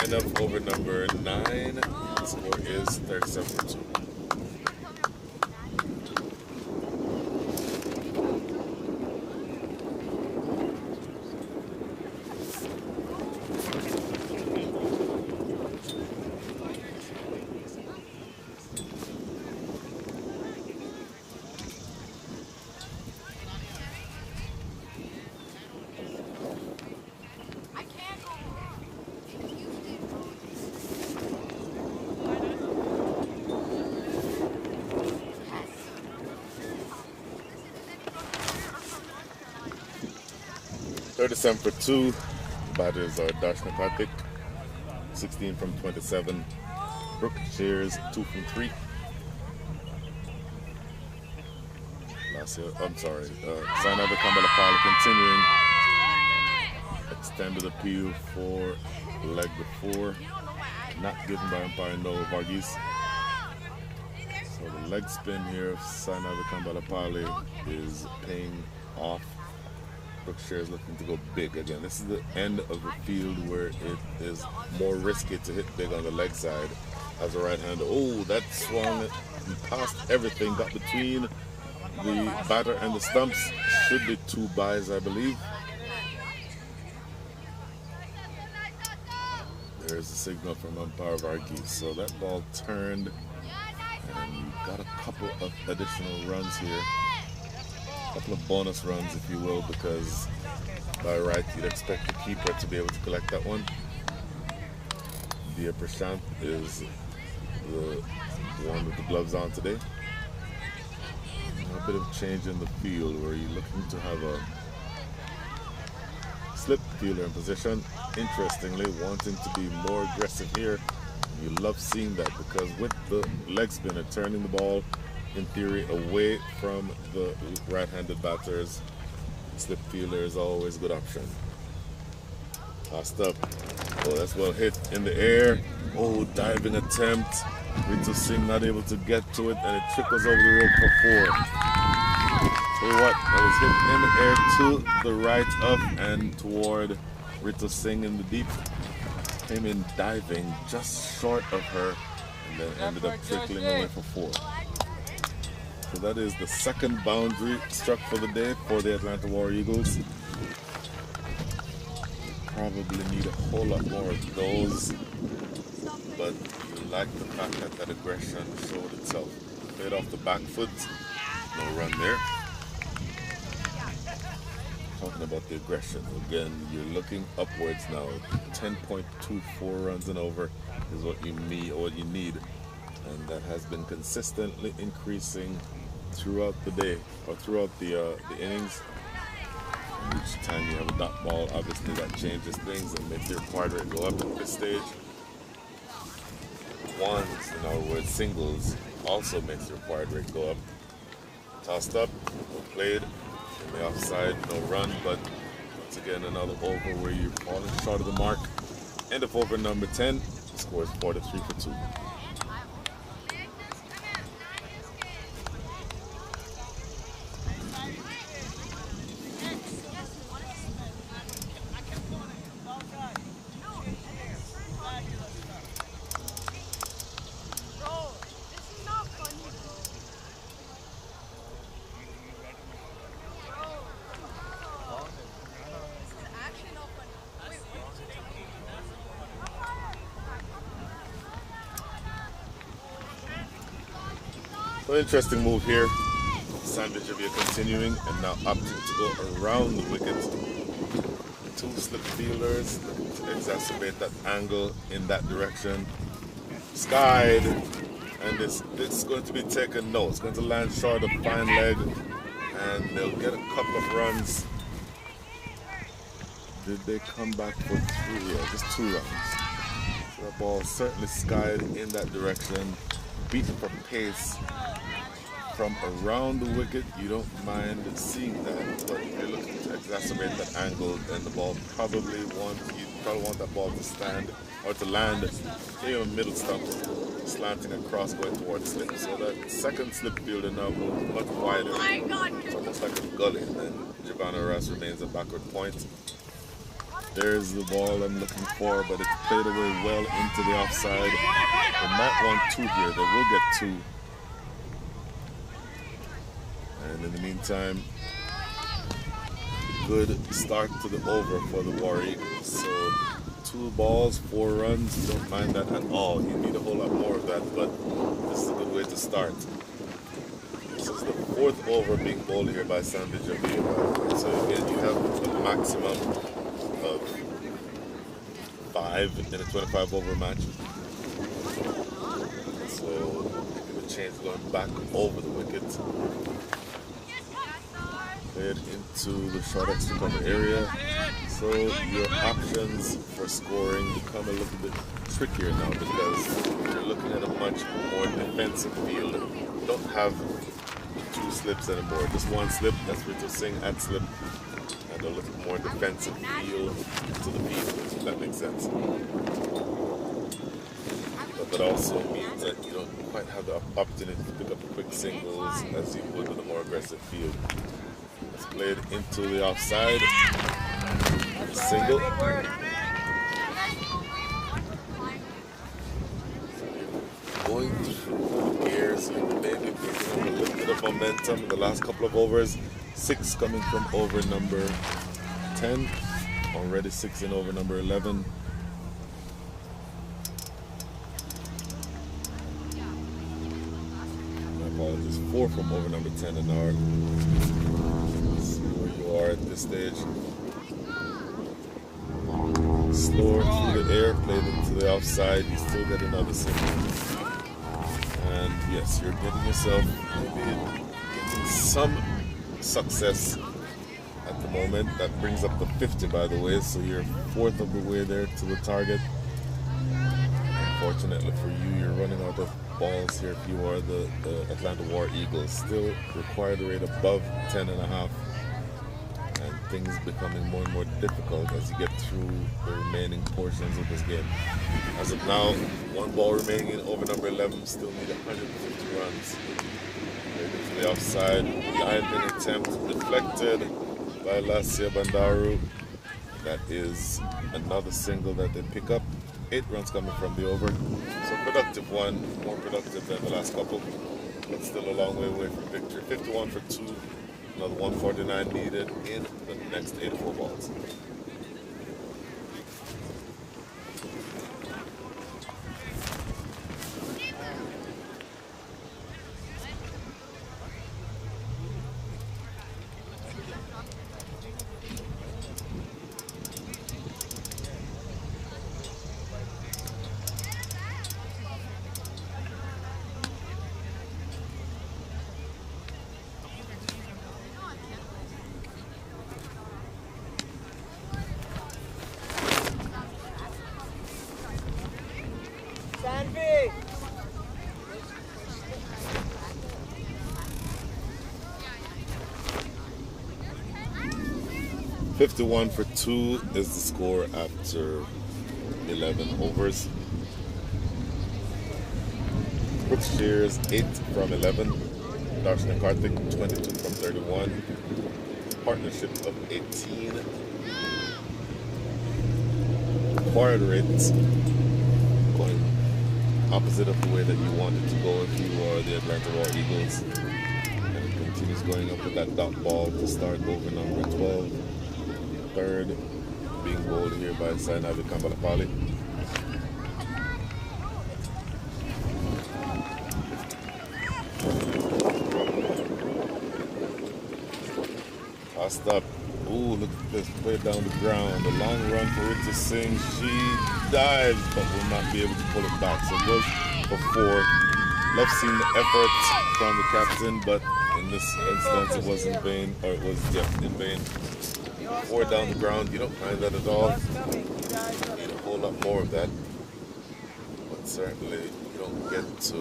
End of over number 9. The score is 37-2. For 2, batters are Darshana Karthik, 16 from 27. Brooke Shears, 2 from 3. Sainava Kambalapala continuing. Extended appeal for leg before. Not given by umpire Noah Varghese. So the leg spin here of Sainava Kambalapala is paying off. Brooke Shears looking to go big again. This is the end of the field where it is more risky to hit big on the leg side as a right-hander. Oh, that swung past everything, got between the batter and the stumps. Should be 2 byes, I believe. There's the signal from umpire Varghese. So that ball turned, and you got a couple of additional runs here. Couple of bonus runs, if you will, because by right you'd expect the keeper to be able to collect that one. Dia Prashant is the one with the gloves on today. A bit of change in the field where you're looking to have a slip fielder in position. Interestingly, wanting to be more aggressive here. You love seeing that because with the leg spinner turning the ball in theory away from the right-handed batters, slip fielder is always a good option. Tossed up. Oh, that's well hit in the air. Oh, diving attempt. Ritu Singh not able to get to it, and it trickles over the rope for 4. Tell you what, that was hit in the air to the right of and toward Ritu Singh in the deep. Came in diving just short of her, and then ended up trickling away for 4. So that is the second boundary struck for the day for the Atlanta War Eagles. Probably need a whole lot more of those, but you like the fact that that aggression showed itself. Played off the back foot, no run there. Talking about the aggression, again, you're looking upwards now. 10.24 runs and over is what you need, and that has been consistently increasing throughout the day or throughout the innings. And each time you have a dot ball, obviously that changes things and makes your required rate go up at this stage. Ones, in other words, singles, also makes the required rate go up. Tossed up, well played. In the offside, no run, but once again another over where you're falling short of the mark. End of over number 10, the score is 4-3 for 2. So interesting move here. Sandwich Javier continuing and now opting to go around the wicket. Two slip fielders looking to exacerbate that angle in that direction. Skied, and it's going to be taken. No, it's going to land short of fine leg, and they'll get a couple of runs. Did they come back for 3? Yeah, just 2 runs. So the ball certainly skied in that direction. Beaten for pace from around the wicket. You don't mind seeing that, but you're looking to exacerbate that angle, and the ball probably want that ball to stand or to land in your middle stump, slanting across going towards slip. So that second slip fielder now goes much wider. It's almost like a gully, and then Giovanna Ross remains a backward point. There's the ball I'm looking for, but it's played away well into the offside. They might want 2 here. They will get 2. And in the meantime, good start to the over for the War Eagles. So 2 balls, 4 runs. You don't mind that at all. You need a whole lot more of that, but this is a good way to start. This is the 4th over being bowled here by Sandy Javier. So again, you have a maximum of 5 in a 25 over match. So the change going back over the wicket. Played into the short extra cover area. So your options for scoring become a little bit trickier now because you're looking at a much more defensive field. You don't have 2 slips anymore. Just 1 slip. That's Rito Singh at slip. And a little more defensive feel to the field, if that makes sense. But that also means that you don't quite have the opportunity to pick up quick singles as you would with a more aggressive field. It's played into the offside. Single. Going through gears, maybe picking up a little bit of momentum in the last couple of overs. 6 coming from over number 10. Already 6 in over number 11. My apologies. 4 from over number 10 an hour. Let's see where you are at this stage. Slower through the air, played into the offside. You still get another single. And yes, you're getting yourself maybe getting some success at the moment. That brings up the 50, by the way, so you're 4th of the way there to the target. Unfortunately for you, you're running out of balls here if you are the Atlanta War Eagles. Still required a rate above 10.5, and things becoming more and more difficult as you get through the remaining portions of this game. As of now, 1 ball remaining in over number 11, still need 150 runs. Into the offside, diving attempt deflected by Lassia Bandaru. That is another single that they pick up. 8 runs coming from the over. So productive one, more productive than the last couple. but still a long way away from victory. 51 for 2, another 149 needed in the next 84 balls. Sanvi! 51 for 2 is the score after 11 overs. Brooks Shears 8 from 11. Darshan and Karthik 22 from 31. Partnership of 18. Required rates going opposite of the way that you want it to go if you are the Atlanta War Eagles. And it continues going up with that dot ball to start over number 12. Third being bowled here by Sainavi Kambalapali. Tossed up. Ooh, look at this, way down the ground. A long run for Rita Singh. She dives, but will not be able to pull it back. So it goes for 4. Love seeing the effort from the captain, but in this instance it was in vain, or it was in vain. 4 down the ground, you don't find that at all. You need a whole lot more of that. But certainly you don't get to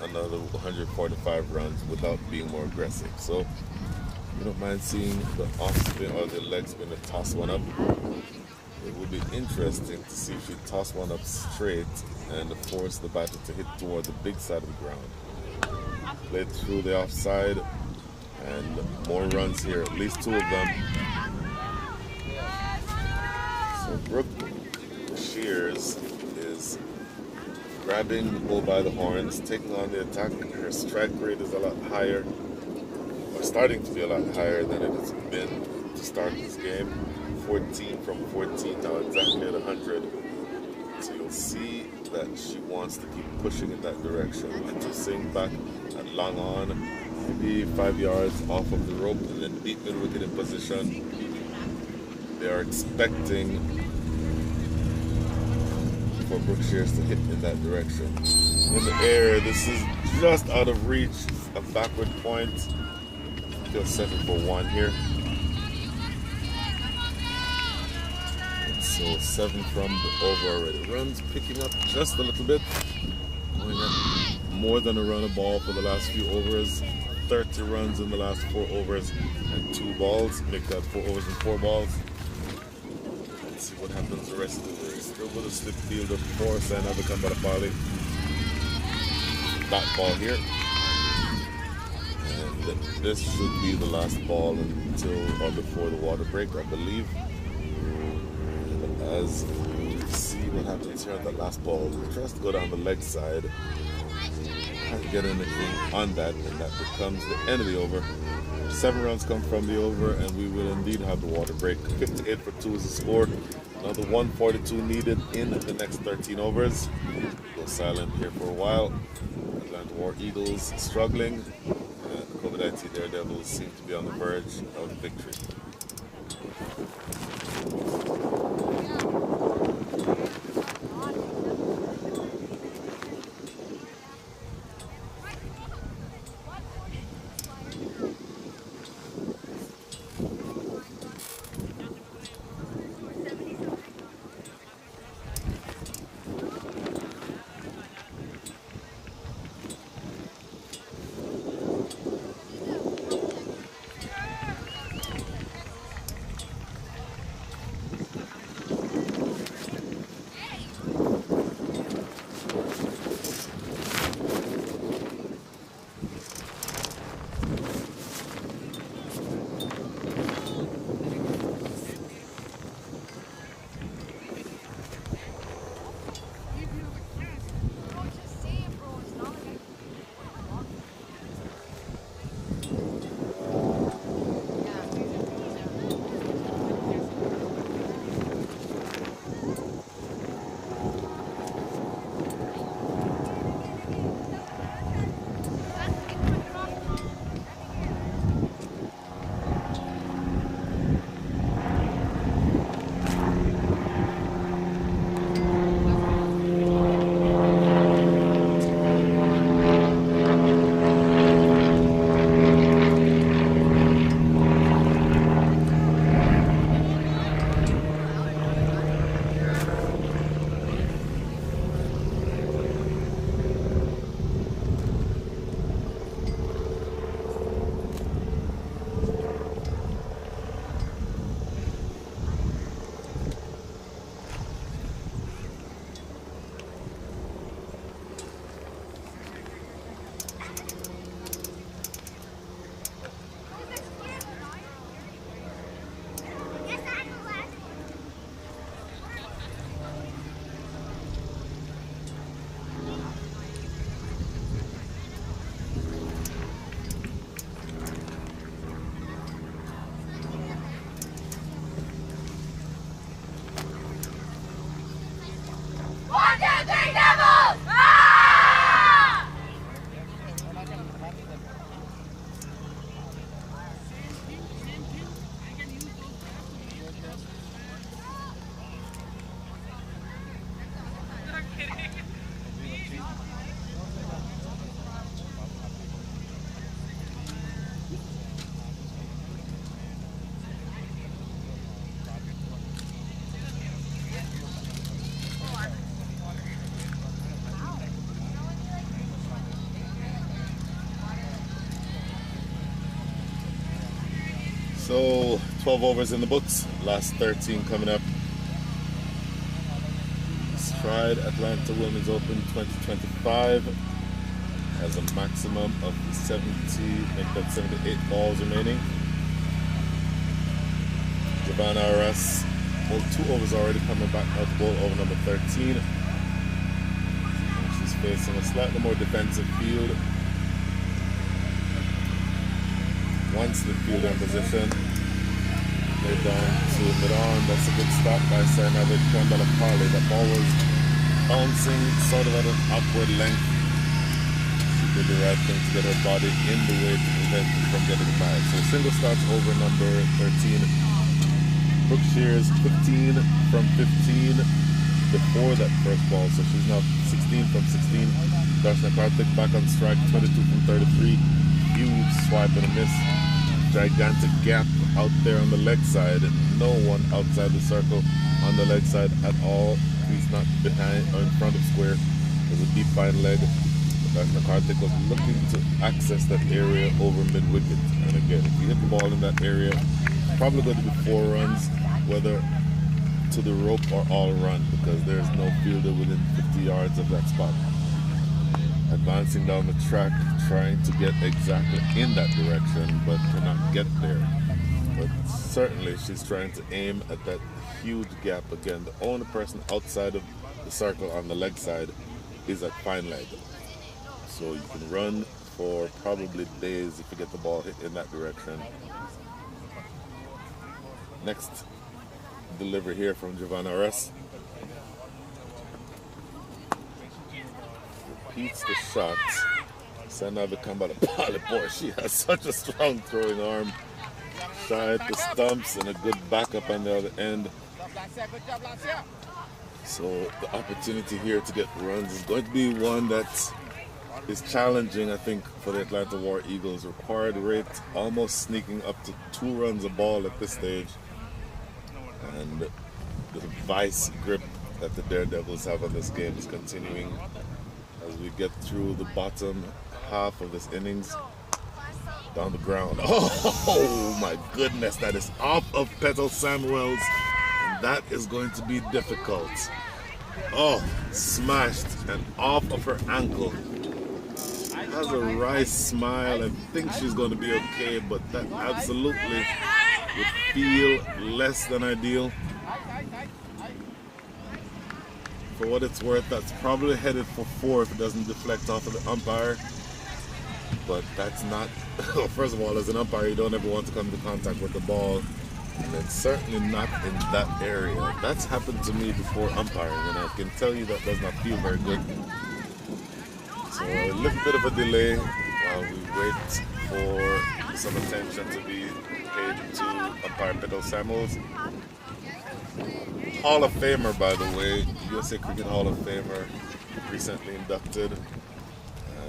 another 145 runs without being more aggressive. So you don't mind seeing the off spin or the leg spin to toss one up. It would be interesting to see if she toss one up straight and force the batter to hit toward the big side of the ground. Played through the offside, and more runs here, at least 2 of them. So Brooke Shears is grabbing the bull by the horns, taking on the attack. Her strike rate is a lot higher, or starting to be a lot higher than it has been to start this game. 14 from 14, now exactly at 100. So you'll see that she wants to keep pushing in that direction. Rita Singh back at long on, maybe 5 yards off of the rope, and then deep mid wicket in position. They are expecting for Brooke Shears to hit in that direction. In the air, this is just out of reach, a backward point. They'll settle for 1 here. So 7 from the over already. Runs picking up just a little bit. Going up more than a run a ball for the last few overs. 30 runs in the last 4 overs and 2 balls. Make that 4 overs and 4 balls. Let's see what happens the rest of the day. Still with a slip field of 4. Sainavi Kambalapali. That ball here. And this should be the last ball until or before the water break, I believe. As you see what happens here at that last ball, he tries to go down the leg side. Can't get anything on that, and that becomes the end of the over. 7 runs come from the over, and we will indeed have the water break. 58 for 2 is the score. Another 142 needed in the next 13 overs. Go silent here for a while. Atlanta War Eagles struggling, and the CovetIT Daredevils seem to be on the verge of victory. So 12 overs in the books, last 13 coming up. Stride Atlanta Women's Open 2025 has a maximum of 78 balls remaining. Giovanna Arras, 2 overs already coming back out to bowl over number 13. And she's facing a slightly more defensive field. Once the field in position, they're down to mid-on. That's a good stop by Sarnavid Kambala-Pali. The ball was bouncing sort of at an awkward length. She did the right thing to get her body in the way to prevent it from getting by. So single starts over number 13. Brooke Shears 15 from 15 before that first ball. So she's now 16 from 16. Darshana Karthik back on strike, 22 from 33. Huge swipe and a miss. Gigantic gap out there on the leg side. No one outside the circle on the leg side at all. He's not behind or in front of square. There's a deep fine leg. Darshana Karthik was looking to access that area over mid-wicket. And again, if you hit the ball in that area, it's probably going to be 4 runs, whether to the rope or all run, because there's no fielder within 50 yards of that spot. Advancing down the track, trying to get exactly in that direction, but cannot get there. But certainly she's trying to aim at that huge gap again. The only person outside of the circle on the leg side is at fine leg. So you can run for probably days if you get the ball hit in that direction. Next delivery here from Giovanna Arras. Repeats the shot. Sarnavid Kambala-Pali, boy, she has such a strong throwing arm. Shy at the stumps and a good backup on the other end. So the opportunity here to get runs is going to be one that is challenging, I think, for the Atlanta War Eagles. Required rate almost sneaking up to 2 runs a ball at this stage. And the vice grip that the Daredevils have on this game is continuing as we get through the bottom half of this innings. Down the ground. Oh my goodness, that is off of Petal Samuels. And that is going to be difficult. Oh, smashed and off of her ankle. Has a wry smile and thinks she's going to be okay, but that absolutely would feel less than ideal. For what it's worth, that's probably headed for 4 if it doesn't deflect off of the umpire. But that's not, first of all, as an umpire, you don't ever want to come into contact with the ball. And it's certainly not in that area. That's happened to me before umpiring, and I can tell you that does not feel very good. So a little bit of a delay while we wait for some attention to be paid to umpire Petal Samuels. Hall of Famer, by the way, USA Cricket Hall of Famer, recently inducted,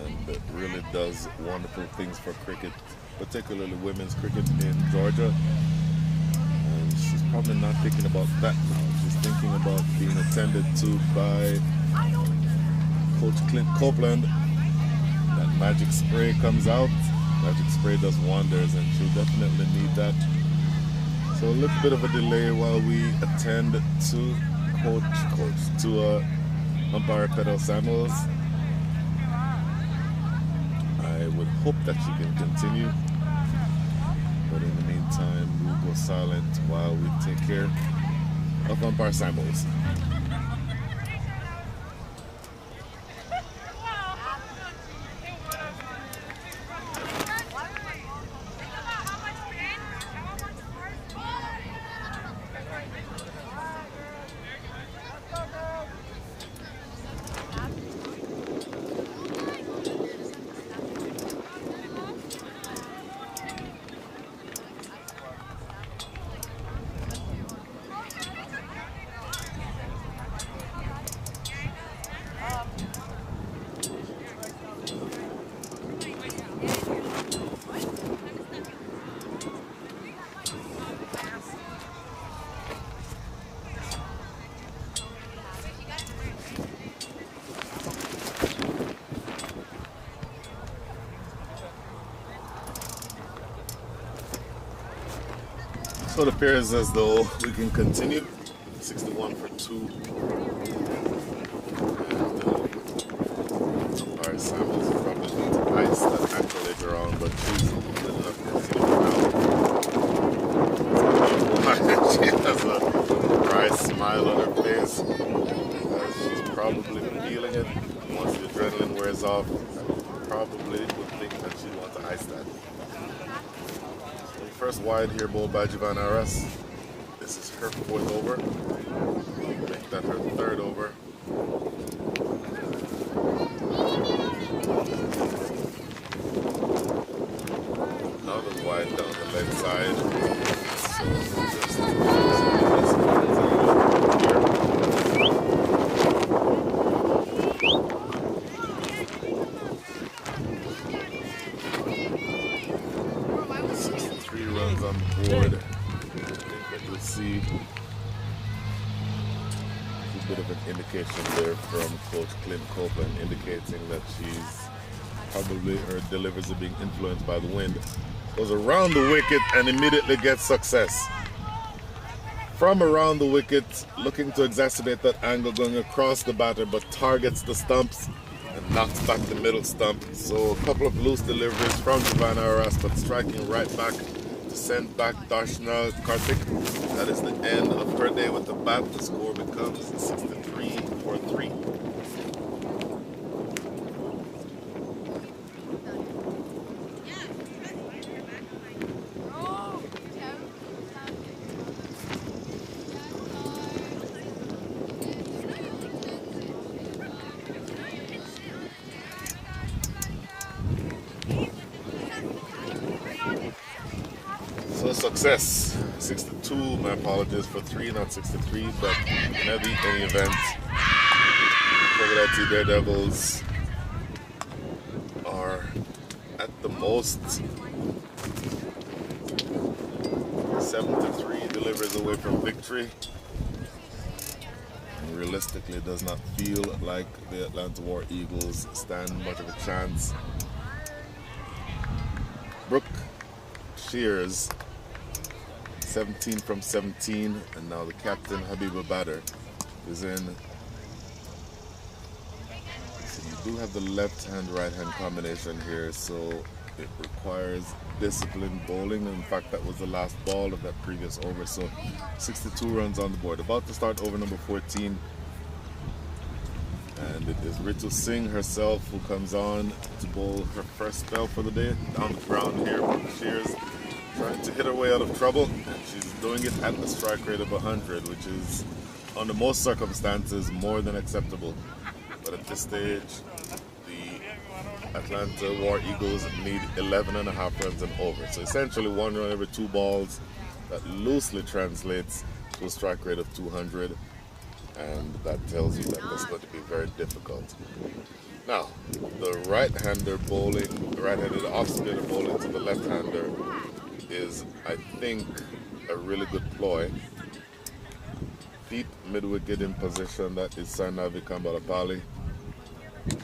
and really does wonderful things for cricket, particularly women's cricket in Georgia. And she's probably not thinking about that now. She's thinking about being attended to by Coach Clint Copeland. That magic spray comes out. Magic spray does wonders, and she'll definitely need that. So a little bit of a delay while we attend to umpire Petal Samuels. I would hope that she can continue, but in the meantime, we'll go silent while we take care of umpire Samuels. So it appears as though we can continue. 61 for 2. And umpire Samuels will probably need to ice that ankle later on, but she's good enough to continue now. She has a dry smile on her face. She's probably feeling it. Once the adrenaline wears off, probably would think that she'd want to ice that. First wide here bowled by Giovanna Aras. This is her 4th over. Make that her 3rd over. Another wide down the leg side. So just runs on the board. I think that you'll see a bit of an indication there from Coach Clint Copeland indicating that she's probably, her delivers are being influenced by the wind. Goes around the wicket and immediately gets success. From around the wicket, looking to exacerbate that angle, going across the batter, but targets the stumps and knocks back the middle stump. So a couple of loose deliveries from Giovanna Aras, but striking right back to send back Darshana Karthik. That is the end of her day with the bat. The score becomes 63 for 3. Success. 62, my apologies for 3, not 63, but in any event, CovetIT Daredevils are at the most 7-3 deliveries away from victory. And realistically, it does not feel like the Atlanta War Eagles stand much of a chance. Brooke Shears, 17 from 17, and now the captain Habiba Badr is in. So you do have the left-hand, right-hand combination here, so it requires disciplined bowling. In fact, that was the last ball of that previous over, so 62 runs on the board. About to start over number 14, and it is Ritu Singh herself who comes on to bowl her first spell for the day. Down the ground here, Shears trying to hit her way out of trouble, and she's doing it at the strike rate of 100, which is, under most circumstances, more than acceptable. But at this stage, the Atlanta War Eagles need 11.5 runs and over. So essentially 1 run every 2 balls. That loosely translates to a strike rate of 200, and that tells you that that's going to be very difficult. Now, the right-hander bowling, the right-handed off-spinner bowling to the left-hander is, I think, a really good ploy. Feet mid-wicket in position, that is Sarnavi Kambalapali.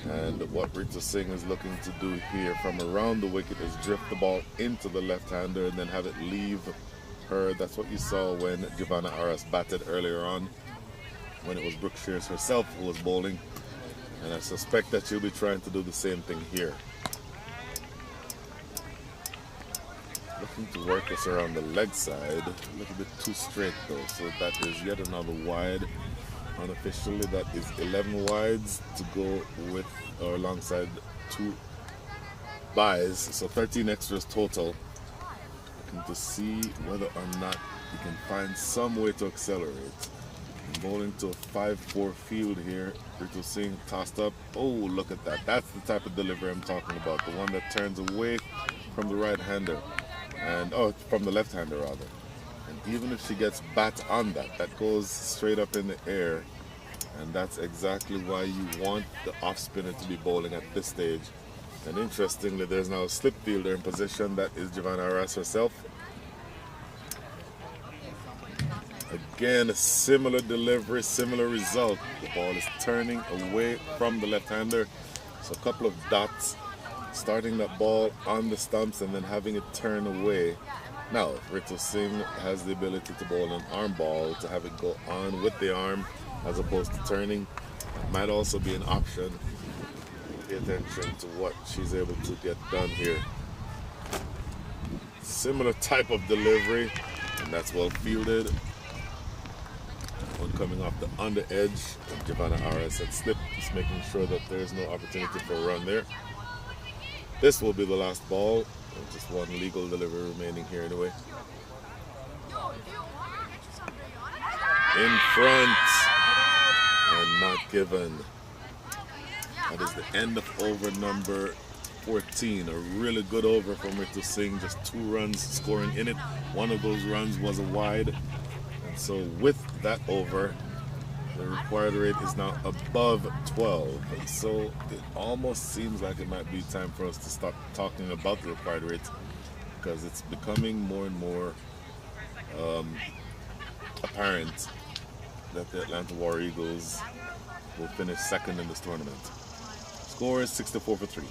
And what Ritu Singh is looking to do here from around the wicket is drift the ball into the left-hander and then have it leave her. That's what you saw when Giovanna Aras batted earlier on, when it was Brooke Shears herself who was bowling. And I suspect that she'll be trying to do the same thing here. Looking to work this around the leg side. A little bit too straight though, so that is yet another wide. Unofficially, that is 11 wides to go with or alongside 2 byes, so 13 extras total. Looking to see whether or not you can find some way to accelerate. Bowling to a 5-4 field here. Ritu Singh tossed up. Oh, look at that. That's the type of delivery I'm talking about. The one that turns away from the right-hander. And, oh, from the left-hander rather. And even if she gets bat on that, that goes straight up in the air. And that's exactly why you want the off-spinner to be bowling at this stage. And interestingly, there's now a slip fielder in position. That is Giovanna Aras herself. Again, a similar delivery, similar result. The ball is turning away from the left-hander. So a couple of dots, starting that ball on the stumps and then having it turn away. Now, Ritu Singh has the ability to bowl an arm ball, to have it go on with the arm as opposed to turning. Might also be an option. Pay attention to what she's able to get done here. Similar type of delivery, and that's well fielded. One coming off the under edge, and Giovanna RS had slipped, just making sure that there's no opportunity for a run there. This will be the last ball. Just one legal delivery remaining here anyway. In front and not given. That is the end of over number 14. A really good over from Ritu Singh. Just 2 runs scoring in it. One of those runs was a wide. And so with that over, the required rate is now above 12. And so it almost seems like it might be time for us to stop talking about the required rate, because it's becoming more and more apparent that the Atlanta War Eagles will finish second in this tournament. Score is 64 for 3.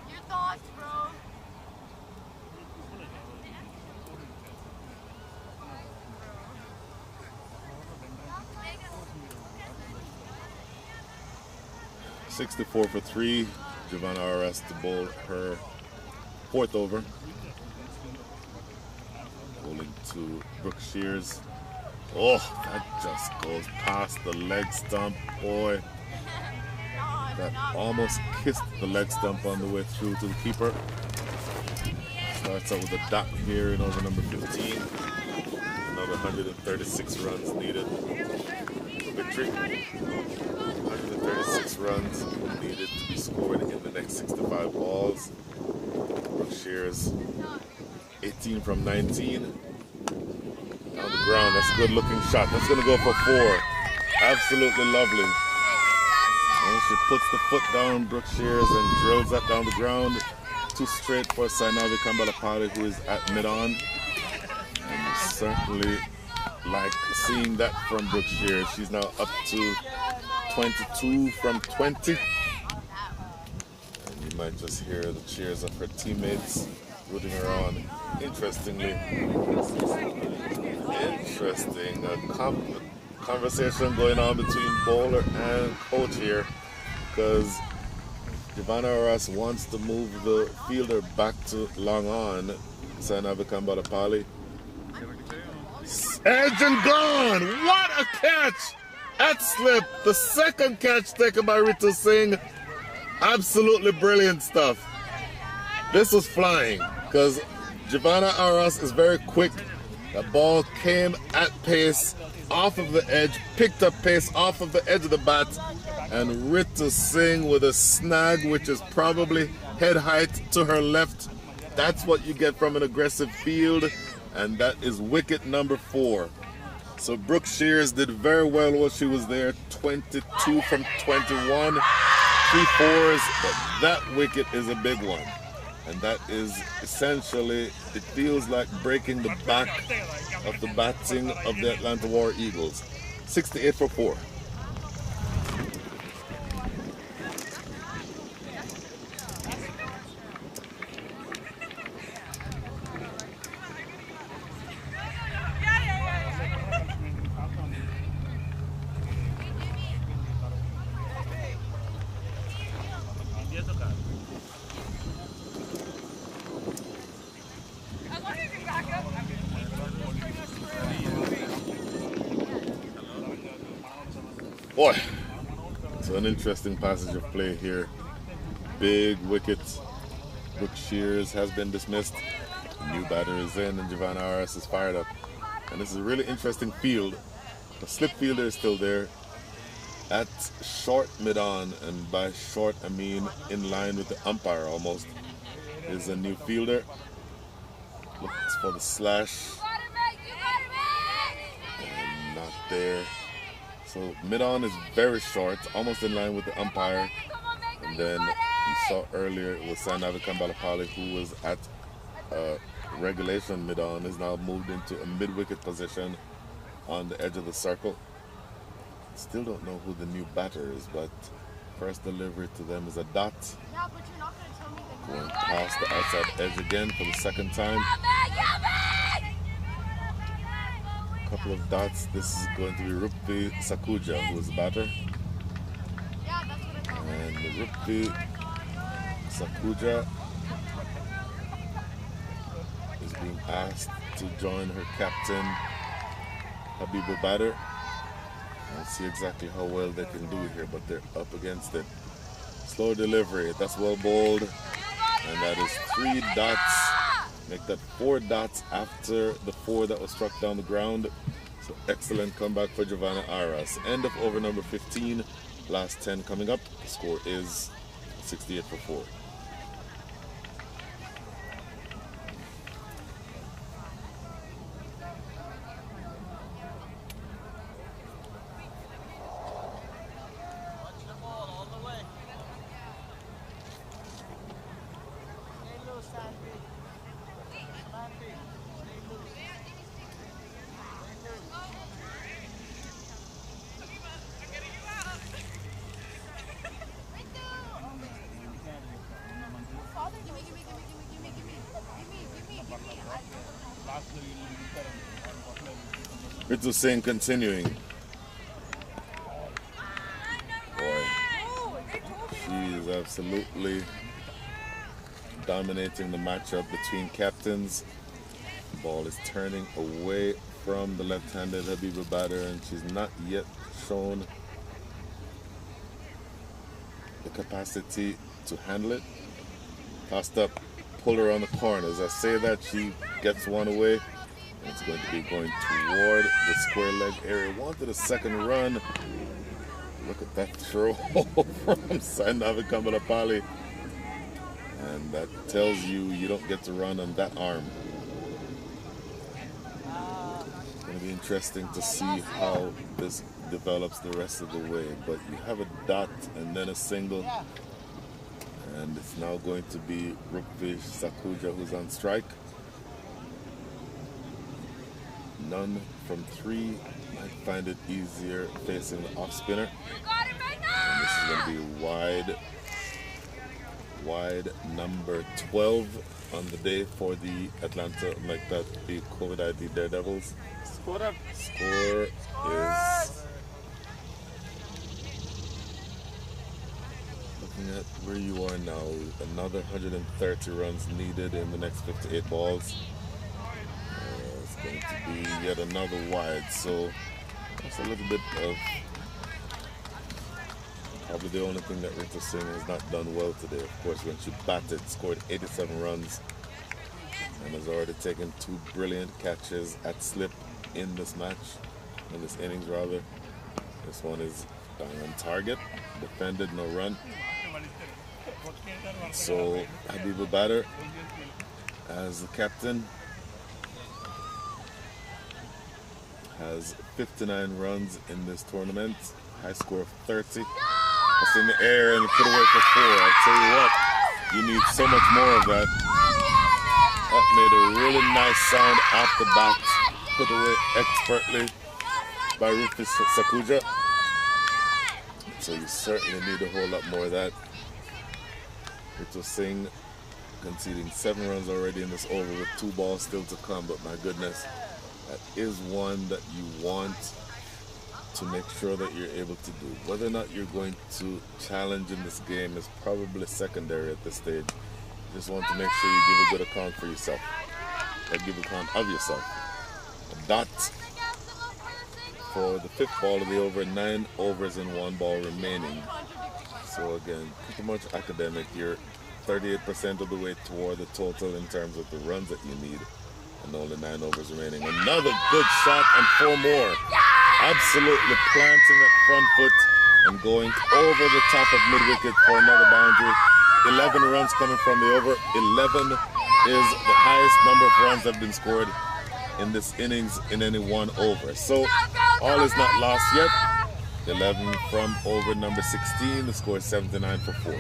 Your thoughts, bro? 64 for 3. Giovanna RS to bowl her 4th over. Bowling to Brooke Shears. Oh, that just goes past the leg stump, boy. That almost kissed the leg stump on the way through to the keeper. Starts out with a dot here in over number 15. Another 136 runs needed for victory. 136 runs needed to be scored in the next 65 balls. Brooke Shears, 18 from 19. On the ground, that's a good looking shot. That's going to go for 4. Absolutely lovely. And she puts the foot down, Brooke Shears, and drills that down the ground. 2 straight for Sainavi Kambalapati, who is at mid-on. And you certainly like seeing that from Brooke Shears. She's now up to 22 from 20. And you might just hear the cheers of her teammates rooting her on. Interesting conversation going on between bowler and coach here, because Giovanna RS wants to move the fielder back to long on. Sainavi Kambalapati. Edge and gone! What a catch! At slip, the second catch taken by Ritu Singh. Absolutely brilliant stuff. This was flying, because Giovanna RS is very quick. The ball came at pace off of the edge, picked up pace off of the edge of the bat, and Ritu Singh with a snag which is probably head height to her left. That's what you get from an aggressive field, and that is wicket number 4. So Brooke Shears did very well while she was there, 22 from 21, 3 4s, but that wicket is a big one. And that is essentially, it feels like breaking the back of the batting of the Atlanta War Eagles. 68 for 4. Boy, it's an interesting passage of play here. Big wickets. Brooke Shears has been dismissed. New batter is in, and Giovanna RS is fired up. And this is a really interesting field. The slip fielder is still there at short mid-on, and by short I mean in line with the umpire almost, is a new fielder. Looks for the slash. And not there. So mid-on is very short, almost in line with the umpire. And then you saw earlier it was Sainavi Kambalapati, who was at regulation mid-on, is now moved into a mid-wicket position on the edge of the circle. Still don't know who the new batter is, but First delivery to them is a dot. Going past the outside edge again for the second time. Couple of dots. This is going to be Rupvi Sakuja, who is the batter. And Rupvi Sakuja is being asked to join her captain, Habibu Bader. We'll see exactly how well they can do here, but they're up against it. Slow delivery, that's well bowled. And that is 3 dots. Make that 4 dots after the 4 that was struck down the ground. So excellent comeback for Giovanna Aras. End of over number 15. Last 10 coming up. The score is 68 for 4. Ritu Singh continuing. Boy, she is absolutely dominating the matchup between captains. The ball is turning away from the left-handed Habiba batter, and she's not yet shown the capacity to handle it. Tossed up, pull her on the corner. As I say that, she gets one away. It's going to be going toward the square leg area. Wanted a second run. Look at that throw from Sainavi Kamalapali. And that tells you you don't get to run on that arm. It's going to be interesting to see how this develops the rest of the way. But you have a dot and then a single. And it's now going to be Rupvi Sakuja who's on strike. None from 3. Might find it easier facing the off spinner. And this is going to be wide number 12 on the day for the Atlanta, the CovetIT Daredevils. Score is looking at where you are now. Another 130 runs needed in the next 58 balls. Going to be yet another wide, so that's a little bit of probably the only thing that Ritu Singh has not done well today. Of course, when she batted, scored 87 runs and has already taken 2 brilliant catches at slip in this match, in this innings rather. This one is on target, defended, no run. So Habiba Bader as the captain has 59 runs in this tournament, high score of 30. It's in the air and put away for 4. I tell you what, you need so much more of that. That made a really nice sound off the bat, put away expertly by Rupvi Sakuja. So you certainly need a whole lot more of that. Ritu Singh conceding 7 runs already in this over with 2 balls still to come, but my goodness, that is one that you want to make sure that you're able to do. Whether or not you're going to challenge in this game is probably secondary at this stage. You just want to make sure you give a good account for yourself, or give account of yourself. A dot for the 5th ball of the over, 9 overs and 1 ball remaining. So again, pretty much academic. You're 38% of the way toward the total in terms of the runs that you need. And only 9 overs remaining. Another good shot and 4 more. Absolutely planting that front foot and going over the top of mid-wicket for another boundary. 11 runs coming from the over. 11 is the highest number of runs that have been scored in this innings in any one over. So all is not lost yet. 11 from over number 16. The score is 79 for 4.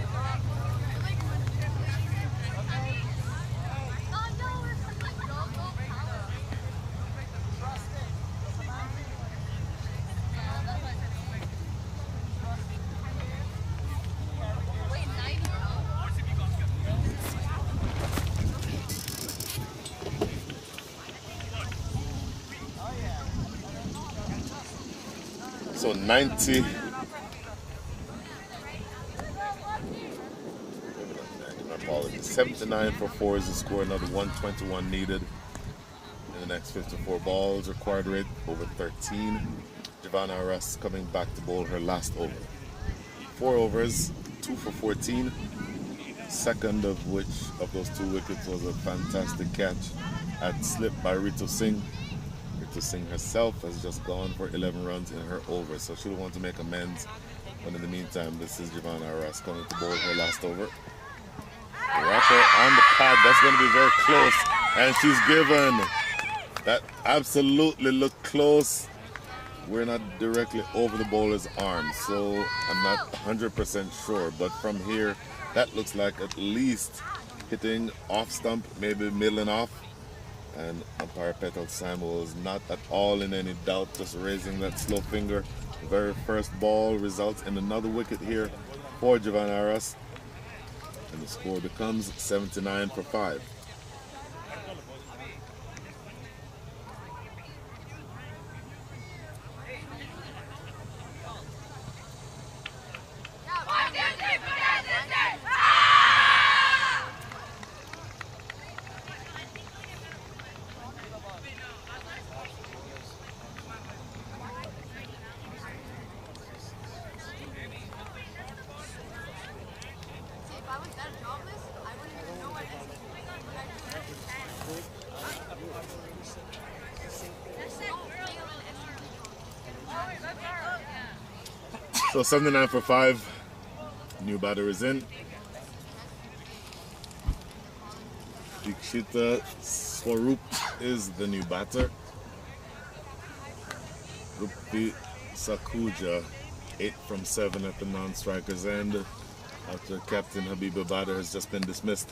So 90. My apologies. 79 for 4 is the score. Another 121 needed in the next 54 balls. Required rate over 13. Giovanna Arras coming back to bowl her last over. 4 overs, 2 for 14. Second of which of those 2 wickets was a fantastic catch at slip by Ritu Singh. Ritu Singh herself has just gone for 11 runs in her over, so she'll want to make amends. But in the meantime, this is Giovanna Arras coming to bowl her last over. Rapper on the pad, that's going to be very close, and she's given. That absolutely looked close. We're not directly over the bowler's arm, so I'm not 100% sure, but from here, that looks like at least hitting off stump, maybe middling off. And umpire Petal Samuel is not at all in any doubt, just raising that slow finger. The very first ball results in another wicket here for Giovanna Arras. And the score becomes 79 for 5. So 79 for 5. New batter is in. Dikshita Swaroop is the new batter. Rupi Sakuja, 8 from 7 at the non-striker's end after Captain Habiba Badr has just been dismissed.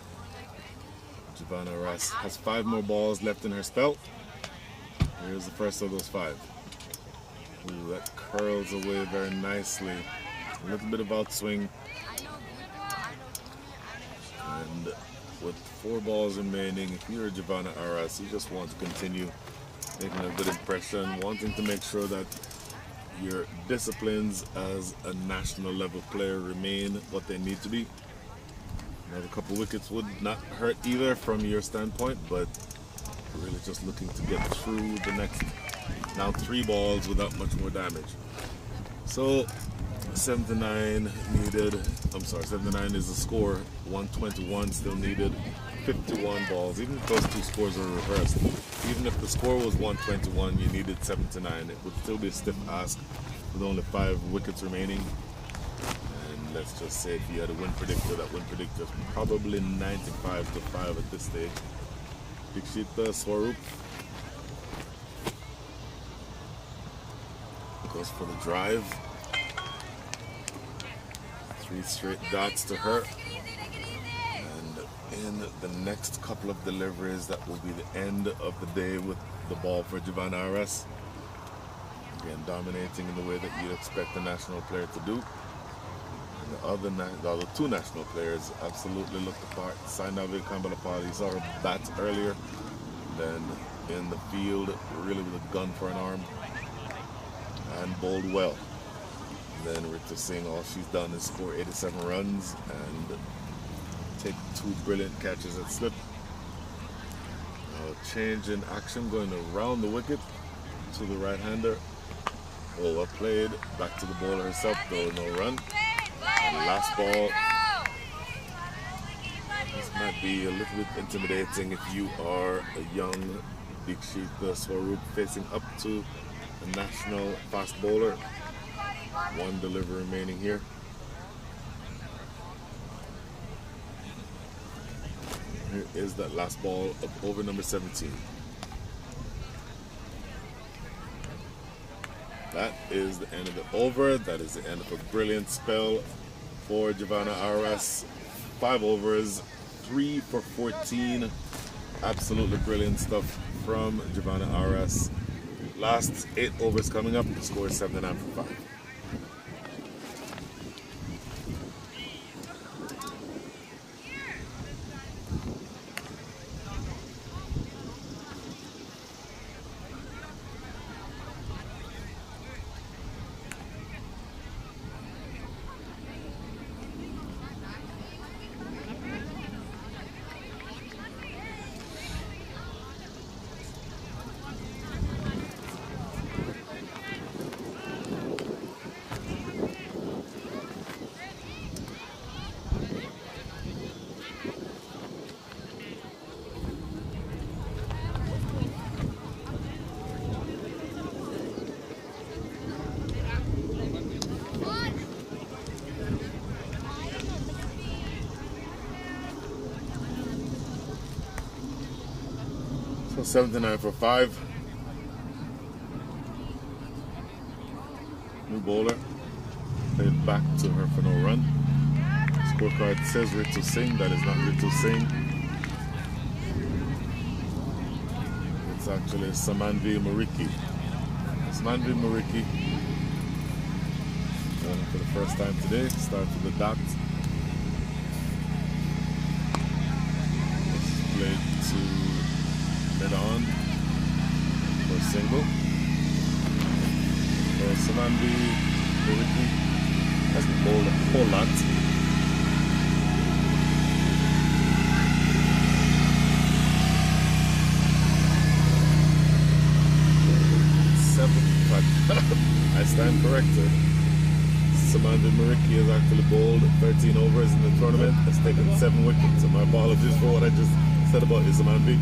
Giovanna Arras has 5 more balls left in her spell. Here's the first of those 5. Ooh, that curls away very nicely. A little bit of outswing. And with 4 balls remaining, if you're Giovanna Arras, you just want to continue making a good impression, wanting to make sure that your disciplines as a national level player remain what they need to be. Another couple wickets would not hurt either from your standpoint, but really just looking to get through the next now 3 balls without much more damage. So 79 needed, 79 is the score, 121 still needed, 51 balls. Even if those 2 scores are reversed, even if the score was 121, you needed 79, it would still be a stiff ask with only 5 wickets remaining. And let's just say if you had a win predictor, that win predictor is probably 95 to 5 at this stage. Dikshita Swaroop goes for the drive. 3 straight dots to her. And in the next couple of deliveries, that will be the end of the day with the ball for Giovanna Arras. Again, dominating in the way that you'd expect a national player to do. And the other 2 national players absolutely looked the part. Sainavi Kambalapali, you saw her bat earlier. Then in the field, really with a gun for an arm. And bowled well. Then Ritu Singh, all she's done is score 87 runs and take 2 brilliant catches at slip. Change in action, going around the wicket to the right-hander. Oh, well played. Back to the bowler herself, though no run. And last ball. This might be a little bit intimidating if you are a young Dikshita Swaroop facing up to a national fast bowler. 1 delivery remaining here. Here is that last ball of over number 17. That is the end of the over. That is the end of a brilliant spell for Giovanna Arras. 5 overs, 3 for 14. Absolutely brilliant stuff from Giovanna Arras. Last 8 overs coming up. The score is 79 for 5. 79 for 5. New bowler. Played back to her for no run. Scorecard says Ritu Singh. That is not Ritu Singh. It's actually Samanvi Mariki. Samanvi Mariki. For the first time today. Starts with the dot. Played to mid-on for a single. So Samanvi Mariki has been bowled a whole lot. I stand corrected. Samanvi Mariki has actually bowled 13 overs in the tournament. Has taken 7 wickets. So my apologies for what I just said about Samanvi.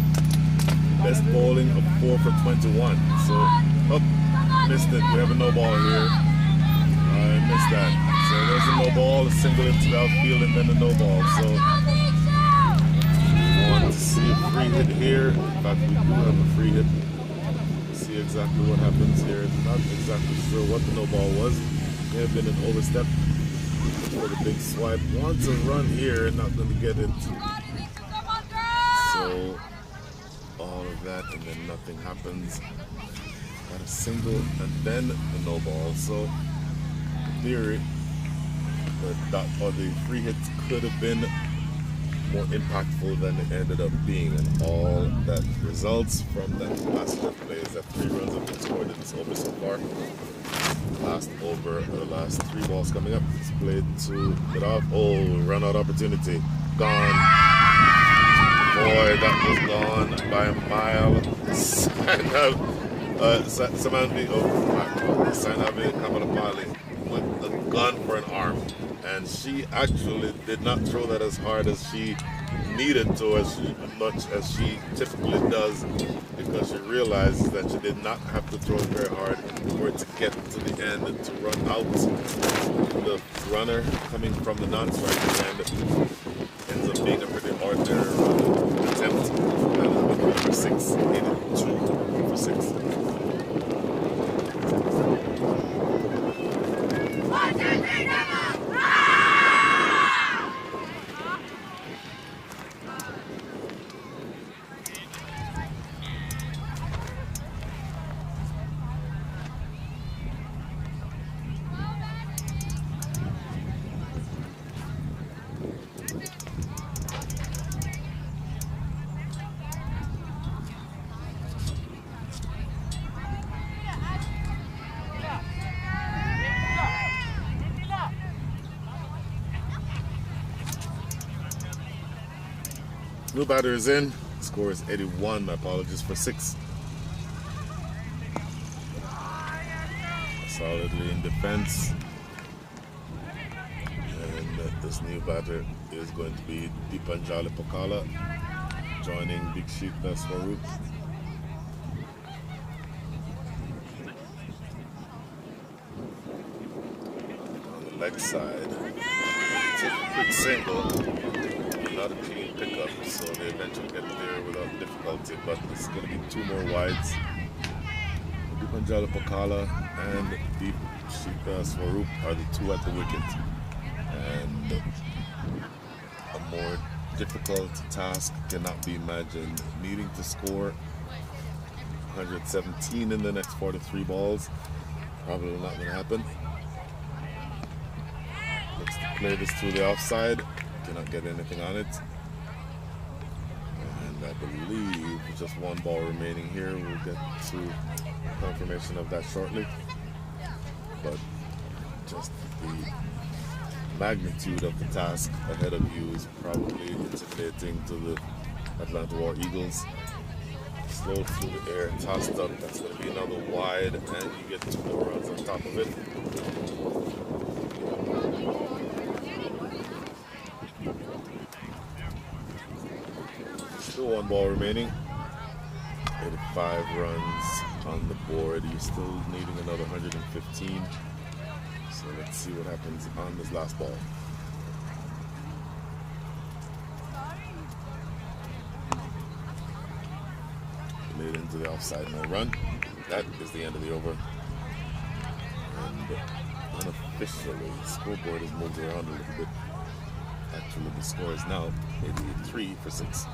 Best bowling of 4 for 21. So, missed it. We have a no ball here. I missed that. So there's a no ball, a single into the outfield, and then a no ball. So I want to see a free hit here. In fact, we do have a free hit. See exactly what happens here. Not exactly sure what the no ball was. May have been an overstep for the big swipe. Wants a run here, not going to get it. So all of that, and then nothing happens. Got a single and then a no ball. So in theory, the free hit could have been more impactful than it ended up being, and all that results from that last play is that 3 runs have been scored in this over so far. Last over, the last 3 balls coming up. It's played to get off. Oh, run out opportunity. Gone. Boy, that was gone by a mile. Sainavi Kamalapali with a gun for an arm. And she actually did not throw that as hard as she needed to, as much as she typically does, because she realizes that she did not have to throw it very hard for it to get to the end and to run out. The runner coming from the non-striking end ends up being a pretty ordinary attempt. And for 6, 82 for 6. New batter is in. Score is 81. My apologies for 6. Solidly in defense. And this new batter is going to be Dipanjali Pokala, joining Big Sheeta Swaroop. On the leg side, it's a quick single. Not a clean pickup, so they eventually get there without difficulty, but it's going to be 2 more wides. Dipanjali Pokala and Deep Sheeta Swaroop are the 2 at the wicket. And a more difficult task cannot be imagined. Needing to score 117 in the next 43 balls. Probably not going to happen. Looks to play this to the offside. Cannot get anything on it. And I believe just 1 ball remaining here. We'll get to confirmation of that shortly. But just the magnitude of the task ahead of you is probably intimidating to the Atlanta War Eagles. Slow through the air, tossed up. That's going to be another wide, and you get 2 more runs on top of it. Still 1 ball remaining. 85 runs on the board. You're still needing another 115. So let's see what happens on this last ball. terminated into the offside, no run. That is the end of the over. And unofficially, the scoreboard has moved around a little bit. Actually, the score is now 83-6.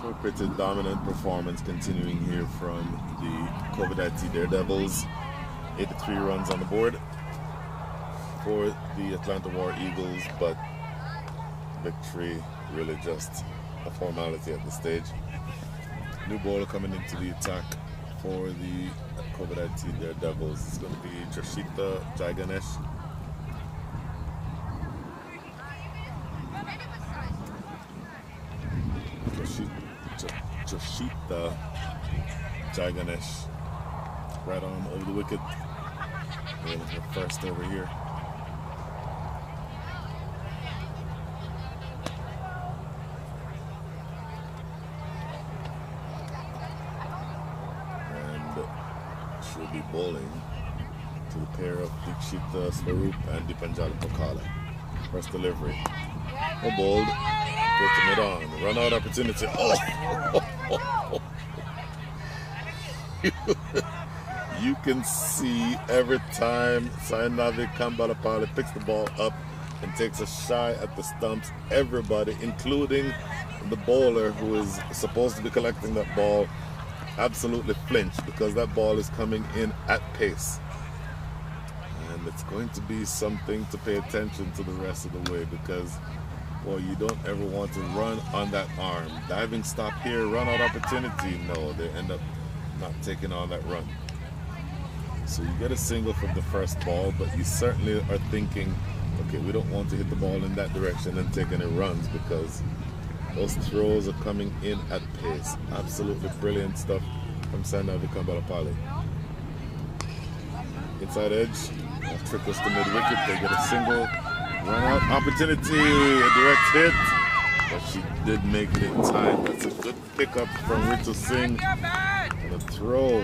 So pretty dominant performance continuing here from the CovetIT Daredevils. 83 runs on the board for the Atlanta War Eagles, but victory really just a formality at this stage. New bowler coming into the attack for the CovetIT Daredevils. It's going to be Joshita Jaganesh. Joshita Jaganesh, right on over the wicket. Her first over here. And she'll be bowling to the pair of Dikshita Swaroop and Dipanjali Pokala. First delivery. Oh, bold. Putting it on. Run out opportunity. Oh! You can see every time Sainavi Kambalapali picks the ball up and takes a shy at the stumps, everybody, including the bowler who is supposed to be collecting that ball, absolutely flinch because that ball is coming in at pace. And it's going to be something to pay attention to the rest of the way because, boy, you don't ever want to run on that arm. Diving stop here, run out opportunity. No, they end up not taking on that run. So you get a single from the first ball, but you certainly are thinking, okay, we don't want to hit the ball in that direction and take any runs because those throws are coming in at pace. Absolutely brilliant stuff from Sainavi Kambalapali. Inside edge, trickles to mid-wicket, they get a single. Run out opportunity, a direct hit, but she did make it in time. That's a good pickup from Ritu Singh. And a throw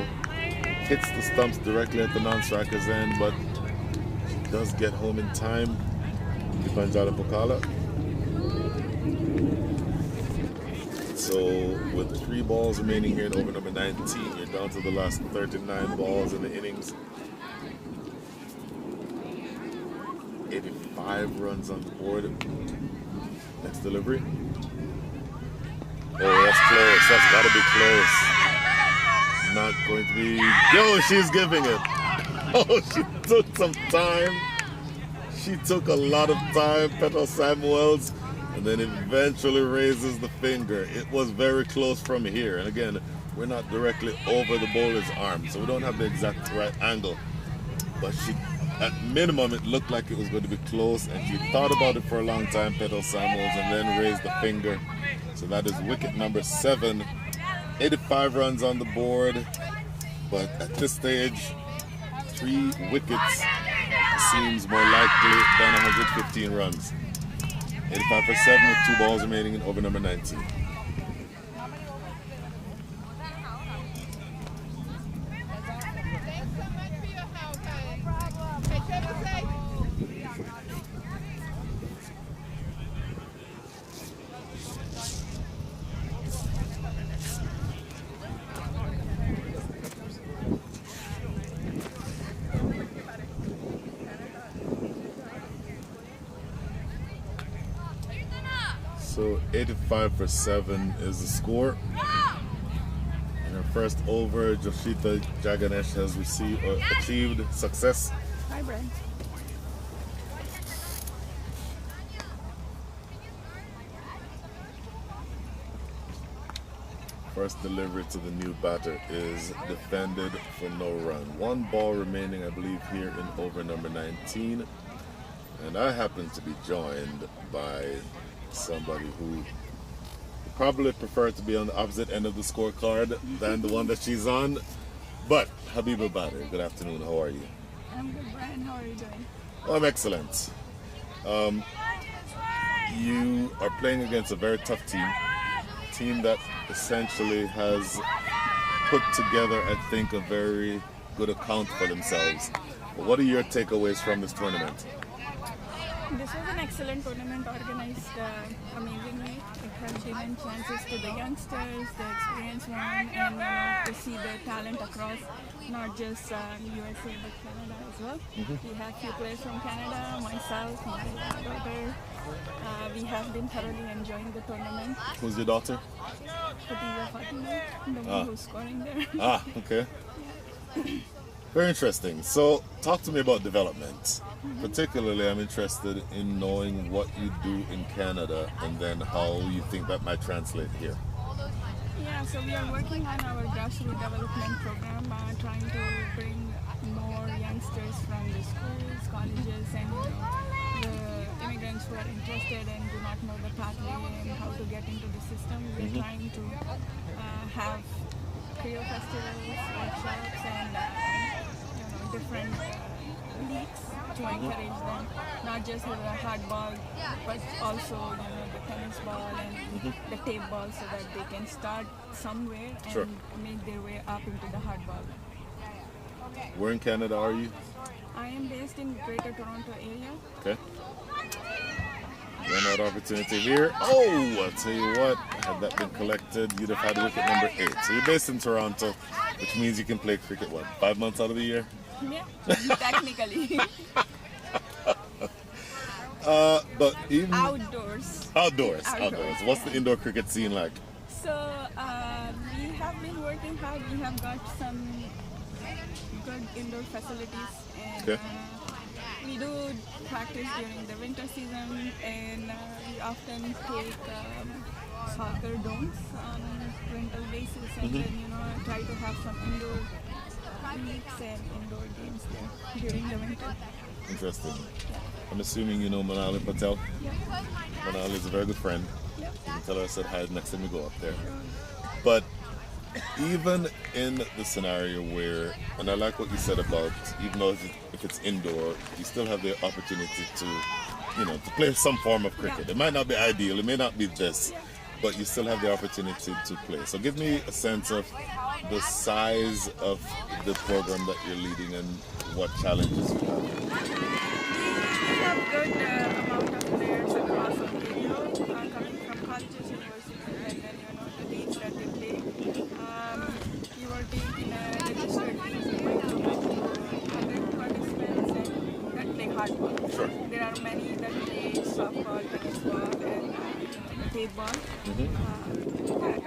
hits the stumps directly at the non-striker's end, but she does get home in time. Dipanjali Pokala. So with 3 balls remaining here in over number 19, you're down to the last 39 balls in the innings. 85 runs on the board. Next delivery. Oh, that's close. That's got to be close. Not going to be. Yo, she's giving it. Oh, she took some time. She took a lot of time, Petal Samuels, and then eventually raises the finger. It was very close from here. And again, we're not directly over the bowler's arm, so we don't have the exact right angle. But she, at minimum, it looked like it was going to be close, and she thought about it for a long time, Petal Samuels, and then raised the finger. So that is wicket number 7. 85 runs on the board, but at this stage, 3 wickets seems more likely than 115 runs. 85 for 7 with 2 balls remaining in over number 19. So 85 for 7 is the score. In her first over, Joshita Jaganesh has achieved success. Hi, Brent. First delivery to the new batter is defended for no run. 1 ball remaining, I believe, here in over number 19. And I happen to be joined by somebody who probably prefer to be on the opposite end of the scorecard than the one that she's on. But Habiba Badr, good afternoon. How are you? I'm good, Brian. How are you doing? I'm excellent. You are playing against a very tough team that essentially has put together, I think, a very good account for themselves. What are your takeaways from this tournament? This was an excellent tournament, organized amazingly. It has given chances to the youngsters, the experienced ones, and to see the talent across not just USA but Canada as well. We have few players from Canada, myself, my daughter. We have been thoroughly enjoying the tournament. Who's your daughter? Fatima, the one who's scoring there. Okay. Very interesting. So, talk to me about development. Particularly, I'm interested in knowing what you do in Canada and then how you think that might translate here. Yeah, so we are working on our grassroots development program, trying to bring more youngsters from the schools, colleges, and the immigrants who are interested and do not know the pathway and how to get into the system. We're trying to have career festivals, workshops, and different leagues to encourage them, not just with the hardball, but also the tennis ball and the tape ball, so that they can start somewhere and make their way up into the hardball. Where in Canada are you? I am based in Greater Toronto area. Okay. Another opportunity here. Oh, I'll tell you what, had that been collected, you'd have had wicket number 8. So you're based in Toronto, which means you can play cricket, 5 months out of the year? Yeah, technically. But even Outdoors. What's the indoor cricket scene like? So we have been working hard. We have got some good indoor facilities, and we do practice during the winter season, and we often take soccer domes on a rental basis, and then try to have some indoor leagues and indoor games there during the winter. Interesting. I'm assuming you know Manali Patel? Yeah. Manali is a very good friend. Yeah. You can tell her I said hi next time we go up there. But even in the scenario where, and I like what you said about, even though if it's indoor, you still have the opportunity to, to play some form of cricket. It might not be ideal, it may not be this, but you still have the opportunity to play. So give me a sense of the size of the program that you're leading and what challenges you have. We have good amount of players across Ontario, coming from colleges, universities, and then the leagues that they play. You are being in a registered league, you might have 100 participants that play hardball. Sure. There are many that play softball, tennis ball, and tape ball.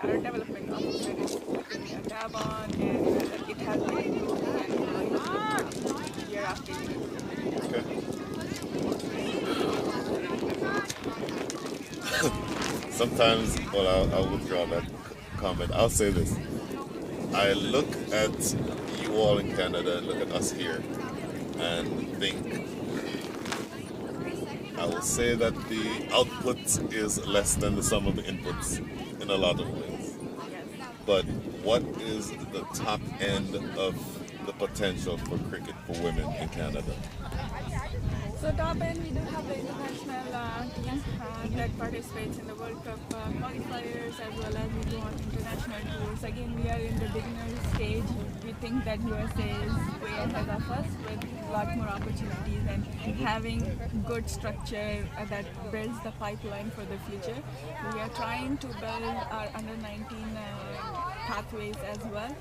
Our development officer is taking a tab on, and it has been year after year. Okay. Sometimes, I'll withdraw that comment. I'll say this. I look at you all in Canada and look at us here and think, I will say that the output is less than the sum of the inputs in a lot of ways. But what is the top end of the potential for cricket for women in Canada? So top end, we do have the international team that participates in the World Cup qualifiers, as well as we go on international tours. Again, we are in the beginner stage. We think that USA is way ahead of us with a lot more opportunities and having good structure that builds the pipeline for the future. We are trying to build our under-19 pathways as well.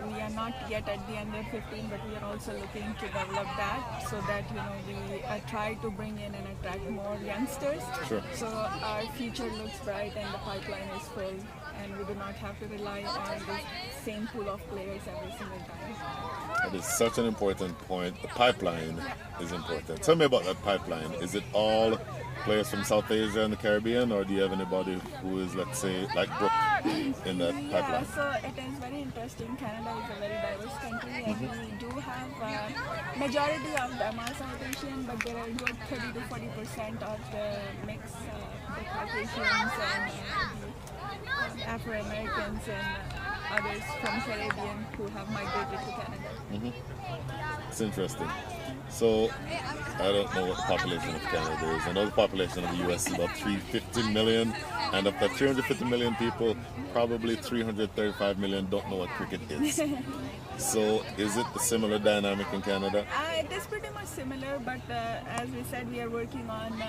We are not yet at the under 15, but we are also looking to develop that so that we try to bring in and attract more youngsters. Sure. So our future looks bright and the pipeline is full, and we do not have to rely on the same pool of players every single time. That is such an important point. The pipeline is important. Tell me about that pipeline. Is it all players from South Asia and the Caribbean, or do you have anybody who is, let's say, like Brooke in that pipeline? Yeah, so it is very interesting. Canada is a very diverse country, and we do have majority of them are South Asian, but there are good 30 to 40% of the mix, the Caucasians and the Afro-Americans and others from Caribbean who have migrated to Canada. It's interesting. So, I don't know what the population of Canada is. I know the population of the US is about 350 million, and of that 350 million people, probably 335 million don't know what cricket is. So, is it a similar dynamic in Canada? It is pretty much similar, but as we said, we are working on,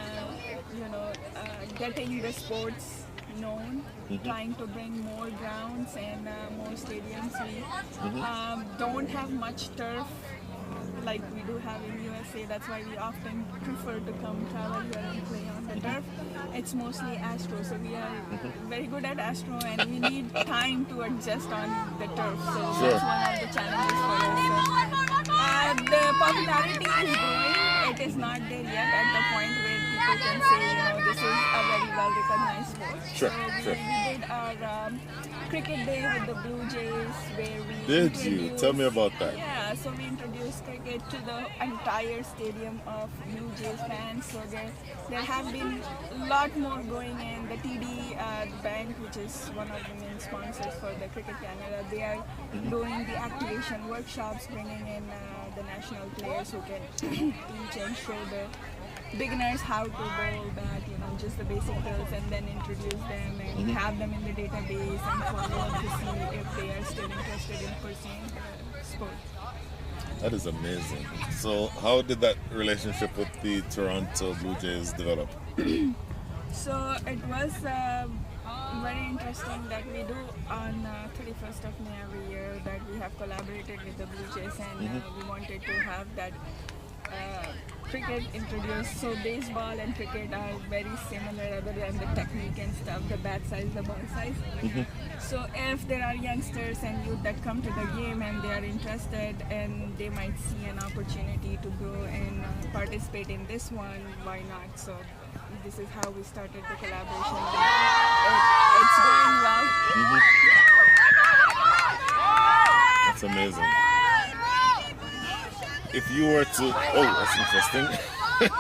getting the sports known, trying to bring more grounds and more stadiums. We don't have much turf like we do have in USA. That's why we often prefer to come travel here and play on the turf. It's mostly Astro, so we are very good at Astro, and we need time to adjust on the turf. So that's one of the challenges for us. The popularity is growing. It is not there yet at the point where people can say, this is a very well recognized sport. So we did our cricket day with the Blue Jays, where we Did you? Tell me about that. Yeah, so we introduced cricket to the entire stadium of Blue Jays fans. So there have been a lot more going in. The TD Bank, which is one of the main sponsors for the Cricket Canada, they are doing the activation workshops, bringing in the national players who can teach and show the beginners how to bowl bat, just the basic drills, and then introduce them and have them in the database and follow up to see if they are still interested in pursuing the sport. That is amazing. So how did that relationship with the Toronto Blue Jays develop? So it was very interesting that we do on 31st of May every year that we have collaborated with the Blue Jays, and we wanted to have that cricket introduced. So baseball and cricket are very similar other than the technique and stuff, the bat size, the ball size. So if there are youngsters and youth that come to the game and they are interested and they might see an opportunity to go and participate in this one, why not? So this is how we started the collaboration. It's going well. That's amazing. If you were to, that's interesting. Look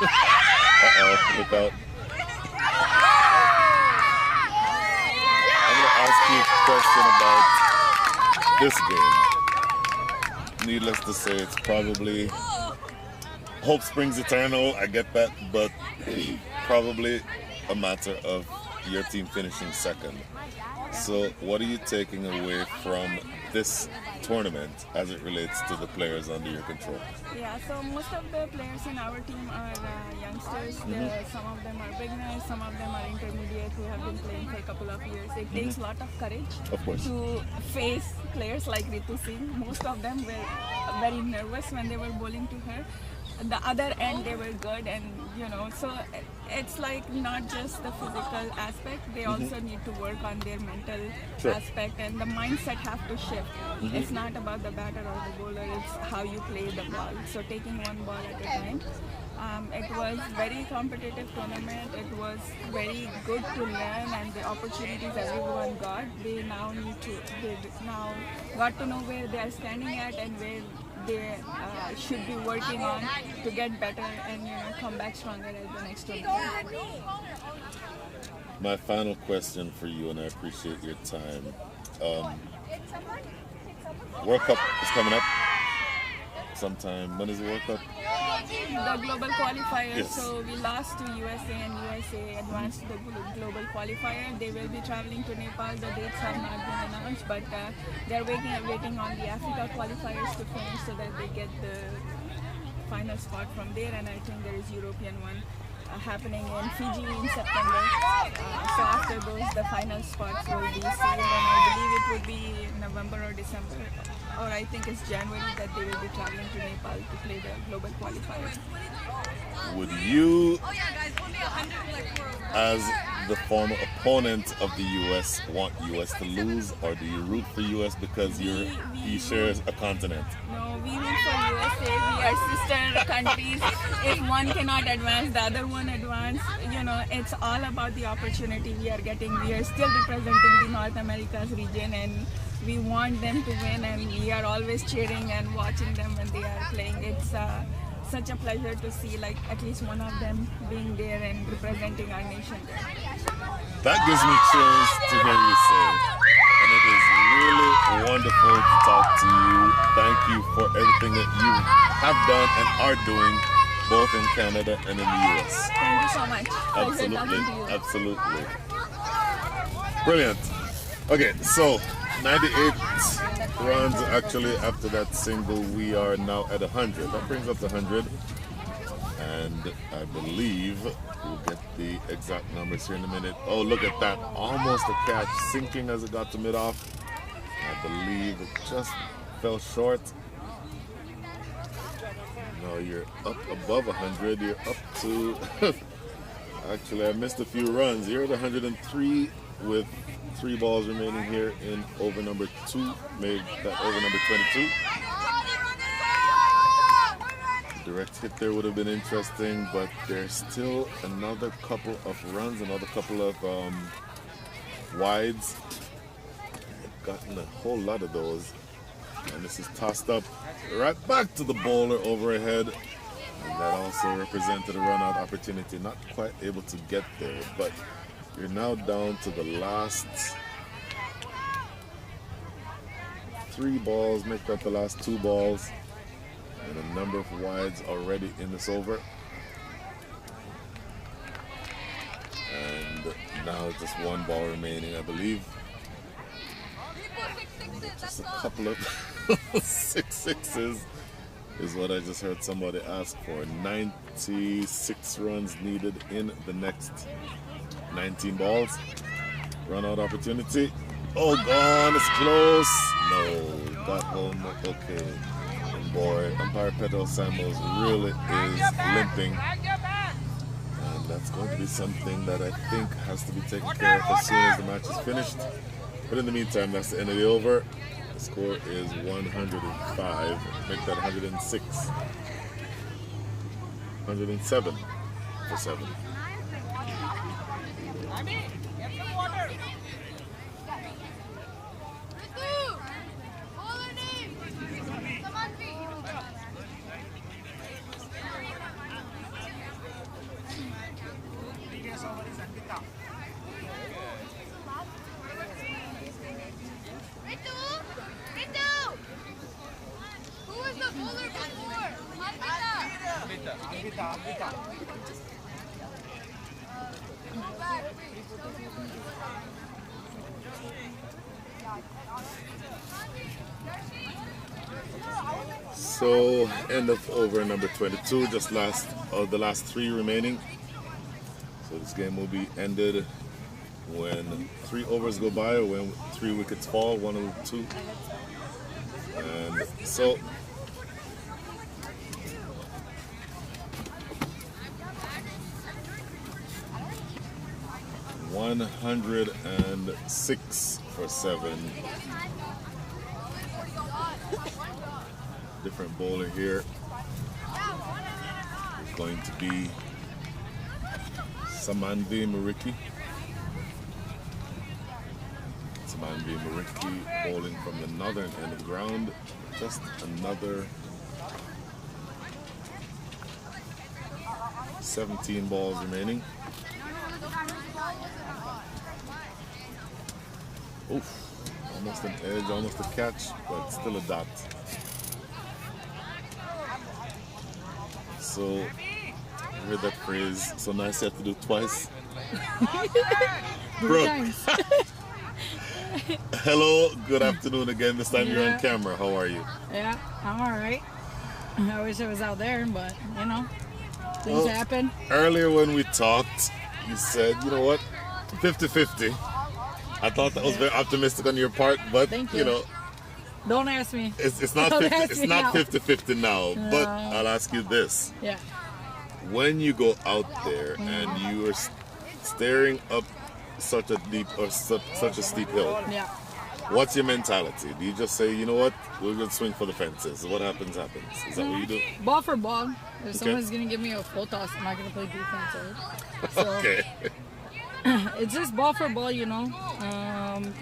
out. I'm going to ask you a question about this game. Needless to say, it's probably hope springs eternal, I get that, but probably a matter of your team finishing second. So what are you taking away from this tournament as it relates to the players under your control? Yeah, so most of the players in our team are youngsters. Some of them are beginners, some of them are intermediate who have been playing for a couple of years. It takes a lot of courage to face players like Ritu Singh. Most of them were very nervous when they were bowling to her. The other end they were good, and so it's like not just the physical aspect, they also need to work on their mental aspect, and the mindset have to shift. It's not about the batter or the bowler, it's how you play the ball. So taking one ball at a time. It was very competitive tournament. It was very good to learn, and the opportunities everyone got, they now got to know where they are standing at and where they should be working on to get better and come back stronger at the next tournament. My final question for you, and I appreciate your time. World Cup is coming up sometime. When is the World Cup? The global qualifier. So we lost to USA, and USA advanced to the global qualifier. They will be traveling to Nepal. The dates have not been announced, but they are waiting on the Africa qualifiers to finish so that they get the final spot from there. And I think there is European one happening in Fiji in September. So after those, the final spots will be sealed, and I believe it would be November or December, or I think it's January that they will be traveling to Nepal to play the global qualifier. Would you, as the former opponent of the US, want US to lose, or do you root for US because you share a continent? No, we root for USA. We are sister countries. If one cannot advance, the other one advance. It's all about the opportunity we are getting. We are still representing the North America's region, and we want them to win, and we are always cheering and watching them when they are playing. It's such a pleasure to see at least one of them being there and representing our nation there. That gives me chills to hear you say, and it is really wonderful to talk to you. Thank you for everything that you have done and are doing, both in Canada and in the US. Thank you so much. Absolutely, absolutely. Brilliant. Okay, so 98 runs actually after that single. We are now at 100. That brings up to 100. And I believe we'll get the exact numbers here in a minute. Oh, look at that. Almost a catch, sinking as it got to mid-off. I believe it just fell short. No, you're up above 100. You're up to... Actually, I missed a few runs. You're at 103 with 3 balls remaining here in over number 2. Made that over number 22. Direct hit there would have been interesting, but there's still another couple of runs, another couple of wides. I've gotten a whole lot of those. And this is tossed up right back to the bowler overhead. And that also represented a run out opportunity. Not quite able to get there, but you're now down to the last 3 balls, make up the last 2 balls. And a number of wides already in this over. And now just 1 ball remaining, I believe. Just a couple of 6 sixes is what I just heard somebody ask for. 96 runs needed in the next 19 balls. Run out opportunity. Oh, gone. It's close. No, got home. Okay. Boy, umpire Pedro Samuels really is limping, and that's going to be something that I think has to be taken care of as soon as the match is finished. But in the meantime, that's the end of the over. The score is 105. Make that 106. 107 for 7. So end of over number 22, just the last 3 remaining. So this game will be ended when 3 overs go by, or when 3 wickets fall, 1 or 2. And so $106 for 7. Different bowler here. It's going to be Samandi Mariki. Samandi Mariki bowling from the northern end of the ground. Just another 17 balls remaining. Oof, almost an edge, almost a catch, but still a dot. So, I heard that phrase, so nice you have to do twice. Brooke. Hello, good afternoon again. This time you're on camera. How are you? Yeah, I'm alright. I wish I was out there, but you know, things happen. Earlier when we talked, you said, you know what, 50-50. I thought that was very optimistic on your part, but you know, don't ask me. It's not 50-50 now. No. But I'll ask you this. Yeah. When you go out there and you are staring up such a steep hill, what's your mentality? Do you just say, you know what, we're gonna swing for the fences? What happens, happens. Is that what you do? Ball for ball. If someone's gonna give me a full toss, I'm not gonna play defense. So, okay. It's just ball for ball, you know.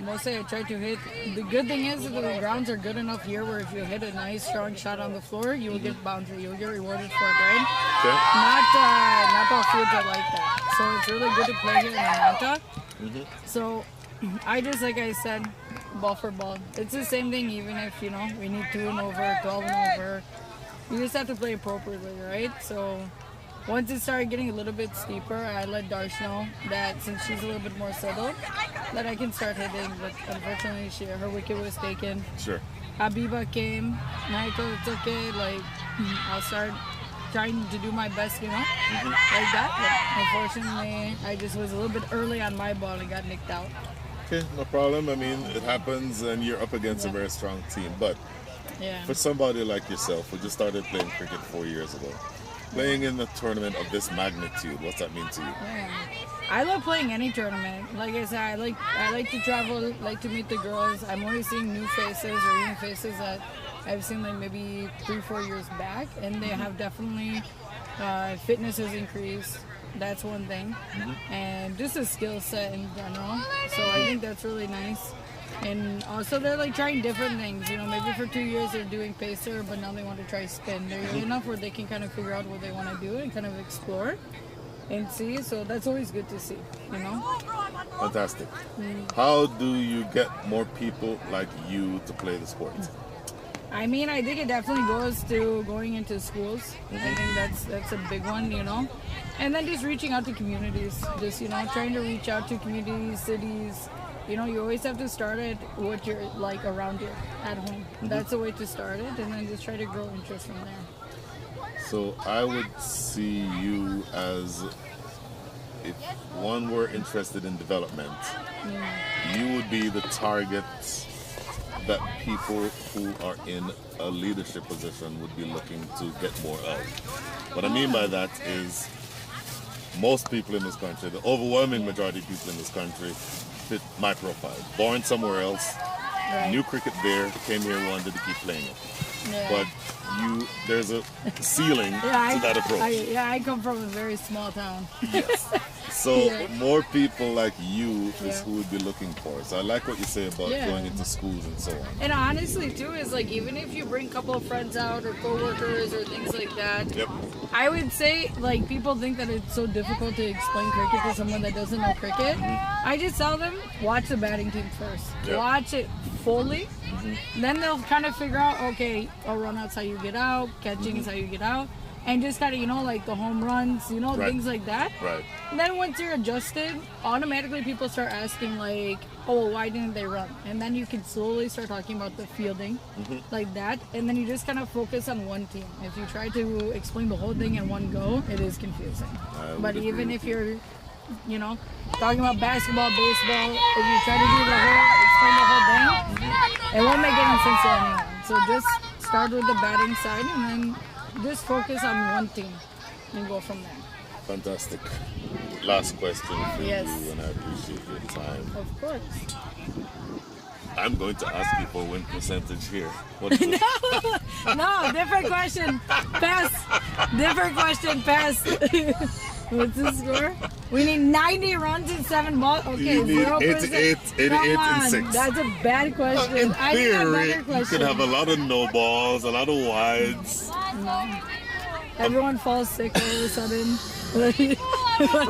Mostly I try to hit. The good thing is that the grounds are good enough here where if you hit a nice strong shot on the floor, you will get boundary. You will get rewarded for it, right? Okay. Not all fields are like that. So it's really good to play here in Atlanta. So I just, like I said, ball for ball. It's the same thing even if, you know, we need 2 and over, 12 and over. You just have to play appropriately, right? So once it started getting a little bit steeper, I let Darsh know that since she's a little bit more settled, that I can start hitting. But unfortunately, her wicket was taken. Sure. Habiba came, and I told her it's okay. Like, I'll start trying to do my best, you know, like that. But unfortunately, I just was a little bit early on my ball and got nicked out. Okay, no problem. I mean, it happens, and you're up against a very strong team. But for somebody like yourself who just started playing cricket 4 years ago, playing in a tournament of this magnitude, what's that mean to you? I love playing any tournament. Like I said, I like to travel, like to meet the girls. I'm always seeing new faces or even faces that I've seen like maybe 3-4 years back, and they have definitely fitness has increased. That's one thing, and just a skill set in general. So I think that's really nice. And also they're like trying different things. You know, maybe for 2 years they're doing pacer, but now they want to try spin. They're young enough where they can kind of figure out what they want to do and kind of explore and see. So that's always good to see, you know. Fantastic. How do you get more people like you to play the sport? I mean, I think it definitely goes to going into schools. I think that's a big one, you know. And then just reaching out to communities. Just, you know, trying to reach out to communities, cities. You know, you always have to start at what you're like around you at home. That's the way to start it, and then just try to grow interest from there. So I would see you as, if one were interested in development, you would be the target that people who are in a leadership position would be looking to get more of. What I mean by that is most people in this country, the overwhelming majority of people in this country, fit my profile. Born somewhere else, knew cricket there, came here, wanted to keep playing it. But there's a ceiling to that approach. I come from a very small town. Yes. So more people like you is who we'd be looking for. So I like what you say about going into schools and so on. And honestly too is like, even if you bring a couple of friends out or co-workers or things like that, I would say like people think that it's so difficult to explain cricket to someone that doesn't know cricket. I just tell them, watch the batting team first. Watch it fully. Then they'll kind of figure out, okay, run out's how you get out, catching is how you get out. And just kind of, you know, like the home runs, you know, things like that. And then once you're adjusted, automatically people start asking like, oh, why didn't they run? And then you can slowly start talking about the fielding like that. And then you just kind of focus on one team. If you try to explain the whole thing in one go, it is confusing. But even if you're, you know, talking about basketball, baseball, if you try to explain the whole thing, it won't make any sense to anyone. So just start with the batting side and then just focus on one team and go from there. Fantastic. Last question for you, and I appreciate your time. Of course. I'm going to ask you for win percentage here. What No, different question. Pass. Different question. Pass. What's the score? We need 90 runs and 7 balls. Okay, you need 0%. 88 and 6. That's a bad question. In I think a better question. You could have a lot of no balls, a lot of wides. No. Everyone falls sick all of a sudden.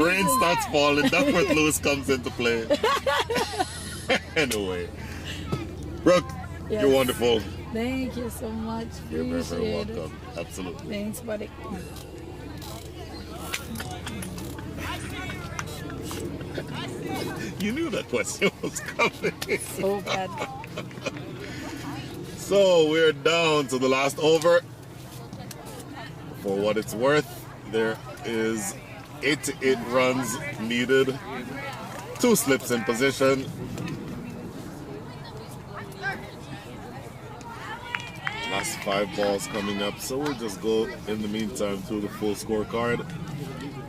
Rain starts falling. That's where Lewis comes into play. Anyway, Brooke, you're wonderful. Thank you so much. You're very, very Appreciate welcome. Absolutely. Thanks, buddy. You knew that question was coming. So bad. So we're down to the last over. For what it's worth, there is 88 runs needed. 2 slips in position. Last 5 balls coming up, so we'll just go in the meantime through the full scorecard.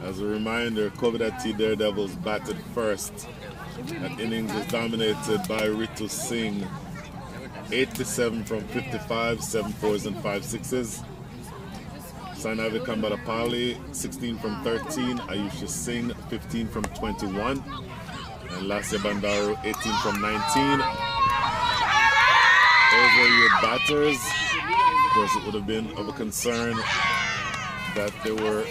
As a reminder, CovetIT Daredevils batted first. That innings was dominated by Ritu Singh. 87 from 55, 7 4s and 5 6s. Sainavi Kambalapali, 16 from 13. Ayushi Singh, 15 from 21. And Lasya Bandaru, 18 from 19. Those were your batters. Of course, it would have been of a concern that there were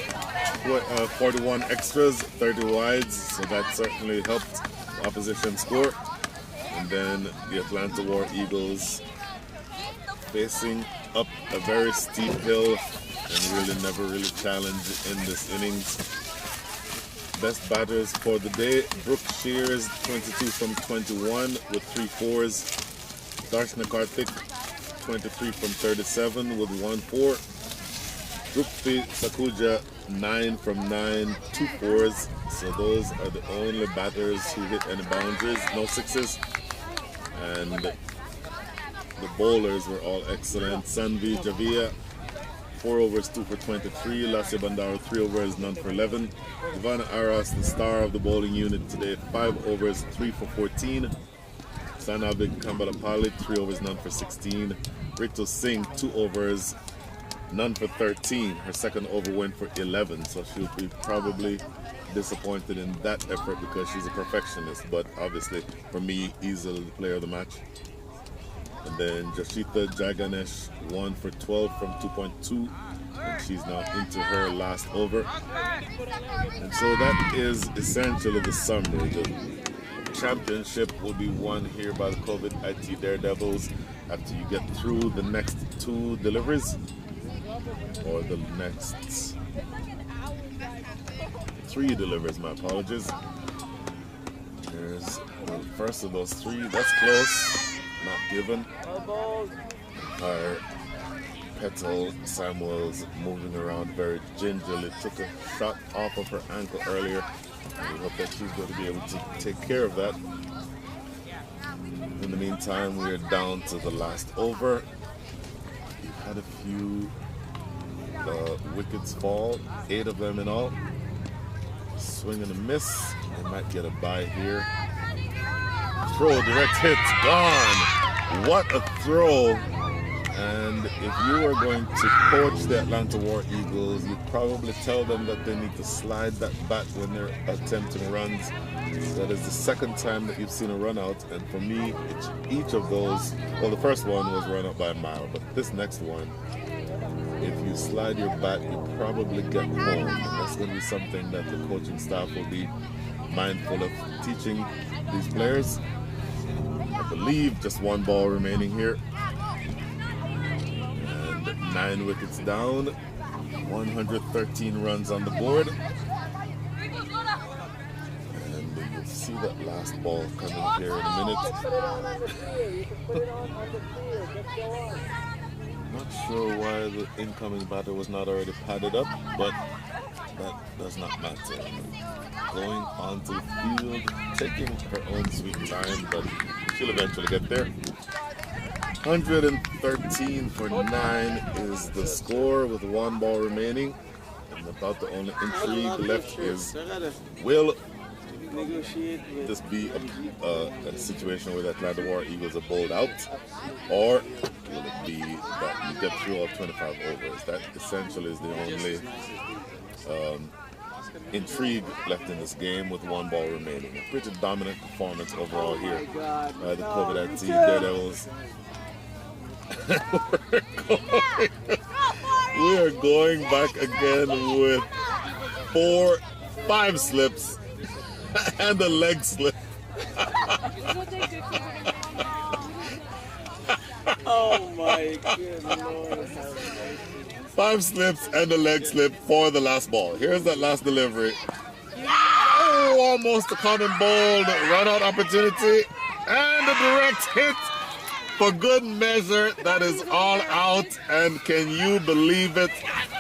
41 extras, 30 wides, so that certainly helped the opposition score. And then the Atlanta War Eagles facing up a very steep hill and never really challenged in this innings. Best batters for the day, Brooke Shears, 22 from 21 with 3 fours. Darshna Karthik, 23 from 37 with 1 4. Drupti Sakuja, 9 from 9, 2 fours. So those are the only batters who hit any boundaries, no sixes. And the bowlers were all excellent. Sanvi Javia, 4 overs, 2 for 23. Lasya Bandaro, 3 overs, none for 11. Ivana Aras, the star of the bowling unit today, 5 overs, 3 for 14. Sanabik Kambalapali, 3 overs, none for 16. Ritu Singh, 2 overs, none for 13. Her second over went for 11, so she'll be probably disappointed in that effort because she's a perfectionist. But obviously, for me, easily the player of the match. And then Jashita Jaganesh, 1 for 12 from 2.2, and she's now into her last over. And so that is essentially the summary. The championship will be won here by the CovetIT Daredevils after you get through the next 2 deliveries, or the next 3 deliveries, my apologies. Here's the first of those 3, that's close. Not given. Our Petal Samuels moving around very gingerly, took a shot off of her ankle earlier, and we hope that she's going to be able to take care of that. In the meantime, we are down to the last over. We've had a few wickets fall, 8 of them in all. Swing and a miss. They might get a bye here. Throw, direct hit, gone. What a throw. And if you were going to coach the Atlanta War Eagles, you'd probably tell them that they need to slide that bat when they're attempting runs. That is the second time that you've seen a run out. And for me, each of those, well, the first one was run out by a mile, but this next one, if you slide your bat, you probably get home. And that's going to be something that the coaching staff will be mindful of teaching these players. I believe just 1 ball remaining here. And 9 wickets down, 113 runs on the board. And you'll see that last ball coming here in a minute. Not sure why the incoming batter was not already padded up, but that does not matter. Going onto the field, taking her own sweet time, but she'll eventually get there. 113 for 9 is the score with 1 ball remaining. And about the only intrigue left is, will this be a situation where the Atlanta War Eagles are bowled out, or will it be that you get through all 25 overs? That essentially is the only intrigue left in this game with 1 ball remaining. A pretty dominant performance overall here by the CovetIT Daredevils. We are going back again with 5 slips and a leg slip. Oh my goodness. 5 slips and a leg slip for the last ball. Here's that last delivery. Oh, almost a common bold run out opportunity and a direct hit. For good measure, that is all out, and can you believe it?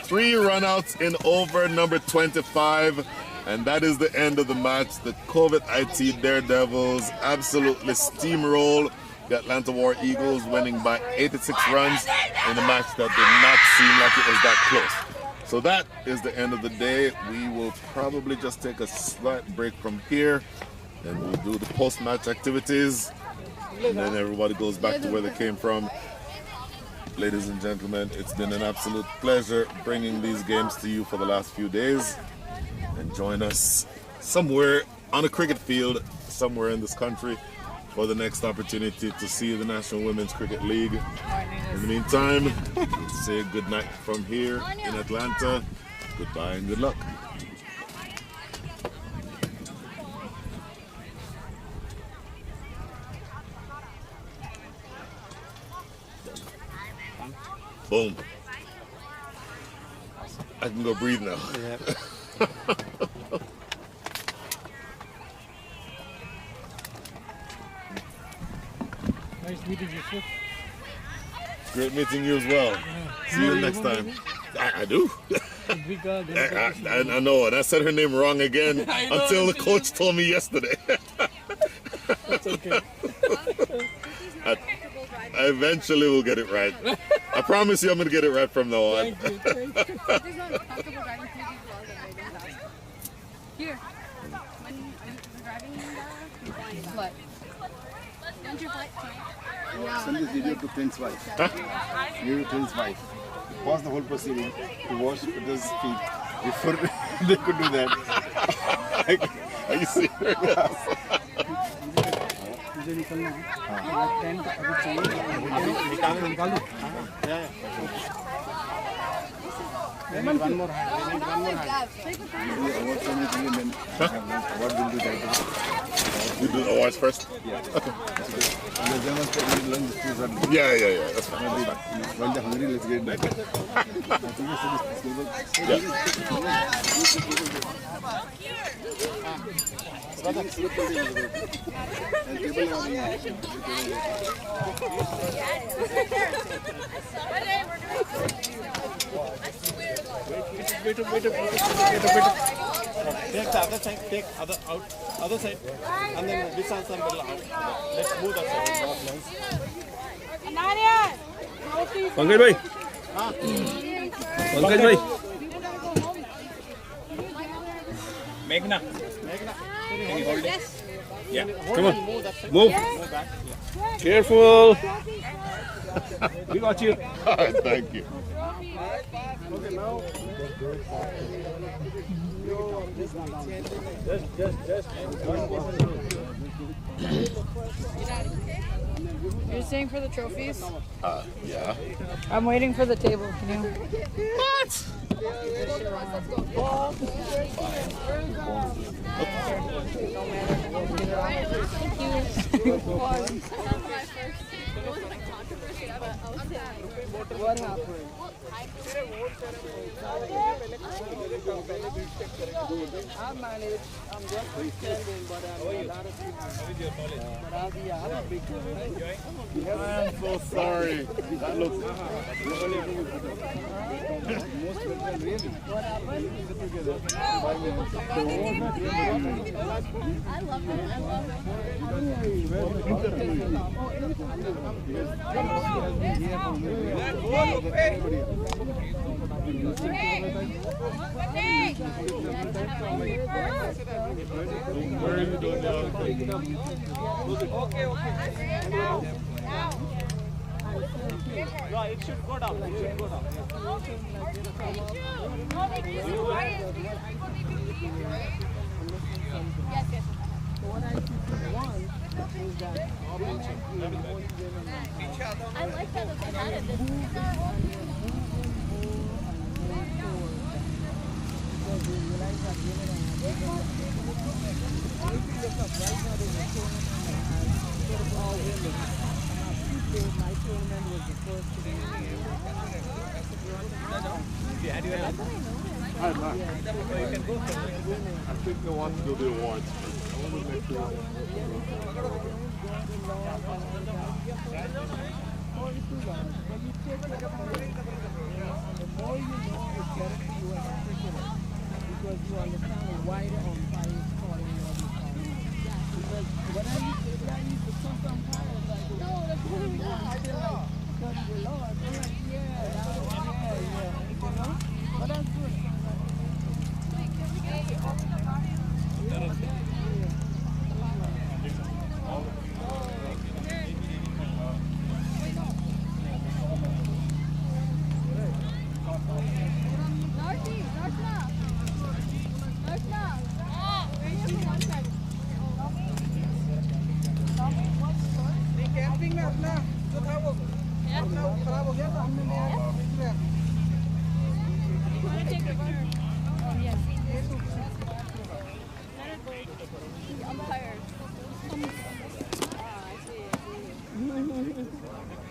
3 runouts in over number 25, and that is the end of the match. The CovetIT Daredevils absolutely steamroll the Atlanta War Eagles, winning by 86 runs in a match that did not seem like it was that close. So that is the end of the day. We will probably just take a slight break from here, and we'll do the post-match activities. And then everybody goes back to where they came from. Ladies and gentlemen, it's been an absolute pleasure bringing these games to you for the last few days. And join us somewhere on a cricket field, somewhere in this country, for the next opportunity to see the National Women's Cricket League. In the meantime, say good night from here in Atlanta. Goodbye and good luck. Boom. I can go breathe now. Yeah. Nice meeting you, sir. Great meeting you as well. See you next time. I do. I know, and I said her name wrong again until the coach told me yesterday. That's okay. I eventually will get it right. I promise you I'm going to get it right from now on. Thank you. Thank you. Here. When are you driving in the flight? Don't you flight? Send this video to Prince's wife. Give it to Prince's wife. Pause the whole proceeding to wash Peter's feet before they could do that. Are you serious? मुझे निकलना है tent अभी चाहिए निकाल दो one more hand. You do the awards first? Yeah. Yeah. That's fine. When they're hungry, let's get back. Wait a minute. Take the other side, take other side, and then this also middle out. Let's move that side. Pankaj भाई पंकज भाई Meghna. Can you hold it? Yeah. Come on. Move. Careful. We got you. Thank you. You're staying for the trophies? Yeah. I'm waiting for the table. Can you? What? What happened? I'm managed. I'm just pretending, but I'm not a but I'll be a big I'm so sorry. That looks. What happened? I love it. I love Where are you doing now? Okay. No, it should go down. It should go down. Yes. What I want is that I like that they added this. because we realize that women are all women. My tournament was the first to be I think they want to do the awards first. I want to make sure. The more you know, it's better for you as a cricketer because you understand why the umpire is calling all these calls. Because when I used to talk to umpires, I go, no, that's what we want. I feel like, because the Lord, they're like, yeah. You know? But that's good.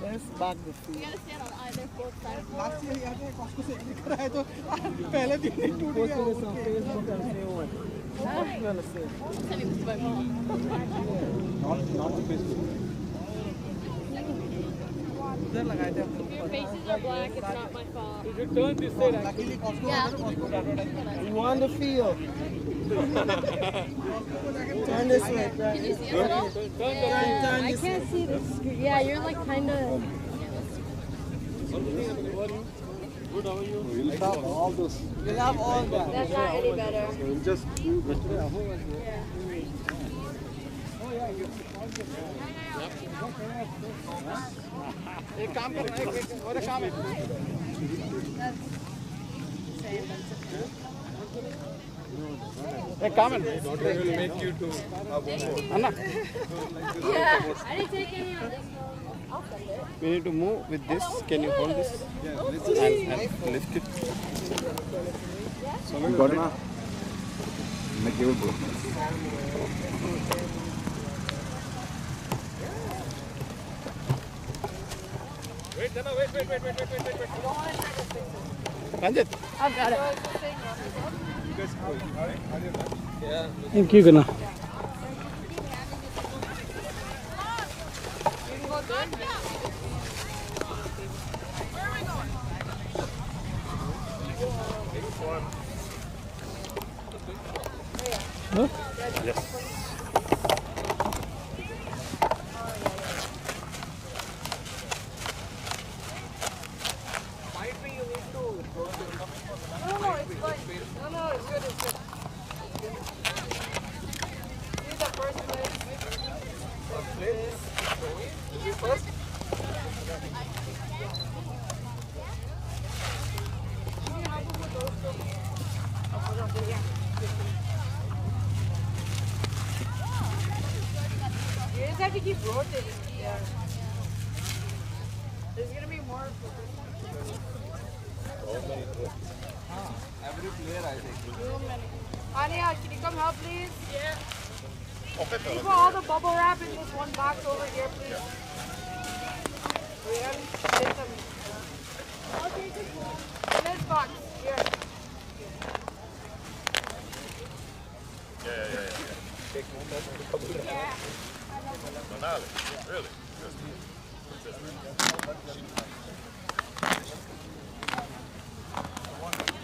Let's bag the food. You gotta stand on either foot. Last year यहाँ पे Costco से लेकर आए तो पहले दिन ही टूट गया इधर लगाए थे Your faces are black, it's not my fault. You should turn this side. Luckily Costco you want the feel. Turn this way. Can you see us at all? Turn I can't see the screen. Yeah, you're like kind of. Good, how are you? We'll have all those. We'll have all that. That's not any better. So we'll just Yeah. एक काम कर और एक काम है एक काम है Anna Yeah, I didn't take any on this one. I'll send it. we need to move with this can you hold this and lift it You got it? Make it go. Wait, Dana, wait. Ranjit I've got it. thank you Gana huh? Yes. You just have to keep rotating. Yeah. There's gonna be more. Every player I think. Anya, can you come help, please? Yeah. Can you put all the bubble wrap in this one box over here, please? We haven't take them. In this box, here. Yeah. Take one more bubble wrap. Manali, really?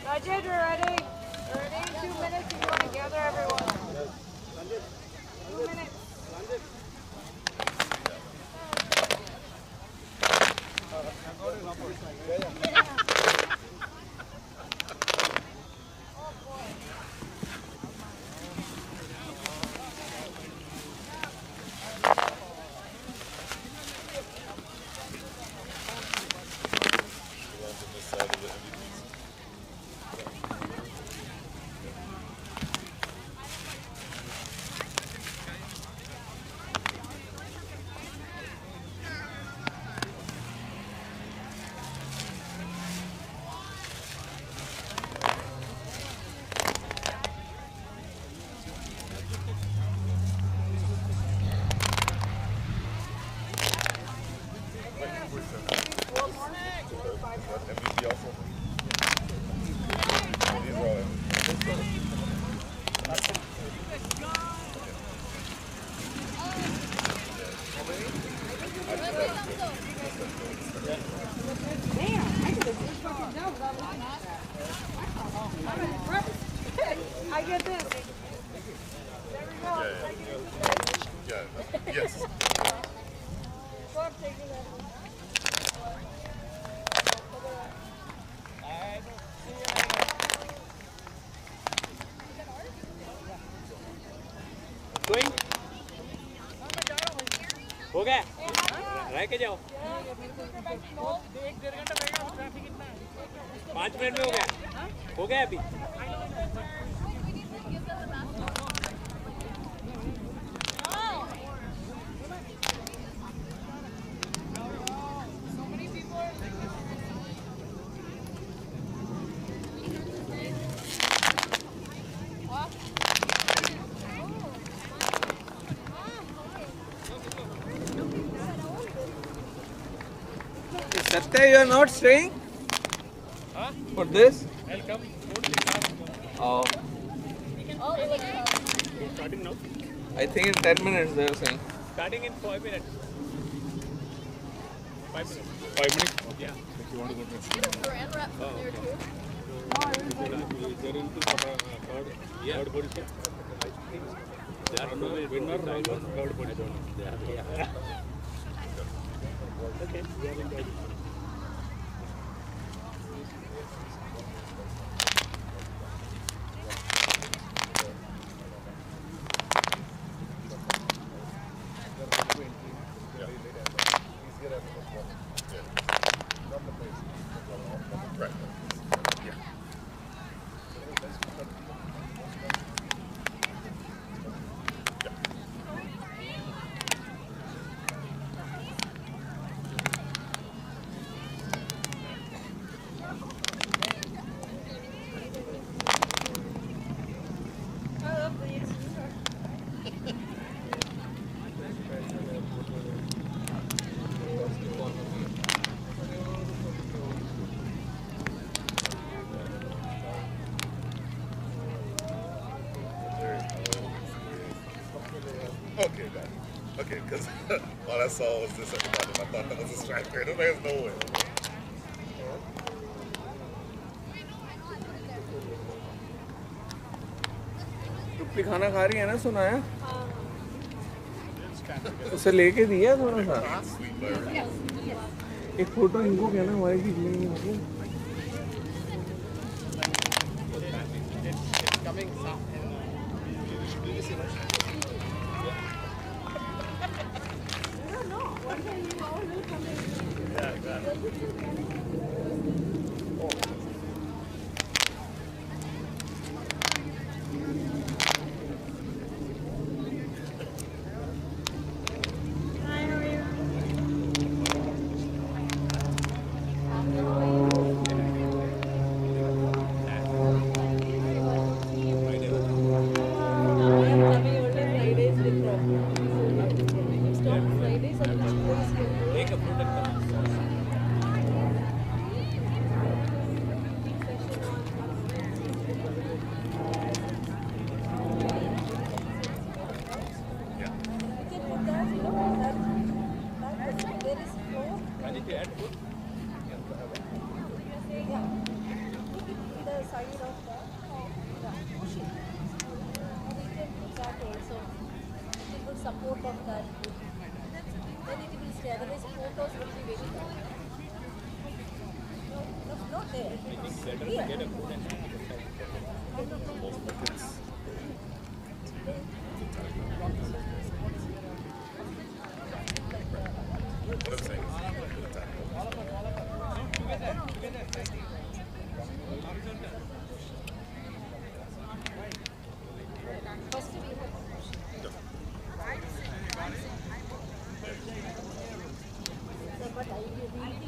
Rajat, we're ready. We're ready in 2 minutes if you want to gather everyone. 2 minutes. I get this. There we go. Yes. Go up, take it. going हो गया रह के जाओ 5 minute में हो गया अभी Stay, you are not staying? Huh? For this? I'll come. Oh. Starting now? I think in 10 minutes they are saying. Starting in 5 minutes. 5 minutes. 5 minutes? Yeah. If you want to go to Brand wrap from there too. they're into third position. They are winner, third position. Okay. Okay, got it. Okay, because all I saw was this at the bottom. I thought that was a striker. There's no way. टुप्पी खाना खा रही है ना सुनाया? उसे लेके दिया थोड़ा सा। एक फोटो इनको कहना हमारे खींच लेंगे इनको। Support of that. Then it will stay. Otherwise, photos will be very bad. No, not there. Here. What I'm saying First we have but I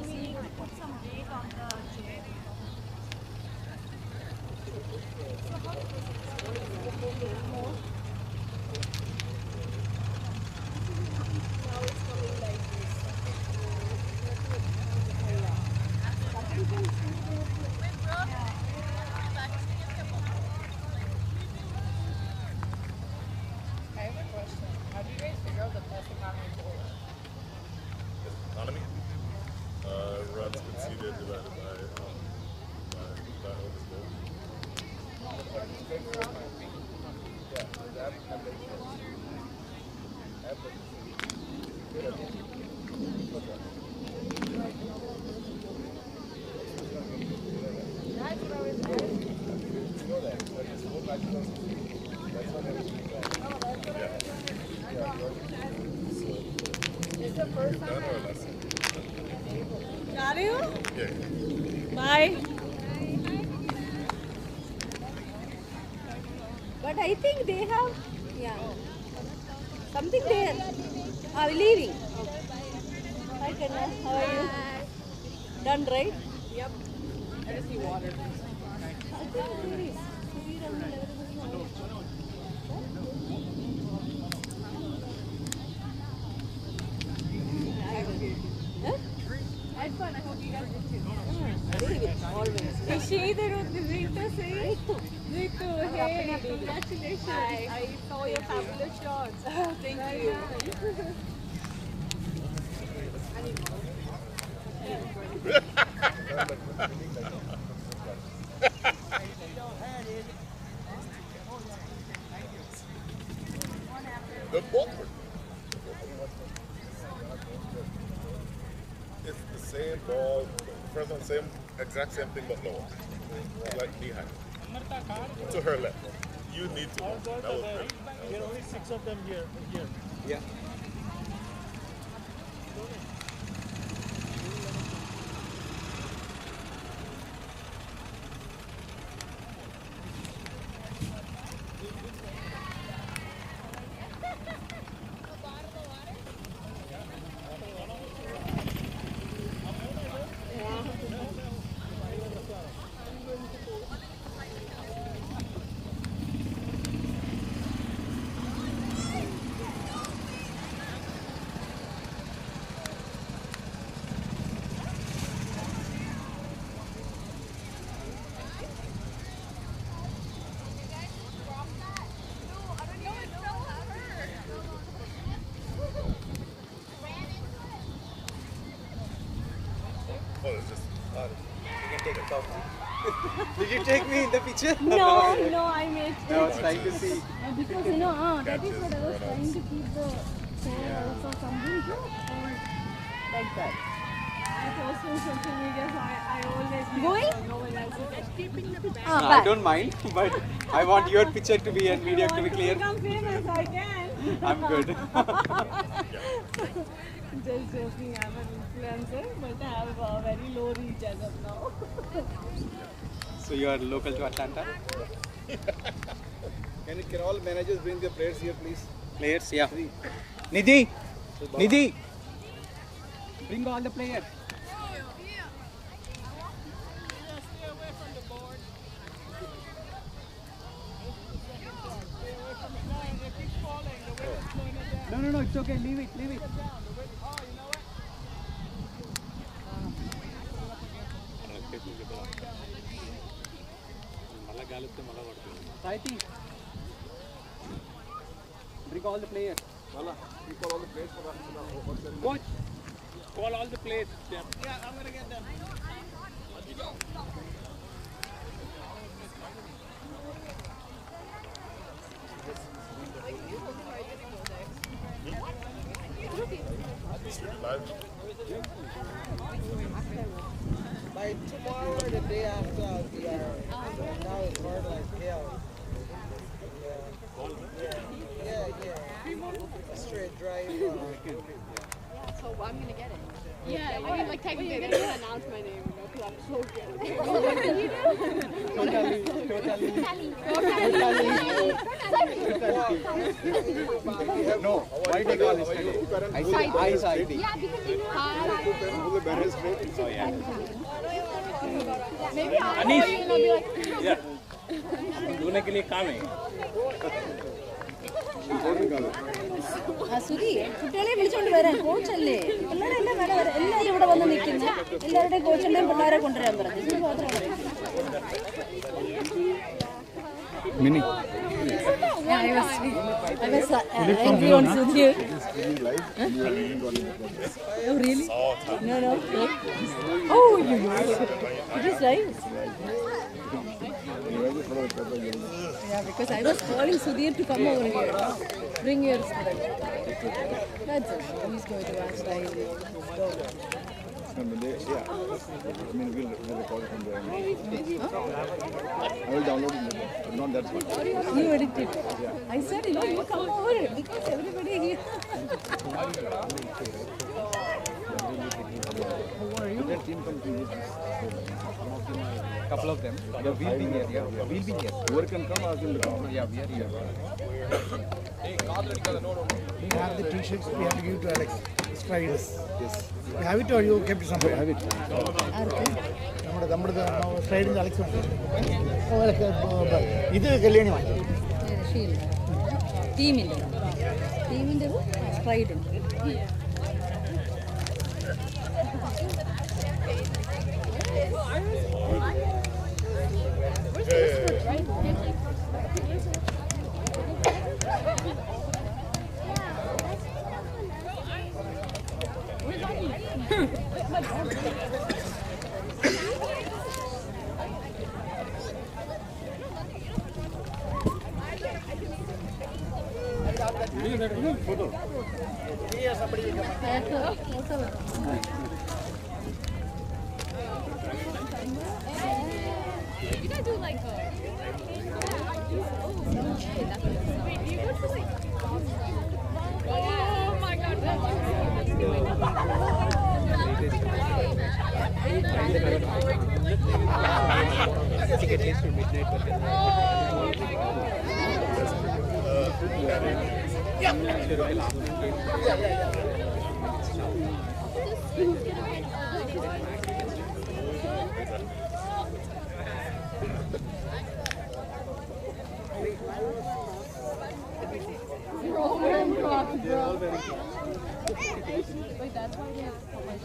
really put some weight on the chair. So how it is more? Now it's coming like this. I have a question. How do you guys figure out the best economy bowler? economy. Runs conceded divided by overscore. It's the first time. Got you? Yeah. Bye. But I think they have, yeah, something there. Are we leaving? Hi, Kanna. How are you? Done, right? Yep. I just see water. I think it is. Huh? I had fun. I hope you guys Ritu, hey, congratulations. I saw your fabulous shots. Thank you. Good ball. It's the same ball, first one, exact same thing but lower. Like knee high. To her left. You need to. That was great. There are only 6 of them here. Yeah. Oh, it's just. You can take a selfie. Did you take me in the picture? No, I made I was trying to see. because that is what I was trying to keep the hair also something like that. I post on social media, so I always no one else is keeping the back. No, I don't mind, but I want your picture to be and media to be clear. Become famous, I can. I'm good. Just joking, I'm an influencer, but I have a very low reach as of now. So you are local to Atlanta? Can all managers bring their players here, please? Players, yeah. Nidhi! Nidhi! Bring all the players. No, it's okay. Leave it. CovetIT. Bring all the players. You call all the players for us. Coach, call all the players. Yeah, I'm going to get them. By tomorrow or the day after, I'll be now it's more like chaos. Yeah. Straight drive. So I'm gonna get it. Yeah, I mean, like technically they didn't announce my name, because I'm so good. No, why they call it? I say I. Yeah, because you know. Who the better is straight? Oh yeah. Maybe I'll call you and I'll be like. Yeah. दोनों के लिए काम है. സുധി കുട്ടികളെ വിളിച്ചോണ്ട് വരാൻ കോച്ചല്ലേ പിള്ളേരെല്ലാം വേണം വരാൻ എല്ലാവരും ഇവിടെ വന്ന് നിൽക്കുന്നു എല്ലാവരുടെയും കോച്ചുണ്ടെയും പിള്ളേരെ കൊണ്ടുവരാൻ പറഞ്ഞു Mini. I was angry on Sudhir. Oh really? No. Oh, you know. It is live. Yeah, because I was calling Sudhir to come over here. Bring your student. That's it. He's going to ask I will go. Yeah. I mean, we'll record it from there. I will download it later. Not that one. You edit it. I said, you come over because everybody here. How are you? That team come to Couple of them. Yeah, we'll be here. Yeah, we'll be here. Whoever can come, ask them to come. Yeah, we are here. We have the t-shirts we have to give to Alex. Striders. Yes. You have it or you kept it somewhere? I have it. നമ്മുടെ സ്ട്രൈഡിൻ്റെ Alex ഇത് കല്യാണി വാങ്ങി ടീമിൻ്റെ stride ഉണ്ട് You gotta do like a. Oh my god. I think at least till midnight. You're all wearing Crocs, bro. Wait, that's why they have so much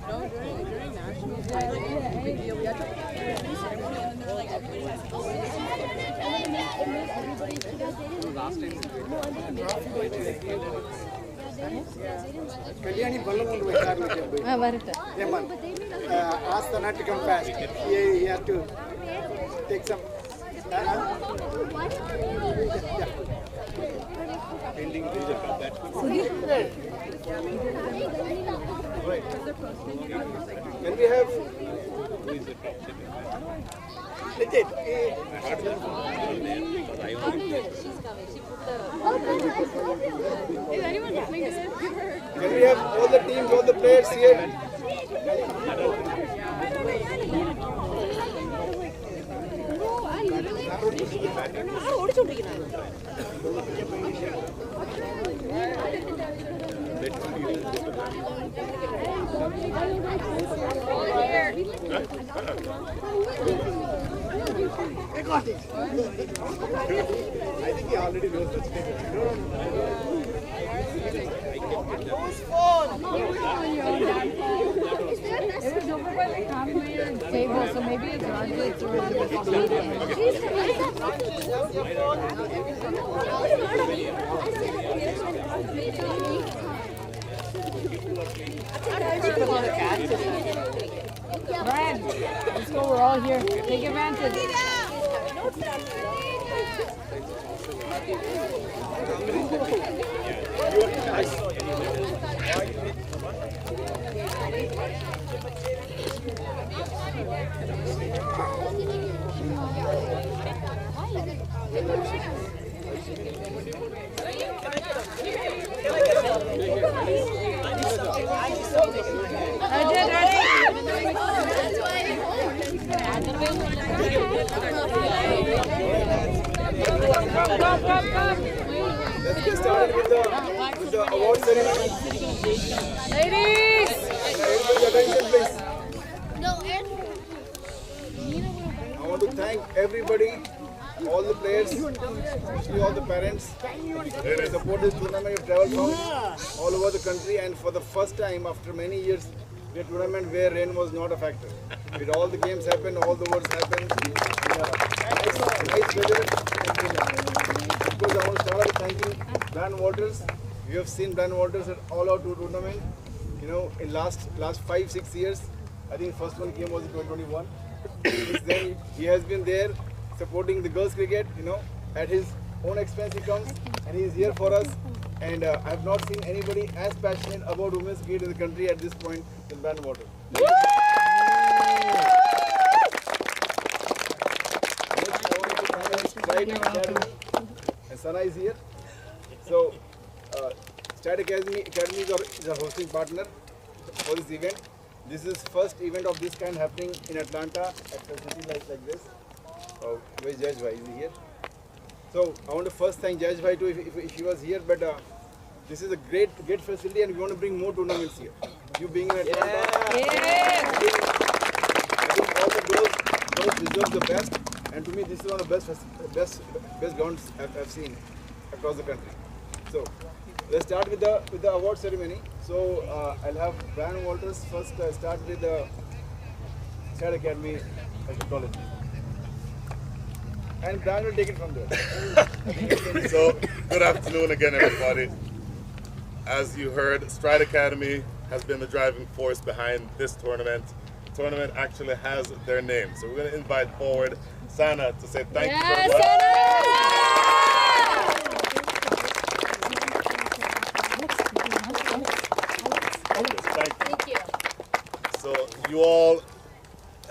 no, during nationals, yeah, like, it's a big deal. We had to do ceremony and then they're like, everybody has to go in. And then it makes everybody, last Kalyani Ballam will ask the nut to come fast. He has to take some. When we have legit. Is anyone listening to this? When we have all the teams, all the players here. I got it. I think he already knows what's It was over by the common table, so maybe it's Rajat Brad, let's go, we're all here. Take advantage. Let's get started with the award ceremony. Ladies! Everybody attention please. I want to thank everybody, all the players, especially all the parents who support this tournament. We traveled from all over the country, and for the first time after many years, we had a tournament where rain was not a factor. With all the games happened, all the works happened. Nice weather. Because I want to start out with thanking Brian Walters. You have seen Brian Walters at all out tournament. You know, in last 5-6 years, I think first one came was in 2021. Since then, he has been there supporting the girls cricket. You know, at his own expense he comes and he is here for us. And I have not seen anybody as passionate about women's cricket in the country at this point than Brian Walters. And Sana is here. So, Stat Academy is our hosting partner for this event. This is first event of this kind happening in Atlanta at a city like this. Where is Jaj Bhai? Is he here? So, I want to first thank Jaj Bhai too if he was here. But this is a great facility, and we want to bring more tournaments here. You being in Atlanta, I think all the girls deserve the best. And to me, this is one of the best grounds I've seen across the country. So let's start with the award ceremony. So I'll have Brian Walters first start with the Stat Academy Technology, and Brian will take it from there. So good afternoon again, everybody. As you heard, Stride Academy has been the driving force behind this tournament. The tournament actually has their name, so we're going to invite forward Sana to say thank you so much. you all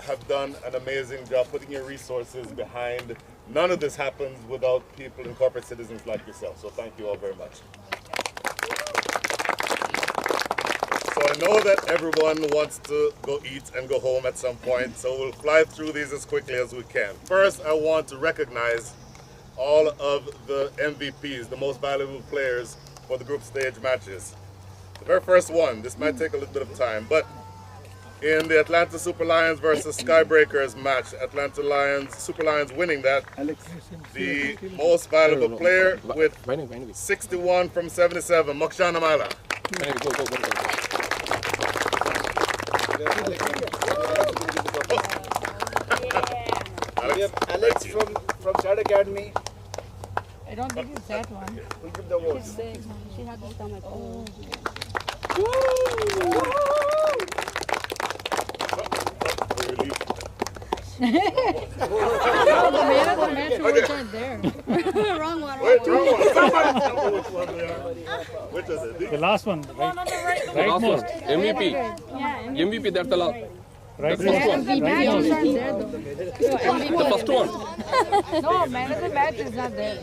have done an amazing job putting your resources behind. None of this happens without people and corporate citizens like yourself. So thank you all very much. So I know that everyone wants to go eat and go home at some point, so we'll fly through these as quickly as we can. First, I want to recognize all of the MVPs, the most valuable players for the group stage matches. The very first one, this might take a little bit of time, but in the Atlanta Super Lions versus Skybreakers match, Super Lions winning that, the most valuable player with 61 from 77, Mokshana Mala. We have Alex from Chad Academy. I don't think it's that one. We'll give the awards. She's big. She had the stomach. Oh. The man of the match awards aren't there. Wrong one. Wait, wrong one. Which is it? The last one, right? The last one, MVP. MVP, that's the last. Right. The first one. The matches aren't there though. The first one. No, man of the match is not there.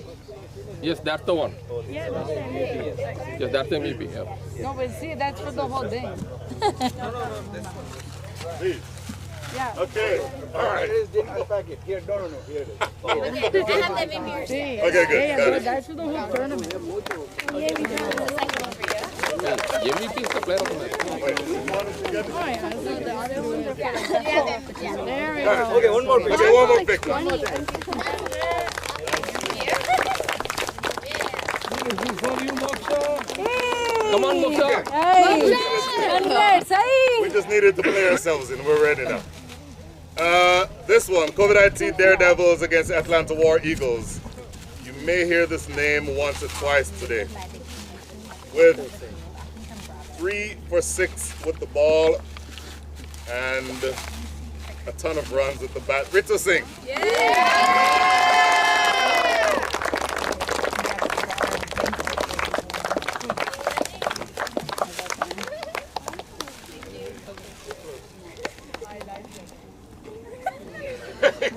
Yes, that's the one. Yeah, that's the MVP. Yes, that's the MVP. Yeah. No, but see, that's for the whole thing. These. Yeah. Okay, all right. Here is in the packet. Here, no, here it is. See, Okay, good. yeah, Got but it. that's for the whole tournament. MVP is the player of the match. Oh, yeah, so the other ones are for There we All right, go. okay, one more picture. Okay, one more picture. Come on, Moksha. We just needed to play ourselves in. We're ready now. This one, CovetIT Daredevils against Atlanta War Eagles. You may hear this name once or twice today. With 3 for 6 with the ball and a ton of runs with the bat. Ritu Singh.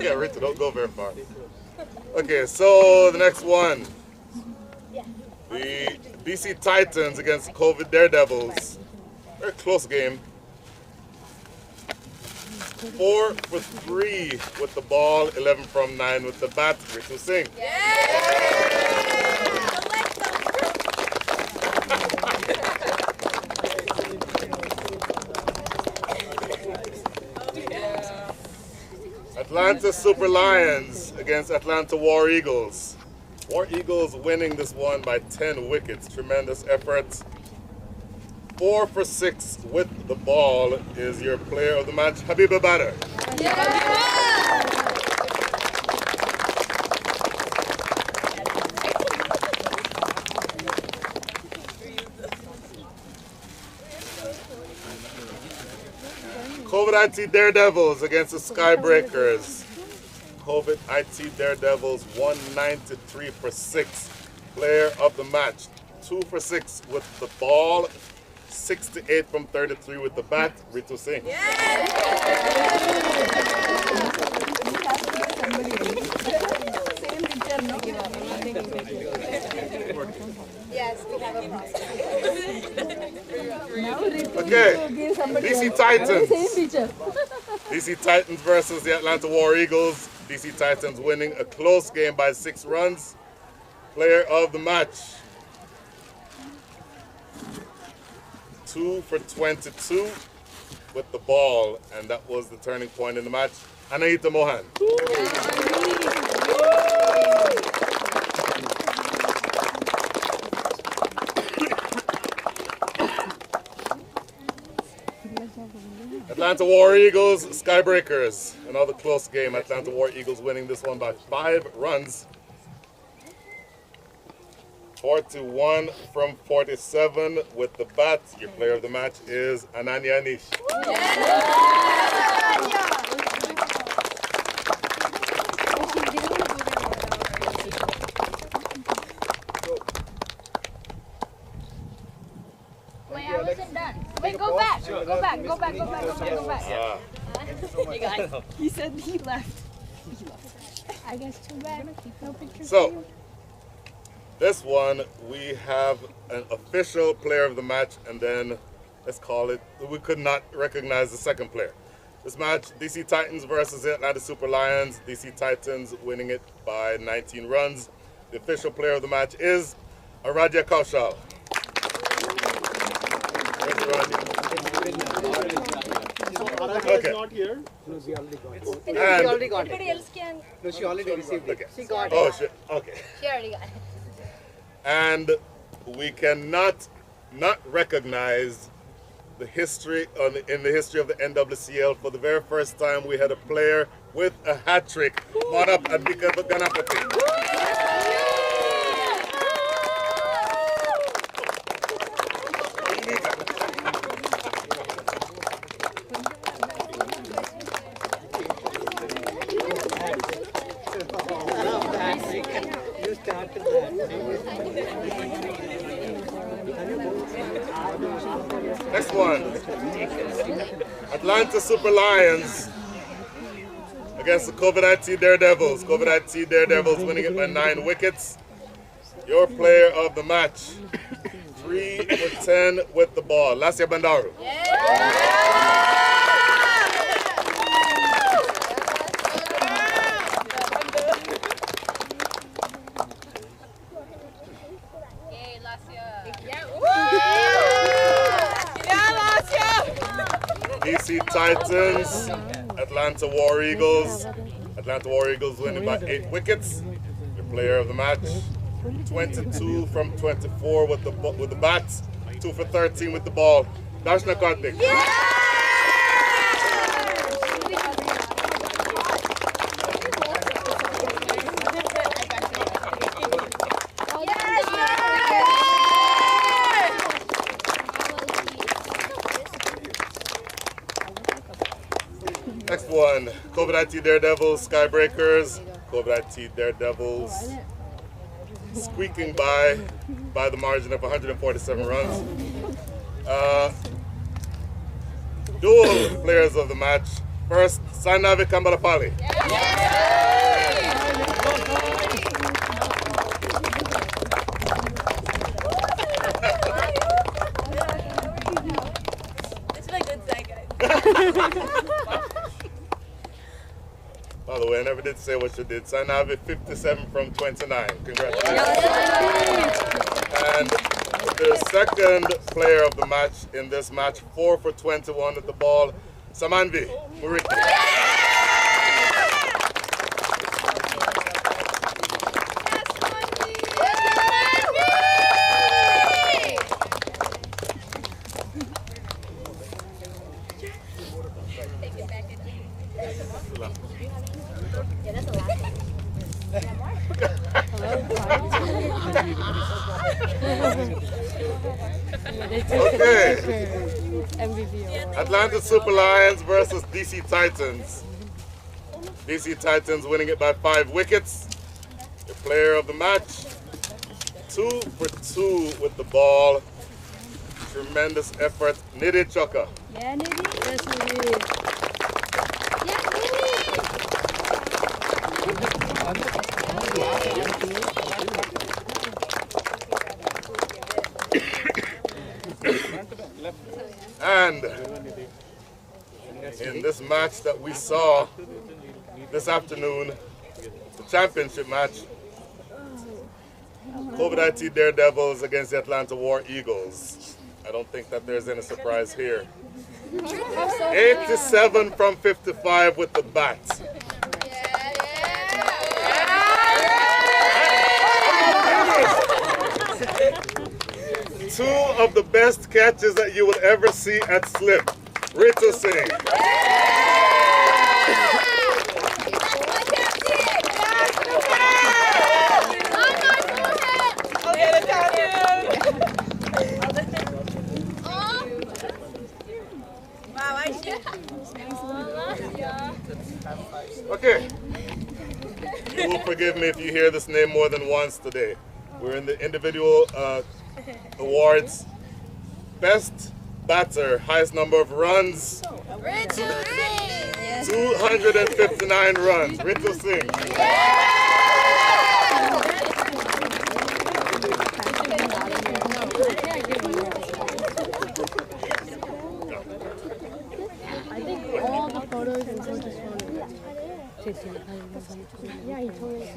Yeah, Ritu, don't go very far. Okay, so the next one. The BC Titans against COVID Daredevils. Very close game. 4 for 3 with the ball, 11 from 9 with the bat. Ritu Singh. Atlanta Super Lions against Atlanta War Eagles. War Eagles winning this one by 10 wickets. Tremendous effort. 4 for 6 with the ball is your player of the match, Habiba Badr. CovetIT Daredevils against the Skybreakers. CovetIT Daredevils 193 for 6. Player of the match, 2 for 6 with the ball, 68 from 33 with the bat. Ritu Singh. Yes, we have a process. Okay, DC Titans. DC Titans versus the Atlanta War Eagles. DC Titans winning a close game by 6 runs. Player of the match, 2 for 22 with the ball, and that was the turning point in the match. Anahita Mohan. Atlanta War Eagles, Skybreakers. Another close game. Atlanta War Eagles winning this one by 5 runs. 41 from 47 with the bat. Your player of the match is Ananya Anish. Wait, I wasn't done. Wait, go back. Go back. Ah. You guys. He said he left. I guess too bad. No pictures. So, this one, we have an official player of the match, and then, let's call it, we could not recognize the second player. This match, DC Titans versus Atlanta Super Lions. DC Titans winning it by 19 runs. The official player of the match is Aradhya Kaushal. Where's Aradhya? Okay. Not here. No, we already got it. And- She already got it. Anybody else can. No, she already received it. Okay. She got it. Oh, shit. Okay. She already got it. And we cannot not recognize the history in the history of the NWCL. For the very first time, we had a player with a hat trick. Come on up, Adhika Ganapati. You started that. Next one. Atlanta Super Lions against the CovetIT Daredevils. CovetIT Daredevils winning it by 9 wickets. Your player of the match, 3 for 10 with the ball, Lasya Bandaru. DC Titans, Atlanta War Eagles. Atlanta War Eagles winning by 8 wickets. Your player of the match, 22 from 24 with the bats, 2 for 13 with the ball, Darshna Karthik. Next one, CovetIT Daredevils, Skybreakers. CovetIT Daredevils squeaking by the margin of 147 runs. Dual players of the match. First, Sainavi Kambalapali. This is a good side, guys. By the way, I never did say what you did. Sainavi, 57 from 29. Congratulations. And the second player of the match in this match, 4 for 21 at the ball, Samanvi Muriki. Yeah, that's the last one. Okay. Atlanta Super Lions versus DC Titans. DC Titans winning it by 5 wickets. The player of the match, 2 for 2 with the ball. Tremendous effort, Nidhi Choka. Yeah, Nidhi. Yes, Nidhi. And in this match that we saw this afternoon, the championship match, CovetIT Daredevils against the Atlanta War Eagles. I don't think that there's any surprise here. 87 from 55 with the bat. Two of the best catches that you will ever see at slip. Ritu Singh. Okay. You will forgive me if you hear this name more than once today. We're in the individual awards. Best batter, highest number of runs, 259 runs. Ritu Singh. I think all the photos in Coach's phone. Yeah, he told me.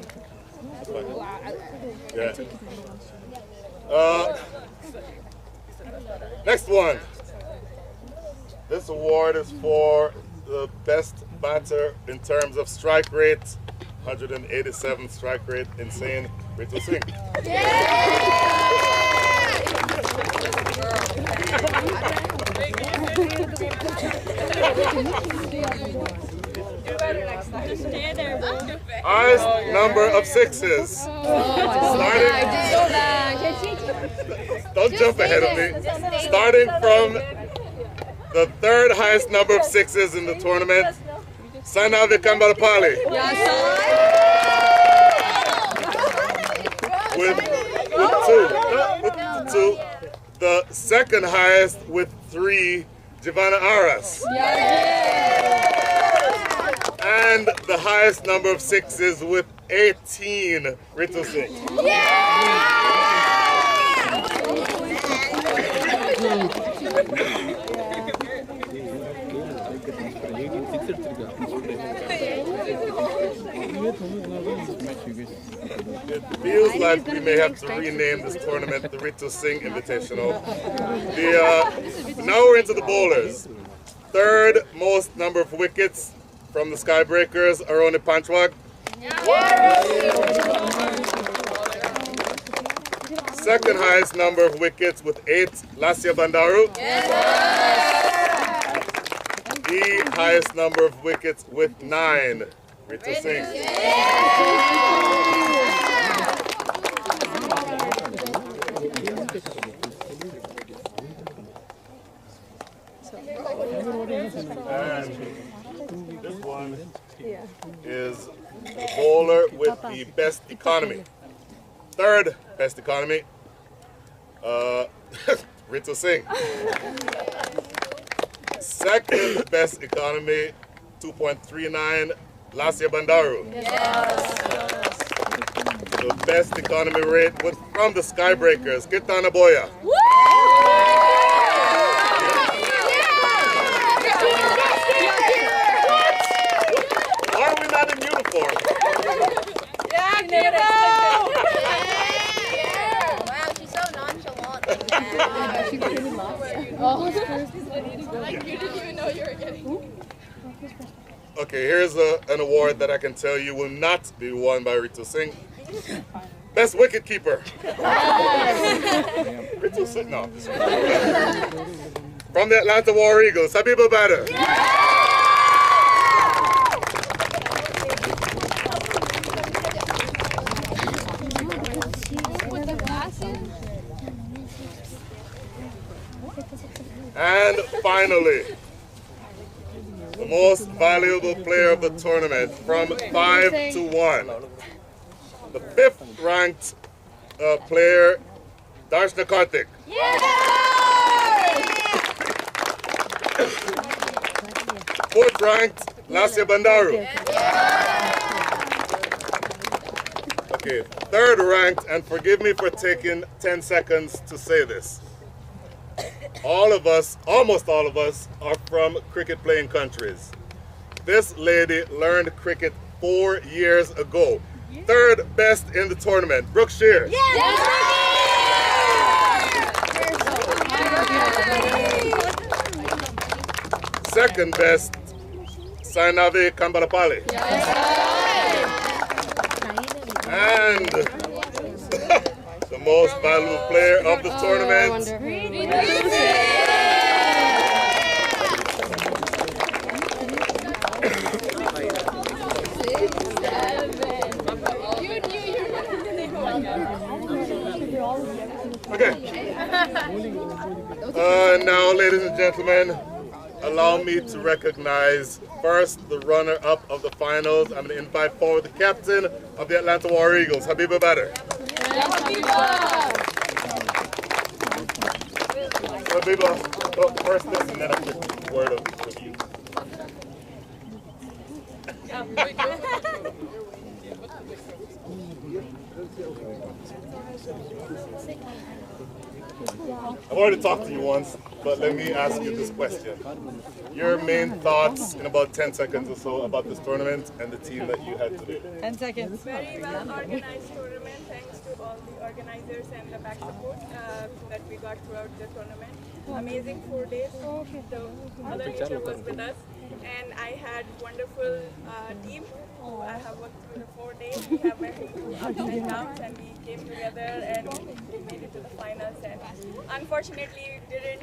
Yeah. Next one. This award is for the best batter in terms of strike rate. 187 strike rate, insane. Ritu Singh. Highest number of sixes. Don't jump ahead of me. Starting from the third highest number of sixes in the tournament, Sanavi Kambalapali. With two. The second highest with 3, Giovanna Aras. And the highest number of sixes with 18, Ritu Singh. It feels like we may have to rename this tournament the Ritu Singh Invitational. Now we're into the bowlers. Third most number of wickets from the Skybreakers, Aroni Panchwag. Second highest number of wickets with 8, Lasya Bandaru. The highest number of wickets with 9, Ritu Singh. And this one is the bowler with the best economy. Third best economy, Ritu Singh. Second best economy, 2.39, Lasya Bandaru. The best economy rate was from the Skybreakers, Kitana Boya. Why are we not in uniform? Yeah, Kiddo! Wow, she's so nonchalant. She really lost. Like, you didn't even know you were getting. Okay, here's an award that I can tell you will not be won by Ritu Singh. Best wicket keeper. Ritu Singh, no. From the Atlanta War Eagles, Habiba Bader. And finally, the most valuable player of the tournament from 5 to 1. The 5th ranked player, Darshna Karthik. 4th ranked, Lasya Bandaru. Okay, 3rd ranked, and forgive me for taking 10 seconds to say this. All of us, almost all of us, are from cricket playing countries. This lady learned cricket 4 years ago. 3rd best in the tournament, Brooke Shears. Second best, Sainavi Kambalapali. And the most valuable player of the tournament, okay. Now, ladies and gentlemen, allow me to recognize first the runner-up of the finals. I'm going to invite forward the captain of the Atlanta War Eagles, Habiba Bader. Habiba. So first this and then a quick word of review. I've already talked to you once, but let me ask you this question. Your main thoughts in about 10 seconds or so about this tournament and the team that you had today. 10 seconds. Very well organized tournament, thanks to all the organizers and the back support that we got throughout the tournament. Amazing 4 days. The other teacher was with us, and I had wonderful team. I have worked through the 4 days. We have went through ups and downs, and we came together and we made it to the finals. And unfortunately, we didn't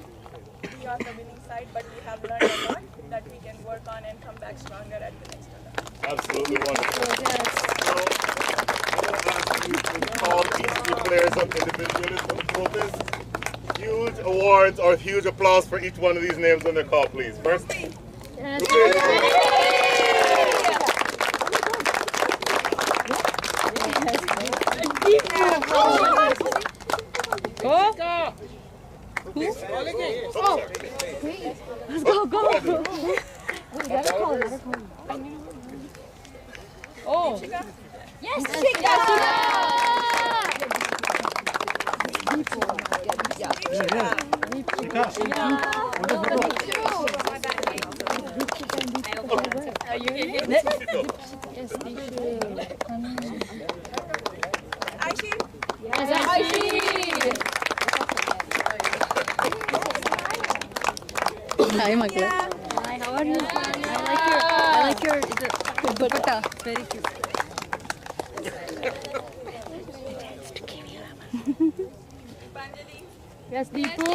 be on the winning side, but we have learned a lot that we can work on and come back stronger at the next tournament. Absolutely wonderful. So, I want to ask you to call each of the players up individually for the trophies. Huge awards or huge applause for each one of these names when they're called, please. First, Go. Oh. Yes, Are you in it? Yes, Hi, Makla. Hi, how are you? I like your dupatta. Very cute. Yes, Deepu.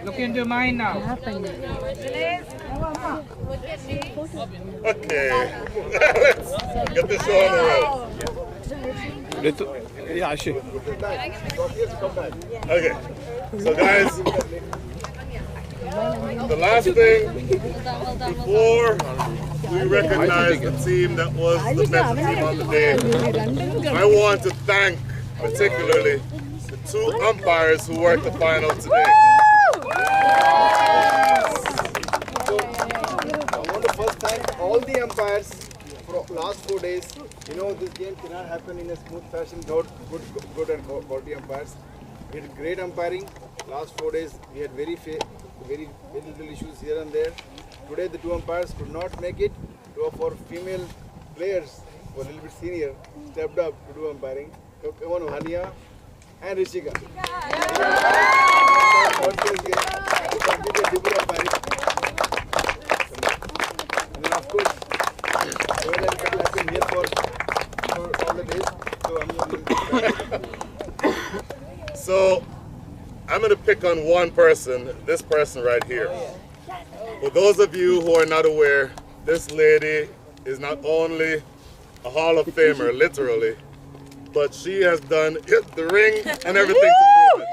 Look into mine now. Okay, let's get this show on the road. Yeah, Ashi. Okay, so guys, the last thing before we recognize the team that was the best team on the day, I want to thank particularly the 2 umpires who worked the final today. So, I want to first thank all the umpires for last 4 days. You know, this game cannot happen in a smooth fashion without good and quality umpires. We had great umpiring. Last 4 days, we had very little issues here and there. Today, the 2 umpires could not make it. 2 of our female players, who are a little bit senior, stepped up to do umpiring. Come on, Hania and Rishika. And then, of course, Joel and Katal have been here for all the days. So, So, I'm going to pick on one person, this person right here. For those of you who are not aware, this lady is not only a Hall of Famer, literally, but she has done the ring and everything to prove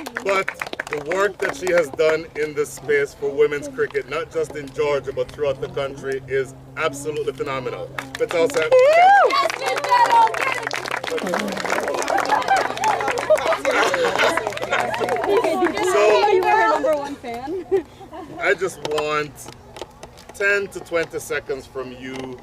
it. But the work that she has done in this space for women's cricket, not just in Georgia, but throughout the country, is absolutely phenomenal. Let's also have So you were her number one fan. I just want 10 to 20 seconds from you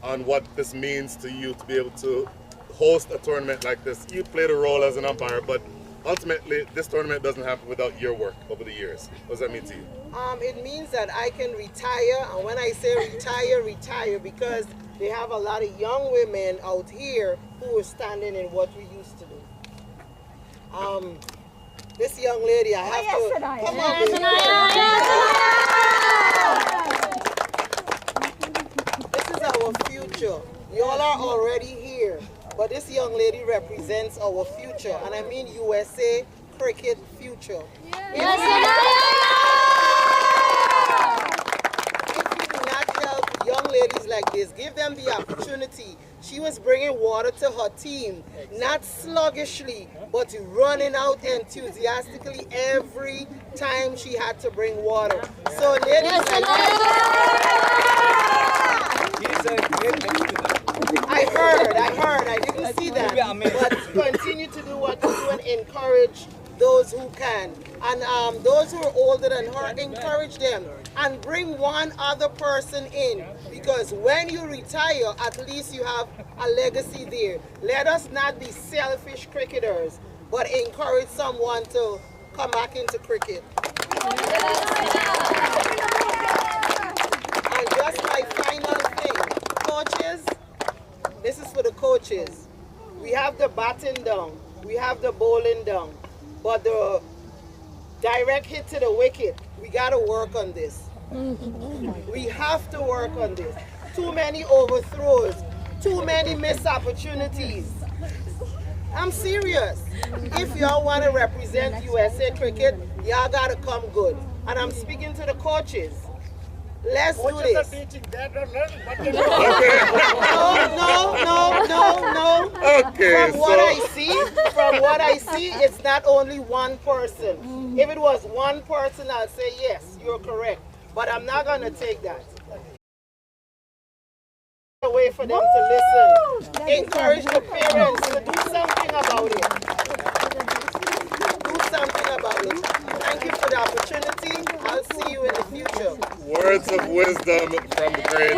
on what this means to you to be able to host a tournament like this. You played a role as an umpire, but ultimately this tournament doesn't happen without your work over the years. What does that mean to you? It means that I can retire, and when I say retire, because they have a lot of young women out here who are standing in what we used to do. This young lady, I have to come on, This is our future. Y'all are already here, but this young lady represents our future, and I mean USA cricket future. If you do not help young ladies like this, give them the opportunity. She was bringing water to her team, not sluggishly, but running out enthusiastically every time she had to bring water. So ladies like I heard, I didn't see that, but continue to do what you do and encourage those who can. And those who are older than her, encourage them and bring one other person in, because when you retire, at least you have a legacy there. Let us not be selfish cricketers, but encourage someone to come back into cricket. And just my final thing, coaches, this is for the coaches. We have the batting down, we have the bowling down, but the direct hit to the wicket, we got to work on this. We have to work on this. Too many overthrows, too many missed opportunities. I'm serious. If y'all want to represent USA cricket, y'all got to come good. And I'm speaking to the coaches. Let's do this. No. Okay. From what I see, it's not only one person. If it was one person, I'll say yes, you're correct. But I'm not gonna take that. A way for them to listen. Encourage the parents to do something about it. Do something about it. Thank you for the opportunity. I'll see you in the future. Words of wisdom from the great.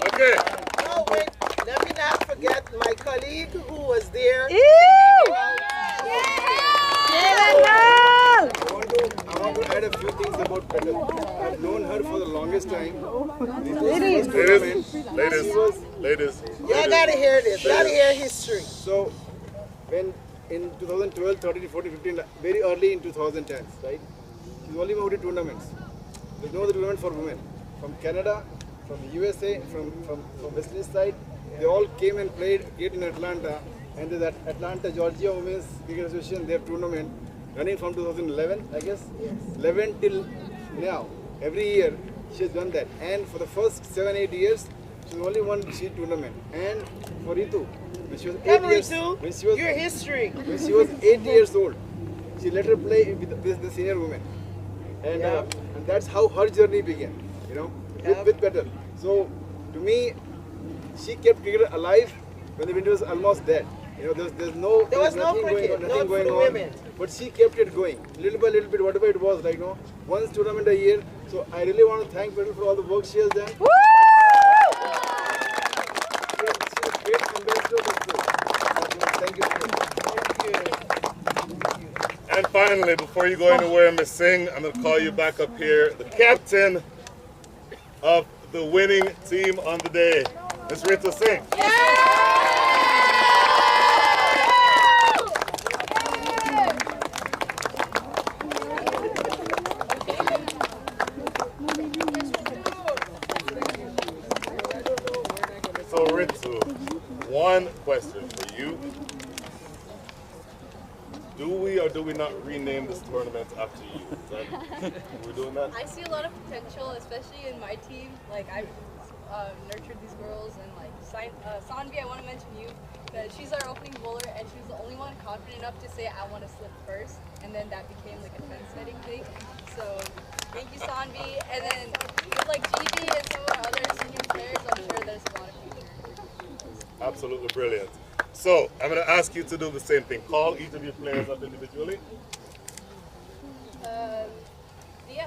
Okay. No, wait. Let me not forget my colleague who was there. I want to add a few things about Petal. I've known her for the longest time. Ladies. Y'all gotta hear this. Gotta hear history. So, when in 2012, 13, 14, 15, very early in 2010s, right? She's only moved to tournaments. There's no other tournament for women. From Canada, from USA, from West Indies side, they all came and played here in Atlanta. And there's that Atlanta, Georgia Women's Cricket Association, their tournament running from 2011, I guess. Yes. 11 till now. Every year she has done that. And for the first 7-8 years, she's only won sheet tournament. And for Ritu, when she was 8 years old, when she was 8 years old, she let her play with the senior women. And, and that's how her journey began, you know, with Petal. So to me, she kept cricket alive when the winter was almost dead. You know, there was nothing going on. Women. But she kept it going, little by little bit, whatever it was, like, you know, once tournament a year. So I really want to thank Petal for all the work she has done. Woo! She's a great ambassador for sport. Thank you. And finally, before you go anywhere, Ms. Singh, I'm going to call you back up here, the captain of the winning team on the day, Ms. Ritu Singh. So Ritu, one question for you. do we or do we not rename this tournament after you? We're doing that? I see a lot of potential, especially in my team. Like, I've nurtured these girls, and like Sanvi, I want to mention you, because she's our opening bowler, and she was the only one confident enough to say, I want to slip first, and then that became like a trend-setting thing. So thank you, Sanvi. And then with like GB and some of our other senior players, I'm sure there's a lot of future. Absolutely brilliant. So I'm going to ask you to do the same thing. Call each of your players up individually. Yeah.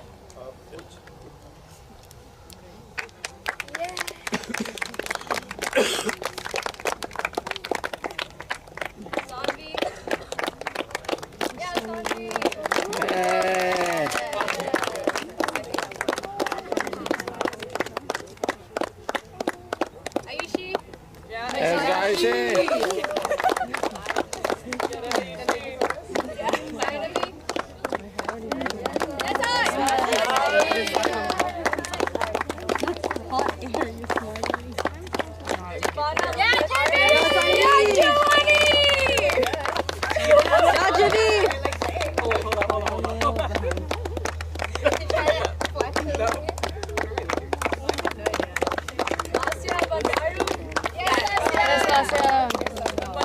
Sanvi. Yeah, Sanvi. Aishi. Yeah, Aishi.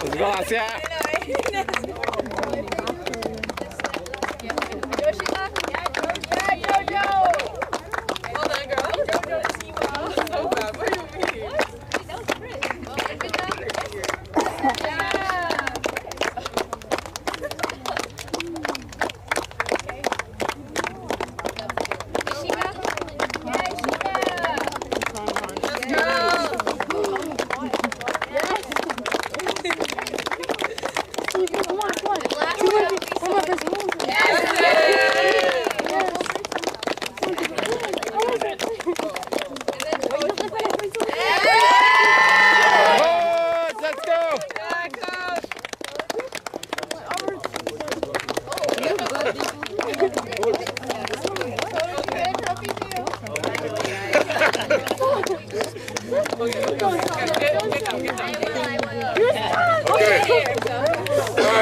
Let's go, Asya.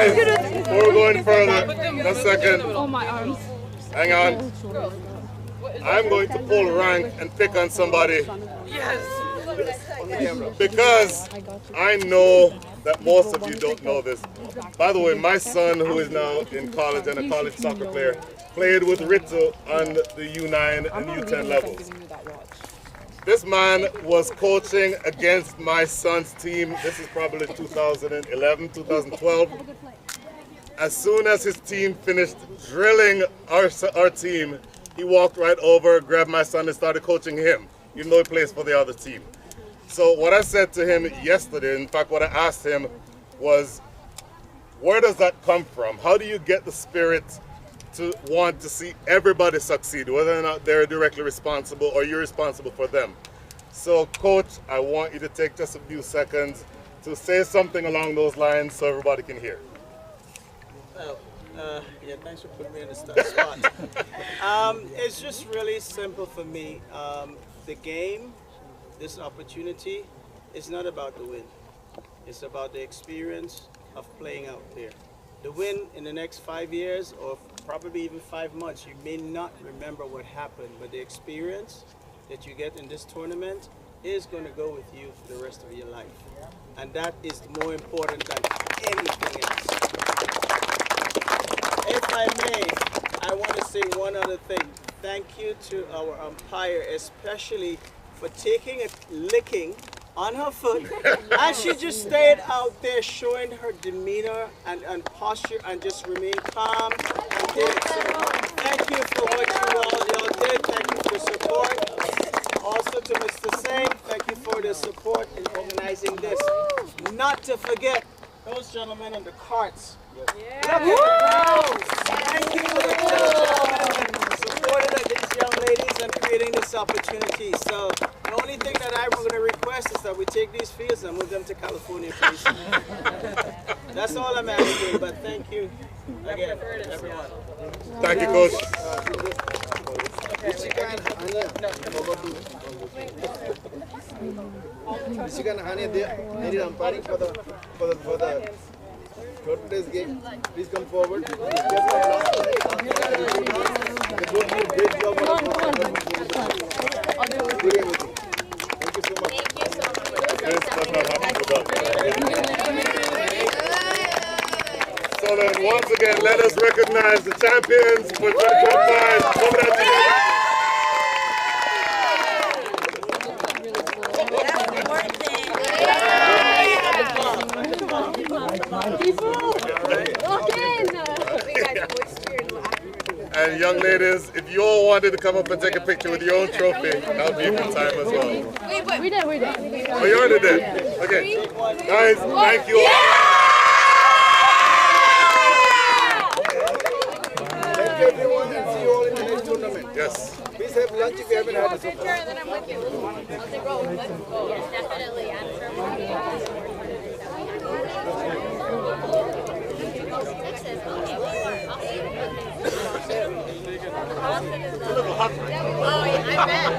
Before we're going further, just a second. Oh, my arms. Hang on. I'm going to pull rank and pick on somebody. Because I know that most of you don't know this. By the way, my son, who is now in college and a college soccer player, played with Rito on the U9 and U10 levels. This man was coaching against my son's team. This is probably 2011, 2012. As soon as his team finished drilling our team, he walked right over, grabbed my son and started coaching him, even though he plays for the other team. So what I said to him yesterday, in fact what I asked him was, where does that come from? How do you get the spirit to want to see everybody succeed, whether or not they're directly responsible or you're responsible for them? So Coach, I want you to take just a few seconds to say something along those lines so everybody can hear. Well, yeah, thanks for putting me in the spot. It's just really simple for me. The game, this opportunity, is not about the win. It's about the experience of playing out there. The win in the next 5 years, or probably even 5 months, you may not remember what happened, but the experience that you get in this tournament is going to go with you for the rest of your life. And that is more important than anything else. If I may, I want to say one other thing. Thank you to our umpire, especially for taking a licking on her foot, and she just stayed out there showing her demeanor and posture and just remained calm and did. So thank you for what y'all did. Thank you for support. Also to Mr. Singh, thank you for the support in organizing this. Not to forget those gentlemen on the carts. Yeah. Look at the thank you for the gentlemen that supported these young ladies and creating this opportunity. So the only thing that I'm going to request is that we take these fields and move them to California, please. That's all I'm asking, but thank you again, everyone. Thank you, Coach. Michigan Hani, they needed umpiring for the for today's game. Please come forward. They both did a great job. Good everything. Thank you so much. So then, once again, let us recognize the champions for 2025. And young ladies, if you all wanted to come up and take a picture with your own trophy, that would be a good time as well. We did. Oh, you already did? Okay. Guys, thank you all. Thank you everyone and see you all in the next tournament. Yes. Please have lunch if you haven't had it so far. And then I'm with you. I'll take roll. Let's go. Yes, definitely. I'm sure. Oh, yeah, I bet.